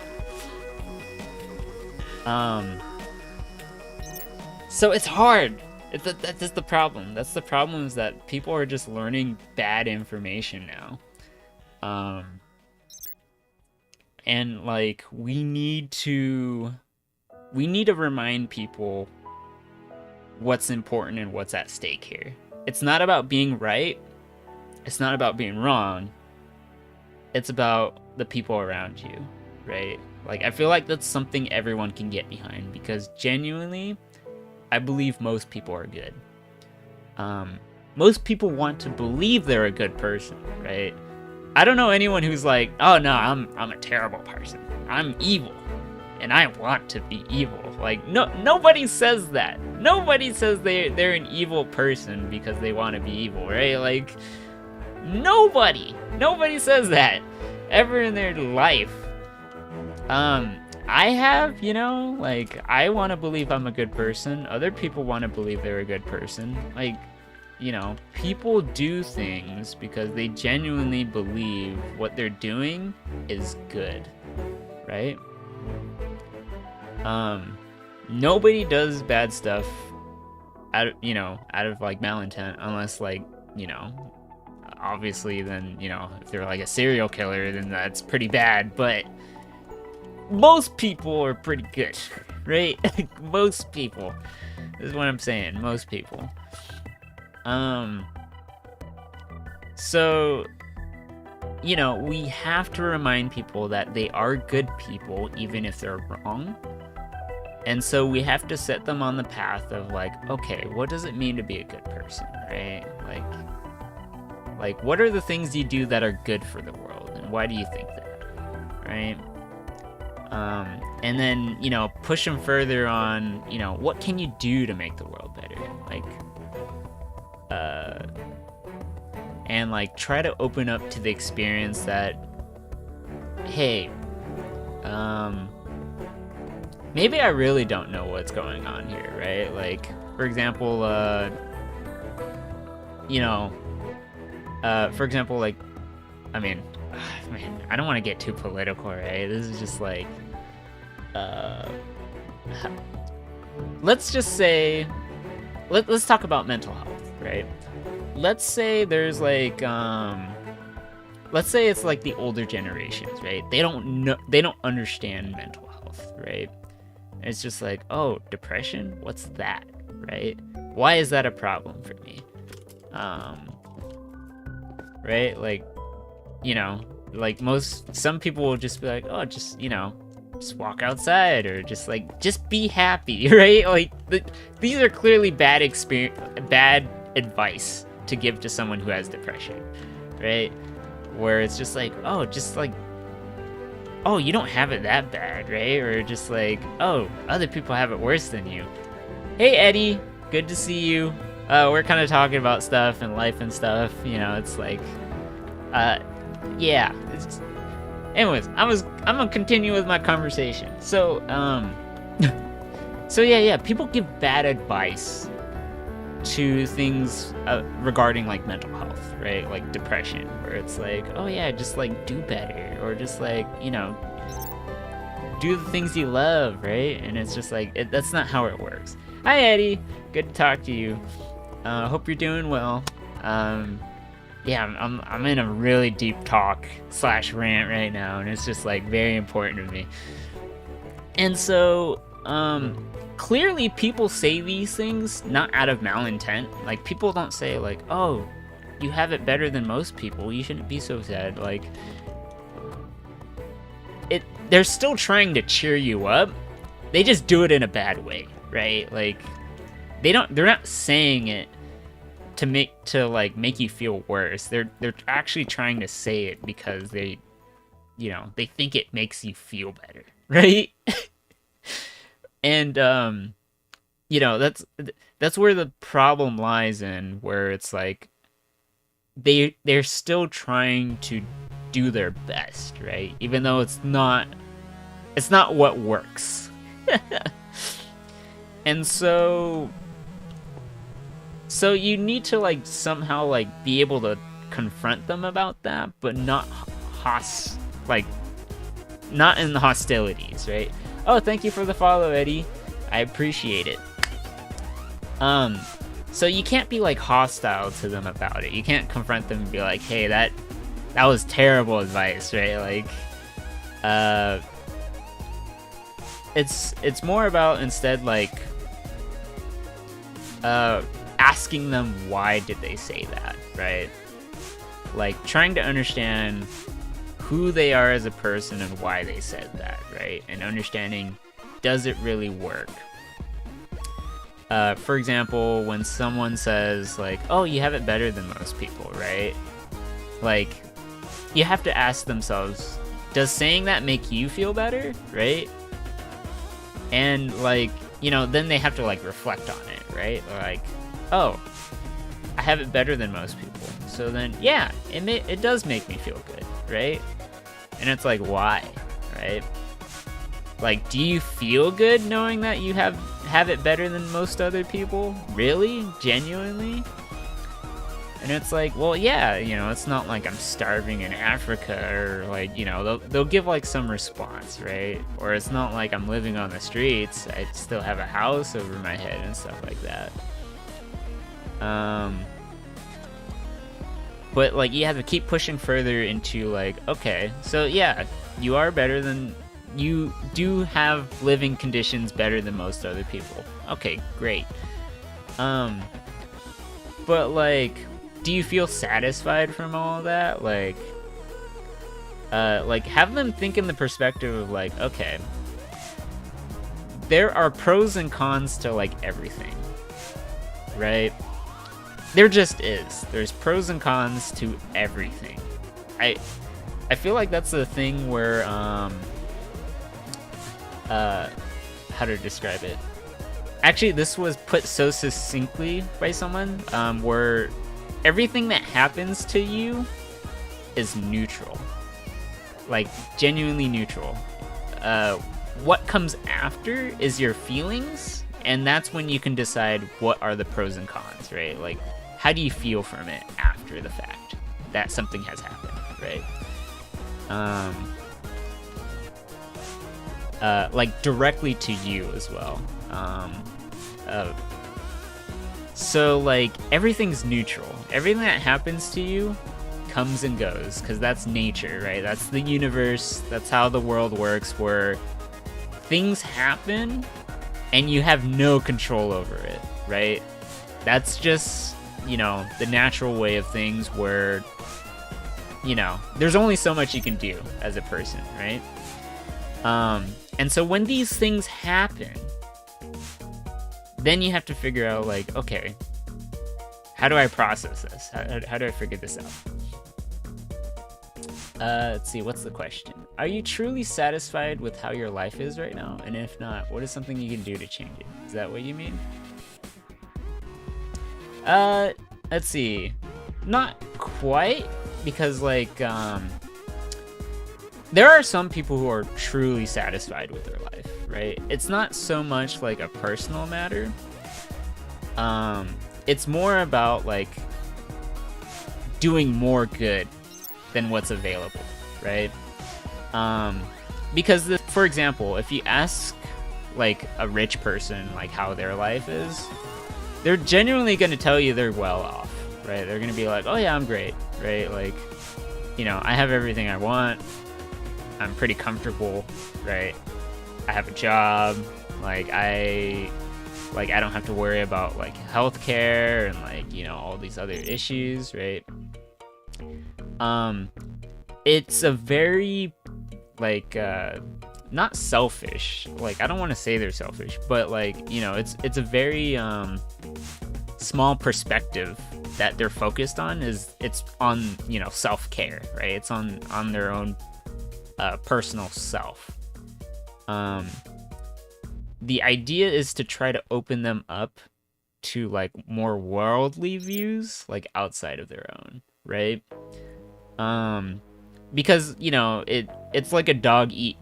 Speaker 1: So it's hard. That's the problem. That's the problem, is that people are just learning bad information now. And, like, we need to remind people what's important and what's at stake here. It's not about being right. It's not about being wrong. It's about the people around you, right? Like, I feel like that's something everyone can get behind, because genuinely, I believe most people are good. Most people want to believe they're a good person, right? I don't know anyone who's like, oh no, I'm a terrible person. I'm evil, and I want to be evil. Like, nobody says that. Nobody says they're an evil person because they want to be evil, right? Like, nobody says that ever in their life. I have, you know, like, I want to believe I'm a good person. Other people want to believe they're a good person. Like, you know, people do things because they genuinely believe what they're doing is good, right? Nobody does bad stuff out of like malintent, unless, like, you know, obviously then, you know, if they're like a serial killer, then that's pretty bad, but most people are pretty good, right? Most people. This is what I'm saying. Most people. So, you know, we have to remind people that they are good people, even if they're wrong. And so we have to set them on the path of, like, okay, what does it mean to be a good person, right? Like, what are the things you do that are good for the world, and why do you think that, right? And then, you know, push them further on, you know, what can you do to make the world better? Like, and, like, try to open up to the experience that, hey, maybe I really don't know what's going on here, right? Like, for example, you know, for example, like, I mean, man, I don't want to get too political, right? This is just like, let's just say, let's talk about mental health, right? Let's say there's like, let's say it's like the older generations, right? They don't understand mental health, right? And it's just like, oh, depression? What's that, right? Why is that a problem for me? Right? Like, you know, like some people will just be like, oh, just, you know, just walk outside, or just be happy, right? Like, these are clearly bad advice to give to someone who has depression, right? Where it's just like, oh, just like, oh, you don't have it that bad, right? Or just like, oh, other people have it worse than you. Hey, Eddie, good to see you. We're kind of talking about stuff and life and stuff, you know. It's like, yeah, Anyways, I'm gonna continue with my conversation. So, so yeah, people give bad advice to things regarding like mental health, right? Like depression, where it's like, oh yeah, just like do better, or just like, you know, do the things you love, right? And it's just like, that's not how it works. Hi Eddie, good to talk to you. Hope you're doing well. Yeah, I'm in a really deep talk / rant right now, and it's just like very important to me. And so, clearly people say these things not out of malintent. Like, people don't say like, oh, you have it better than most people, you shouldn't be so sad. Like, they're still trying to cheer you up. They just do it in a bad way, right? Like, they're not saying it to make you feel worse. They're actually trying to say it because they think it makes you feel better, right? And that's where the problem lies in, where it's like they're still trying to do their best, right? Even though it's not what works. And so you need to like somehow like be able to confront them about that, but not not in the hostilities, right? Oh, thank you for the follow, Eddie. I appreciate it. So you can't be like hostile to them about it. You can't confront them and be like, hey, that was terrible advice, right? Like, it's more about instead like asking them why did they say that, right? Like trying to understand who they are as a person and why they said that, right? And understanding, does it really work? For example, when someone says like, oh, you have it better than most people, right? Like, you have to ask themselves, does saying that make you feel better, right? And like, then they have to like reflect on it, right? Like, oh, I have it better than most people. So then, yeah, it does make me feel good, right? And it's like, why, right? Like, do you feel good knowing that you have it better than most other people? Really? Genuinely? And it's like, well, yeah, it's not like I'm starving in Africa, or like, they'll give like some response, right? Or it's not like I'm living on the streets. I still have a house over my head and stuff like that. But like, you have to keep pushing further into like, okay, so yeah, you are better than, you do have living conditions better than most other people. Okay, great. But like, do you feel satisfied from all of that? Like have them think in the perspective of like, okay, there are pros and cons to like everything, right? There just is. There's pros and cons to everything. I feel like that's the thing where how to describe it. Actually, this was put so succinctly by someone, where everything that happens to you is neutral. Like, genuinely neutral. What comes after is your feelings, and that's when you can decide what are the pros and cons, right? Like, how do you feel from it after the fact that something has happened, right? Like directly to you as well. So like, everything's neutral. Everything that happens to you comes and goes, because that's nature, right? That's the universe. That's how the world works, where things happen and you have no control over it, right? That's just, the natural way of things, where, there's only so much you can do as a person, right? And so when these things happen, then you have to figure out like, okay, how do I process this? How do I figure this out? Let's see, what's the question? Are you truly satisfied with how your life is right now? And if not, what is something you can do to change it? Is that what you mean? Let's see. Not quite, because like, there are some people who are truly satisfied with their life, right? It's not so much like a personal matter. It's more about like doing more good than what's available, right? Because for example, if you ask like a rich person like how their life is, they're genuinely going to tell you they're well off, right? They're going to be like, oh yeah, I'm great, right? Like, you know, I have everything I want. I'm pretty comfortable, right? I have a job. Like I don't have to worry about like healthcare and like, you know, all these other issues, right? It's a very like not selfish. Like I don't want to say they're selfish, but like, you know, it's a very small perspective that they're focused on. Is it's on, you know, self-care, right? It's on their own personal self. The idea is to try to open them up to like more worldly views, like outside of their own, right? Because, you know, it's like a dog eat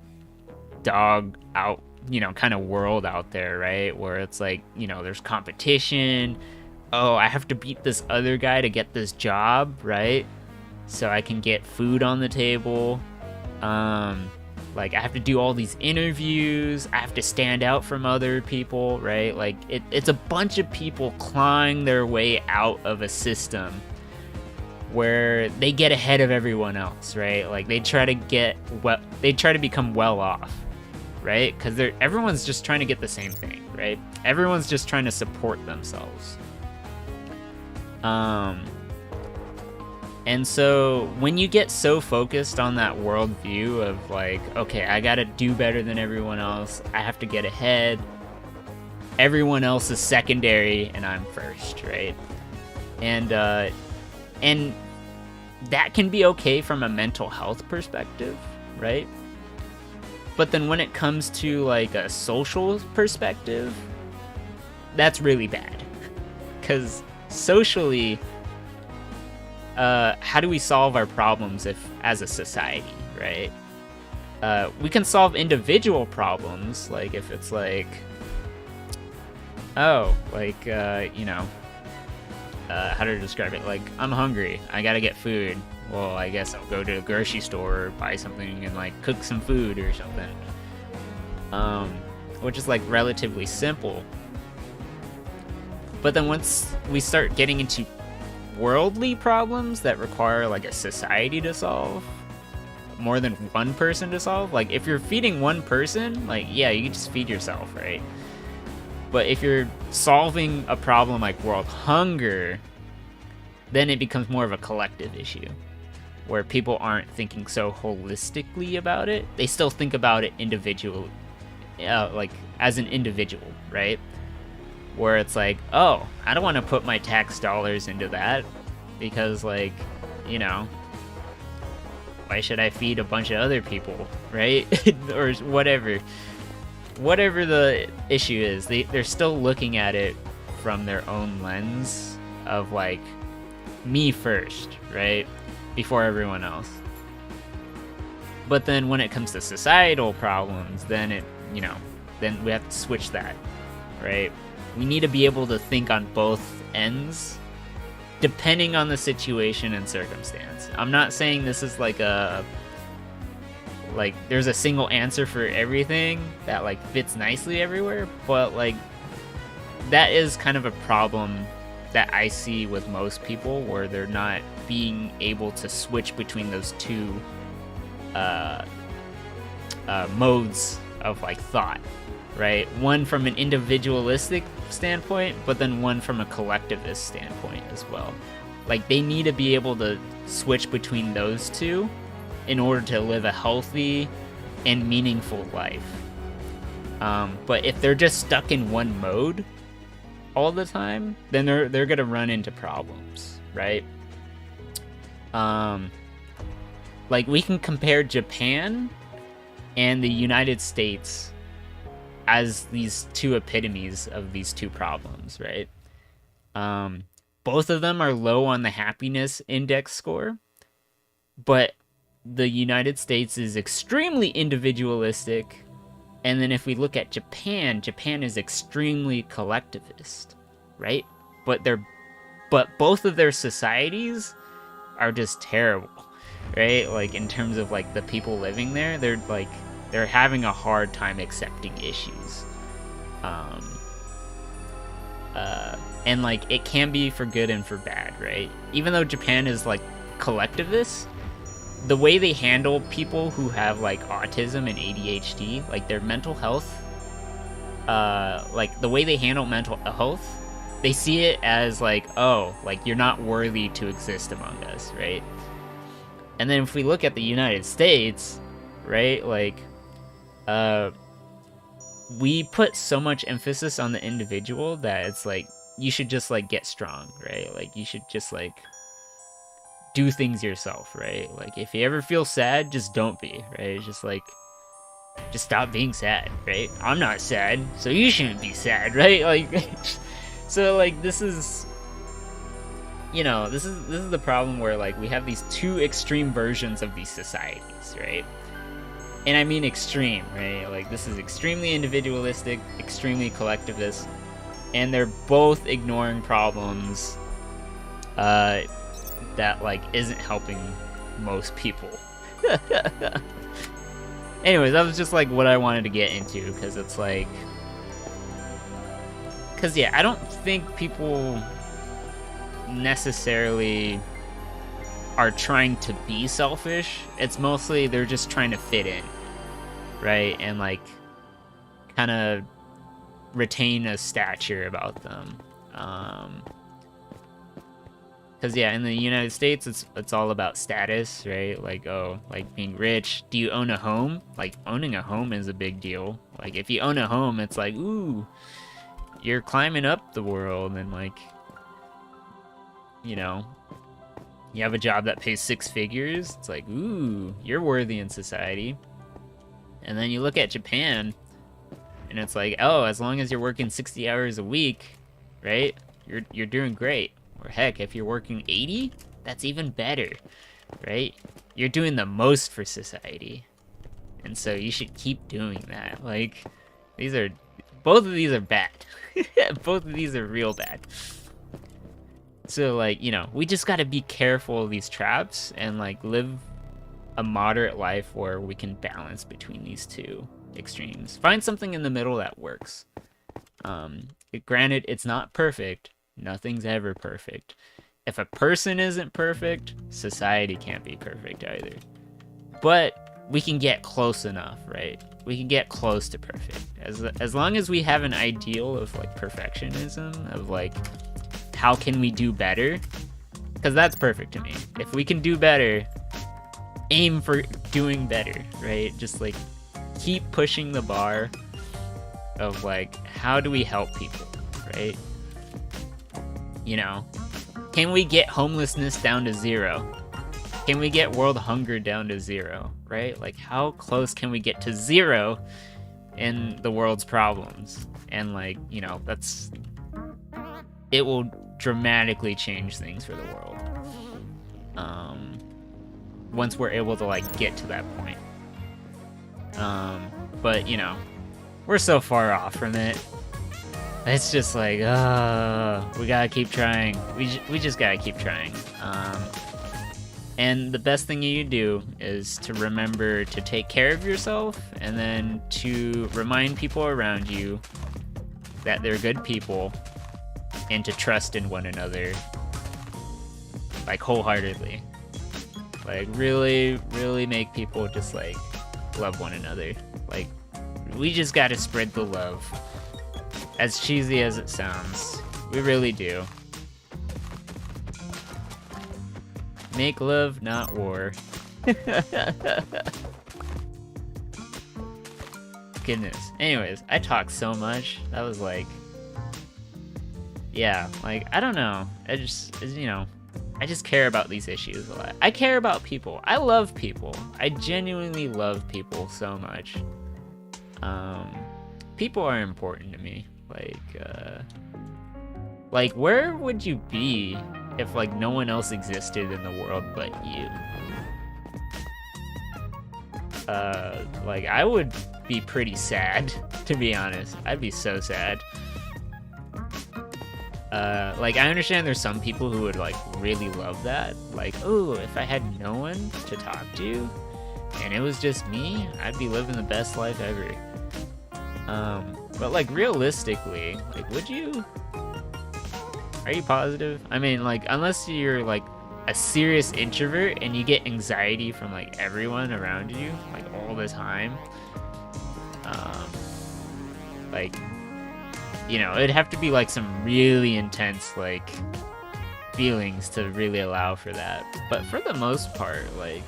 Speaker 1: dog out, you know, kind of world out there, right? Where it's like, you know, there's competition. Oh, I have to beat this other guy to get this job, right? So I can get food on the table. Like I have to do all these interviews. I have to stand out from other people, right? Like it's a bunch of people clawing their way out of a system where they get ahead of everyone else, right? Like they try to become well off, right? Because everyone's just trying to get the same thing, right? Everyone's just trying to support themselves. And so when you get so focused on that worldview of like, okay, I gotta do better than everyone else, I have to get ahead, everyone else is secondary and I'm first, right? And that can be okay from a mental health perspective, right? But then when it comes to like a social perspective, that's really bad. Because socially, how do we solve our problems as a society, right? We can solve individual problems, like if it's like, oh, like, you know, how to describe it? Like, I'm hungry, I gotta get food. Well, I guess I'll go to a grocery store or buy something and like cook some food or something. Which is like relatively simple. But then once we start getting into worldly problems that require like a society to solve, more than one person to solve, like if you're feeding one person, like yeah, you can just feed yourself, right? But if you're solving a problem like world hunger, then it becomes more of a collective issue where people aren't thinking so holistically about it. They still think about it individually, like as an individual, right? Where it's like, oh, I don't want to put my tax dollars into that because, like, you know, why should I feed a bunch of other people, right? Or whatever. Whatever the issue is, they're still looking at it from their own lens of, like, me first, right? Before everyone else. But then when it comes to societal problems, then then we have to switch that, right? We need to be able to think on both ends, depending on the situation and circumstance. I'm not saying this is like there's a single answer for everything that like fits nicely everywhere, but like that is kind of a problem that I see with most people, where they're not being able to switch between those two modes of like thought, right? One from an individualistic standpoint, but then one from a collectivist standpoint as well. Like they need to be able to switch between those two in order to live a healthy and meaningful life. But if they're just stuck in one mode all the time, then they're gonna run into problems, right? Like we can compare Japan and the United States as these two epitomes of these two problems, right? Both of them are low on the happiness index score, but the United States is extremely individualistic. And then if we look at Japan, Japan is extremely collectivist, right? But both of their societies are just terrible, right? Like in terms of like the people living there, they're having a hard time accepting issues. And like it can be for good and for bad, right? Even though Japan is like collectivist, the way they handle people who have like autism and ADHD, like their mental health, like the way they handle mental health, they see it as like, oh, like you're not worthy to exist among us, right? And then if we look at the United States, right, like, we put so much emphasis on the individual that it's like, you should just like get strong, right? Like you should just like do things yourself, right? Like if you ever feel sad, just don't be, right? It's just like, just stop being sad, right? I'm not sad, so you shouldn't be sad, right? Like, so like this is, you know, this is the problem where like we have these two extreme versions of these societies, right? And I mean extreme, right? Like this is extremely individualistic, extremely collectivist, and they're both ignoring problems that like isn't helping most people. Anyways, that was just like what I wanted to get into, because it's like, because yeah, I don't think people necessarily are trying to be selfish. It's mostly they're just trying to fit in, right? And like kind of retain a stature about them. Because yeah, in the United States, it's all about status, right? Like, oh, like being rich. Do you own a home? Like owning a home is a big deal. Like if you own a home, it's like, ooh, you're climbing up the world, and like, you know, you have a job that pays 6 figures. It's like, ooh, you're worthy in society. And then you look at Japan, and it's like, oh, as long as you're working 60 hours a week, right? You're doing great. Or heck, if you're working 80, that's even better, right? You're doing the most for society. And so you should keep doing that. Like, both of these are bad. Both of these are real bad. So like, you know, we just gotta be careful of these traps and like live a moderate life where we can balance between these two extremes. Find something in the middle that works. Granted, it's not perfect. Nothing's ever perfect. If a person isn't perfect, society can't be perfect either. But we can get close enough, right? We can get close to perfect. As long as we have an ideal of like perfectionism, of like, how can we do better? Because that's perfect to me. If we can do better, aim for doing better, right? Just like keep pushing the bar of like, how do we help people, right? You know, can we get homelessness down to 0? Can we get world hunger down to 0, right? Like, how close can we get to 0 in the world's problems? And like, you know, it will dramatically change things for the world. Once we're able to like get to that point. But you know, we're so far off from it. It's just like, we gotta keep trying. We just gotta keep trying. And the best thing you do is to remember to take care of yourself, and then to remind people around you that they're good people, and to trust in one another, like wholeheartedly. Like really, really make people just like love one another. Like, we just gotta spread the love. As cheesy as it sounds, we really do. Make love, not war. Goodness. Anyways, I talk so much. That was like, yeah, like, I don't know. I just care about these issues a lot. I care about people. I love people. I genuinely love people so much. People are important to me. Like, where would you be if, like, no one else existed in the world but you? Like, I would be pretty sad, to be honest. I'd be so sad. Like, I understand there's some people who would, like, really love that. Like, oh, if I had no one to talk to, and it was just me, I'd be living the best life ever. But, like, realistically, like, would you? Are you positive? I mean, like, unless you're, like, a serious introvert and you get anxiety from, like, everyone around you, like, all the time. Like, you know, it'd have to be, like, some really intense, like, feelings to really allow for that. But for the most part, like,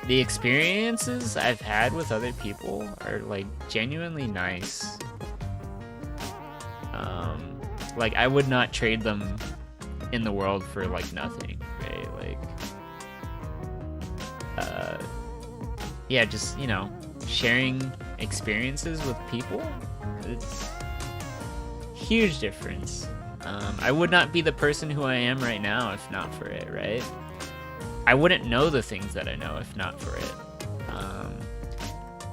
Speaker 1: the experiences I've had with other people are, like, genuinely nice. Like, I would not trade them in the world for, like, nothing, right? Like, yeah, just, you know, sharing experiences with people, it's huge difference. I would not be the person who I am right now if not for it, right? I wouldn't know the things that I know if not for it.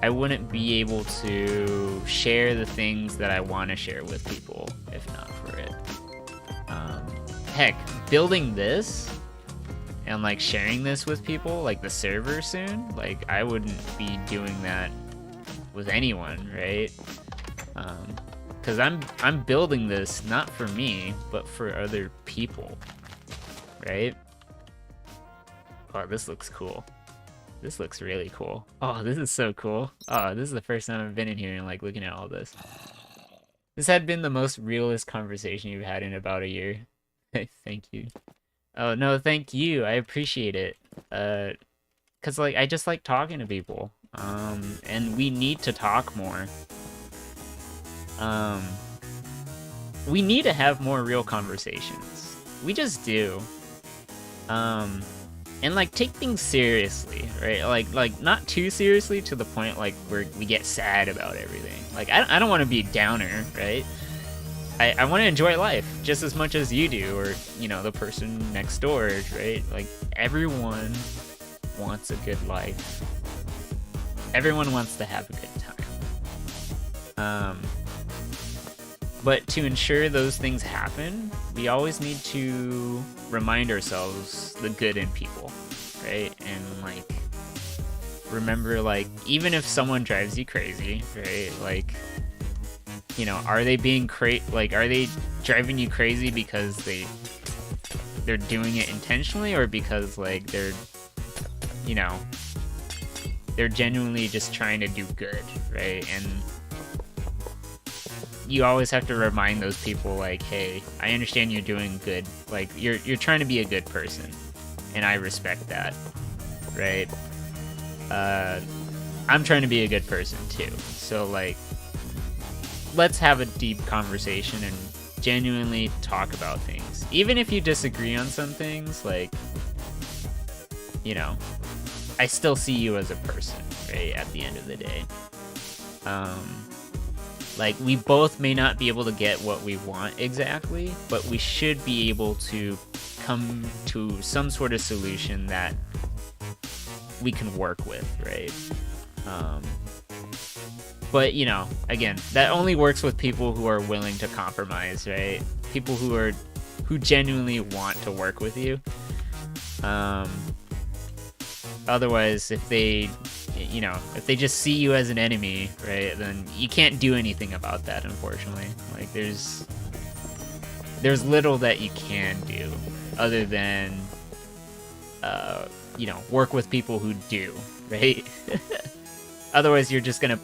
Speaker 1: I wouldn't be able to share the things that I want to share with people if not for it. Heck, building this and, like, sharing this with people, like the server soon, like, I wouldn't be doing that with anyone, right? Because I'm building this not for me, but for other people, right? Oh, this looks cool. This looks really cool. Oh, this is so cool. Oh, this is the first time I've been in here and, like, looking at all this. This had been the most realist conversation you've had in about a year. Thank you. Oh, no, thank you. I appreciate it. Cause, like, I just like talking to people. And we need to talk more. We need to have more real conversations. We just do. And, like, take things seriously, right? Like not too seriously to the point, like, where we get sad about everything. Like, I don't want to be a downer, right? I want to enjoy life just as much as you do, or, you know, the person next door, right? Like, everyone wants a good life. Everyone wants to have a good time. But to ensure those things happen, we always need to remind ourselves the good in people, right? And, like, remember, like, even if someone drives you crazy, right? Like, you know, are they being are they driving you crazy because they're doing it intentionally, or because, like, they're, you know, they're genuinely just trying to do good, right? And you always have to remind those people, like, hey, I understand you're doing good. Like, you're trying to be a good person, and I respect that, right? I'm trying to be a good person too. So, like, let's have a deep conversation and genuinely talk about things. Even if you disagree on some things, like, you know, I still see you as a person, right? At the end of the day. Like, we both may not be able to get what we want exactly, but we should be able to come to some sort of solution that we can work with, right? But, you know, again, that only works with people who are willing to compromise, right? People who genuinely want to work with you. Otherwise, if they, you know, if they just see you as an enemy, right, then you can't do anything about that, unfortunately. Like, there's little that you can do other than, you know, work with people who do, right? Otherwise, you're just gonna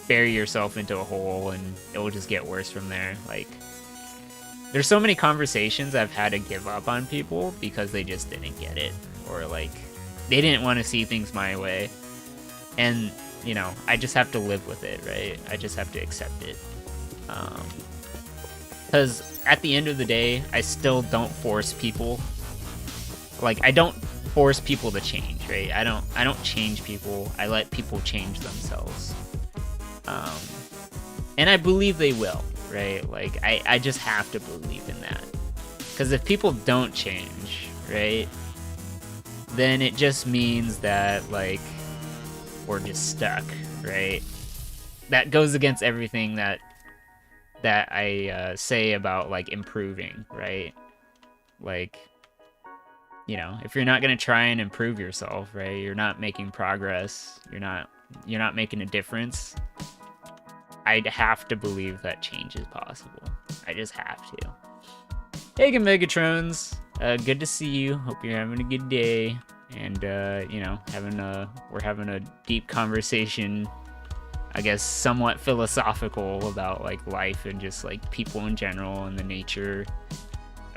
Speaker 1: bury yourself into a hole and it will just get worse from there. Like, there's so many conversations I've had to give up on people because they just didn't get it, or, like, they didn't want to see things my way. And, you know, I just have to live with it, right? I just have to accept it. Because at the end of the day, I still don't force people. Like, I don't force people to change, right? I don't change people. I let people change themselves. And I believe they will, right? Like, I just have to believe in that. Because if people don't change, right, then it just means that, like, we're just stuck, right? That goes against everything that I say about, like, improving, right? Like, you know, if you're not gonna try and improve yourself, right? You're not making progress. You're not making a difference. I'd have to believe that change is possible. I just have to. Hey, Megatrons. Good to see you. Hope you're having a good day. And, you know, we're having a deep conversation, I guess somewhat philosophical, about, like, life and just, like, people in general and the nature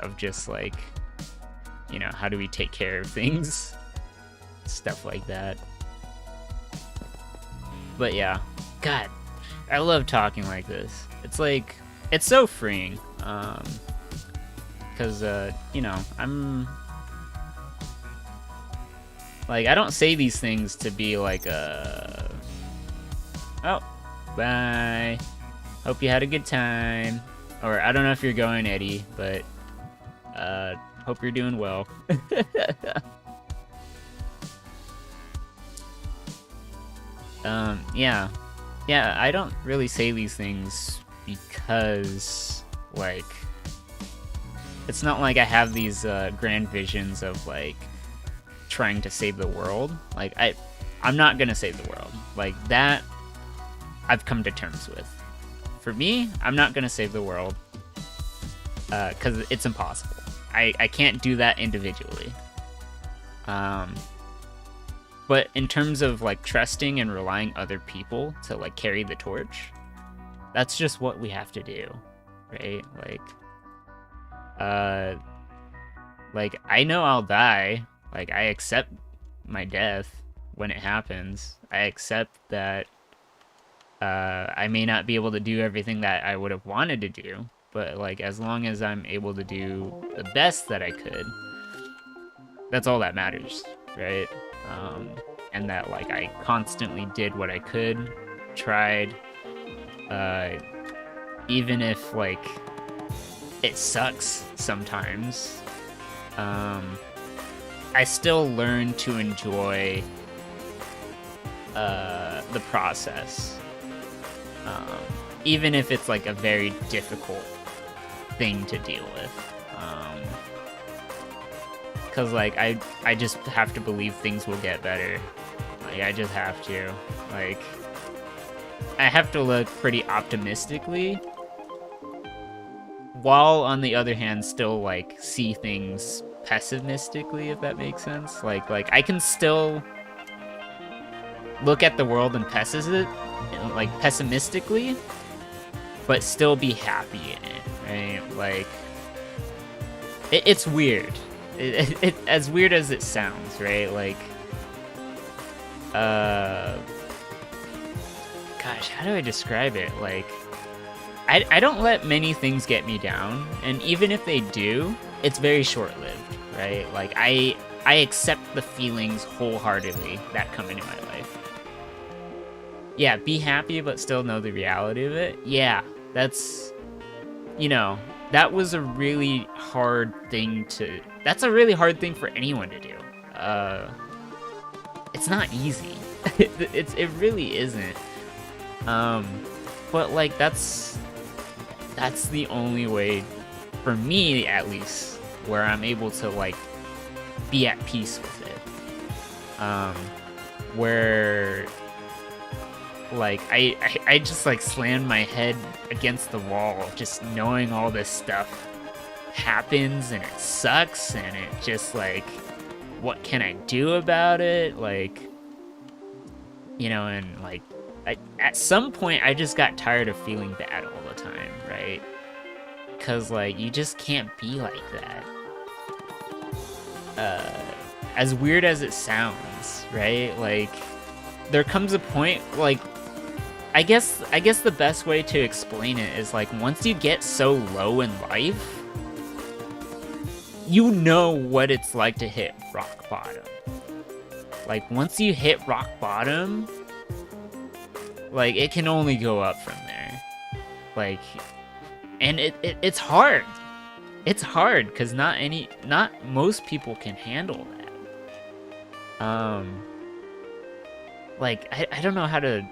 Speaker 1: of just, like, you know, how do we take care of things? Stuff like that. But yeah, God, I love talking like this. It's like, it's so freeing. Cause, you know, I'm, like, I don't say these things to be like oh, bye. Hope you had a good time. Or I don't know if you're going, Eddie, but, hope you're doing well. Yeah, I don't really say these things because, like, it's not like I have these grand visions of, like, trying to save the world. Like, I'm not gonna save the world. Like, that I've come to terms with. For me, I'm not gonna save the world because it's impossible. I can't do that individually. But in terms of, like, trusting and relying other people to, like, carry the torch, that's just what we have to do, right? Like, I know I'll die. Like, I accept my death when it happens. I accept that I may not be able to do everything that I would have wanted to do, but, like, as long as I'm able to do the best that I could, that's all that matters, right? And that, like, I constantly did what I could, tried, even if, like, it sucks sometimes, I still learn to enjoy the process, even if it's, like, a very difficult thing to deal with. Because, like, I just have to believe things will get better. Like, I just have to. Like, I have to look pretty optimistically, while on the other hand still, like, see things pessimistically, if that makes sense. Like I can still look at the world and pessimistically, but still be happy in it, right? Like, it's weird. It as weird as it sounds, right? Like, gosh, how do I describe it? Like, I don't let many things get me down, and even if they do, it's very short-lived, right? Like, I accept the feelings wholeheartedly that come into my life. Yeah, be happy, but still know the reality of it. Yeah, that's, you know, that was a really hard thing that's a really hard thing for anyone to do. It's not easy. It really isn't. But, like, that's the only way, for me at least, where I'm able to, like, be at peace with it. Where, like, I just, like, slammed my head against the wall, just knowing all this stuff happens and it sucks, and it just, like, what can I do about it? Like, you know, and, like, at some point I just got tired of feeling bad all the time, right? Because, like, you just can't be like that. As weird as it sounds, right? Like, there comes a point, like, I guess the best way to explain it is, like, once you get so low in life, you know what it's like to hit rock bottom. Like, once you hit rock bottom, like, it can only go up from there. Like, and it's hard. It's hard, because not most people can handle that. Like I don't know how to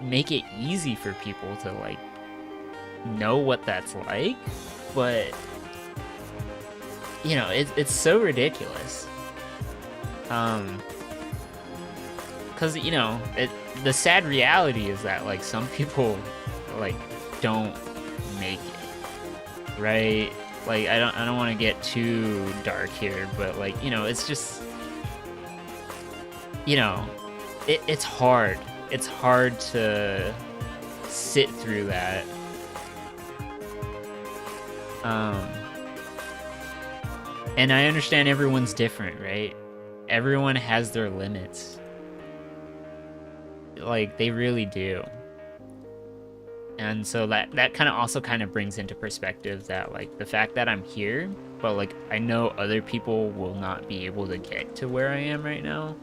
Speaker 1: make it easy for people to like know what that's like, but you know, it's so ridiculous. Because you know, the sad reality is that like some people like don't make it, right? Like I don't want to get too dark here, but like, you know, it's just, you know, it's hard. It's hard to sit through that. And I understand everyone's different, right? Everyone has their limits. Like, they really do. And so that kind of also kind of brings into perspective that, like, the fact that I'm here, but, like, I know other people will not be able to get to where I am right now.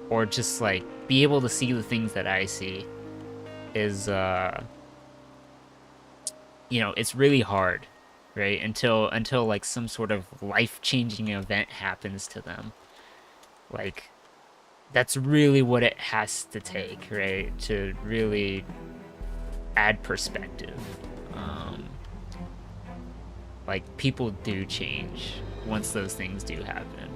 Speaker 1: Or just, like, be able to see the things that I see is, you know, it's really hard, right? Until like some sort of life-changing event happens to them. Like, that's really what it has to take, right? To really add perspective. Like, people do change once those things do happen.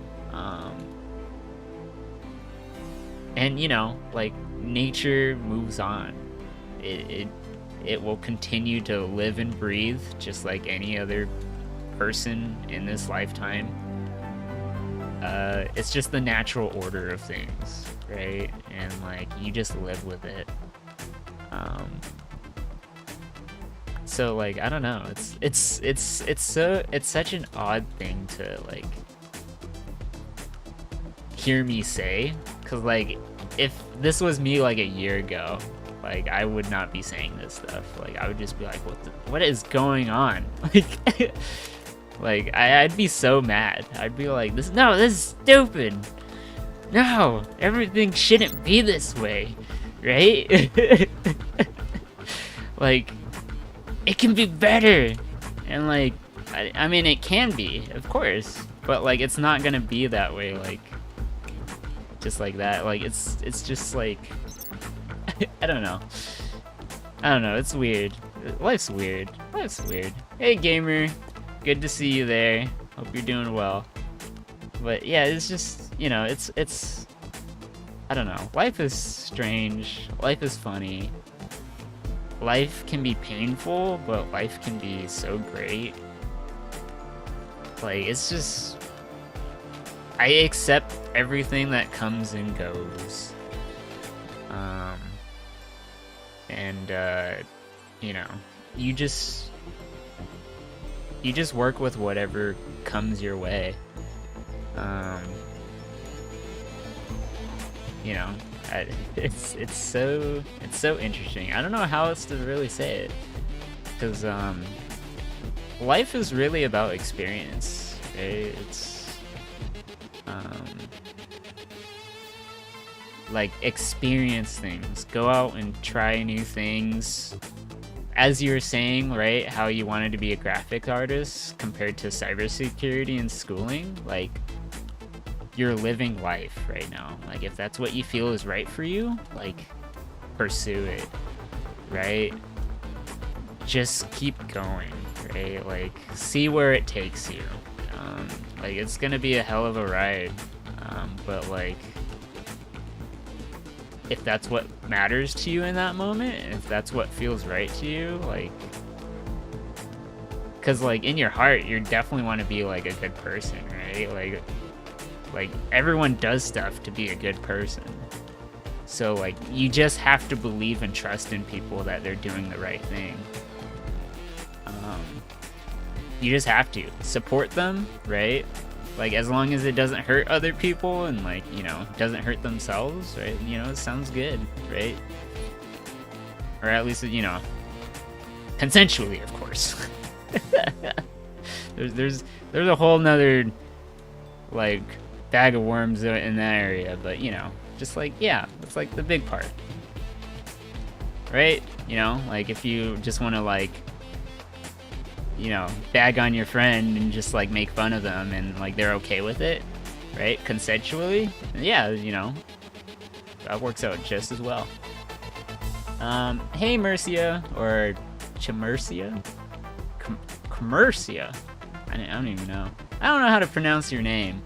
Speaker 1: And, you know, like, nature moves on. It will continue to live and breathe just like any other person in this lifetime. It's just the natural order of things, right? And like, you just live with it. So like, I don't know. It's such an odd thing to like hear me say, because like, if this was me like a year ago, like, I would not be saying this stuff. Like, I would just be like, what is going on? Like, I'd be so mad. I'd be like, this is stupid. No, everything shouldn't be this way, right? Like, it can be better. And like, I mean, it can be, of course, but like, it's not gonna be that way, like, just like that. Like, it's just like, I don't know. It's weird. Life's weird. Hey, gamer. Good to see you there. Hope you're doing well. But yeah, it's just, you know, it's I don't know. Life is strange. Life is funny. Life can be painful, but life can be so great. Like, it's just, I accept everything that comes and goes. And you know, you just work with whatever comes your way. You know, it's so interesting. I don't know how else to really say it, because life is really about experience, right? It's like, experience things, go out and try new things. As you were saying, right, how you wanted to be a graphic artist compared to cybersecurity and schooling, like, you're living life right now. Like, if that's what you feel is right for you, like, pursue it, right? Just keep going, right? Like, see where it takes you. Like, it's gonna be a hell of a ride, but like, if that's what matters to you in that moment, if that's what feels right to you, like, because like, in your heart, you definitely want to be like a good person, right? Like everyone does stuff to be a good person. So like, you just have to believe and trust in people that they're doing the right thing. You just have to support them, right? Like, as long as it doesn't hurt other people and, like, you know, doesn't hurt themselves, right? You know, it sounds good, right? Or at least, you know, consensually, of course. there's a whole nother, like, bag of worms in that area, but, you know, just like, yeah, it's like the big part, right? You know, like, if you just want to, like, you know, bag on your friend and just like make fun of them and like they're okay with it, right? Consensually, yeah, you know, that works out just as well. Hey Mercia, or Chamercia? Commercia? I don't even know. I don't know how to pronounce your name.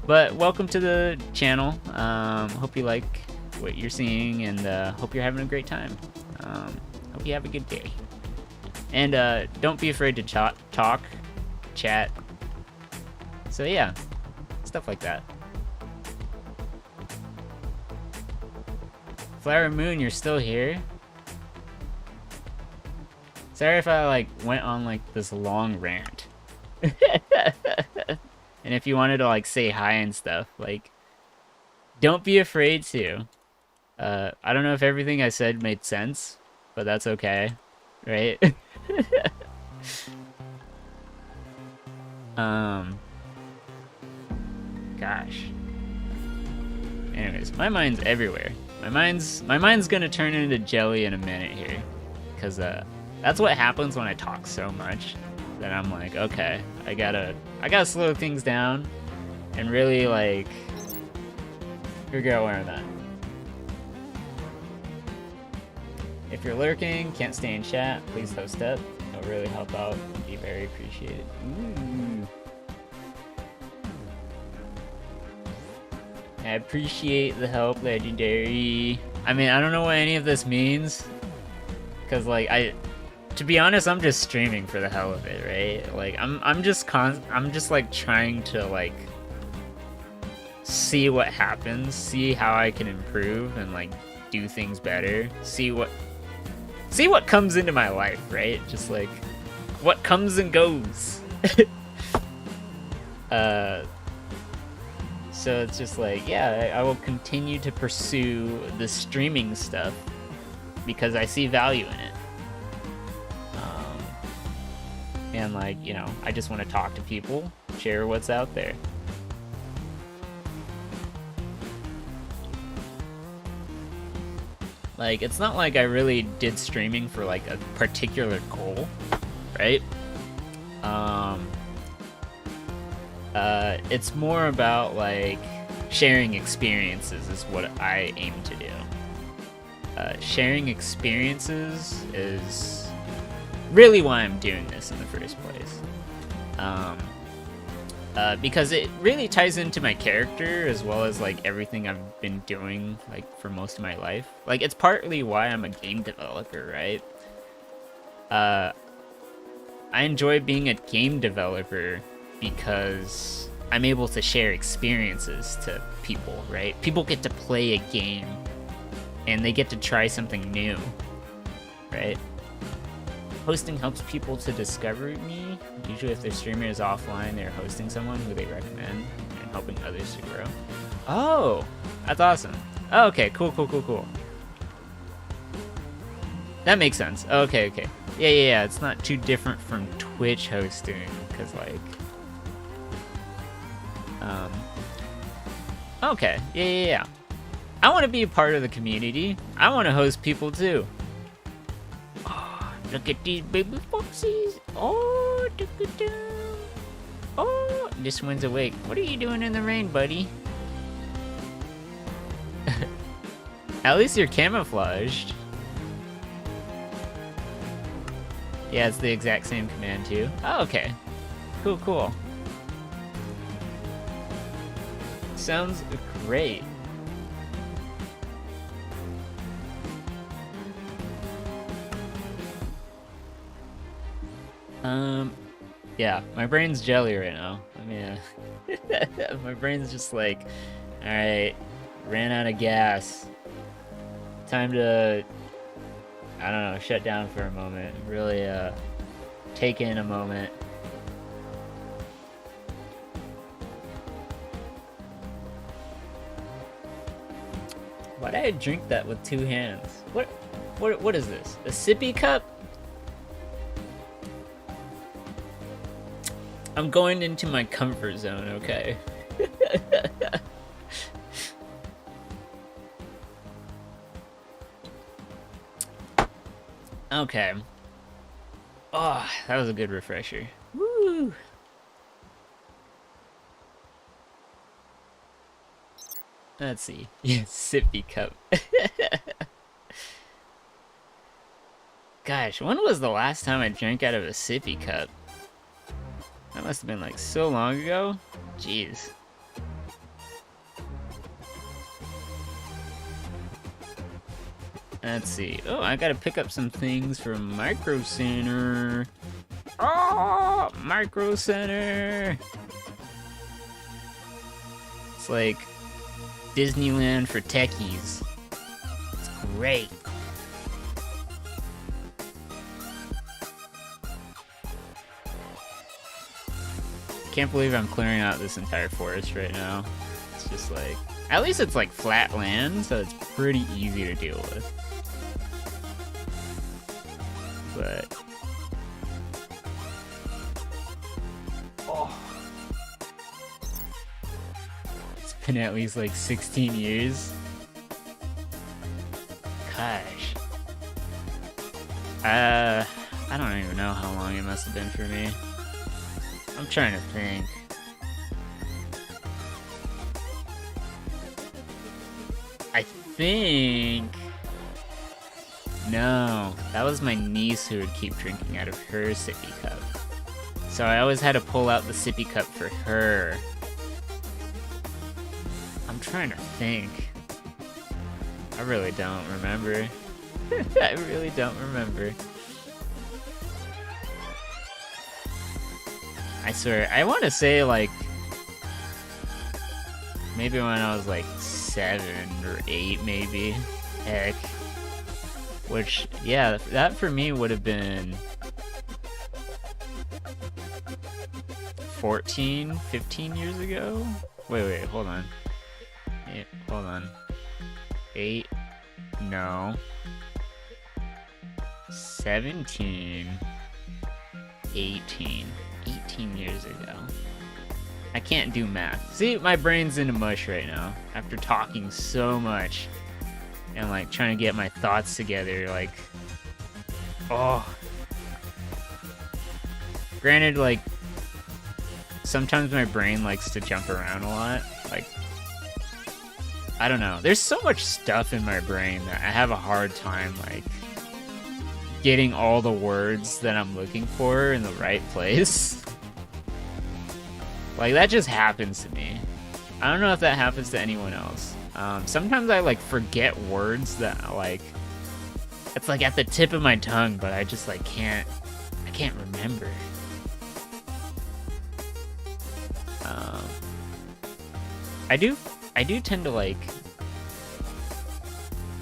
Speaker 1: But welcome to the channel. Hope you like what you're seeing, and hope you're having a great time. Hope you have a good day. And don't be afraid to talk, chat. So yeah, stuff like that. Flower Moon, you're still here? Sorry if I like went on like this long rant. And if you wanted to like say hi and stuff, like don't be afraid to. I don't know if everything I said made sense, but that's okay, right? Gosh. Anyways, my mind's everywhere. My mind's gonna turn into jelly in a minute here, cause that's what happens when I talk so much. That I'm like, okay, I gotta slow things down, and really like figure out where I'm at. If you're lurking, can't stay in chat, please host up. It'll really help out. Be very appreciated. Ooh. I appreciate the help, Legendary. I mean, I don't know what any of this means, cause like to be honest, I'm just streaming for the hell of it, right? Like I'm just like trying to like see what happens, see how I can improve and like do things better, see what comes into my life, right? Just like what comes and goes. So it's just like, yeah, I will continue to pursue the streaming stuff because I see value in it. And like, you know, I just want to talk to people, share what's out there. Like, it's not like I really did streaming for like a particular goal, right? It's more about like sharing experiences is what I aim to do. Sharing experiences is really why I'm doing this in the first place. Because it really ties into my character as well as like everything I've been doing like for most of my life. Like it's partly why I'm a game developer, right? I enjoy being a game developer because I'm able to share experiences to people, right? People get to play a game and they get to try something new, right? Hosting helps people to discover me. Usually if their streamer is offline, they're hosting someone who they recommend and helping others to grow. Oh, that's awesome. Oh, okay, cool. That makes sense. Okay. Yeah. It's not too different from Twitch hosting, because like... Okay, yeah. I want to be a part of the community. I want to host people too. Oh, look at these baby foxes. Oh, look at them. Oh, this one's awake. What are you doing in the rain, buddy? At least you're camouflaged. Yeah, it's the exact same command too. Oh, okay. Cool. Sounds great. Yeah, my brain's jelly right now. I mean, my brain's just like, alright, ran out of gas. Time to, I don't know, shut down for a moment. Really, take in a moment. Why did I drink that with two hands? What is this? A sippy cup? I'm going into my comfort zone, okay? Okay. Oh, that was a good refresher. Woo! Let's see. Yeah, sippy cup. Gosh, when was the last time I drank out of a sippy cup? That must have been like so long ago. Jeez. Let's see. Oh, I gotta pick up some things from Micro Center. Oh, Micro Center. It's like Disneyland for techies. It's great. Can't believe I'm clearing out this entire forest right now. It's just like, at least it's like flat land, so it's pretty easy to deal with. But oh, it's been at least like 16 years. Gosh. I don't even know how long it must have been for me. I'm trying to think. I think... No, that was my niece who would keep drinking out of her sippy cup. So I always had to pull out the sippy cup for her. I'm trying to think. I really don't remember. I really don't remember. I swear, I want to say like maybe when I was like 7 or 8 maybe. Heck. Which, yeah, that for me would have been 14, 15 years ago? Wait, hold on. Yeah, hold on. 8, no. 17, 18 years ago. I can't do math. See, my brain's in a mush right now after talking so much and like trying to get my thoughts together. Like, oh, granted, like sometimes my brain likes to jump around a lot. Like, I don't know, there's so much stuff in my brain that I have a hard time like getting all the words that I'm looking for in the right place. Like, that just happens to me. I don't know if that happens to anyone else. Sometimes I like forget words that like, it's like at the tip of my tongue, but I just like I can't remember. I do tend to like,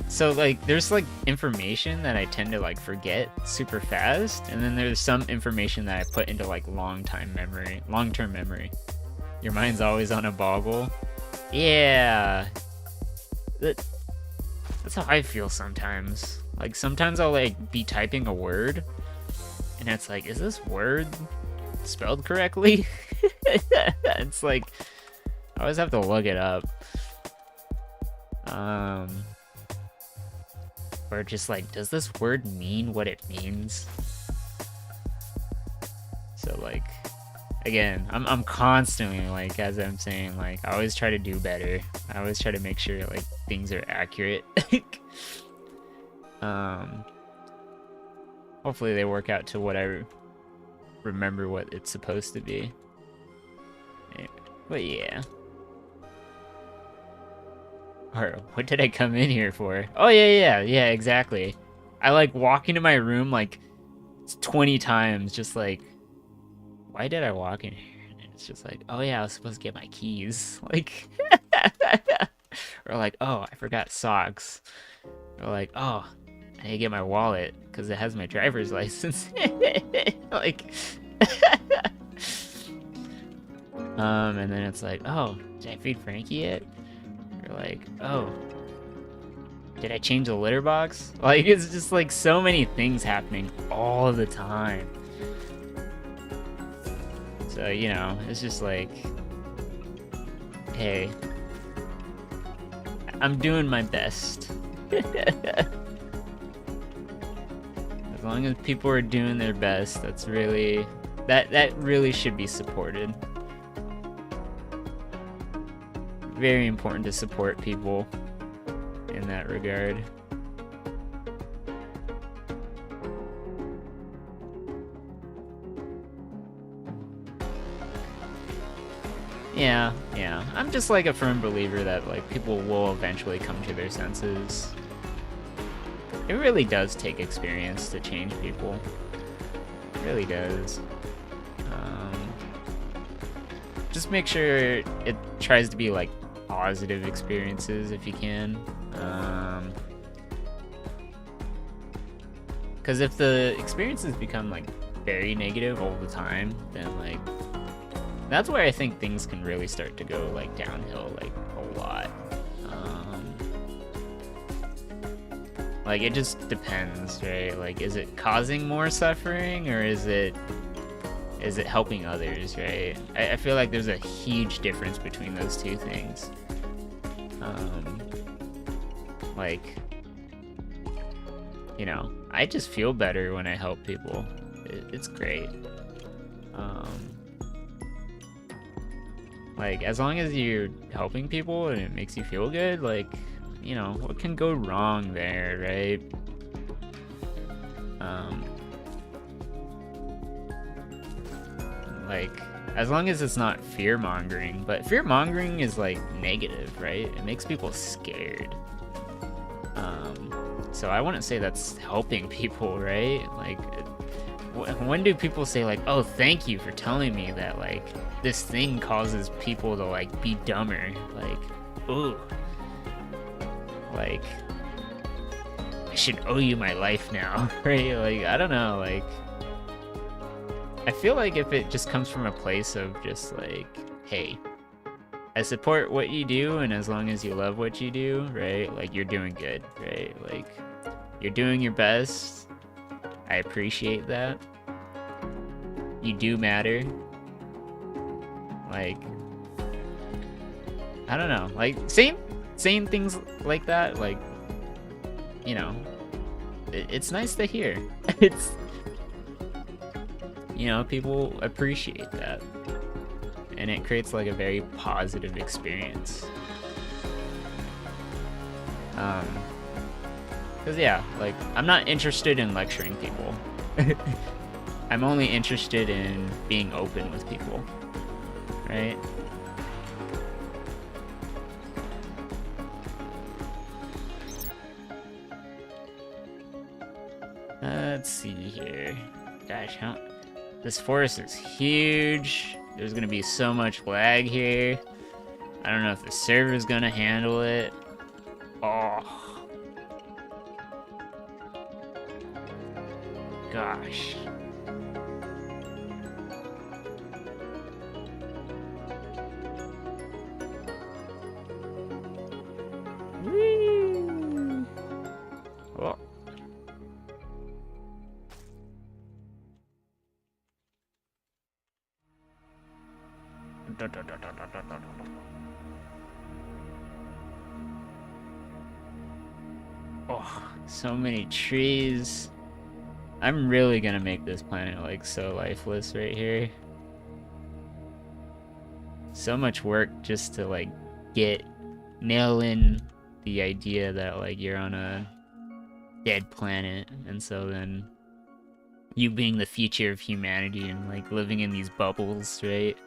Speaker 1: so like there's like information that I tend to like forget super fast, and then there's some information that I put into like long-term memory. Your mind's always on a boggle. Yeah. That's how I feel sometimes. Like sometimes I'll like be typing a word and it's like, is this word spelled correctly? It's like I always have to look it up. Or just like, does this word mean what it means? So like, again, I'm constantly like, as I'm saying, like I always try to do better. I always try to make sure like things are accurate. Hopefully they work out to what I remember what it's supposed to be. But yeah. Or what did I come in here for? Oh yeah, exactly. I like walk into my room like 20 times, just like, why did I walk in here? And it's just like, oh yeah, I was supposed to get my keys. Like, or like, oh, I forgot socks. Or like, oh, I need to get my wallet because it has my driver's license. Like, and then it's like, oh, did I feed Frankie yet? Or like, oh, did I change the litter box? Like, it's just like so many things happening all the time. So, you know, it's just like, hey, I'm doing my best. As long as people are doing their best, that's really, that really should be supported. very important to support people in that regard. Yeah, I'm just like a firm believer that like people will eventually come to their senses. It really does take experience to change people. It really does. Just make sure it tries to be like positive experiences if you can. Because if the experiences become like very negative all the time, then like that's where I think things can really start to go like downhill like a lot. Like it just depends, right? Like is it causing more suffering or is it helping others, right? I feel like there's a huge difference between those two things. Like, you know, I just feel better when I help people. It's great. Like, as long as you're helping people and it makes you feel good, like, you know, what can go wrong there, right? Like, as long as it's not fear-mongering, but fear-mongering is, like, negative, right? It makes people scared. So I wouldn't say that's helping people, right? Like, when do people say, like, oh, thank you for telling me that, like, this thing causes people to, like, be dumber? Like, ooh. Like, I should owe you my life now, right? Like, I don't know, like, I feel like if it just comes from a place of just, like, hey, I support what you do, and as long as you love what you do, right, like, you're doing good, right? Like, you're doing your best. I appreciate that. You do matter. Like, I don't know, like, saying things like that, like, you know, it's nice to hear. It's, you know, people appreciate that. And it creates like a very positive experience. Cause yeah, like, I'm not interested in lecturing people. I'm only interested in being open with people, right? Let's see here. Gosh, this forest is huge. There's gonna be so much lag here. I don't know if the server's gonna handle it. Oh. Gosh. Whee! Oh. Oh, so many trees. I'm really gonna make this planet like so lifeless right here. So much work just to like nail in the idea that like you're on a dead planet, and so then you being the future of humanity and like living in these bubbles, right?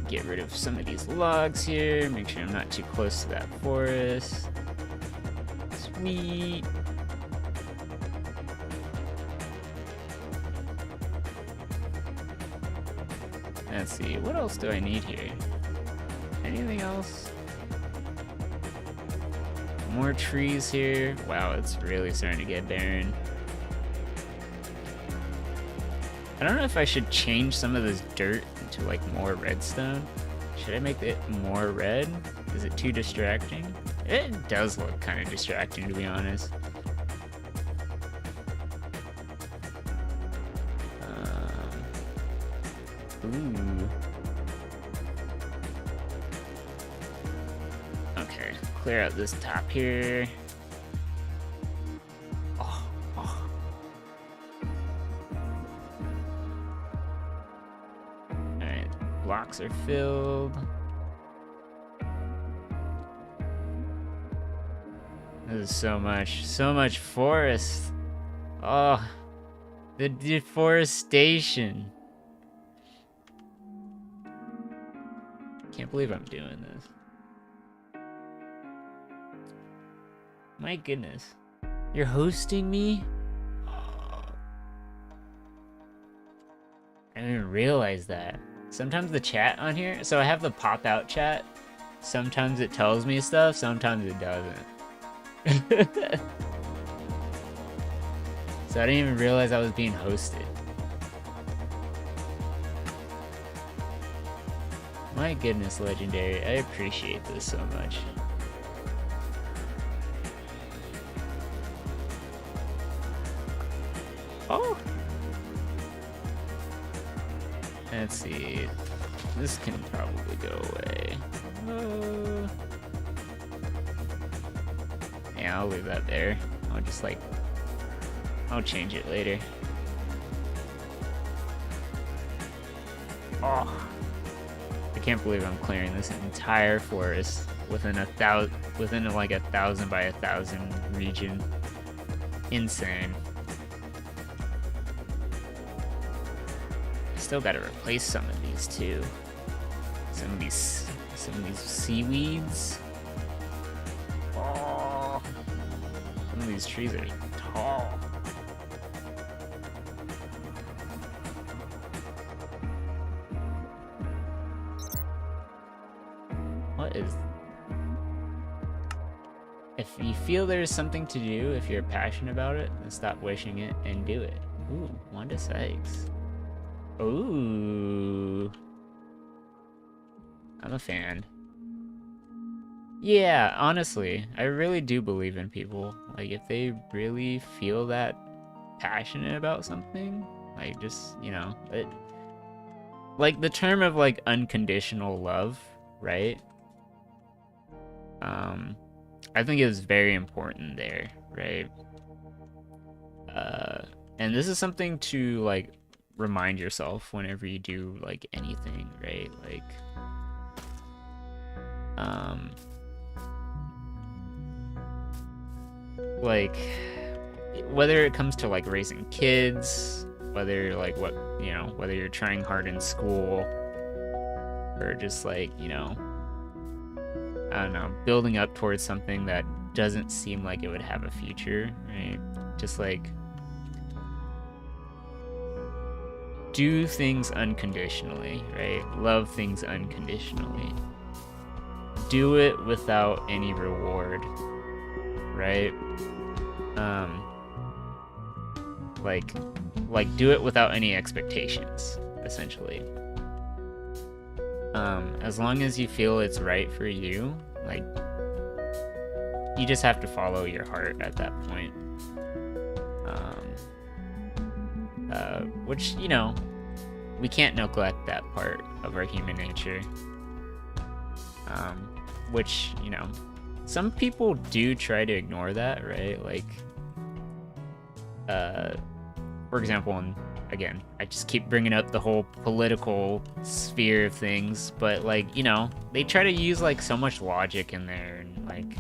Speaker 1: Get rid of some of these logs here, make sure I'm not too close to that forest. Sweet. Let's see, what else do I need here? Anything else? More trees here. Wow, it's really starting to get barren. I don't know if I should change some of this dirt into like more redstone. Should I make it more red? Is it too distracting? It does look kind of distracting, to be honest. Ooh. Okay, clear out this top here. blocks are filled. This is so much forest. Oh, the deforestation. Can't believe I'm doing this. My goodness. You're hosting me? I didn't even realize that. Sometimes the chat on here, so I have the pop-out chat. Sometimes it tells me stuff, sometimes it doesn't. So I didn't even realize I was being hosted. My goodness, Legendary, I appreciate this so much. Oh! Let's see. This can probably go away. Yeah, I'll leave that there. I'll just like... I'll change it later. Oh! I can't believe I'm clearing this entire forest within like 1,000 by 1,000 region. Insane. Still gotta replace some of these too. Some of these seaweeds. Oh, some of these trees are tall. What is? If you feel there's something to do, if you're passionate about it, then stop wishing it and do it. Ooh, Wanda Sykes. Ooh. I'm a fan. Yeah, honestly, I really do believe in people. Like, if they really feel that passionate about something, like, just, you know, like, the term of, like, unconditional love, right? I think is very important there, right? And this is something to, like, remind yourself whenever you do like anything, right? Like whether it comes to like raising kids, whether like what, you know, whether you're trying hard in school or just like, you know, I don't know, building up towards something that doesn't seem like it would have a future, right? Just like do things unconditionally, right? Love things unconditionally. Do it without any reward, right? Like do it without any expectations, essentially. As long as you feel it's right for you, like you just have to follow your heart at that point. Which, you know, we can't neglect that part of our human nature. Which, you know, some people do try to ignore that, right? Like, for example, and again, I just keep bringing up the whole political sphere of things, but like, you know, they try to use like so much logic in there and like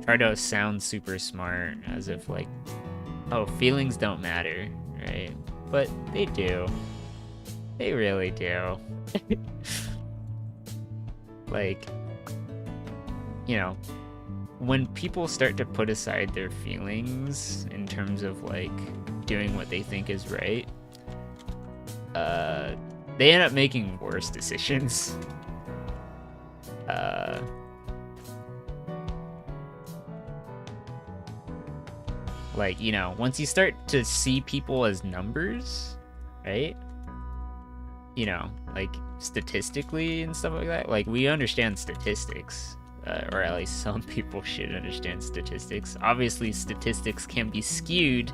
Speaker 1: try to sound super smart as if like, oh, feelings don't matter, right? But they do. They really do. Like, you know, when people start to put aside their feelings in terms of like doing what they think is right, they end up making worse decisions. Like, you know, once you start to see people as numbers, right? You know, like statistically and stuff like that. Like, we understand statistics, or at least some people should understand statistics. Obviously, statistics can be skewed.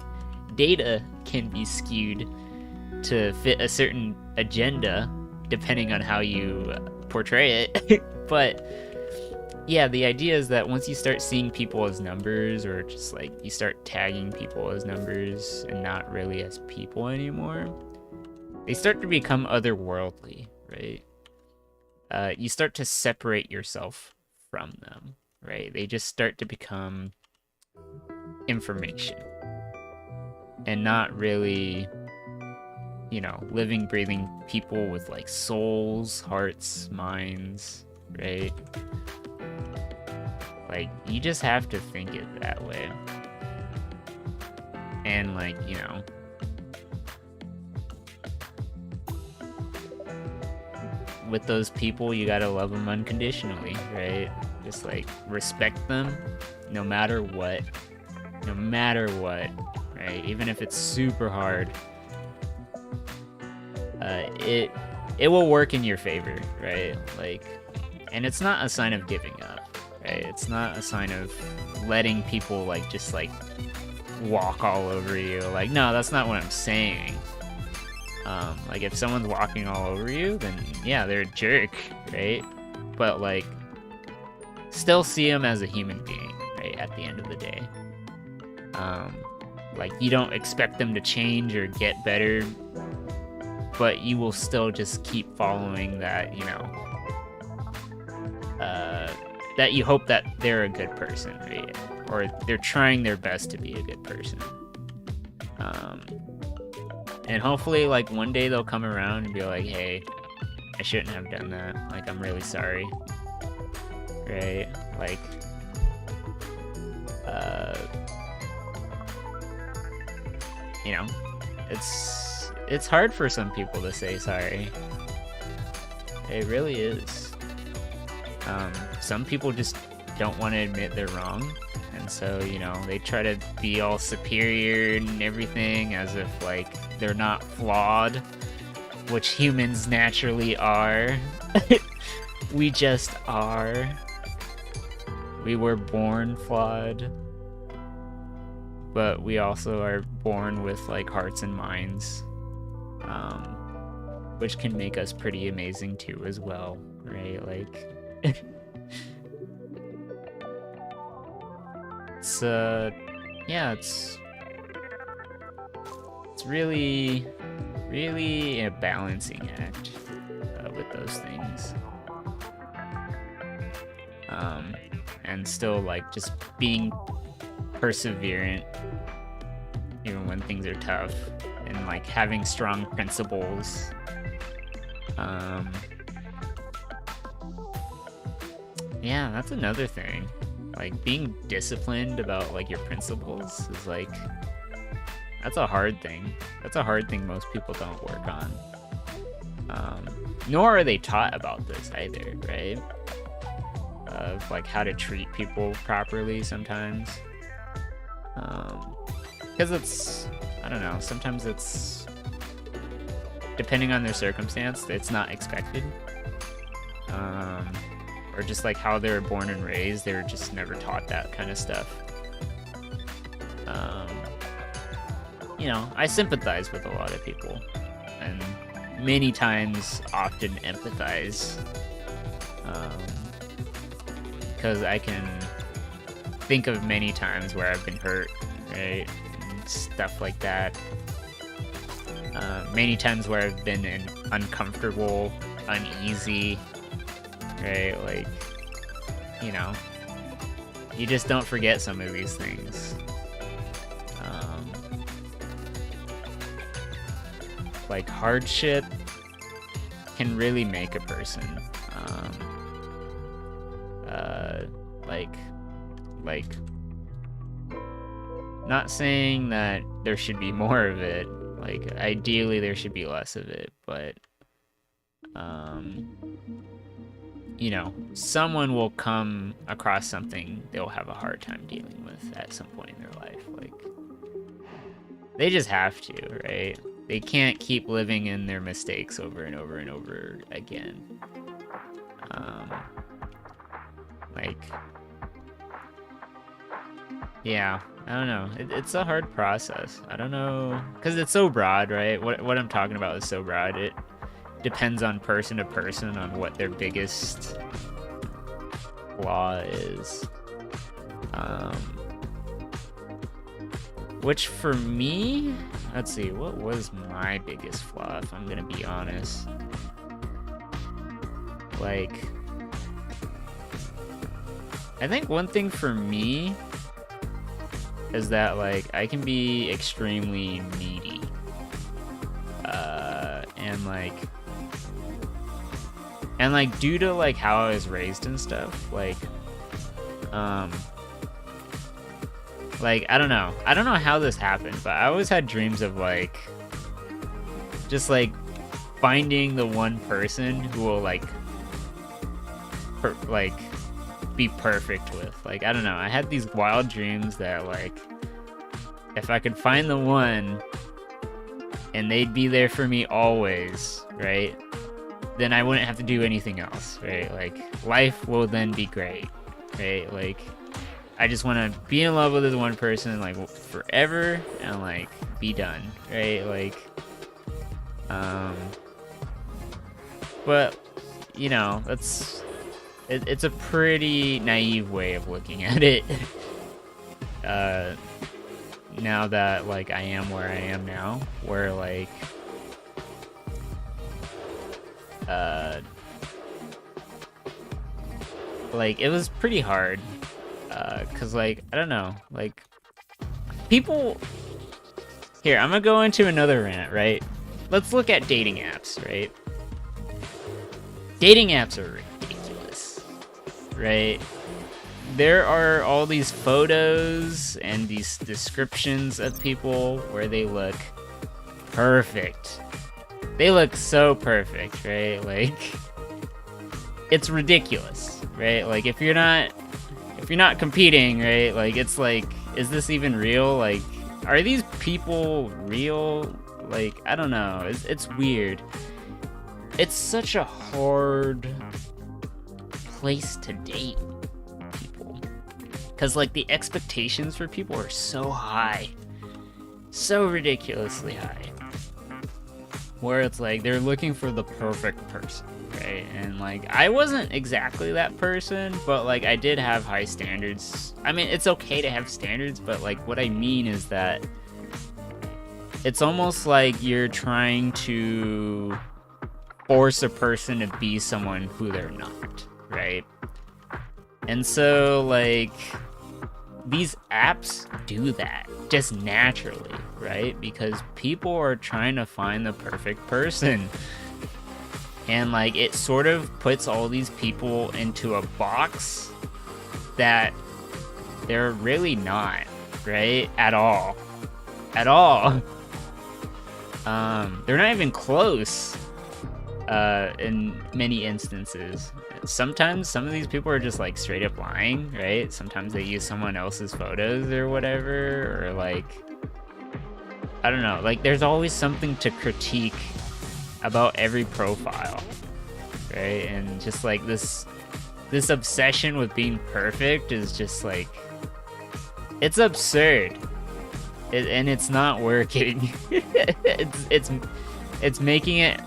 Speaker 1: Data can be skewed to fit a certain agenda, depending on how you portray it. But yeah, the idea is that once you start seeing people as numbers, or just like you start tagging people as numbers and not really as people anymore, they start to become otherworldly, right? you start to separate yourself from them, right? They just start to become information and not really, you know, living, breathing people with like souls, hearts, minds, right? Like, you just have to think it that way. And like, you know, with those people, you gotta love them unconditionally, right? Just like respect them no matter what, right? Even if it's super hard, it will work in your favor, right? Like, and it's not a sign of giving up, right? It's not a sign of letting people like just like walk all over you. Like, no, that's not what I'm saying. Like, if someone's walking all over you, then yeah, they're a jerk, right? But like, still see them as a human being, right? At the end of the day, like, you don't expect them to change or get better, but you will still just keep following that, you know, that you hope that they're a good person, right? Or they're trying their best to be a good person. And hopefully, like, one day they'll come around and be like, hey, I shouldn't have done that. Like, I'm really sorry. Right? Like, you know, it's hard for some people to say sorry. It really is. Some people just don't want to admit they're wrong. And so, you know, they try to be all superior and everything as if, like, they're not flawed, which humans naturally are. We just are. We were born flawed. But we also are born with, like, hearts and minds, which can make us pretty amazing too as well, right? Like, it's yeah, it's really a balancing act with those things, and still, like, just being perseverant even when things are tough, and like having strong principles. Yeah, that's another thing. Like, being disciplined about like your principles is like, that's a hard thing. That's a hard thing most people don't work on. Nor are they taught about this either, right? Of like how to treat people properly sometimes. Because it's, I don't know, sometimes it's, depending on their circumstance, it's not expected. Or just like how they were born and raised, they were just never taught that kind of stuff. You know, I sympathize with a lot of people, and many times often empathize, because I can think of many times where I've been hurt, right, and stuff like that. Many times where I've been uncomfortable, uneasy, right? Like, you know, you just don't forget some of these things. Like, hardship can really make a person. Like, not saying that there should be more of it. Like, ideally there should be less of it, but you know, someone will come across something they'll have a hard time dealing with at some point in their life. Like, they just have to, right? They can't keep living in their mistakes over and over and over again. Like, yeah, I don't know. It's a hard process. I don't know, because it's so broad, right? What I'm talking about is so broad. It depends on person to person on what their biggest flaw is. Which for me, let's see, what was my biggest flaw, if I'm gonna be honest? Like, I think one thing for me is that, like, I can be extremely needy. And like due to like how I was raised and stuff, like I don't know how this happened, but I always had dreams of like just like finding the one person who will like be perfect with. Like, I don't know, I had these wild dreams that like if I could find the one and they'd be there for me always, right? Then I wouldn't have to do anything else, right? Like, life will then be great, right? Like, I just want to be in love with this one person, like, forever, and, like, be done, right? Like, but, you know, it's a pretty naive way of looking at it. Now that, like, I am where I am now, where, like, it was pretty hard, cause like, I don't know, like, people, here, I'm gonna go into another rant, right? Let's look at dating apps, right? Dating apps are ridiculous, right? There are all these photos and these descriptions of people where they look perfect. They look so perfect, right? Like, it's ridiculous, right? Like, if you're not competing, right? Like, it's like, is this even real? Like, are these people real? Like, I don't know. It's weird. It's such a hard place to date people. Because, like, the expectations for people are so high. So ridiculously high. Where it's like, they're looking for the perfect person, right? And, like, I wasn't exactly that person, but, like, I did have high standards. I mean, it's okay to have standards, but, like, what I mean is that it's almost like you're trying to force a person to be someone who they're not, right? And so, like, these apps do that just naturally, right? Because people are trying to find the perfect person. And, like, it sort of puts all these people into a box that they're really not, right? At all. At all. They're not even close, in many instances. Sometimes some of these people are just like straight up lying, right? Sometimes they use someone else's photos or whatever, or like, I don't know, like there's always something to critique about every profile, right? And just like this obsession with being perfect is just like, it's absurd. And it's not working. it's making it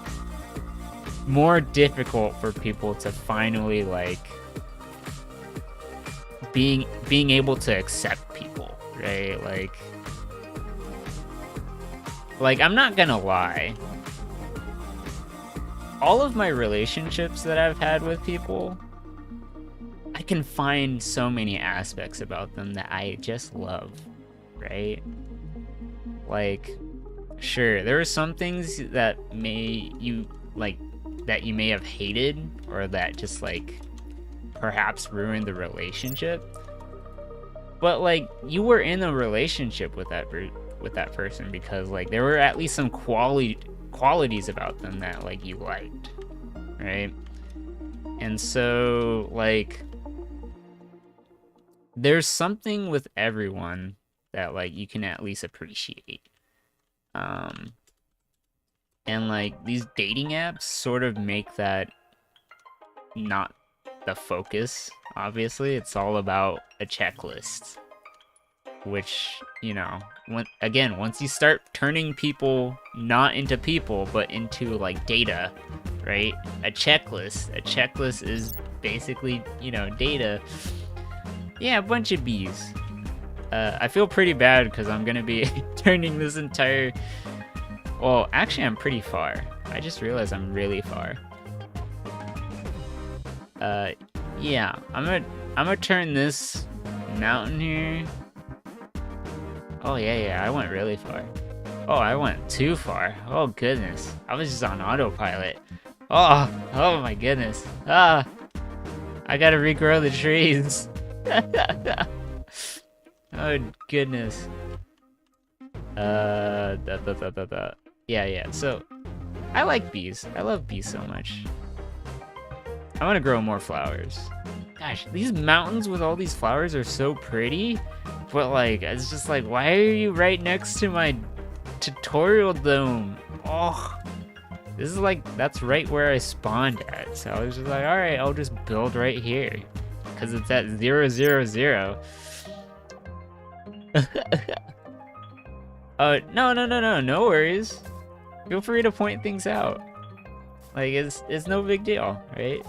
Speaker 1: more difficult for people to finally like being able to accept people, right? Like I'm not gonna lie, all of my relationships that I've had with people, I can find so many aspects about them that I just love, right? Like, sure, there are some things that you may have hated, or that just like perhaps ruined the relationship, but like you were in a relationship with that person because like there were at least some qualities about them that like you liked, right? And so like there's something with everyone that like you can at least appreciate. And like these dating apps sort of make that not the focus. Obviously, it's all about a checklist, which, you know, once you start turning people not into people but into like data, right? A checklist is basically, you know, data. Yeah, a bunch of bees. I feel pretty bad because I'm gonna be turning this entire... Well, actually, I'm pretty far. I just realized I'm really far. Yeah, I'm gonna turn this mountain here. Oh yeah, I went really far. Oh, I went too far. Oh goodness, I was just on autopilot. Oh my goodness. I gotta regrow the trees. Oh goodness. Yeah. So, I like bees. I love bees so much. I want to grow more flowers. Gosh, these mountains with all these flowers are so pretty, but like, it's just like, why are you right next to my tutorial dome? Oh, this is like, that's right where I spawned at. So I was just like, all right, I'll just build right here, because it's at 0, 0, 0. No worries. Feel free to point things out. Like, it's no big deal, right?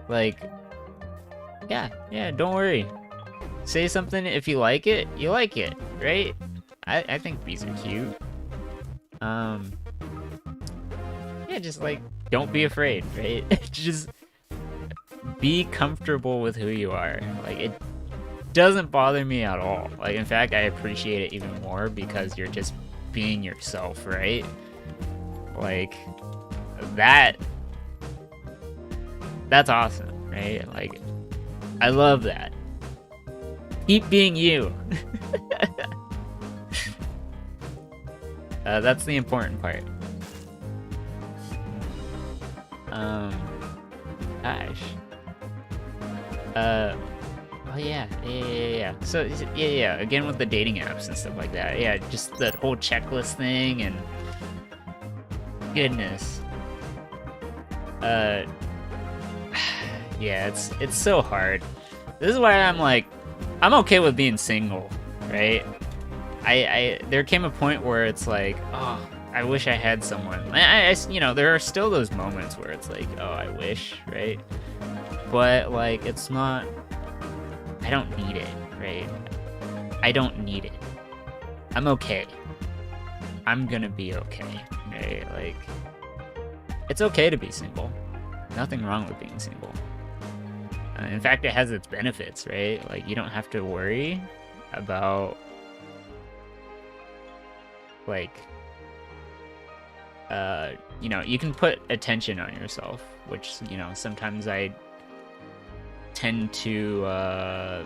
Speaker 1: Like, yeah, don't worry. Say something if you like it, right? I think bees are cute. Yeah, just like, don't be afraid, right? Just be comfortable with who you are. Like, it doesn't bother me at all. Like, in fact, I appreciate it even more because you're just being yourself, right? Like, that's awesome, right? Like, I love that. Keep being you. That's the important part. Gosh. Oh yeah. So yeah. Again with the dating apps and stuff like that. Yeah, just that whole checklist thing and goodness. Yeah, it's so hard. This is why I'm like, I'm okay with being single, right? I there came a point where it's like, oh, I wish I had someone. I you know, there are still those moments where it's like, oh, I wish, right? But like, it's not. I don't need it, right? I don't need it. I'm okay. I'm gonna be okay, right? Like, it's okay to be single. Nothing wrong with being single. In fact, it has its benefits, right? Like, you don't have to worry about, like, you know, you can put attention on yourself, which, you know, sometimes I tend to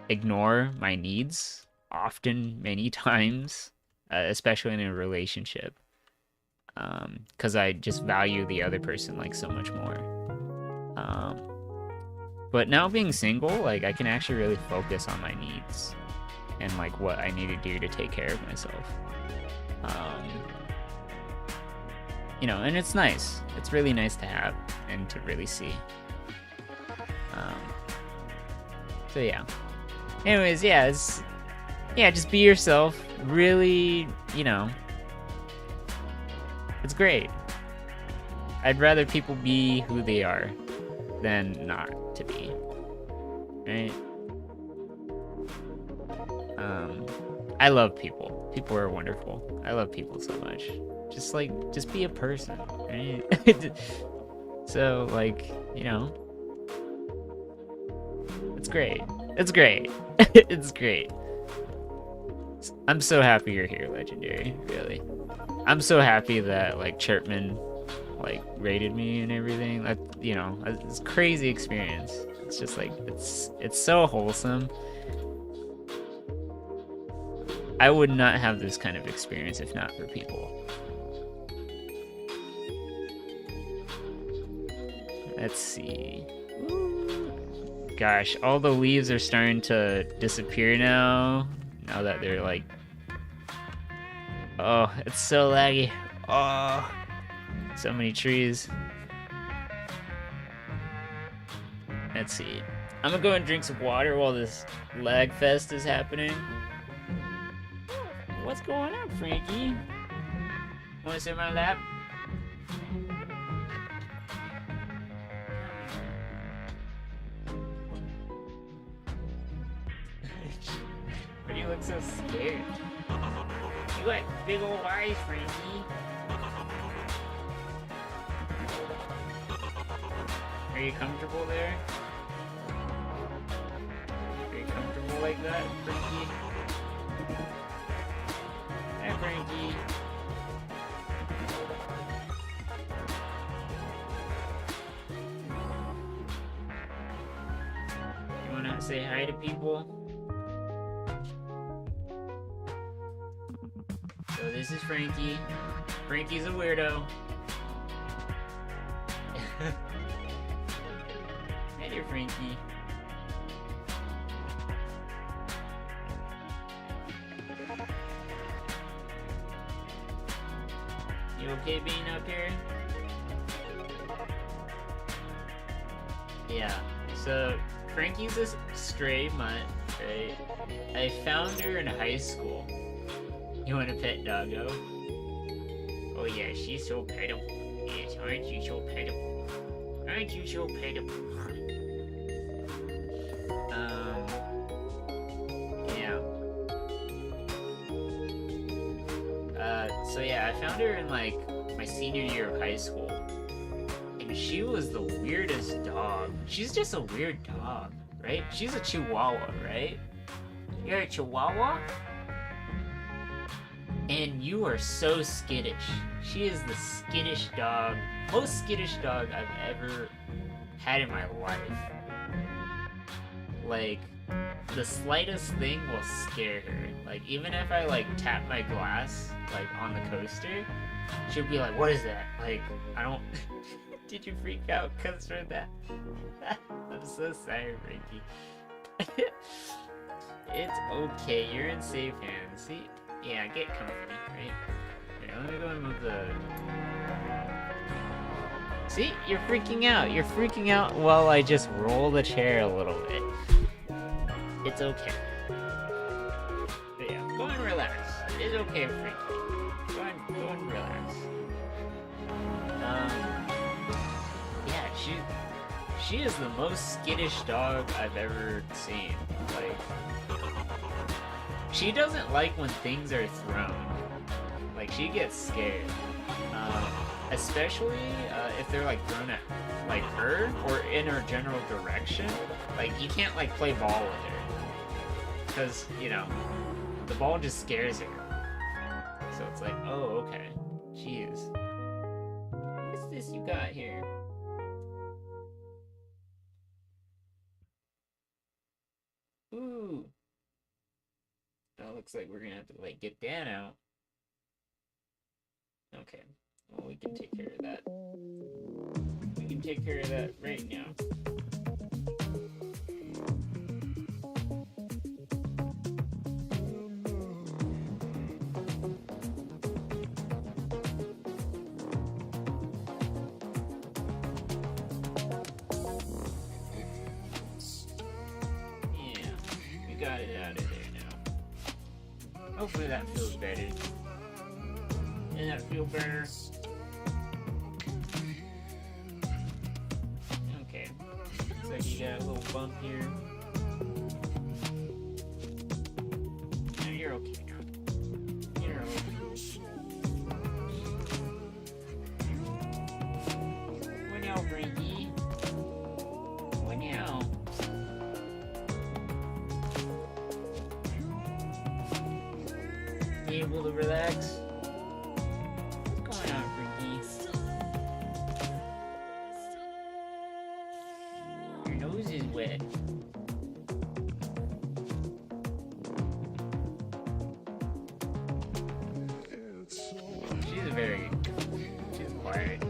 Speaker 1: ignore my needs often, many times, especially in a relationship, because I just value the other person like so much more. But now being single, like, I can actually really focus on my needs and like what I need to do to take care of myself. You know, and it's nice. It's really nice to have and to really see. So yeah. Anyways, yeah, just be yourself. Really, you know, it's great. I'd rather people be who they are than not to be, right? I love people. People are wonderful. I love people so much. Just be a person, right? So, like, you know, it's great. It's great. It's great. I'm so happy you're here, Legendary, really. I'm so happy that, like, Chirpman, like, rated me and everything. That, you know, it's a crazy experience. It's just like, it's so wholesome. I would not have this kind of experience if not for people. Let's see. Gosh, all the leaves are starting to disappear now. Now that they're like... Oh, it's so laggy. Oh, so many trees. Let's see. I'm gonna go and drink some water while this lag fest is happening. What's going on, Frankie? Wanna sit in my lap? Why do you look so scared? You got big old eyes, Frankie. Are you comfortable there? Are you comfortable like that, Frankie? Hi, Frankie. You wanna say hi to people? So this is Frankie. Frankie's a weirdo. Hey there, Frankie. You okay being up here? Yeah, so Frankie's a stray mutt, right? I found her in high school. You want a pet doggo? Oh yeah, she's so pitiful. Yes, aren't you so pitiful? Aren't you so pitiful? Yeah. So yeah, I found her in like my senior year of high school. And she was the weirdest dog. She's just a weird dog, right? She's a Chihuahua, right? You're a Chihuahua? And you are so skittish. She is the skittish dog, most skittish dog I've ever had in my life. Like, the slightest thing will scare her. Like, even if I, like, tap my glass, like, on the coaster, she'll be like, what is that? Like, I don't... Did you freak out because of that? I'm so sorry, Frankie. It's okay, you're in safe hands. See? Yeah, get comfy, right? Here, let me go and move the... See? You're freaking out. You're freaking out while I just roll the chair a little bit. It's okay. But yeah, go and relax. It's okay, Frankie. Go and relax. Yeah, she is the most skittish dog I've ever seen. Like... She doesn't like when things are thrown. Like, she gets scared. Especially if they're, like, thrown at, like, her or in her general direction. Like, you can't, like, play ball with her. Because, you know, the ball just scares her. So it's like, oh, okay. Jeez. What's this you got here? Ooh. That looks like we're gonna have to, like, get Dan out. Okay. Well, we can take care of that. We can take care of that right now. Yeah. We got it out of there. Hopefully that feels better. Does that feel better? Okay. Looks like you got a little bump here. No, you're okay now. You're okay. What now, Frankie? What now? Able to relax? What's going on, Frankie? Your nose is wet. She's quiet.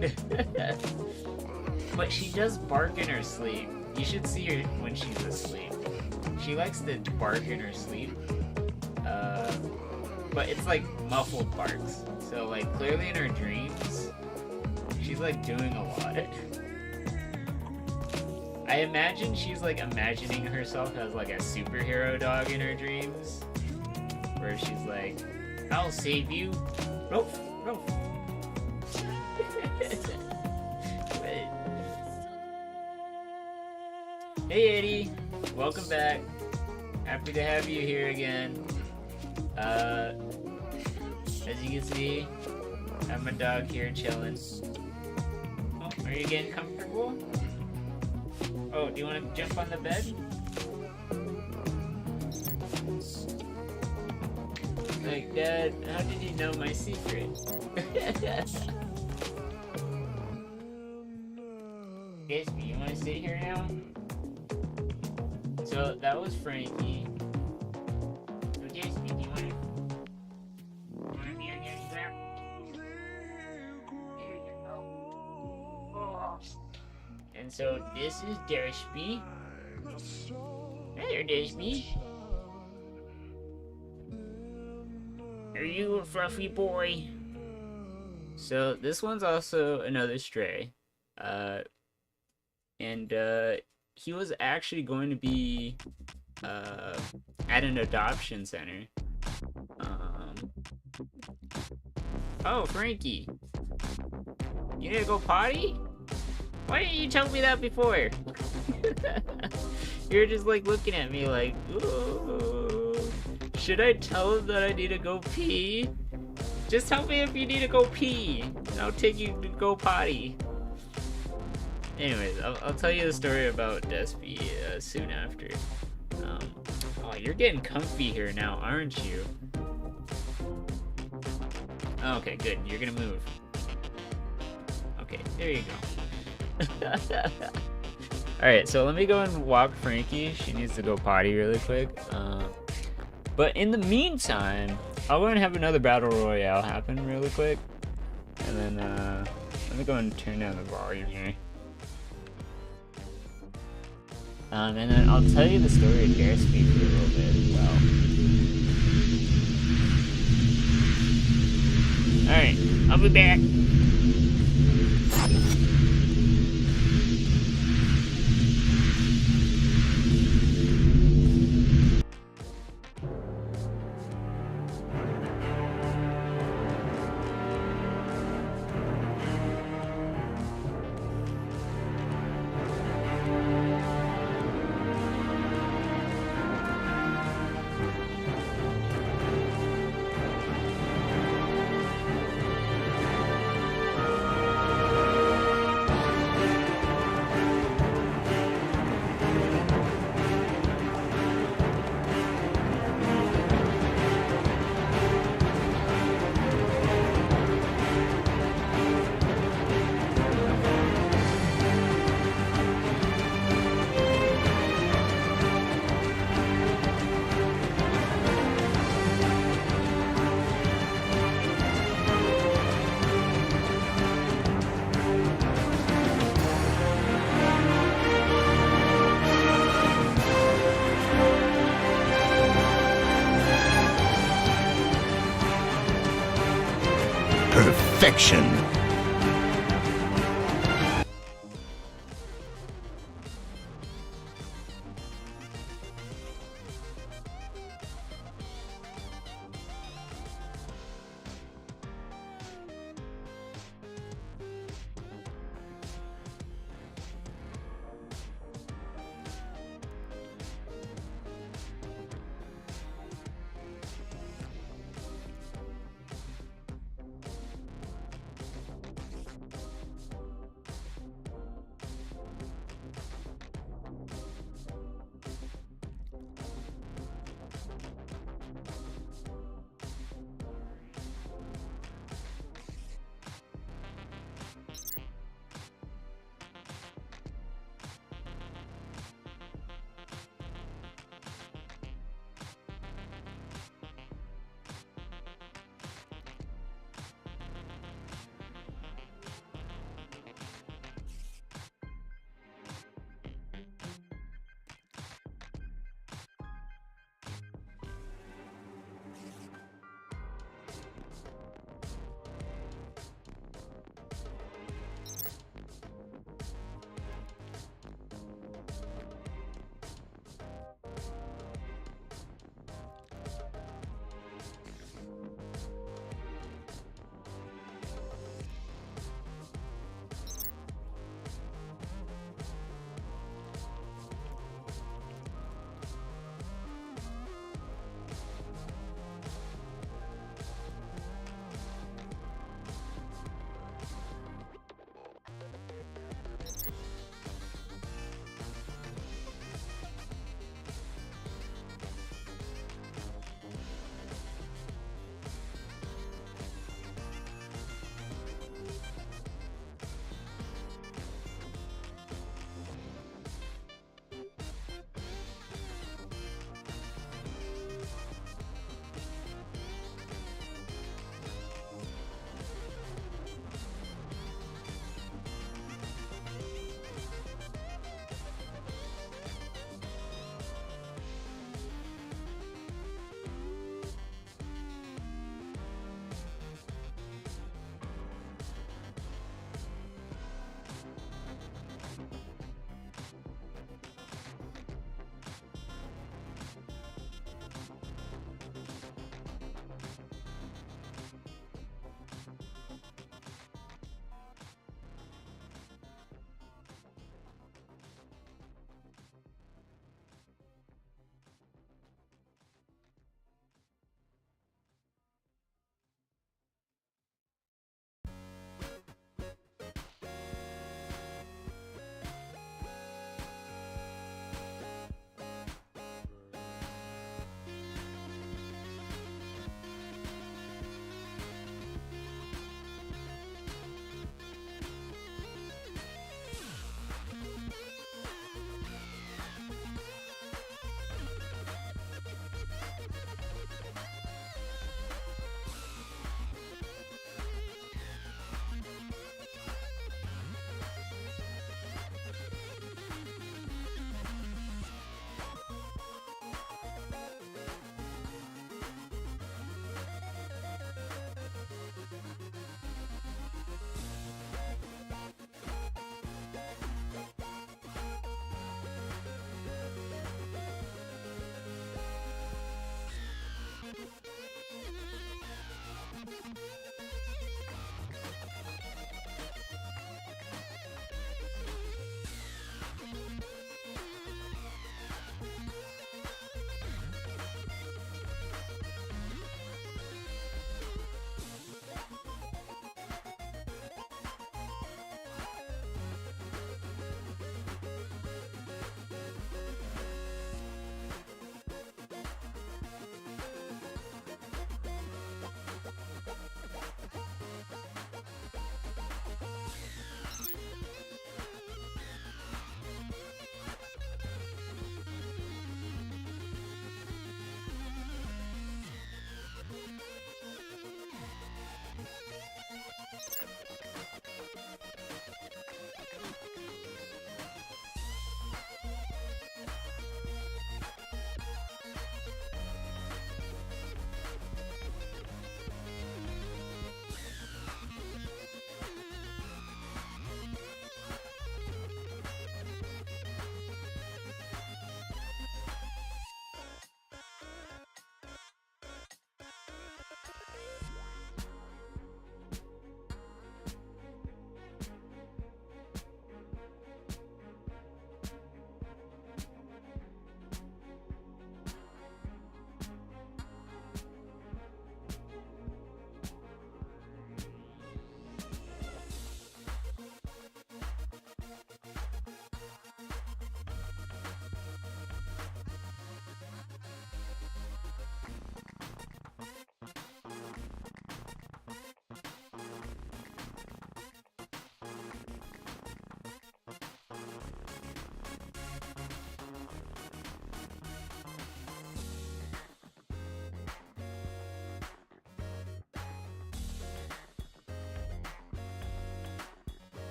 Speaker 1: But she does bark in her sleep. You should see her when she's asleep. She likes to bark in her sleep. But it's like muffled barks. So like clearly in her dreams, she's like doing a lot. I imagine she's like imagining herself as like a superhero dog in her dreams. Where she's like, I'll save you. Roof, roof. Hey Eddie, welcome back. Happy to have you here again. As you can see, I have my dog here chilling. Oh, are you getting comfortable? Oh, do you want to jump on the bed? Like, Dad, how did you know my secret? Gatsby, you want to sit here now? So, that was Frankie. So, Gatsby, do you want to be on your lap? There you go. Oh. And so, this is Dershby. Hey there, Dershby. Are you a fluffy boy? So this one's also another stray. He was actually going to be at an adoption center. Oh, Frankie. You need to go potty? Why didn't you tell me that before? You're just like looking at me like, ooh. Should I tell him that I need to go pee? Just tell me if you need to go pee, and I'll take you to go potty. Anyways, I'll tell you the story about Despy soon after. Oh, you're getting comfy here now, aren't you? Okay, good. You're gonna move. Okay, there you go. Alright, so let me go and walk Frankie. She needs to go potty really quick. But in the meantime, I'll go and have another battle royale happen really quick. And then, let me go and turn down the volume here. And then I'll tell you the story of Darespeed for a little bit as well. Alright, I'll be back.
Speaker 3: Perfection.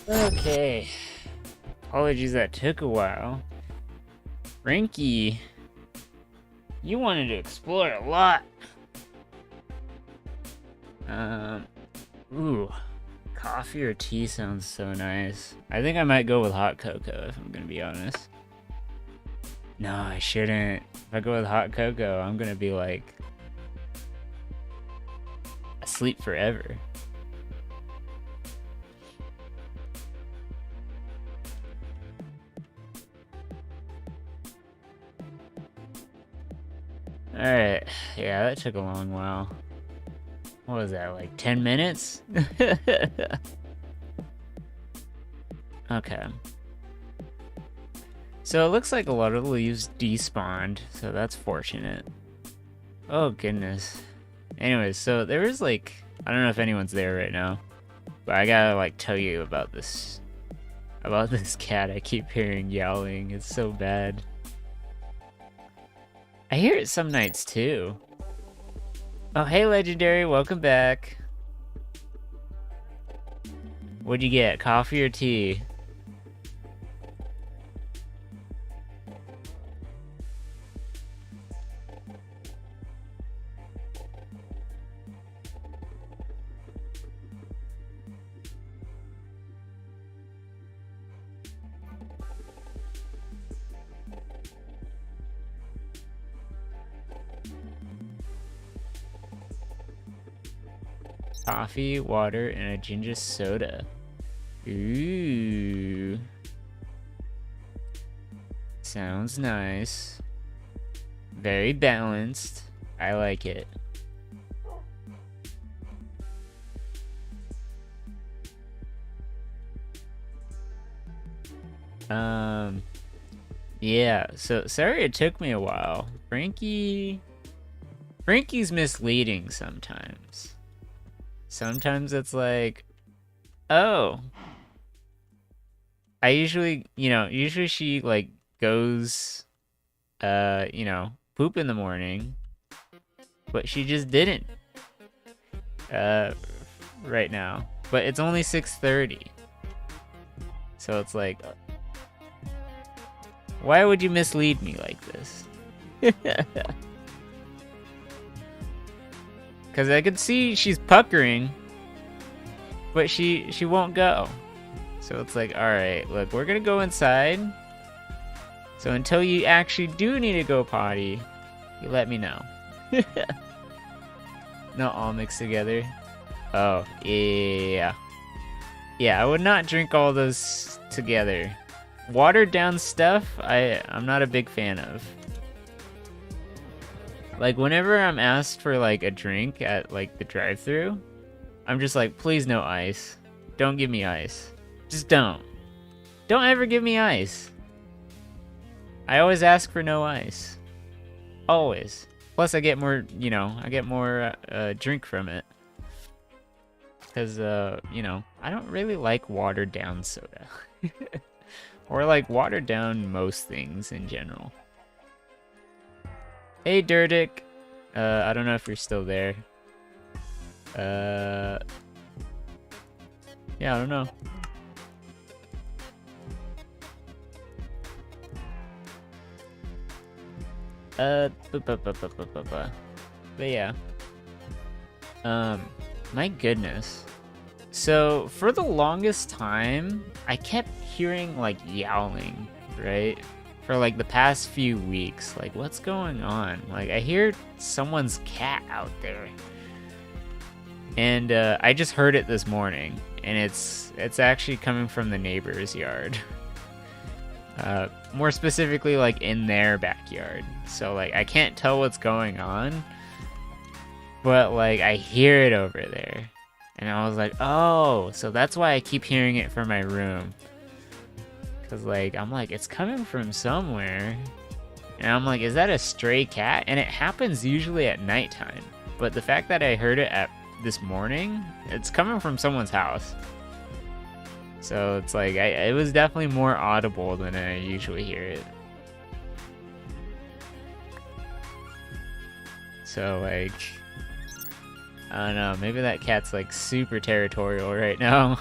Speaker 1: Okay. Apologies that took a while. Frankie, you wanted to explore a lot. Ooh, coffee or tea sounds so nice. I think I might go with hot cocoa if I'm gonna be honest. No, I shouldn't. If I go with hot cocoa, I'm gonna be like asleep forever. Alright, yeah, that took a long while. What was that, like 10 minutes? Okay. So it looks like a lot of the leaves despawned, so that's fortunate. Oh goodness. Anyways, so there is like, I don't know if anyone's there right now, but I gotta like tell you about this cat I keep hearing yowling. It's so bad. I hear it some nights too. Oh, hey Legendary, welcome back. What'd you get, coffee or tea? Coffee, water, and a ginger soda. Ooh. Sounds nice. Very balanced. I like it. Yeah, so sorry it took me a while. Frankie's misleading sometimes. Sometimes it's like, oh, I usually, usually she like goes, poop in the morning, but she just didn't, right now. But it's only 6:30, so it's like, why would you mislead me like this? Because I could see she's puckering, but she won't go. So it's like, alright, look, we're gonna go inside. So until you actually do need to go potty, you let me know. Not all mixed together. Oh, yeah. Yeah, I would not drink all those together. Watered down stuff, I'm not a big fan of. Like, whenever I'm asked for, like, a drink at, like, the drive-thru, I'm just like, please no ice. Don't give me ice. Just don't. Don't ever give me ice. I always ask for no ice. Always. Plus, I get more, drink from it. Because, I don't really like watered-down soda. Or, like, watered-down most things in general. Hey, Dirdic. I don't know if you're still there. Yeah, I don't know. But yeah. My goodness. So, for the longest time, I kept hearing, like, yowling, right? For like the past few weeks. Like, what's going on? Like, I hear someone's cat out there. And I just heard it this morning, and it's actually coming from the neighbor's yard. More specifically, like, in their backyard. So, like, I can't tell what's going on, but, like, I hear it over there. And I was like, oh, so that's why I keep hearing it from my room. Because, like, I'm like, it's coming from somewhere. And I'm like, is that a stray cat? And it happens usually at nighttime. But the fact that I heard it at this morning, it's coming from someone's house. So it's like, it was definitely more audible than I usually hear it. So, like, I don't know, maybe that cat's, like, super territorial right now.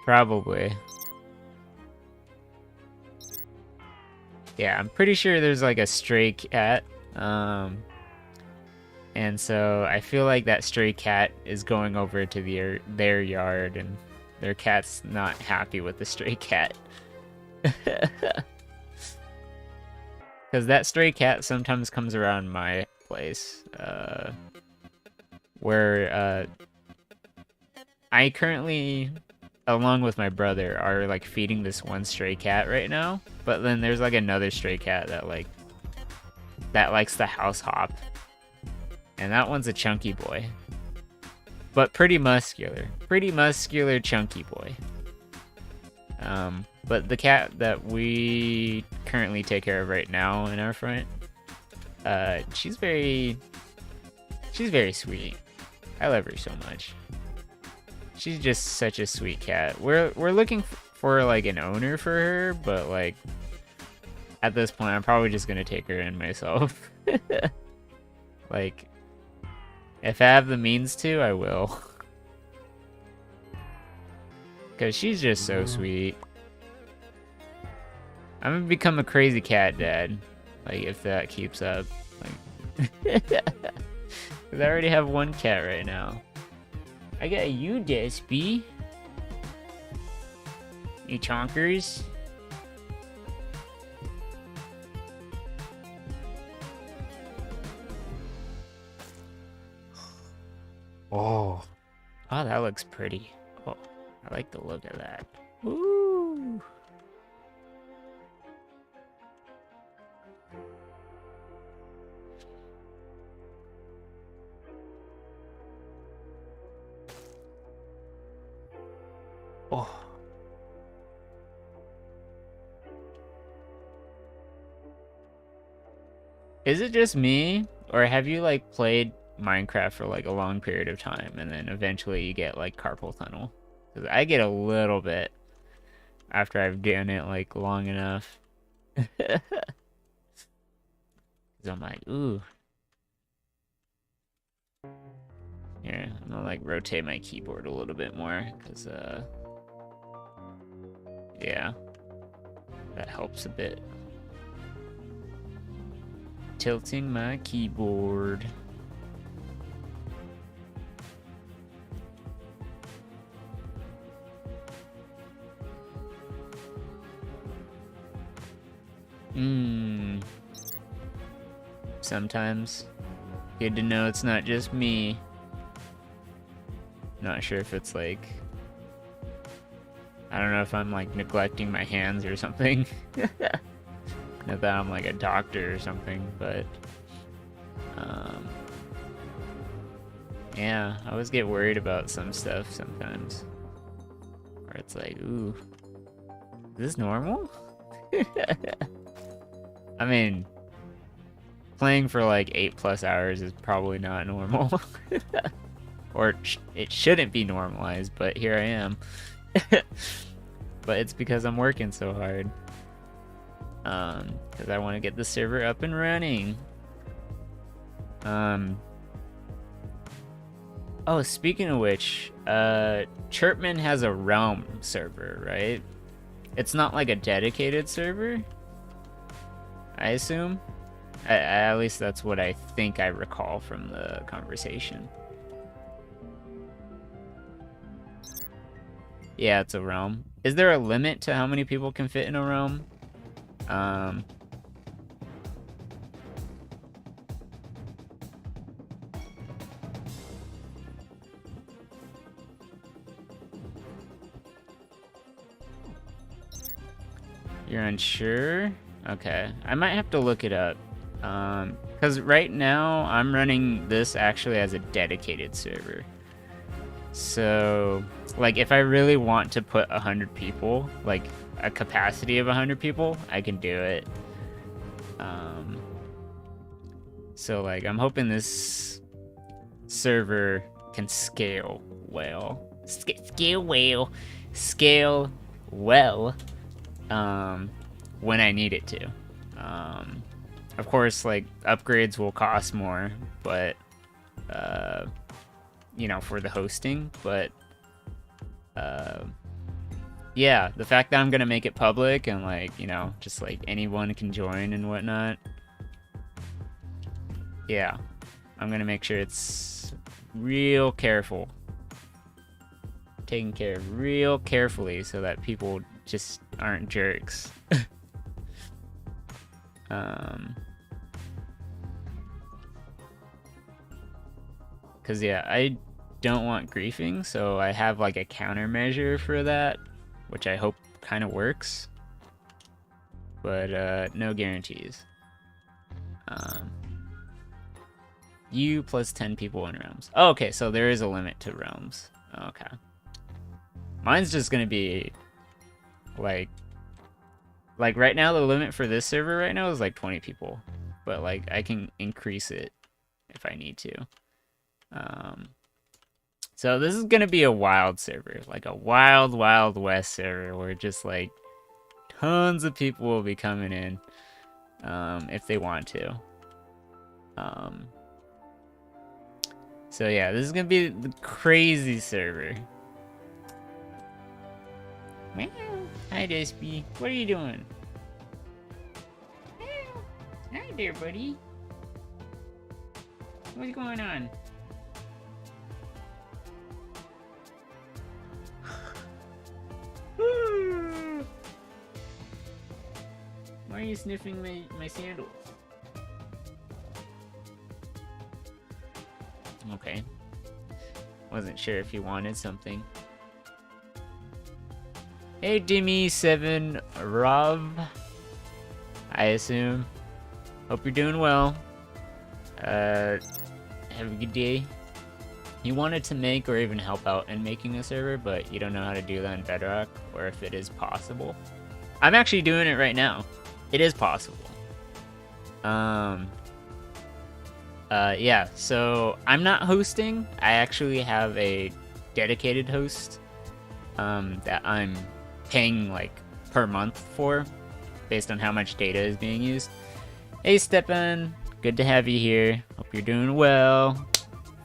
Speaker 1: Probably. Yeah, I'm pretty sure there's like a stray cat. And so I feel like that stray cat is going over to their yard, and their cat's not happy with the stray cat. Because that stray cat sometimes comes around my place, where I currently, along with my brother, are like feeding this one stray cat right now. But then there's like another stray cat that likes the house hop, and that one's a chunky boy, but pretty muscular, chunky boy. But the cat that we currently take care of right now in our front, she's very sweet. I love her so much. She's just such a sweet cat. We're looking for like an owner for her, but like at this point, I'm probably just gonna take her in myself. Like, if I have the means to, I will. Cause she's just so sweet. I'm gonna become a crazy cat dad, like if that keeps up. Like, cause I already have one cat right now. I got you, Despy. You chonkers. Oh, that looks pretty. Oh, I like the look of that. Ooh. Oh. Is it just me, or have you like played Minecraft for like a long period of time and then eventually you get like carpal tunnel? 'Cause I get a little bit after I've done it like long enough. 'Cause I'm like, ooh. Here, I'm gonna like rotate my keyboard a little bit more, cause yeah, that helps a bit. Tilting my keyboard. Sometimes. Good to know it's not just me. Not sure if it's like, I don't know if I'm like neglecting my hands or something. Not that I'm like a doctor or something, but yeah, I always get worried about some stuff sometimes. Where it's like, ooh, is this normal? I mean, playing for like 8+ hours is probably not normal. Or it shouldn't be normalized, but here I am. But it's because I'm working so hard. Because I want to get the server up and running. Oh, speaking of which, Chirpman has a Realm server, right? It's not like a dedicated server, I assume. At least that's what I think I recall from the conversation. Yeah, it's a realm. Is there a limit to how many people can fit in a realm? You're unsure? Okay, I might have to look it up. Because right now I'm running this actually as a dedicated server. So, like, if I really want to put 100 people, like a capacity of 100 people, I can do it. So, like, I'm hoping this server can scale well. Scale well. When I need it to. Of course, like, upgrades will cost more, but, you know, for the hosting, but, yeah, the fact that I'm gonna make it public and like, you know, just like anyone can join and whatnot. Yeah, I'm gonna make sure it's real careful. Taken care of real carefully so that people just aren't jerks. Cause yeah, I don't want griefing, so I have like a countermeasure for that, which I hope kind of works. But no guarantees. You plus 10 people in realms. Oh, okay, so there is a limit to realms. Okay. Mine's just gonna be like right now the limit for this server right now is like 20 people, but like I can increase it if I need to. So this is gonna be a wild server, like a wild west server where just like tons of people will be coming in if they want to. So yeah, this is gonna be the crazy server. Meow. Hi, Despy. What are you doing? Meow. Hi there, buddy. What's going on? Why are you sniffing my sandals? Okay. Wasn't sure if you wanted something. Hey, Dimmy7 Rob. I assume. Hope you're doing well. Have a good day. You wanted to make or even help out in making a server, but you don't know how to do that in Bedrock, or if it is possible. I'm actually doing it right now. It is possible. Yeah, so I'm not hosting. I actually have a dedicated host that I'm paying like per month for based on how much data is being used. Hey Stepan, good to have you here. Hope you're doing well.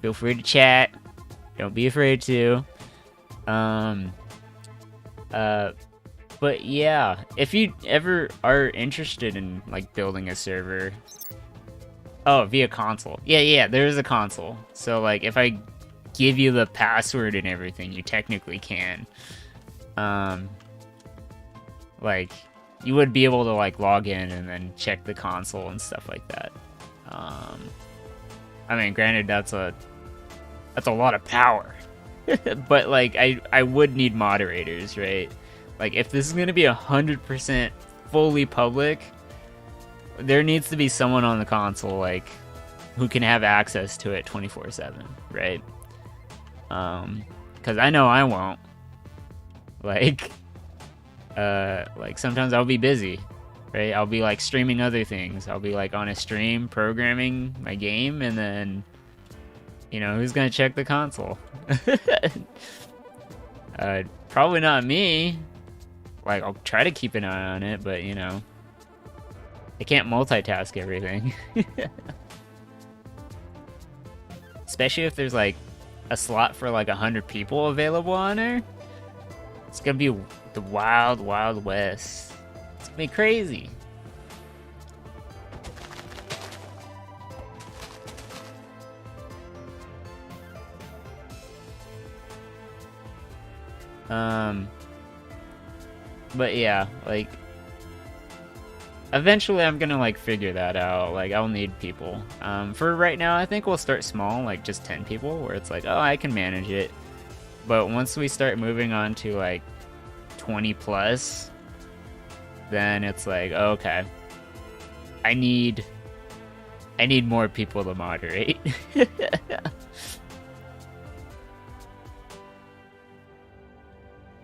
Speaker 1: Feel free to chat. Don't be afraid to. But yeah, if you ever are interested in like building a server. Oh, via console. Yeah, there is a console. So like if I give you the password and everything, you technically can. Like you would be able to like log in and then check the console and stuff like that. I mean, granted that's a lot of power. But like I would need moderators, right? Like if this is going to be 100% fully public, there needs to be someone on the console like who can have access to it 24/7, right? Cuz I know I won't. Like sometimes I'll be busy, right? I'll be like streaming other things. I'll be like on a stream programming my game, and then you know, who's going to check the console? Probably not me. Like I'll try to keep an eye on it, but you know, I can't multitask everything. Especially if there's like a slot for like 100 people available on there. It's gonna be the wild west. It's gonna be crazy. But yeah, like eventually I'm gonna like figure that out. Like I'll need people. For right now, I think we'll start small, like just 10 people, where it's like, oh, I can manage it. But once we start moving on to like 20 plus, then it's like, okay, I need more people to moderate.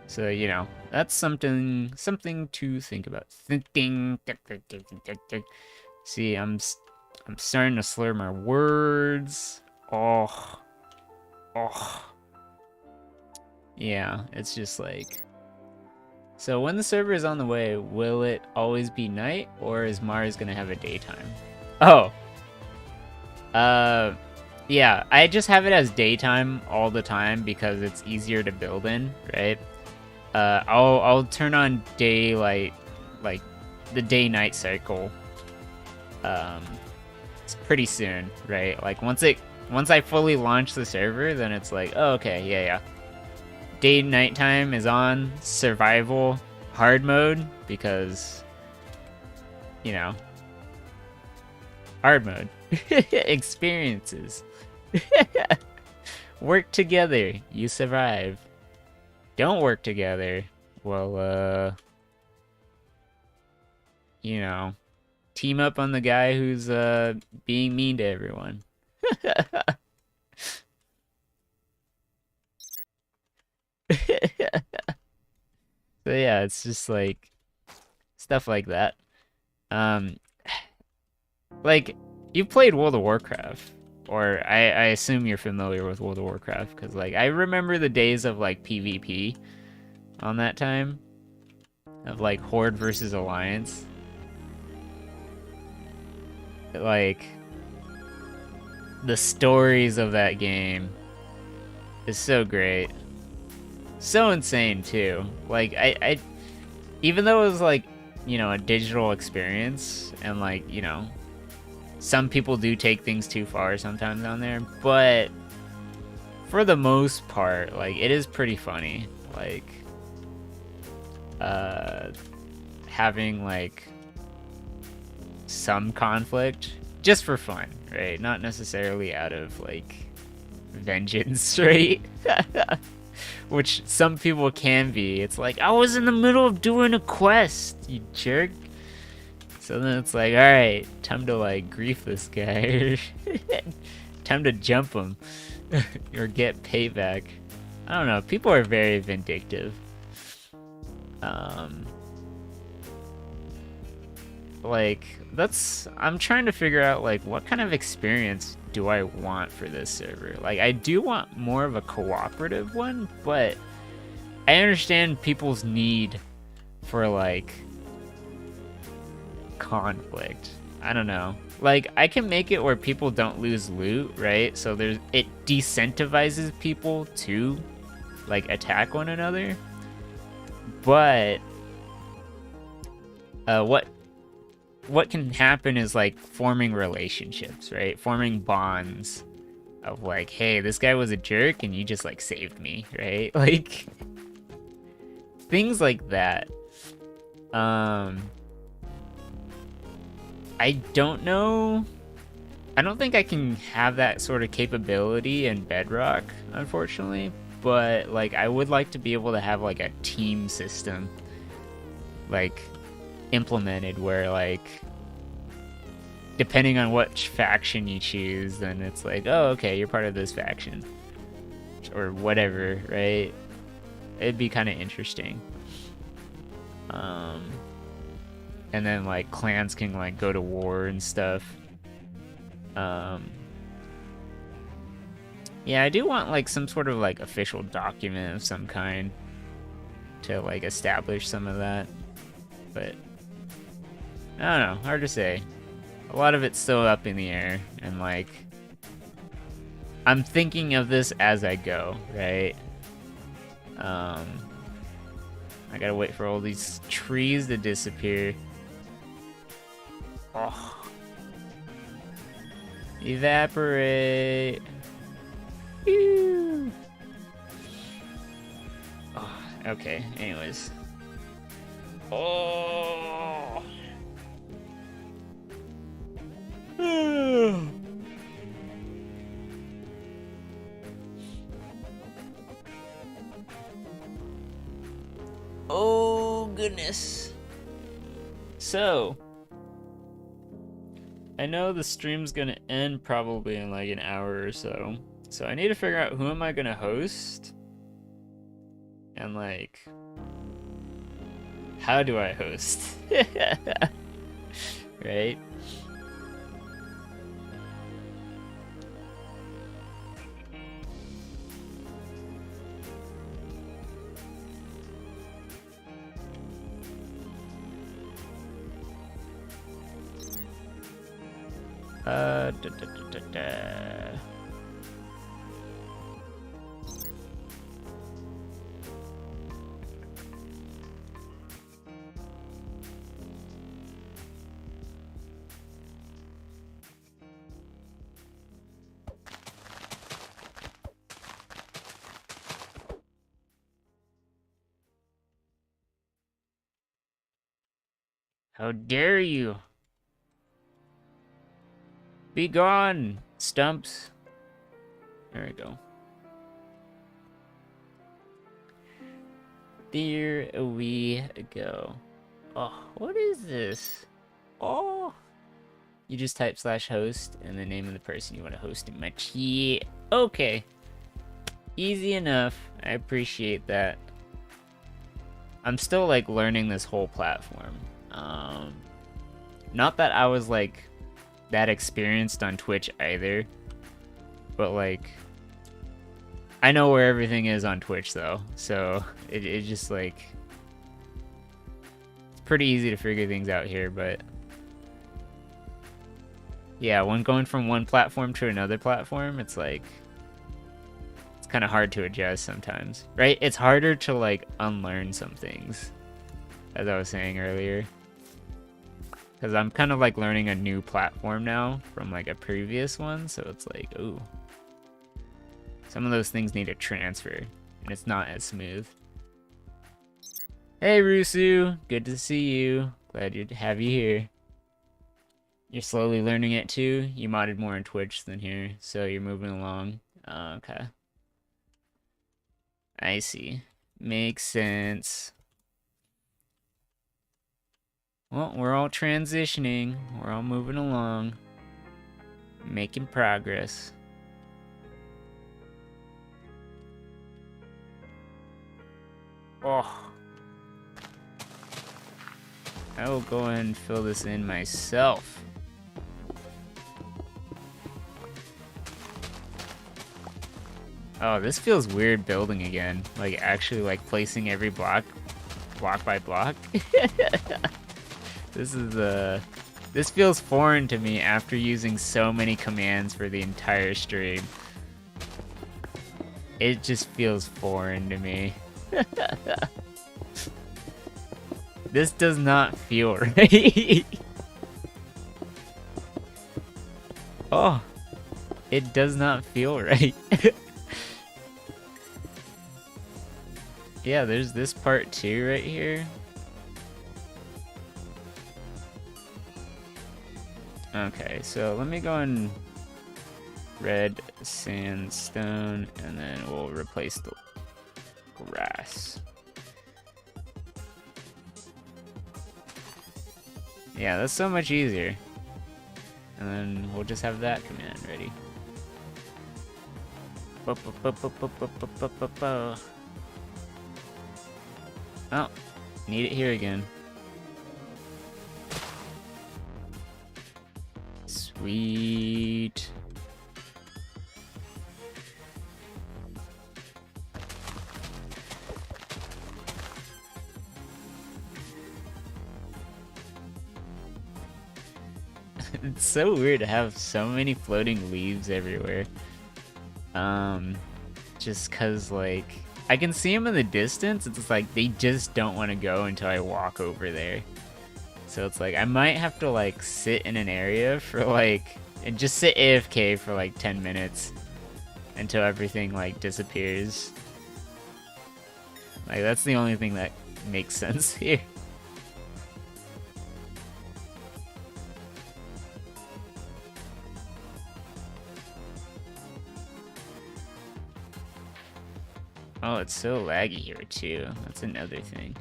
Speaker 1: So, you know, that's something to think about. See, I'm starting to slur my words. Oh. Yeah, it's just like. So when the server is on the way, will it always be night, or is Mars gonna have a daytime? Oh. Yeah, I just have it as daytime all the time because it's easier to build in, right? I'll turn on daylight, like the day-night cycle. It's pretty soon, right? Like once I fully launch the server, then it's like, oh, okay, yeah. Day nighttime is on survival hard mode because, you know, hard mode experiences. Work together, you survive. Don't work together, well, you know, team up on the guy who's being mean to everyone. So yeah, it's just like stuff like that. Um, like you played World of Warcraft, or I assume you're familiar with World of Warcraft because like I remember the days of like PvP on that time of like Horde versus Alliance. Like the stories of that game is so great. So insane too. Like I even though it was like, you know, a digital experience and like, you know, some people do take things too far sometimes on there, but for the most part, like it is pretty funny. Like having like some conflict just for fun, right? Not necessarily out of like vengeance, right? Which some people can be. It's like, I was in the middle of doing a quest, you jerk. So then it's like, alright, time to like grief this guy. Time to jump him. Or get payback. I don't know, people are very vindictive. Like, I'm trying to figure out like what kind of experience do I want for this server. Like, I do want more of a cooperative one, but I understand people's need for like conflict. I don't know. Like, I can make it where people don't lose loot, right? So it decentivizes people to like attack one another. But what can happen is like forming relationships, right? Forming bonds of like, hey, this guy was a jerk and you just like saved me, right? Like things like that. I don't know. I don't think I can have that sort of capability in Bedrock, unfortunately. But like, I would like to be able to have like a team system, like implemented where like, depending on which faction you choose, then it's like, oh, okay, you're part of this faction or whatever, right? It'd be kind of interesting. And then like clans can like go to war and stuff. Yeah, I do want like some sort of like official document of some kind to like establish some of that, but I don't know, hard to say. A lot of it's still up in the air, and like I'm thinking of this as I go, right? I gotta wait for all these trees to disappear. Oh. Evaporate. Ew. Oh, okay, anyways. Oh. Oh, goodness. So, I know the stream's gonna end probably in like an hour or so. So I need to figure out who am I gonna host? And like, how do I host? Right? Da, da, da, da, da. How dare you? Be gone, Stumps. There we go. There we go. Oh, what is this? Oh. You just type /host and the name of the person you want to host in my chat. Okay. Easy enough. I appreciate that. I'm still like learning this whole platform. Not that I was like that experienced on Twitch either, but like I know where everything is on Twitch though, so it just like it's pretty easy to figure things out here. But yeah, when going from one platform to another platform, it's like it's kind of hard to adjust sometimes, right? It's harder to like unlearn some things, as I was saying earlier, because I'm kind of like learning a new platform now from like a previous one, so it's like, ooh, some of those things need to transfer, and it's not as smooth. Hey Rusu, good to see you. Glad to have you here. You're slowly learning it too. You modded more on Twitch than here, so you're moving along. Okay. I see. Makes sense. Well, we're all transitioning. We're all moving along. Making progress. Oh. I will go ahead and fill this in myself. Oh, this feels weird building again. Like actually like placing every block by block. This feels foreign to me after using so many commands for the entire stream. It just feels foreign to me. This does not feel right. Oh, it does not feel right. Yeah, there's this part too right here. Okay, so let me go and red sandstone, and then we'll replace the grass. Yeah, that's so much easier. And then we'll just have that command ready. Oh, need it here again. Sweet. It's so weird to have so many floating leaves everywhere. Just cause like I can see them in the distance. It's like they just don't want to go until I walk over there. So it's like I might have to like sit in an area for like and just sit AFK for like 10 minutes until everything like disappears. Like that's the only thing that makes sense here. Oh, it's so laggy here too. That's another thing.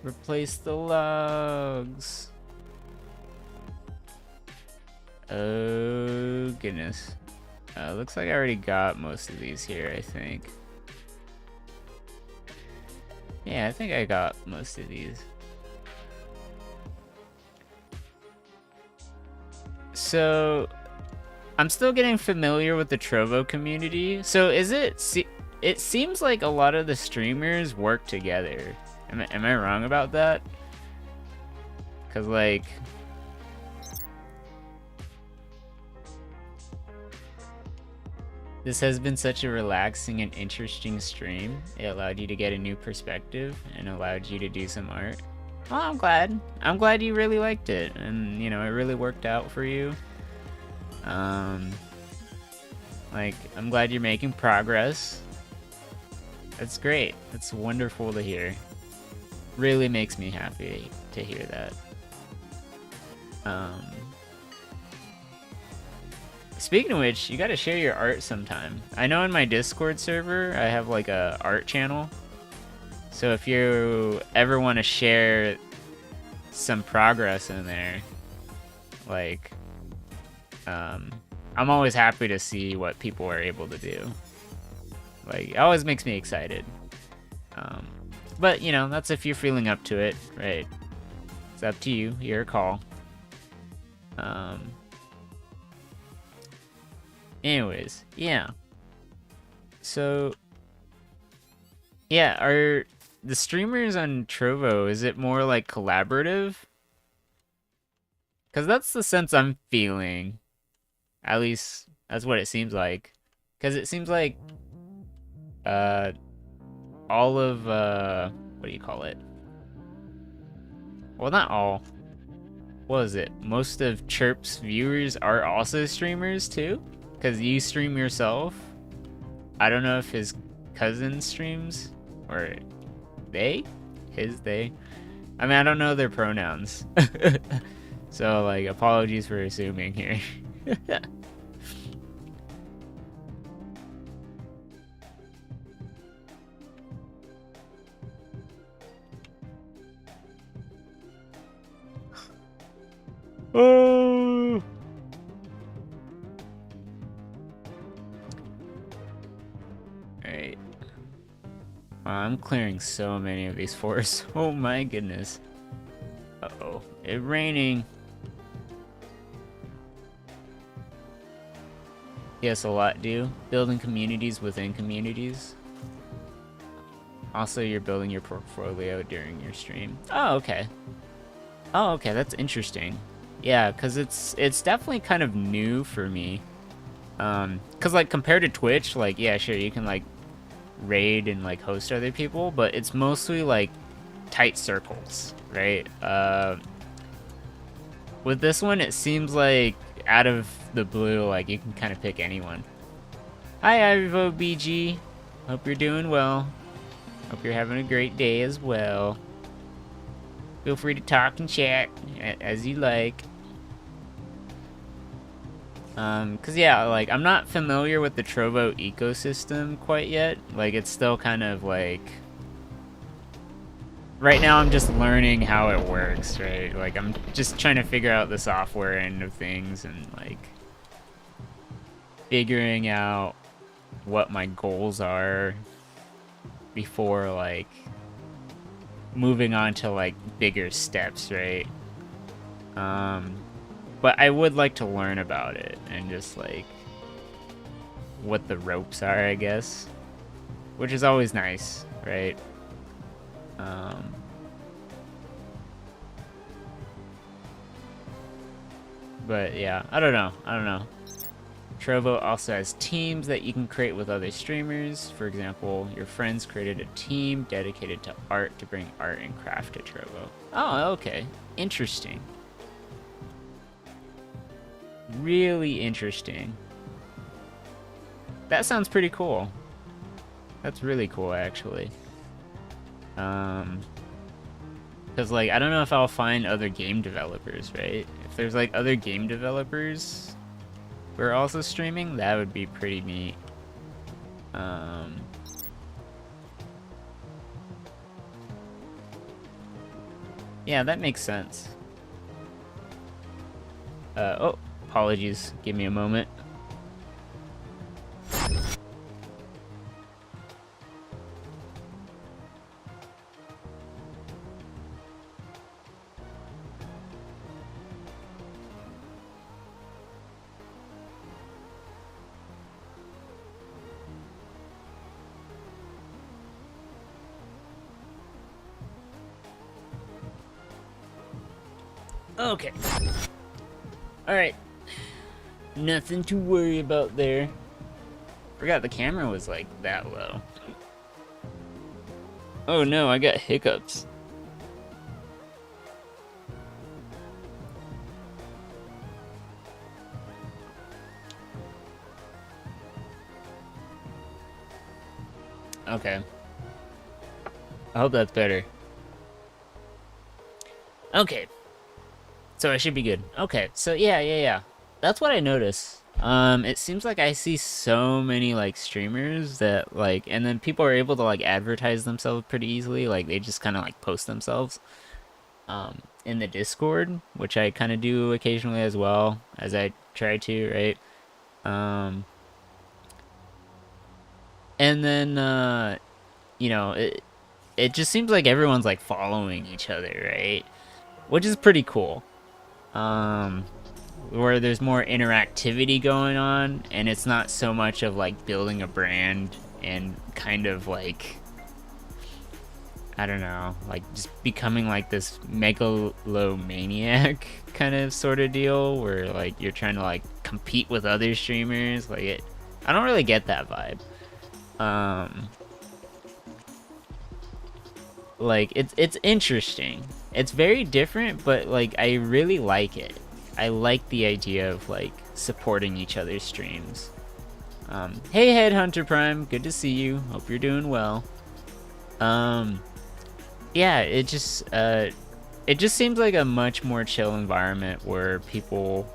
Speaker 1: Replace the logs. Oh goodness. Looks like I already got most of these here, I think. Yeah, I think I got most of these. So, I'm still getting familiar with the Trovo community. So is it, it seems like a lot of the streamers work together. Am I wrong about that? Cause like, this has been such a relaxing and interesting stream. It allowed you to get a new perspective and allowed you to do some art. Well, I'm glad. I'm glad you really liked it, and you know, it really worked out for you. Like, I'm glad you're making progress. That's great. That's wonderful to hear. Really makes me happy to hear that. Speaking of which, you gotta share your art sometime. I know in my Discord server, I have like a art channel. So if you ever want to share some progress in there, like, I'm always happy to see what people are able to do. Like, it always makes me excited. But, you know, that's if you're feeling up to it, right? It's up to you, your call. Anyways, yeah. So, yeah, are the streamers on Trovo, is it more like collaborative? Because that's the sense I'm feeling. At least, that's what it seems like. Because it seems like, all of, what do you call it? Well, not all. What is it? Most of Chirp's viewers are also streamers too? Because you stream yourself? I don't know if his cousin streams, or they? His, they? I mean, I don't know their pronouns. So, like, apologies for assuming here. Oh! Alright. Wow, I'm clearing so many of these forests. Oh my goodness. Uh-oh. It's raining. Yes, a lot do. Building communities within communities. Also, you're building your portfolio during your stream. Oh, okay. Oh, okay, that's interesting. Yeah, because it's definitely kind of new for me. Because, like, compared to Twitch, like, yeah, sure, you can, like, raid and, like, host other people, but it's mostly, like, tight circles, right? With this one, it seems like out of the blue, like, you can kind of pick anyone. Hi, Ivo BG. Hope you're doing well. Hope you're having a great day as well. Feel free to talk and chat as you like. Cause yeah, like, I'm not familiar with the Trovo ecosystem quite yet. Like, it's still kind of like, right now I'm just learning how it works, right? Like, I'm just trying to figure out the software end of things and, like, figuring out what my goals are before, like, moving on to, like, bigger steps, right? But I would like to learn about it and just, like, what the ropes are, I guess. Which is always nice, right? But yeah, I don't know. Trovo also has teams that you can create with other streamers. For example, your friends created a team dedicated to art to bring art and craft to Trovo. Oh, okay. Interesting. Really interesting. That sounds pretty cool. That's really cool, actually. Because, like, I don't know if I'll find other game developers, right? If there's, like, other game developers who are also streaming, that would be pretty neat. Yeah, that makes sense. Oh, apologies. Give me a moment. Okay. Alright. Nothing to worry about there. Forgot the camera was, like, that low. Oh no, I got hiccups. Okay. I hope that's better. Okay. So I should be good. Okay. So yeah. That's what I noticed. It seems like I see so many like streamers that like, and then people are able to like advertise themselves pretty easily. Like they just kind of like post themselves in the Discord, which I kind of do occasionally as well, as I try to, right? And then you know, it just seems like everyone's like following each other, right? Which is pretty cool. Where there's more interactivity going on, and it's not so much of like building a brand and kind of like, I don't know, like just becoming like this megalomaniac kind of sort of deal where like you're trying to like compete with other streamers. Like I don't really get that vibe. Like it's interesting. It's very different, but like I really like it. I like the idea of like supporting each other's streams. Hey Headhunter Prime, good to see you. Hope you're doing well. Yeah, it just seems like a much more chill environment where people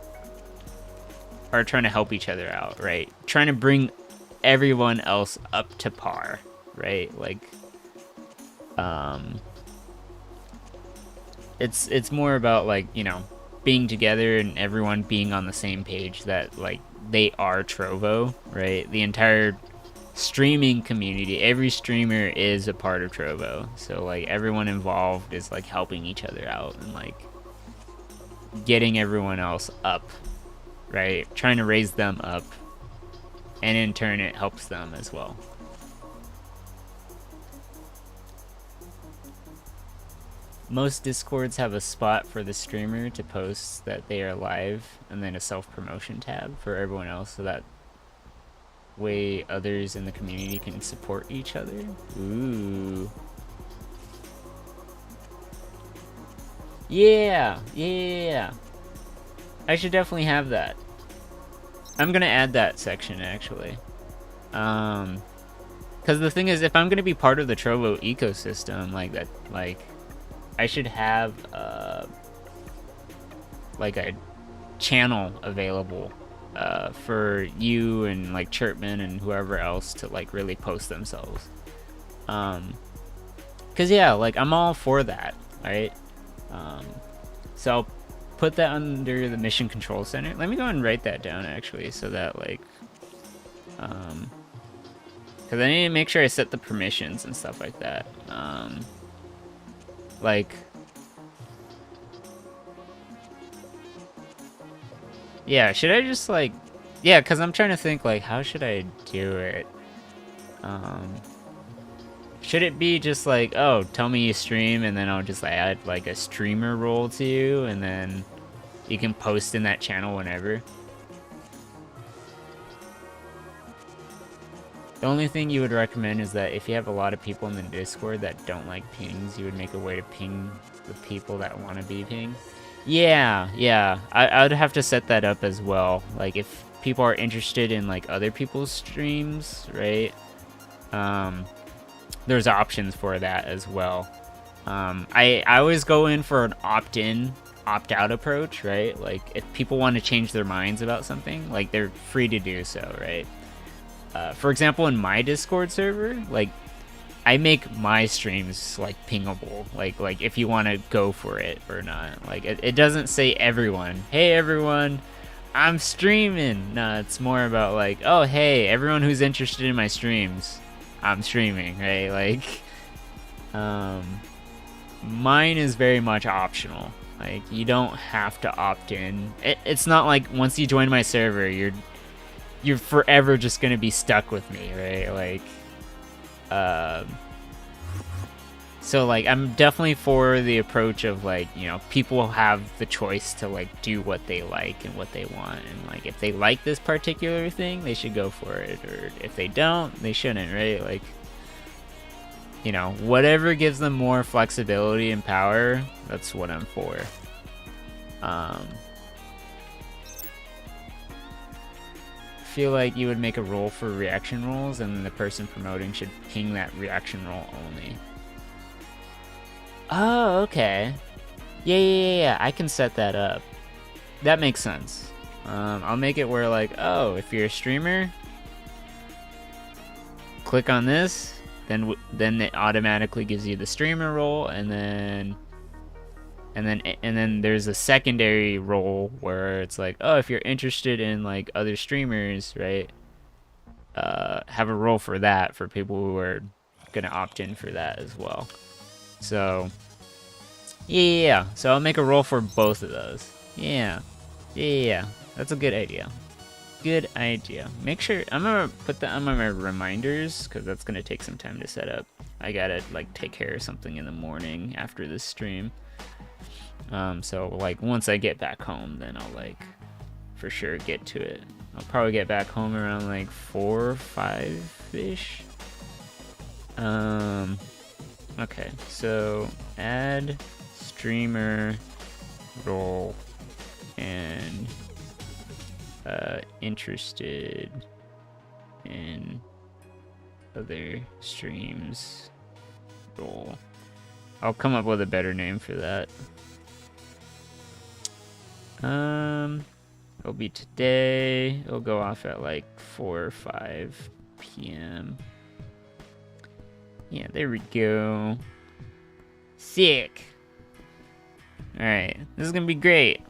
Speaker 1: are trying to help each other out, right? Trying to bring everyone else up to par, right? Like it's more about like, you know, being together and everyone being on the same page that like they are Trovo, right? The entire streaming community, every streamer is a part of Trovo, so like everyone involved is like helping each other out and like getting everyone else up, right? Trying to raise them up, and in turn it helps them as well. Most Discords have a spot for the streamer to post that they are live, and then a self-promotion tab for everyone else, so that way others in the community can support each other. Ooh. Yeah. I should definitely have that. I'm gonna add that section actually. Because the thing is, if I'm gonna be part of the Trovo ecosystem like that, like I should have like a channel available for you and like Chirpman and whoever else to like really post themselves. Cause yeah, like I'm all for that, right? So I'll put that under the Mission Control Center. Let me go and write that down actually, so that like, cause I need to make sure I set the permissions and stuff like that. Like, yeah, should I just like, yeah, cause I'm trying to think like, how should I do it? Should it be just like, oh, tell me you stream, and then I'll just add like a streamer role to you, and then you can post in that channel whenever? The only thing you would recommend is that if you have a lot of people in the Discord that don't like pings, you would make a way to ping the people that want to be pinged. Yeah. I'd have to set that up as well. Like if people are interested in like other people's streams, right? There's options for that as well. I always go in for an opt-in, opt-out approach, right? Like if people want to change their minds about something, like they're free to do so, right? For example, in my Discord server, like I make my streams like pingable, like if you want to go for it or not. Like it doesn't say everyone, hey everyone, I'm streaming. No, it's more about like, oh hey, everyone who's interested in my streams, I'm streaming, right? Like mine is very much optional. Like you don't have to opt in. It's not like once you join my server, you're forever just gonna be stuck with me, right? Like, so like I'm definitely for the approach of like, you know, people have the choice to like do what they like and what they want, and like if they like this particular thing, they should go for it, or if they don't, they shouldn't, right? Like, you know, whatever gives them more flexibility and power, that's what I'm for. feel like you would make a role for reaction roles, and the person promoting should ping that reaction role only. Oh, okay. Yeah. I can set that up. That makes sense. I'll make it where like, oh, if you're a streamer, click on this, then it automatically gives you the streamer role, and then there's a secondary role where it's like, oh, if you're interested in like other streamers, right? Have a role for that for people who are gonna opt in for that as well. So yeah. So I'll make a role for both of those. Yeah. That's a good idea. Good idea. Make sure I'm gonna put that on my reminders because that's gonna take some time to set up. I gotta like take care of something in the morning after this stream. So like once I get back home, then I'll like for sure get to it. I'll probably get back home around like 4 or 5-ish. Okay, so add streamer role and interested in other streams role. I'll come up with a better name for that. It'll be today. It'll go off at like 4 or 5 p.m. Yeah, there we go. Sick. Alright, this is gonna be great.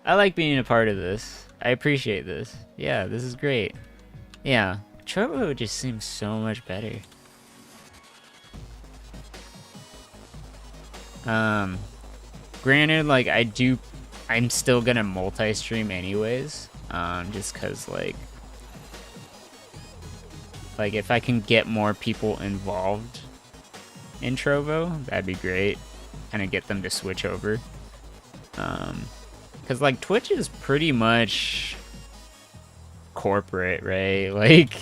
Speaker 1: I like being a part of this. I appreciate this. Yeah, this is great. Yeah, Trovo just seems so much better. Granted, like I'm still gonna multi-stream anyways, just cause like if I can get more people involved in Trovo, that'd be great. Kind of get them to switch over. Cause like Twitch is pretty much corporate, right? Like,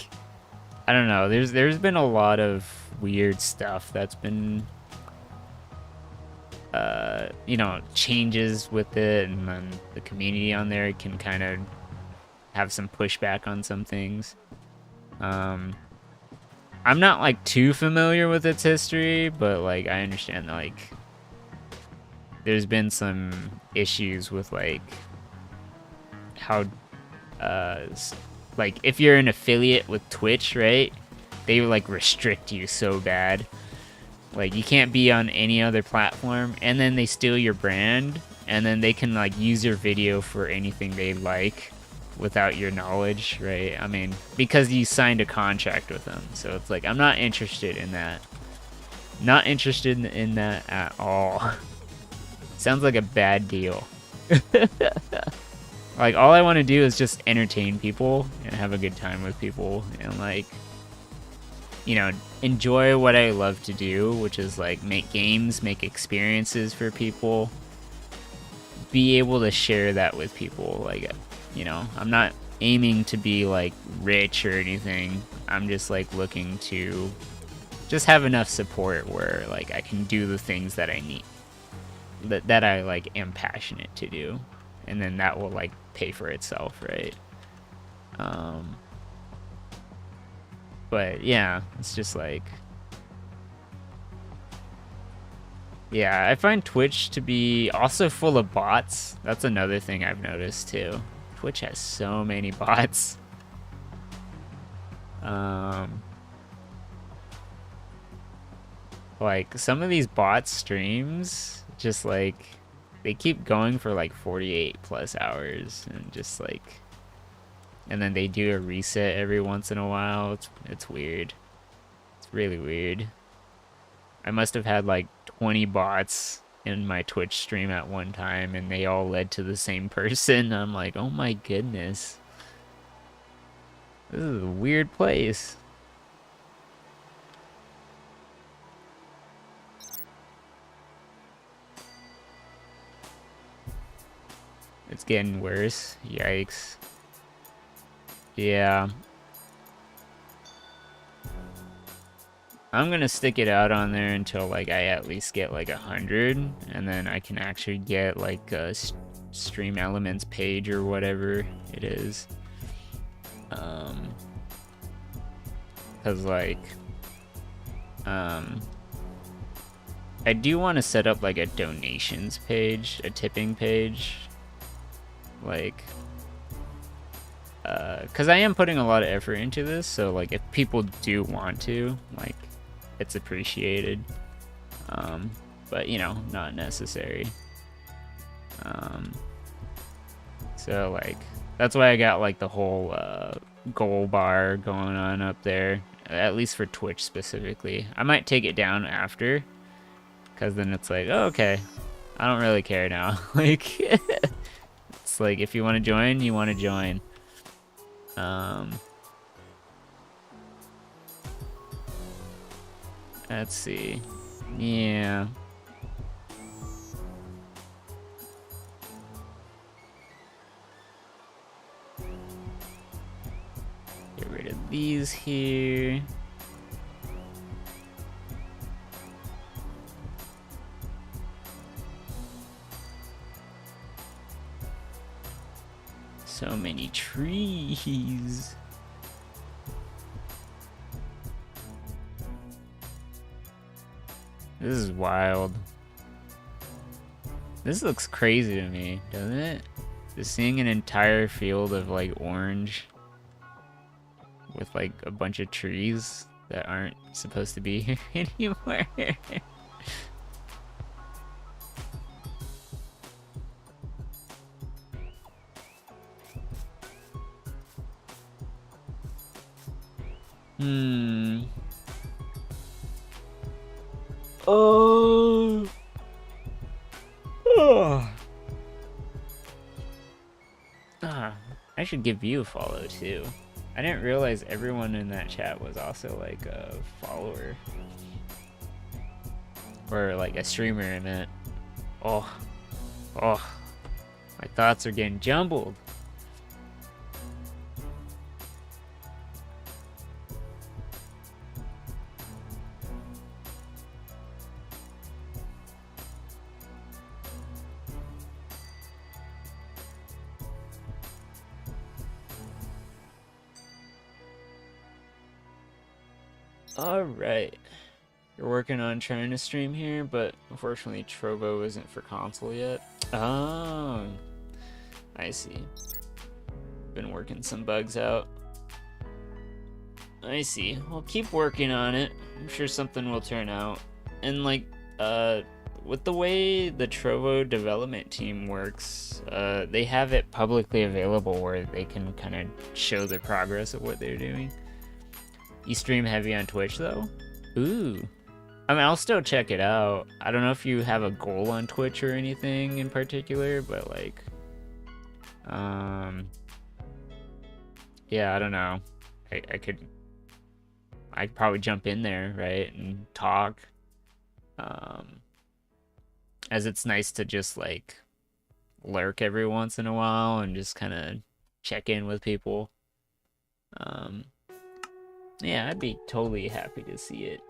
Speaker 1: I don't know. There's been a lot of weird stuff that's been, changes with it, and then the community on there can kind of have some pushback on some things. I'm not like too familiar with its history, but like I understand that like there's been some issues with like how like if you're an affiliate with Twitch, right? They like restrict you so bad. Like you can't be on any other platform, and then they steal your brand, and then they can like use your video for anything they like without your knowledge, right? I mean, because you signed a contract with them. So it's like, I'm not interested in that. Not interested in that at all. Sounds like a bad deal. Like, all I want to do is just entertain people and have a good time with people and, like, enjoy what I love to do, which is, like, make games, make experiences for people, be able to share that with people. Like, I'm not aiming to be, like, rich or anything. I'm just, like, looking to just have enough support where, like, I can do the things that I need, that I, like, am passionate to do. And then that will, like, pay for itself, right? But, yeah, it's just, like... Yeah, I find Twitch to be also full of bots. That's another thing I've noticed, too. Twitch has so many bots. Like, some of these bot streams, just, like... They keep going for like 48 plus hours, and just like, and then they do a reset every once in a while. It's weird. It's really weird. I must have had like 20 bots in my Twitch stream at one time, and they all led to the same person. I'm like, oh my goodness. This is a weird place. It's getting worse. Yikes. Yeah. I'm gonna stick it out on there until like I at least get like 100, and then I can actually get like a Stream Elements page or whatever it is. Cause like, I do want to set up like a donations page, a tipping page, like, cause I am putting a lot of effort into this, so like if people do want to, like, it's appreciated, but you know, not necessary. So like, that's why I got like the whole goal bar going on up there, at least for Twitch specifically. I might take it down after, because then it's like, oh, okay, I don't really care now. Like, it's like, if you want to join, you want to join. Let's see. Yeah. Get rid of these here. So many trees. This is wild. This looks crazy to me, doesn't it? Just seeing an entire field of like orange with like a bunch of trees that aren't supposed to be here anymore. Oh. Oh. I should give you a follow too. I didn't realize everyone in that chat was also like a follower. Or like a streamer, I meant. Oh. My thoughts are getting jumbled. Alright. You're working on trying to stream here, but unfortunately Trovo isn't for console yet. Oh, I see. Been working some bugs out. I see. Well, keep working on it. I'm sure something will turn out. And like, with the way the Trovo development team works, they have it publicly available where they can kind of show the progress of what they're doing. You stream heavy on Twitch though? Ooh. I mean, I'll still check it out. I don't know if you have a goal on Twitch or anything in particular, but like, yeah, I don't know. I'd probably jump in there, right, and talk. As it's nice to just like lurk every once in a while and just kind of check in with people. Yeah, I'd be totally happy to see it.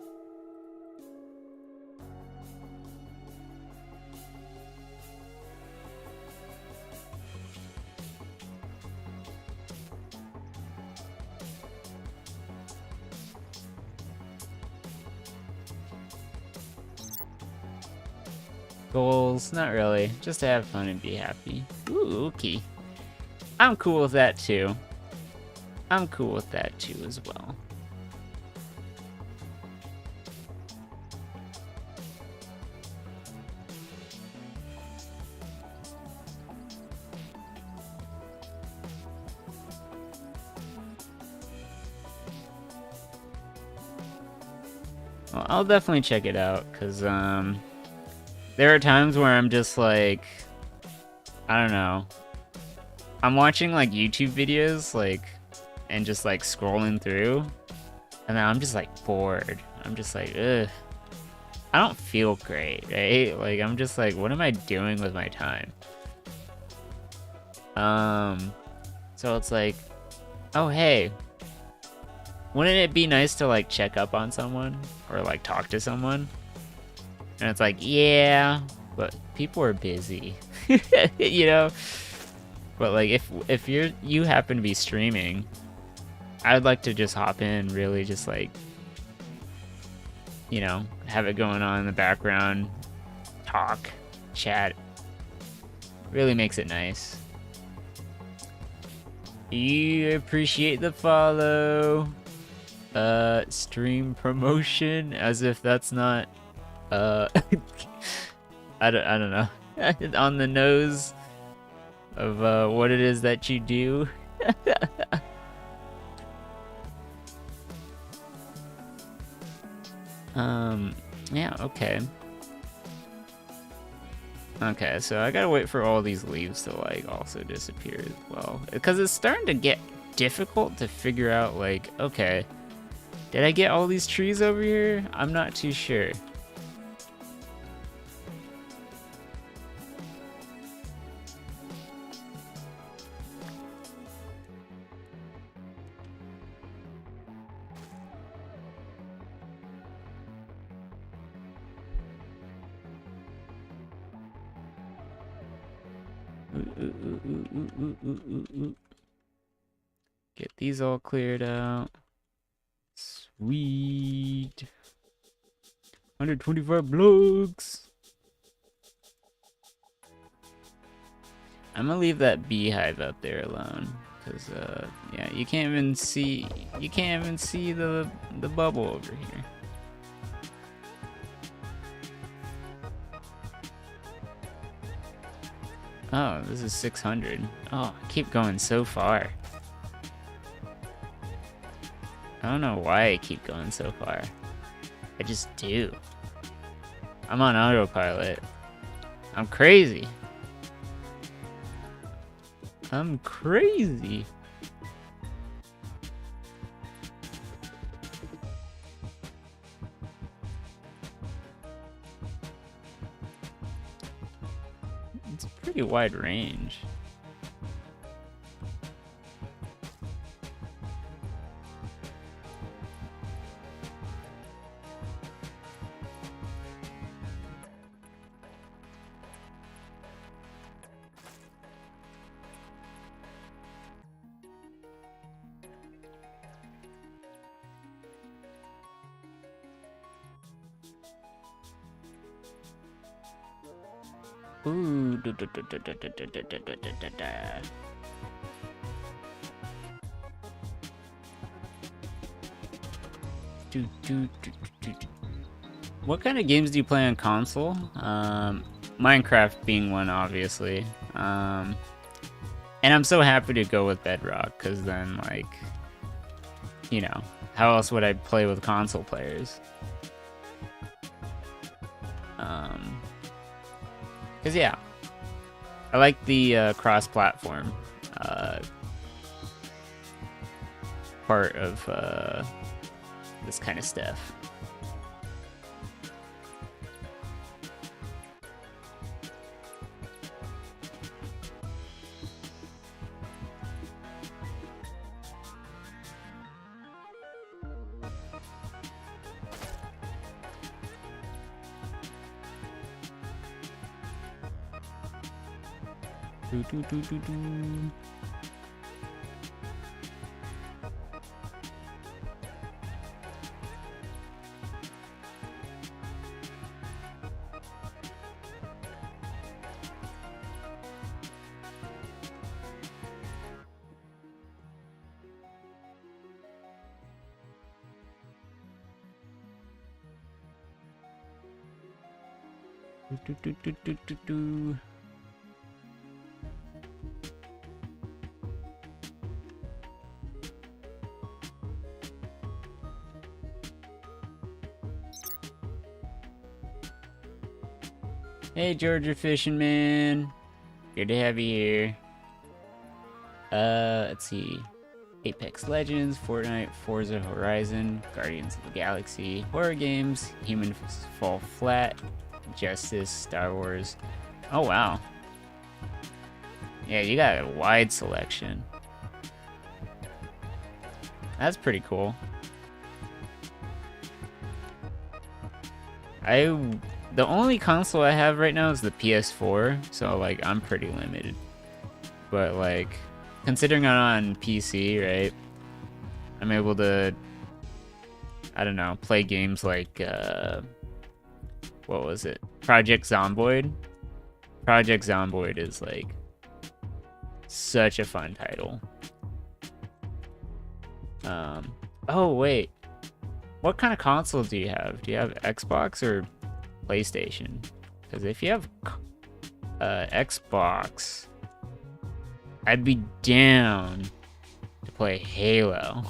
Speaker 1: Goals? Not really. Just to have fun and be happy. Ooh, okay. I'm cool with that too. I'm cool with that too as well. Well, I'll definitely check it out, because there are times where I'm just like, I don't know. I'm watching like YouTube videos, like, and just like scrolling through, and then I'm just like bored. I'm just like, ugh. I don't feel great, right? Like, I'm just like, what am I doing with my time? So it's like, oh hey, wouldn't it be nice to like check up on someone or like talk to someone? And it's like, yeah, but people are busy, you know? But like, if you happen to be streaming, I'd like to just hop in, really, just like, you know, have it going on in the background, talk, chat. Really makes it nice. You appreciate the follow. Stream promotion, as if that's not, I don't know, on the nose of what it is that you do. Yeah, okay. Okay, so I gotta wait for all these leaves to, like, also disappear as well. Because it's starting to get difficult to figure out, like, okay, did I get all these trees over here? I'm not too sure. Get these all cleared out. Sweet. 125 blocks. I'm gonna leave that beehive up there alone, cause yeah, you can't even see the bubble over here. Oh, this is 600. Oh, I keep going so far. I don't know why I keep going so far. I just do. I'm on autopilot. I'm crazy. I'm crazy. It's a pretty wide range. Ooh, What kind of games do you play on console? Minecraft being one, obviously. And I'm so happy to go with Bedrock, because then, like, you know, how else would I play with console players? Because, yeah, I like the cross-platform part of this kind of stuff. Hey, Georgia Fishing Man. Good to have you here. Let's see. Apex Legends, Fortnite, Forza Horizon, Guardians of the Galaxy, horror games, Human Fall Flat, Justice, Star Wars. Oh, wow. Yeah, you got a wide selection. That's pretty cool. The only console I have right now is the PS4, so, like, I'm pretty limited. But, like, considering I'm on PC, right? I'm able to, I don't know, play games like, what was it? Project Zomboid. Project Zomboid is like such a fun title. Oh wait, what kind of console do you have? Do you have Xbox or PlayStation? Because if you have Xbox, I'd be down to play Halo.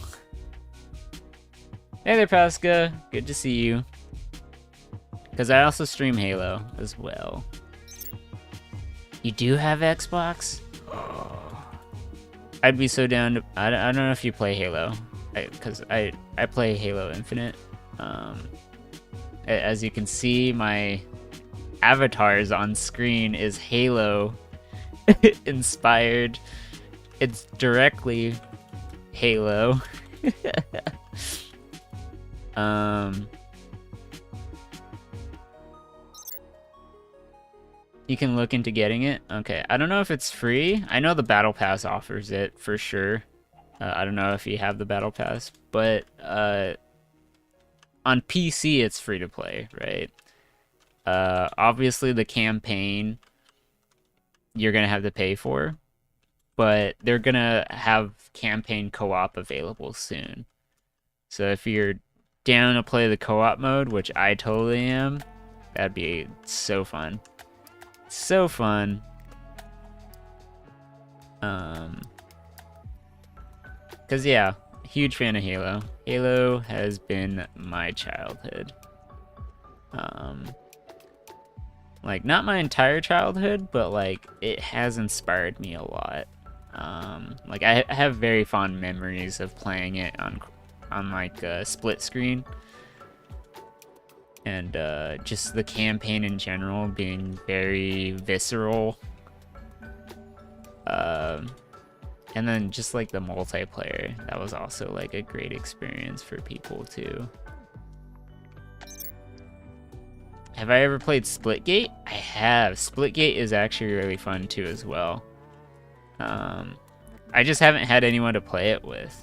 Speaker 1: Hey there, Pasca. Good to see you. Because I also stream Halo as well. You do have Xbox? I'd be so down to... I don't know if you play Halo. Because I play Halo Infinite. As you can see, my avatars on screen is Halo inspired. It's directly Halo. You can look into getting it. Okay, I don't know if it's free. I know the Battle Pass offers it for sure. I don't know if you have the Battle Pass, but on PC it's free to play, right? Obviously the campaign you're gonna have to pay for, but they're gonna have campaign co-op available soon. So if you're down to play the co-op mode, which I totally am, that'd be so fun. So fun. Cause yeah, huge fan of Halo. Halo has been my childhood. Like not my entire childhood, but like it has inspired me a lot. Like I have very fond memories of playing it on like a split screen. And just the campaign in general being very visceral. And then just like the multiplayer, that was also like a great experience for people too. Have I ever played Splitgate? I have. Splitgate is actually really fun too as well. I just haven't had anyone to play it with.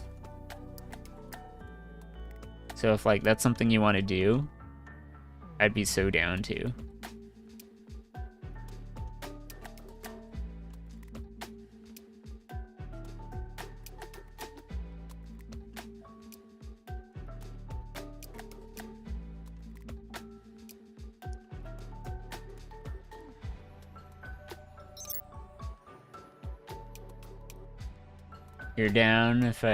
Speaker 1: So if like that's something you want to do, I'd be so down to. You're down if I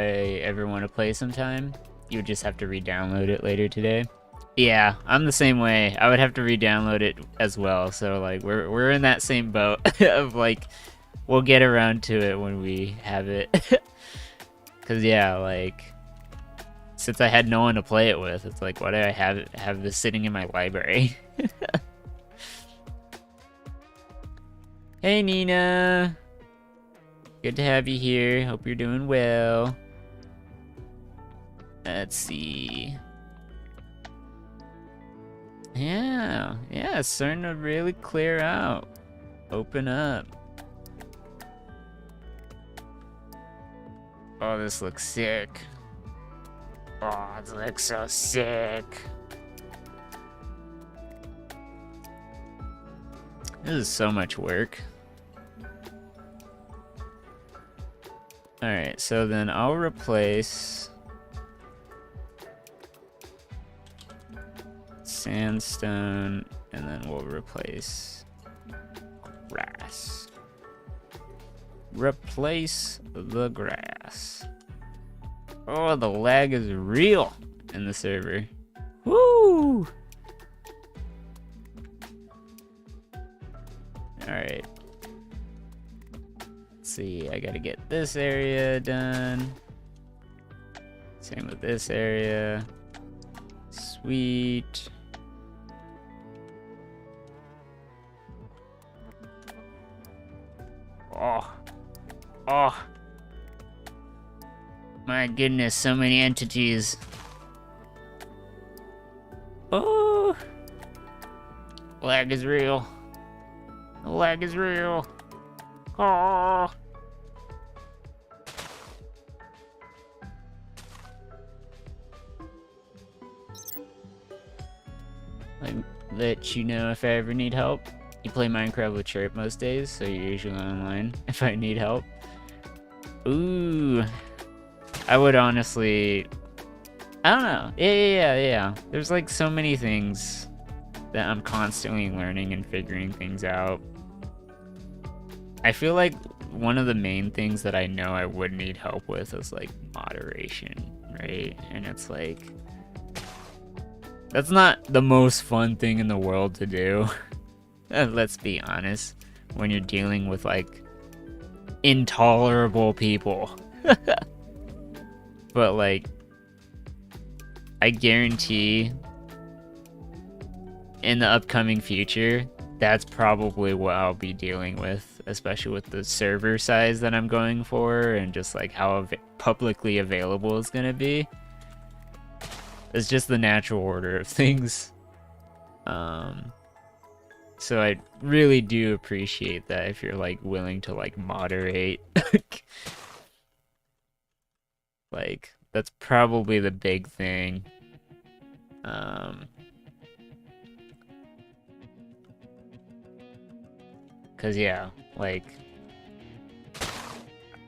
Speaker 1: ever want to play sometime? You would just have to re-download it later today. Yeah, I'm the same way. I would have to re-download it as well. So like we're in that same boat of like we'll get around to it when we have it. Cause yeah, like since I had no one to play it with, it's like why do I have this sitting in my library? Hey Nina. Good to have you here. Hope you're doing well. Let's see. Yeah, it's starting to really clear out. Open up. Oh, this looks sick. Oh, it looks so sick. This is so much work. Alright, so then I'll replace sandstone, and then we'll replace grass. Replace the grass. Oh, the lag is real in the server. Woo! Alright. Let's see, I gotta get this area done. Same with this area. Sweet. Oh. My goodness, so many entities. Oh. Lag is real. The lag is real. Oh. let you know if I ever need help. You play Minecraft with Chirp most days, so you're usually online if I need help. Ooh. I would honestly... I don't know. Yeah. There's like so many things that I'm constantly learning and figuring things out. I feel like one of the main things that I know I would need help with is like moderation, right? And it's like... that's not the most fun thing in the world to do. Let's be honest. When you're dealing with like intolerable people. But like, I guarantee in the upcoming future, that's probably what I'll be dealing with, especially with the server size that I'm going for and just like how publicly available it's gonna be. It's just the natural order of things. So I really do appreciate that if you're like willing to like moderate. Like, that's probably the big thing. Cause yeah, like,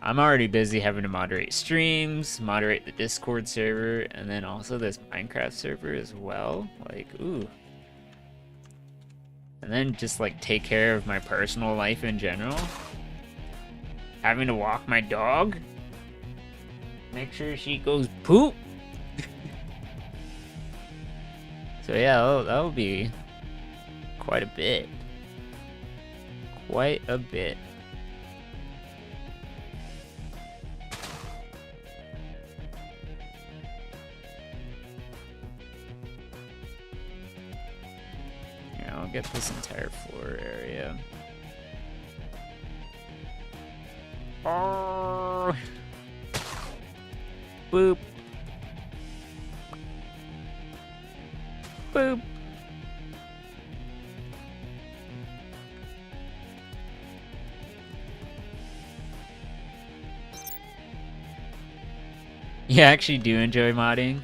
Speaker 1: I'm already busy having to moderate streams, moderate the Discord server, and then also this Minecraft server as well. Like, ooh. And then just like take care of my personal life in general. Having to walk my dog. Make sure she goes poop. So yeah, that'll be quite a bit. Quite a bit. Here, I'll get this entire floor area. Oh. Boop. Boop. You actually do enjoy modding?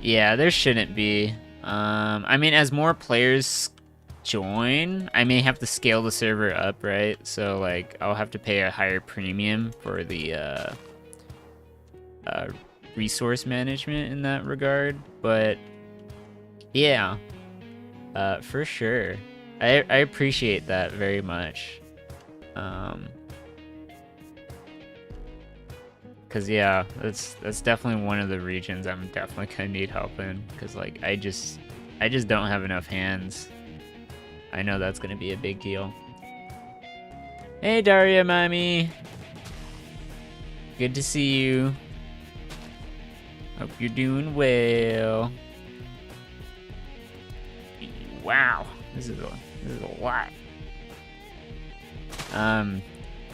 Speaker 1: Yeah, there shouldn't be. I mean, as more players join, I may have to scale the server up, right? So, like, I'll have to pay a higher premium for the resource management in that regard. But, yeah, for sure. I appreciate that very much. Cause yeah, that's definitely one of the regions I'm definitely gonna need help in. Cause like I just don't have enough hands. I know that's gonna be a big deal. Hey Daria, mommy. Good to see you. Hope you're doing well. Wow, this is a lot.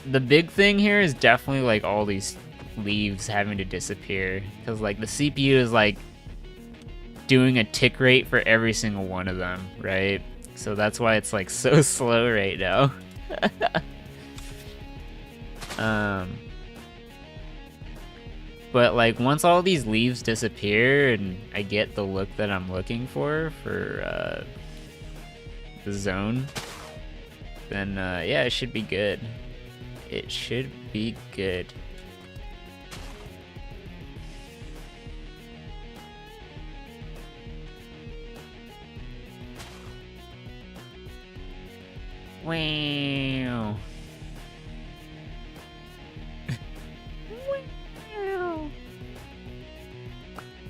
Speaker 1: The big thing here is definitely like all these leaves having to disappear, because like the CPU is like doing a tick rate for every single one of them, right? So that's why it's like so slow right now. But like once all these leaves disappear and I get the look that I'm looking for the zone, then yeah, it should be good. It should be good. Wow. Wow.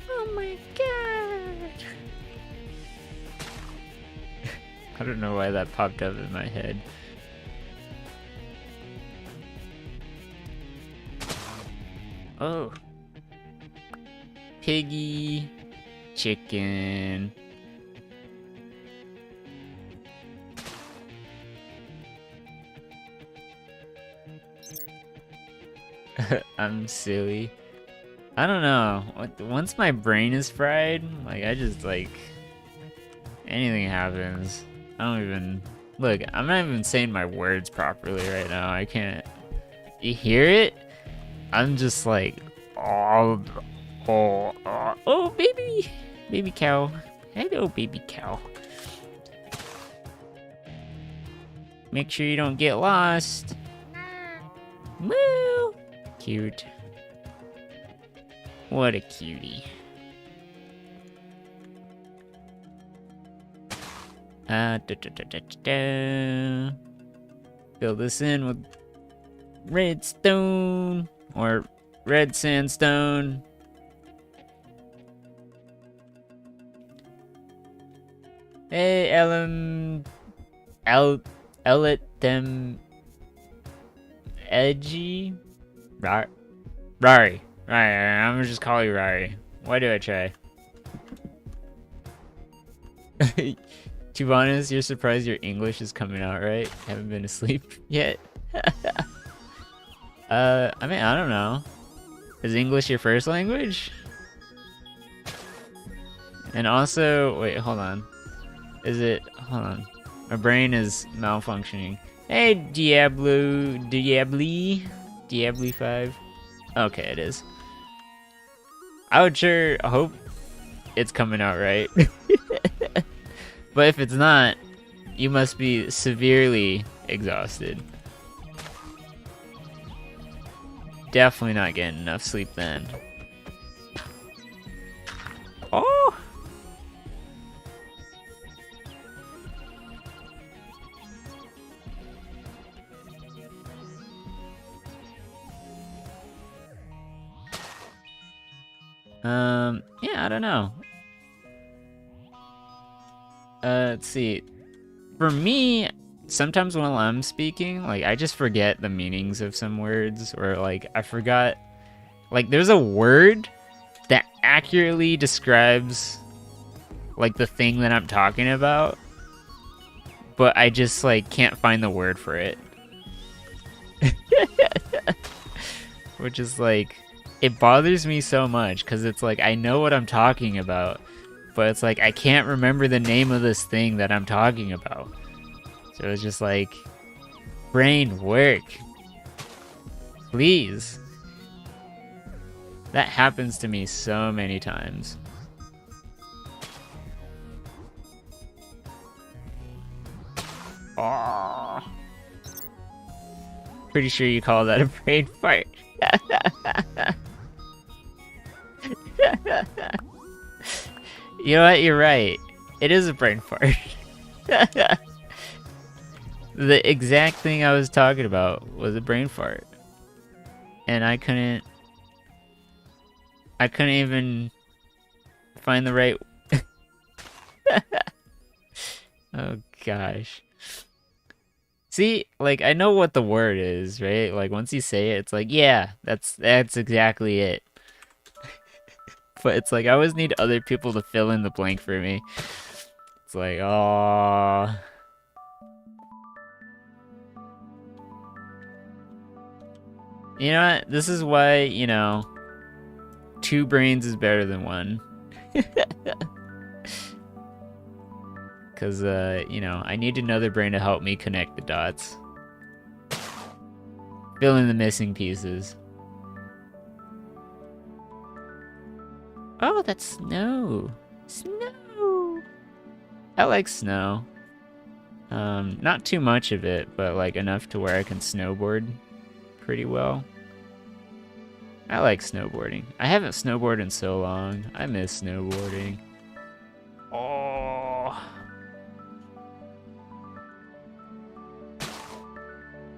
Speaker 1: Oh my god. I don't know why that popped up in my head. Oh. Piggy. Chicken. I'm silly. I don't know. Once my brain is fried, like I just like anything happens. I don't even look. I'm not even saying my words properly right now. I can't. You hear it? I'm just like, oh, baby cow, Hello, baby cow. Make sure you don't get lost. Moo! Cute. What a cutie. Fill this in with redstone or red sandstone. Hey, Ellet them edgy? Rari. I'm gonna just call you Rari. Why do I try? To be honest, you're surprised your English is coming out right? Haven't been asleep yet? I mean, I don't know. Is English your first language? And also, wait, hold on. Hold on. My brain is malfunctioning. Hey, Diabli 5. Okay, it is. I would sure hope it's coming out right. But if it's not, you must be severely exhausted. Definitely not getting enough sleep then. Oh! Yeah, I don't know. Let's see. For me, sometimes when I'm speaking, like, I just forget the meanings of some words, or, like, I forgot... Like, there's a word that accurately describes, like, the thing that I'm talking about, but I just, like, can't find the word for it. Which is, like... It bothers me so much, because it's like, I know what I'm talking about, but it's like, I can't remember the name of this thing that I'm talking about. So it's just like, brain, work. Please. That happens to me so many times. Oh. Pretty sure you call that a brain fart. You know what? You're right. It is a brain fart. The exact thing I was talking about was a brain fart. And I couldn't even find the right... Oh gosh. See, like, I know what the word is, right? Like, once you say it, it's like, yeah, that's exactly it. But it's like, I always need other people to fill in the blank for me. It's like, oh. You know what? This is why, you know, 2 brains is better than 1. Because, you know, I need another brain to help me connect the dots. Fill in the missing pieces. Oh, that's snow. Snow! I like snow. Not too much of it, but like enough to where I can snowboard pretty well. I like snowboarding. I haven't snowboarded in so long. I miss snowboarding. Oh.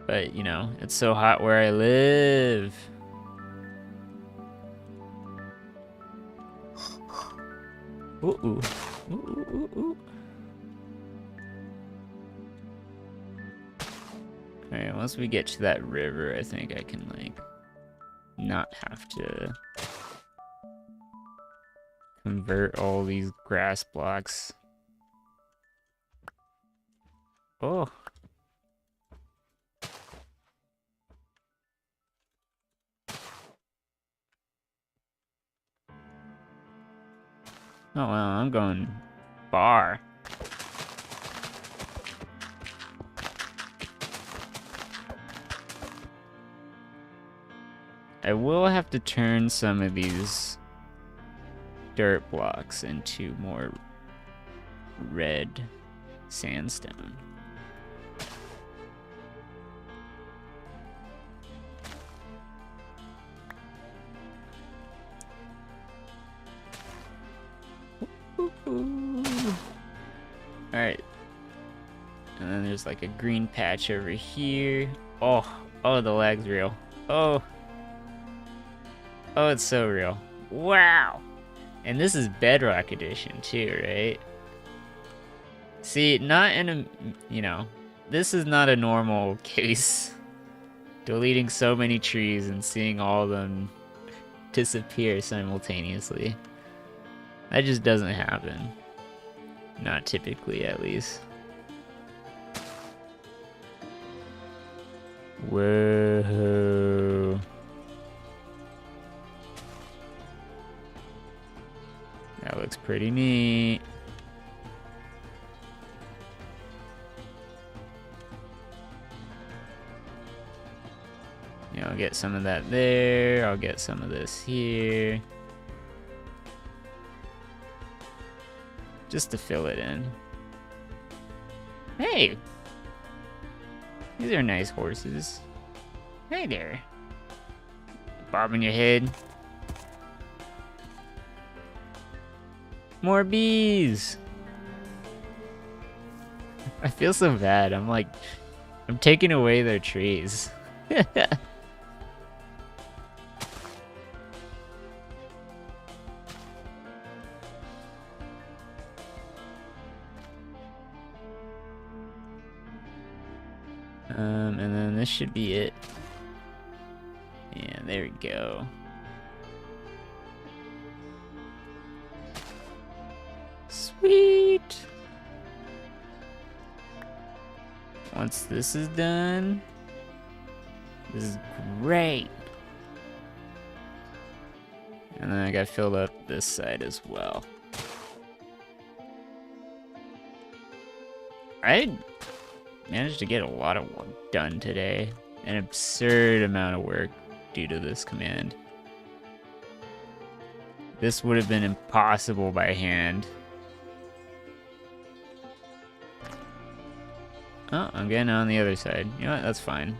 Speaker 1: But, you know, it's so hot where I live. Ooh. Ooh. Alright, once we get to that river, I think I can, like, not have to convert all these grass blocks. Oh. Oh, well, I'm going far. I will have to turn some of these dirt blocks into more red sandstone. Alright. And then there's like a green patch over here. Oh, the lag's real. Oh, it's so real. Wow. And this is Bedrock Edition too, right? See, not in a, this is not a normal case. Deleting so many trees and seeing all of them disappear simultaneously. That just doesn't happen. Not typically, at least. Whoa. That looks pretty neat. I'll get some of that there. I'll get some of this here. Just to fill it in. Hey! These are nice horses. Hey there. Bobbing your head. More bees! I feel so bad. I'm taking away their trees. And then this should be it. Yeah, there we go. Sweet! Once this is done, this is great. And then I gotta fill up this side as well. I managed to get a lot of work done today. An absurd amount of work due to this command. This would have been impossible by hand. Oh, I'm getting on the other side. You know what? That's fine.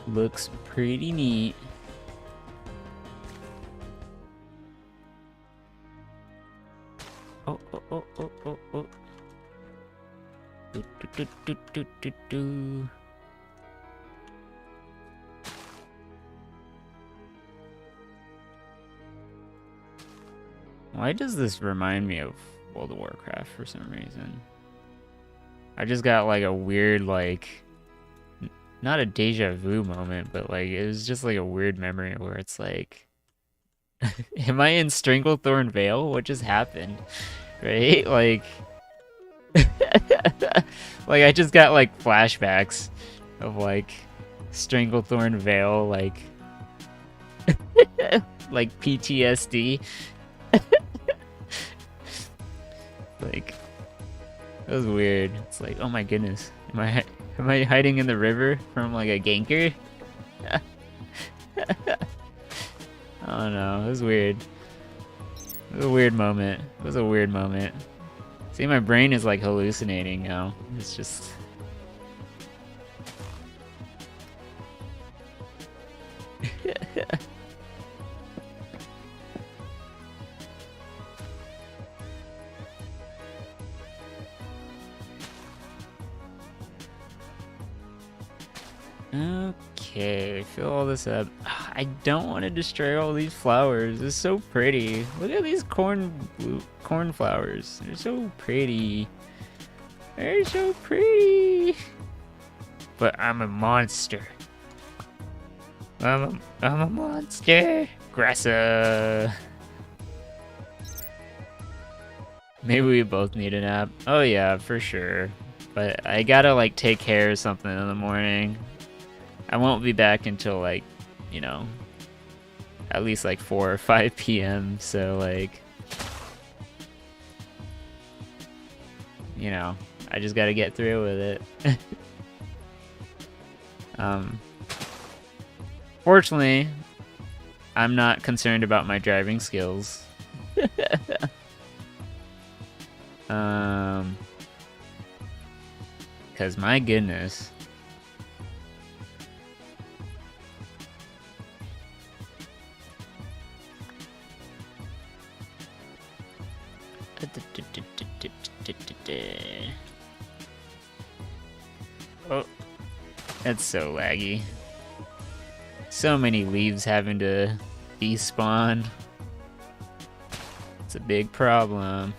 Speaker 1: Looks pretty neat. Oh. Do. Why does this remind me of World of Warcraft for some reason? I just got like a weird, not a deja vu moment, but it was just like a weird memory where it's like, am I in Stranglethorn Vale? What just happened? Right? I just got flashbacks of Stranglethorn Vale, PTSD. It was weird. It's oh my goodness. Am I hiding in the river from a ganker? I don't know. It was weird. It was a weird moment. See, my brain is hallucinating now. It's just... Okay, fill all this up. I don't want to destroy all these flowers. It's so pretty. Look at these corn flowers. They're so pretty. They're so pretty. But I'm a monster. I'm a monster. Grassa. Maybe we both need a nap. Oh yeah, for sure. But I gotta take care of something in the morning. I won't be back until at least like 4 or 5 p.m. So like, you know, I just gotta get through with it. Fortunately, I'm not concerned about my driving skills. Because my goodness. Oh, that's so laggy. So many leaves having to despawn. It's a big problem.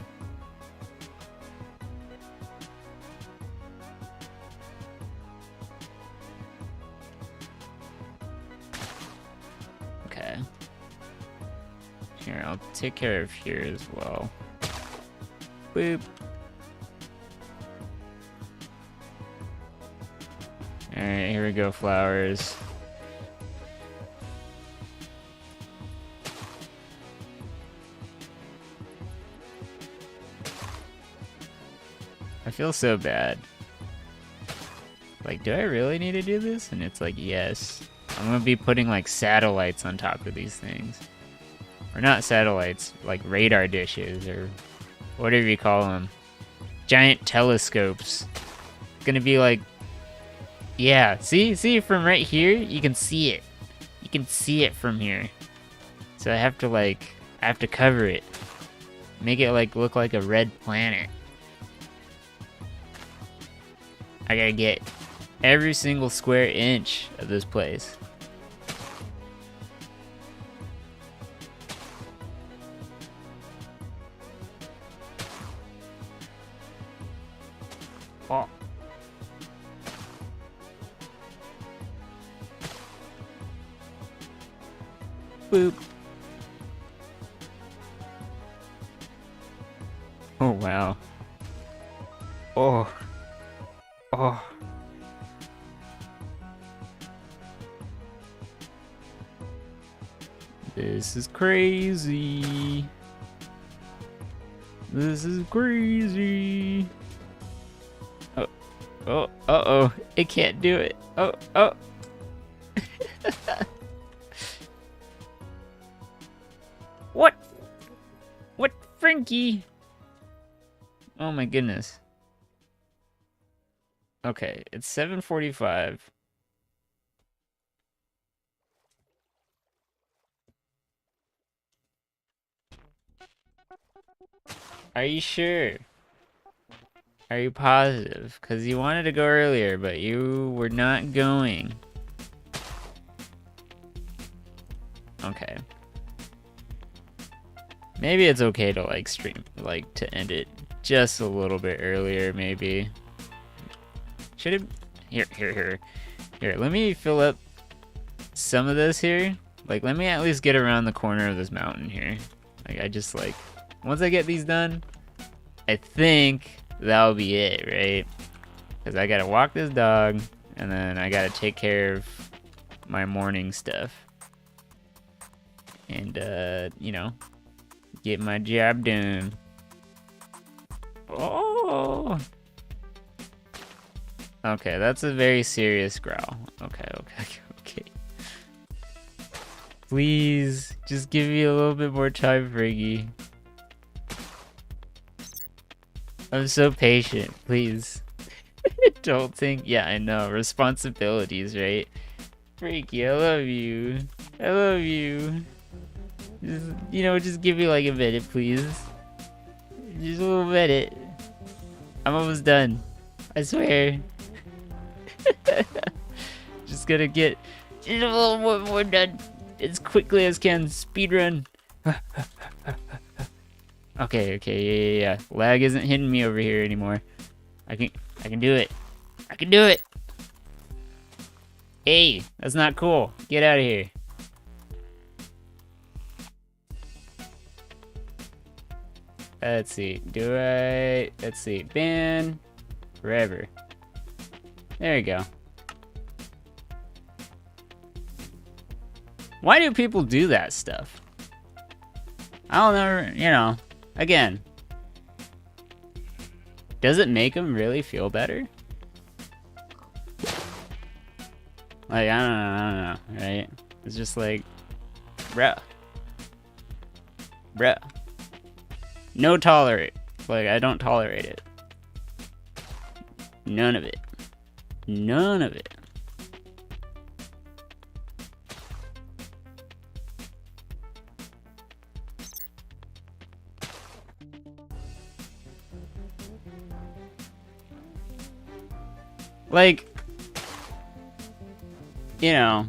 Speaker 1: Okay. Here, I'll take care of here as well. Boop. Alright, here we go, flowers. I feel so bad. Like, do I really need to do this? And it's like, yes. I'm gonna be putting like satellites on top of these things. Or not satellites, like radar dishes or whatever you call them. Giant telescopes. It's gonna be like, yeah, see from right here, you can see it. You can see it from here. So I have to cover it. Make it like look like a red planet. I gotta get every single square inch of this place. Oh. Boop. Oh, wow. Oh. Oh. This is crazy. This is crazy. Oh. Oh. Uh-oh. It can't do it. Oh. Oh. What? What, Frankie? Oh my goodness. Okay, it's 7:45. Are you sure? Are you positive? Because you wanted to go earlier, but you were not going. Okay. Maybe it's okay to like stream, like to end it just a little bit earlier, maybe. Should it? Here. Let me fill up some of this here. Like, let me at least get around the corner of this mountain here. Like, I just like, once I get these done, I think that'll be it, right? Because I gotta walk this dog, and then I gotta take care of my morning stuff. And, you know, get my job done. Oh! Okay, that's a very serious growl. Okay. Please, just give me a little bit more time, Friggy. I'm so patient, please. Don't think, yeah, I know, responsibilities, right? Freaky, I love you. Just, you know, just give me like a minute, please. Just a little minute. I'm almost done. I swear. Just gonna get just a little more done as quickly as can. Speedrun. Okay, yeah. Lag isn't hitting me over here anymore. I can do it. I can do it. Hey, that's not cool. Get out of here. Let's see. Let's see. Ban. Forever. There you go. Why do people do that stuff? I'll never, you know, again, does it make them really feel better? Like, I don't know, right? It's just like, bruh. No tolerate. Like, I don't tolerate it. None of it. None of it. Like, you know,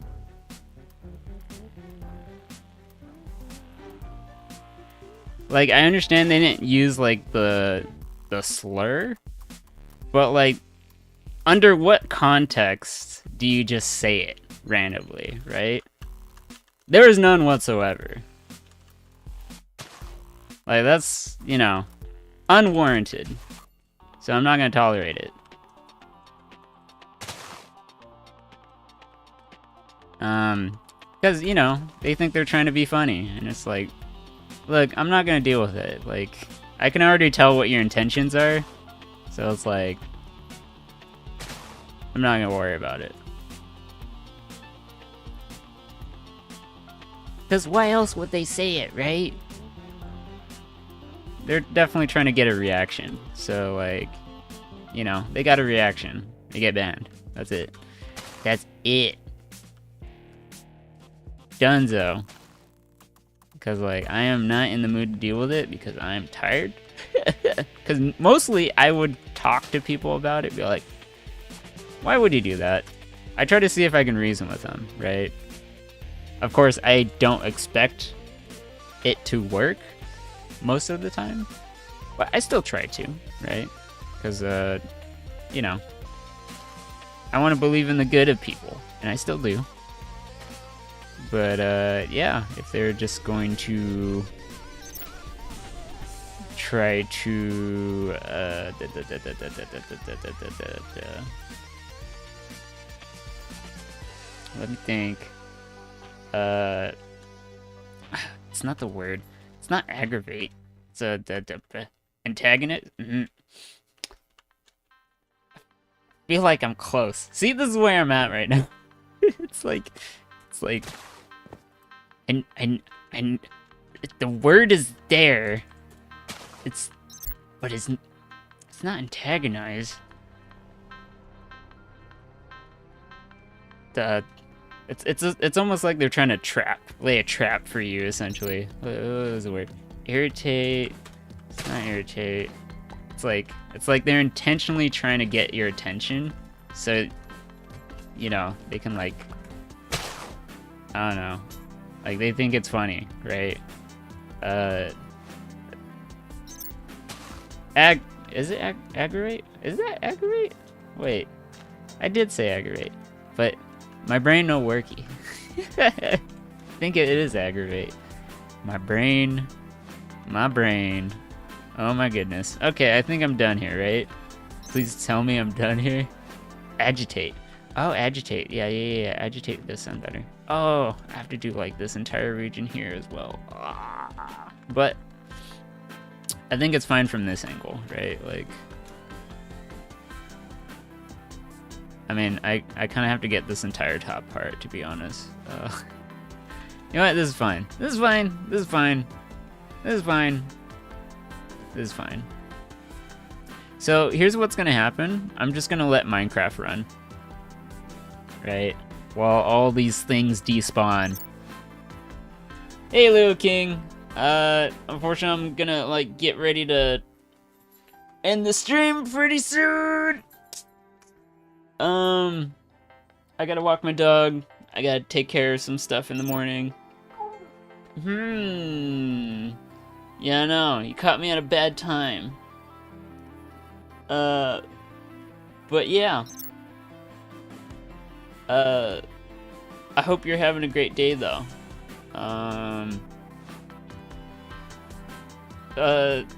Speaker 1: like, I understand they didn't use, like, the slur, but, like, under what context do you just say it randomly, right? There is none whatsoever. Like, that's, you know, unwarranted. So I'm not gonna tolerate it. Because, you know, they think they're trying to be funny, and it's like, look, I'm not gonna deal with it. Like, I can already tell what your intentions are, so it's like, I'm not gonna worry about it.
Speaker 2: Because why else would they say it, right?
Speaker 1: They're definitely trying to get a reaction, so, like, you know, they got a reaction. They get banned. That's it.
Speaker 2: That's it.
Speaker 1: Dunzo. Because, like, I am not in the mood to deal with it because I am tired. Because mostly I would talk to people about it, be like, why would you do that? I try to see if I can reason with them, right? Of course, I don't expect it to work most of the time, but I still try to, right? Because, you know, I want to believe in the good of people, and I still do. But, yeah, if they're just going to try to, let me think. It's not the word. It's not aggravate. It's a antagonist. I feel like I'm close. See, this is where I'm at right now. it's like, and the word is there. But it's not antagonize. It's almost like they're trying to lay a trap for you, essentially. What was the word? Irritate. It's not irritate. It's like they're intentionally trying to get your attention, so, you know, they can, like, I don't know, like, they think it's funny, right? Is it aggravate? Is that aggravate? Wait, I did say aggravate, but my brain no worky. I think it is aggravate. My brain. Oh my goodness. Okay, I think I'm done here, right? Please tell me I'm done here. Agitate. Oh, agitate. Yeah. Agitate does sound better. Oh, I have to do like this entire region here as well. But I think it's fine from this angle, right? Like, I mean, I kind of have to get this entire top part, to be honest. You know what? This is fine. This is fine. This is fine. This is fine. This is fine. So here's what's gonna happen. I'm just gonna let Minecraft run, right? While all these things despawn. Hey, Leo King. Unfortunately, I'm gonna, like, get ready to end the stream pretty soon. I gotta walk my dog. I gotta take care of some stuff in the morning. Yeah, I know. You caught me at a bad time. But yeah. I hope you're having a great day, though.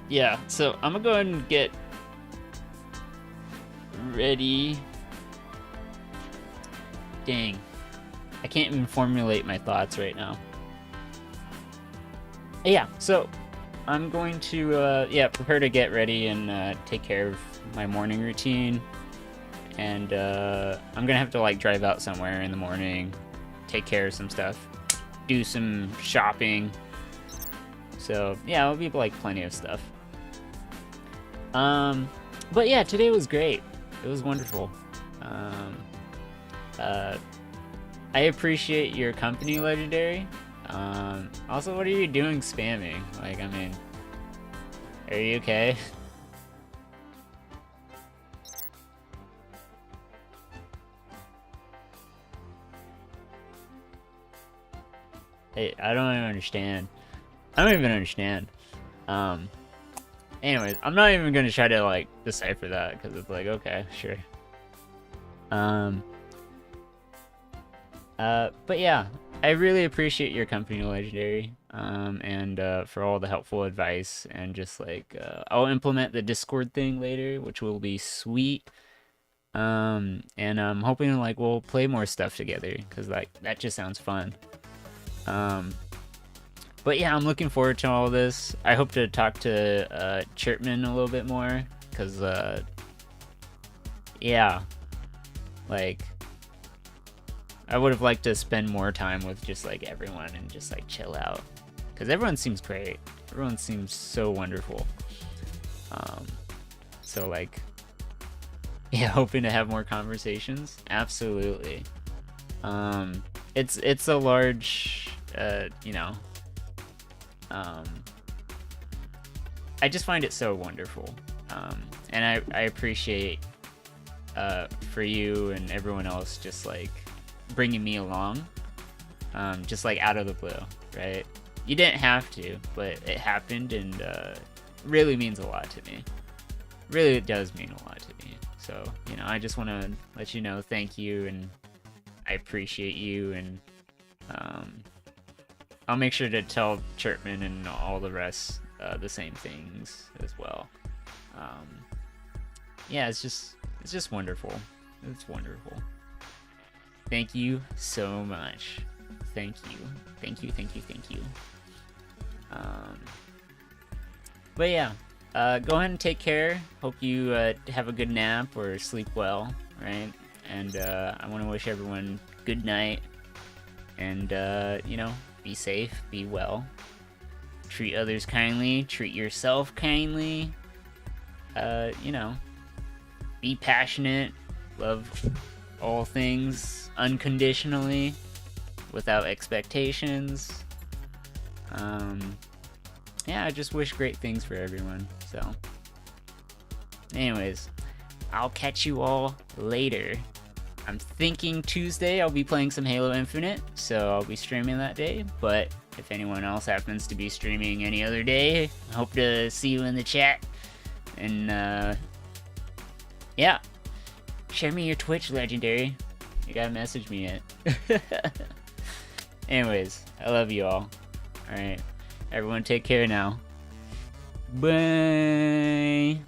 Speaker 1: Yeah. So I'm gonna go ahead and get ready. Dang. I can't even formulate my thoughts right now. Yeah, so I'm going to prepare to get ready and take care of my morning routine. And I'm gonna have to like drive out somewhere in the morning, take care of some stuff, do some shopping. So yeah, it'll be like plenty of stuff. But yeah, today was great. It was wonderful. I appreciate your company, Legendary. Also, what are you doing spamming? Like, I mean, are you okay? Hey, I don't even understand. I don't even understand. Anyways, I'm not even gonna try to like decipher that because it's like, okay, sure. But yeah, I really appreciate your company, Legendary, and for all the helpful advice, and just like I'll implement the Discord thing later, which will be sweet. And I'm hoping like we'll play more stuff together because like that just sounds fun. But yeah, I'm looking forward to all this. I hope to talk to Chirpman a little bit more because yeah, like I would have liked to spend more time with just like everyone and just like chill out because everyone seems great. Everyone seems so wonderful. So like, yeah, hoping to have more conversations. Absolutely. It's a large, you know. I just find it so wonderful, and I appreciate for you and everyone else just like bringing me along, just like out of the blue, right? You didn't have to, but it happened, and really means a lot to me. Really, it does mean a lot to me. So, you know, I just want to let you know, thank you, and I appreciate you, and I'll make sure to tell Chirpman and all the rest the same things as well. Yeah, it's just wonderful. It's wonderful. Thank you so much. Thank you. Thank you, thank you, thank you. But yeah, go ahead and take care. Hope you have a good nap or sleep well, right? And I want to wish everyone good night. And, you know, be safe, be well. Treat others kindly, treat yourself kindly. You know, be passionate, love all things unconditionally, without expectations. Yeah, I just wish great things for everyone. So, anyways, I'll catch you all later. I'm thinking Tuesday I'll be playing some Halo Infinite, so I'll be streaming that day. But if anyone else happens to be streaming any other day, I hope to see you in the chat. And yeah, share me your Twitch, Legendary. You gotta message me it. Anyways, I love you all. Alright, everyone take care now. Bye.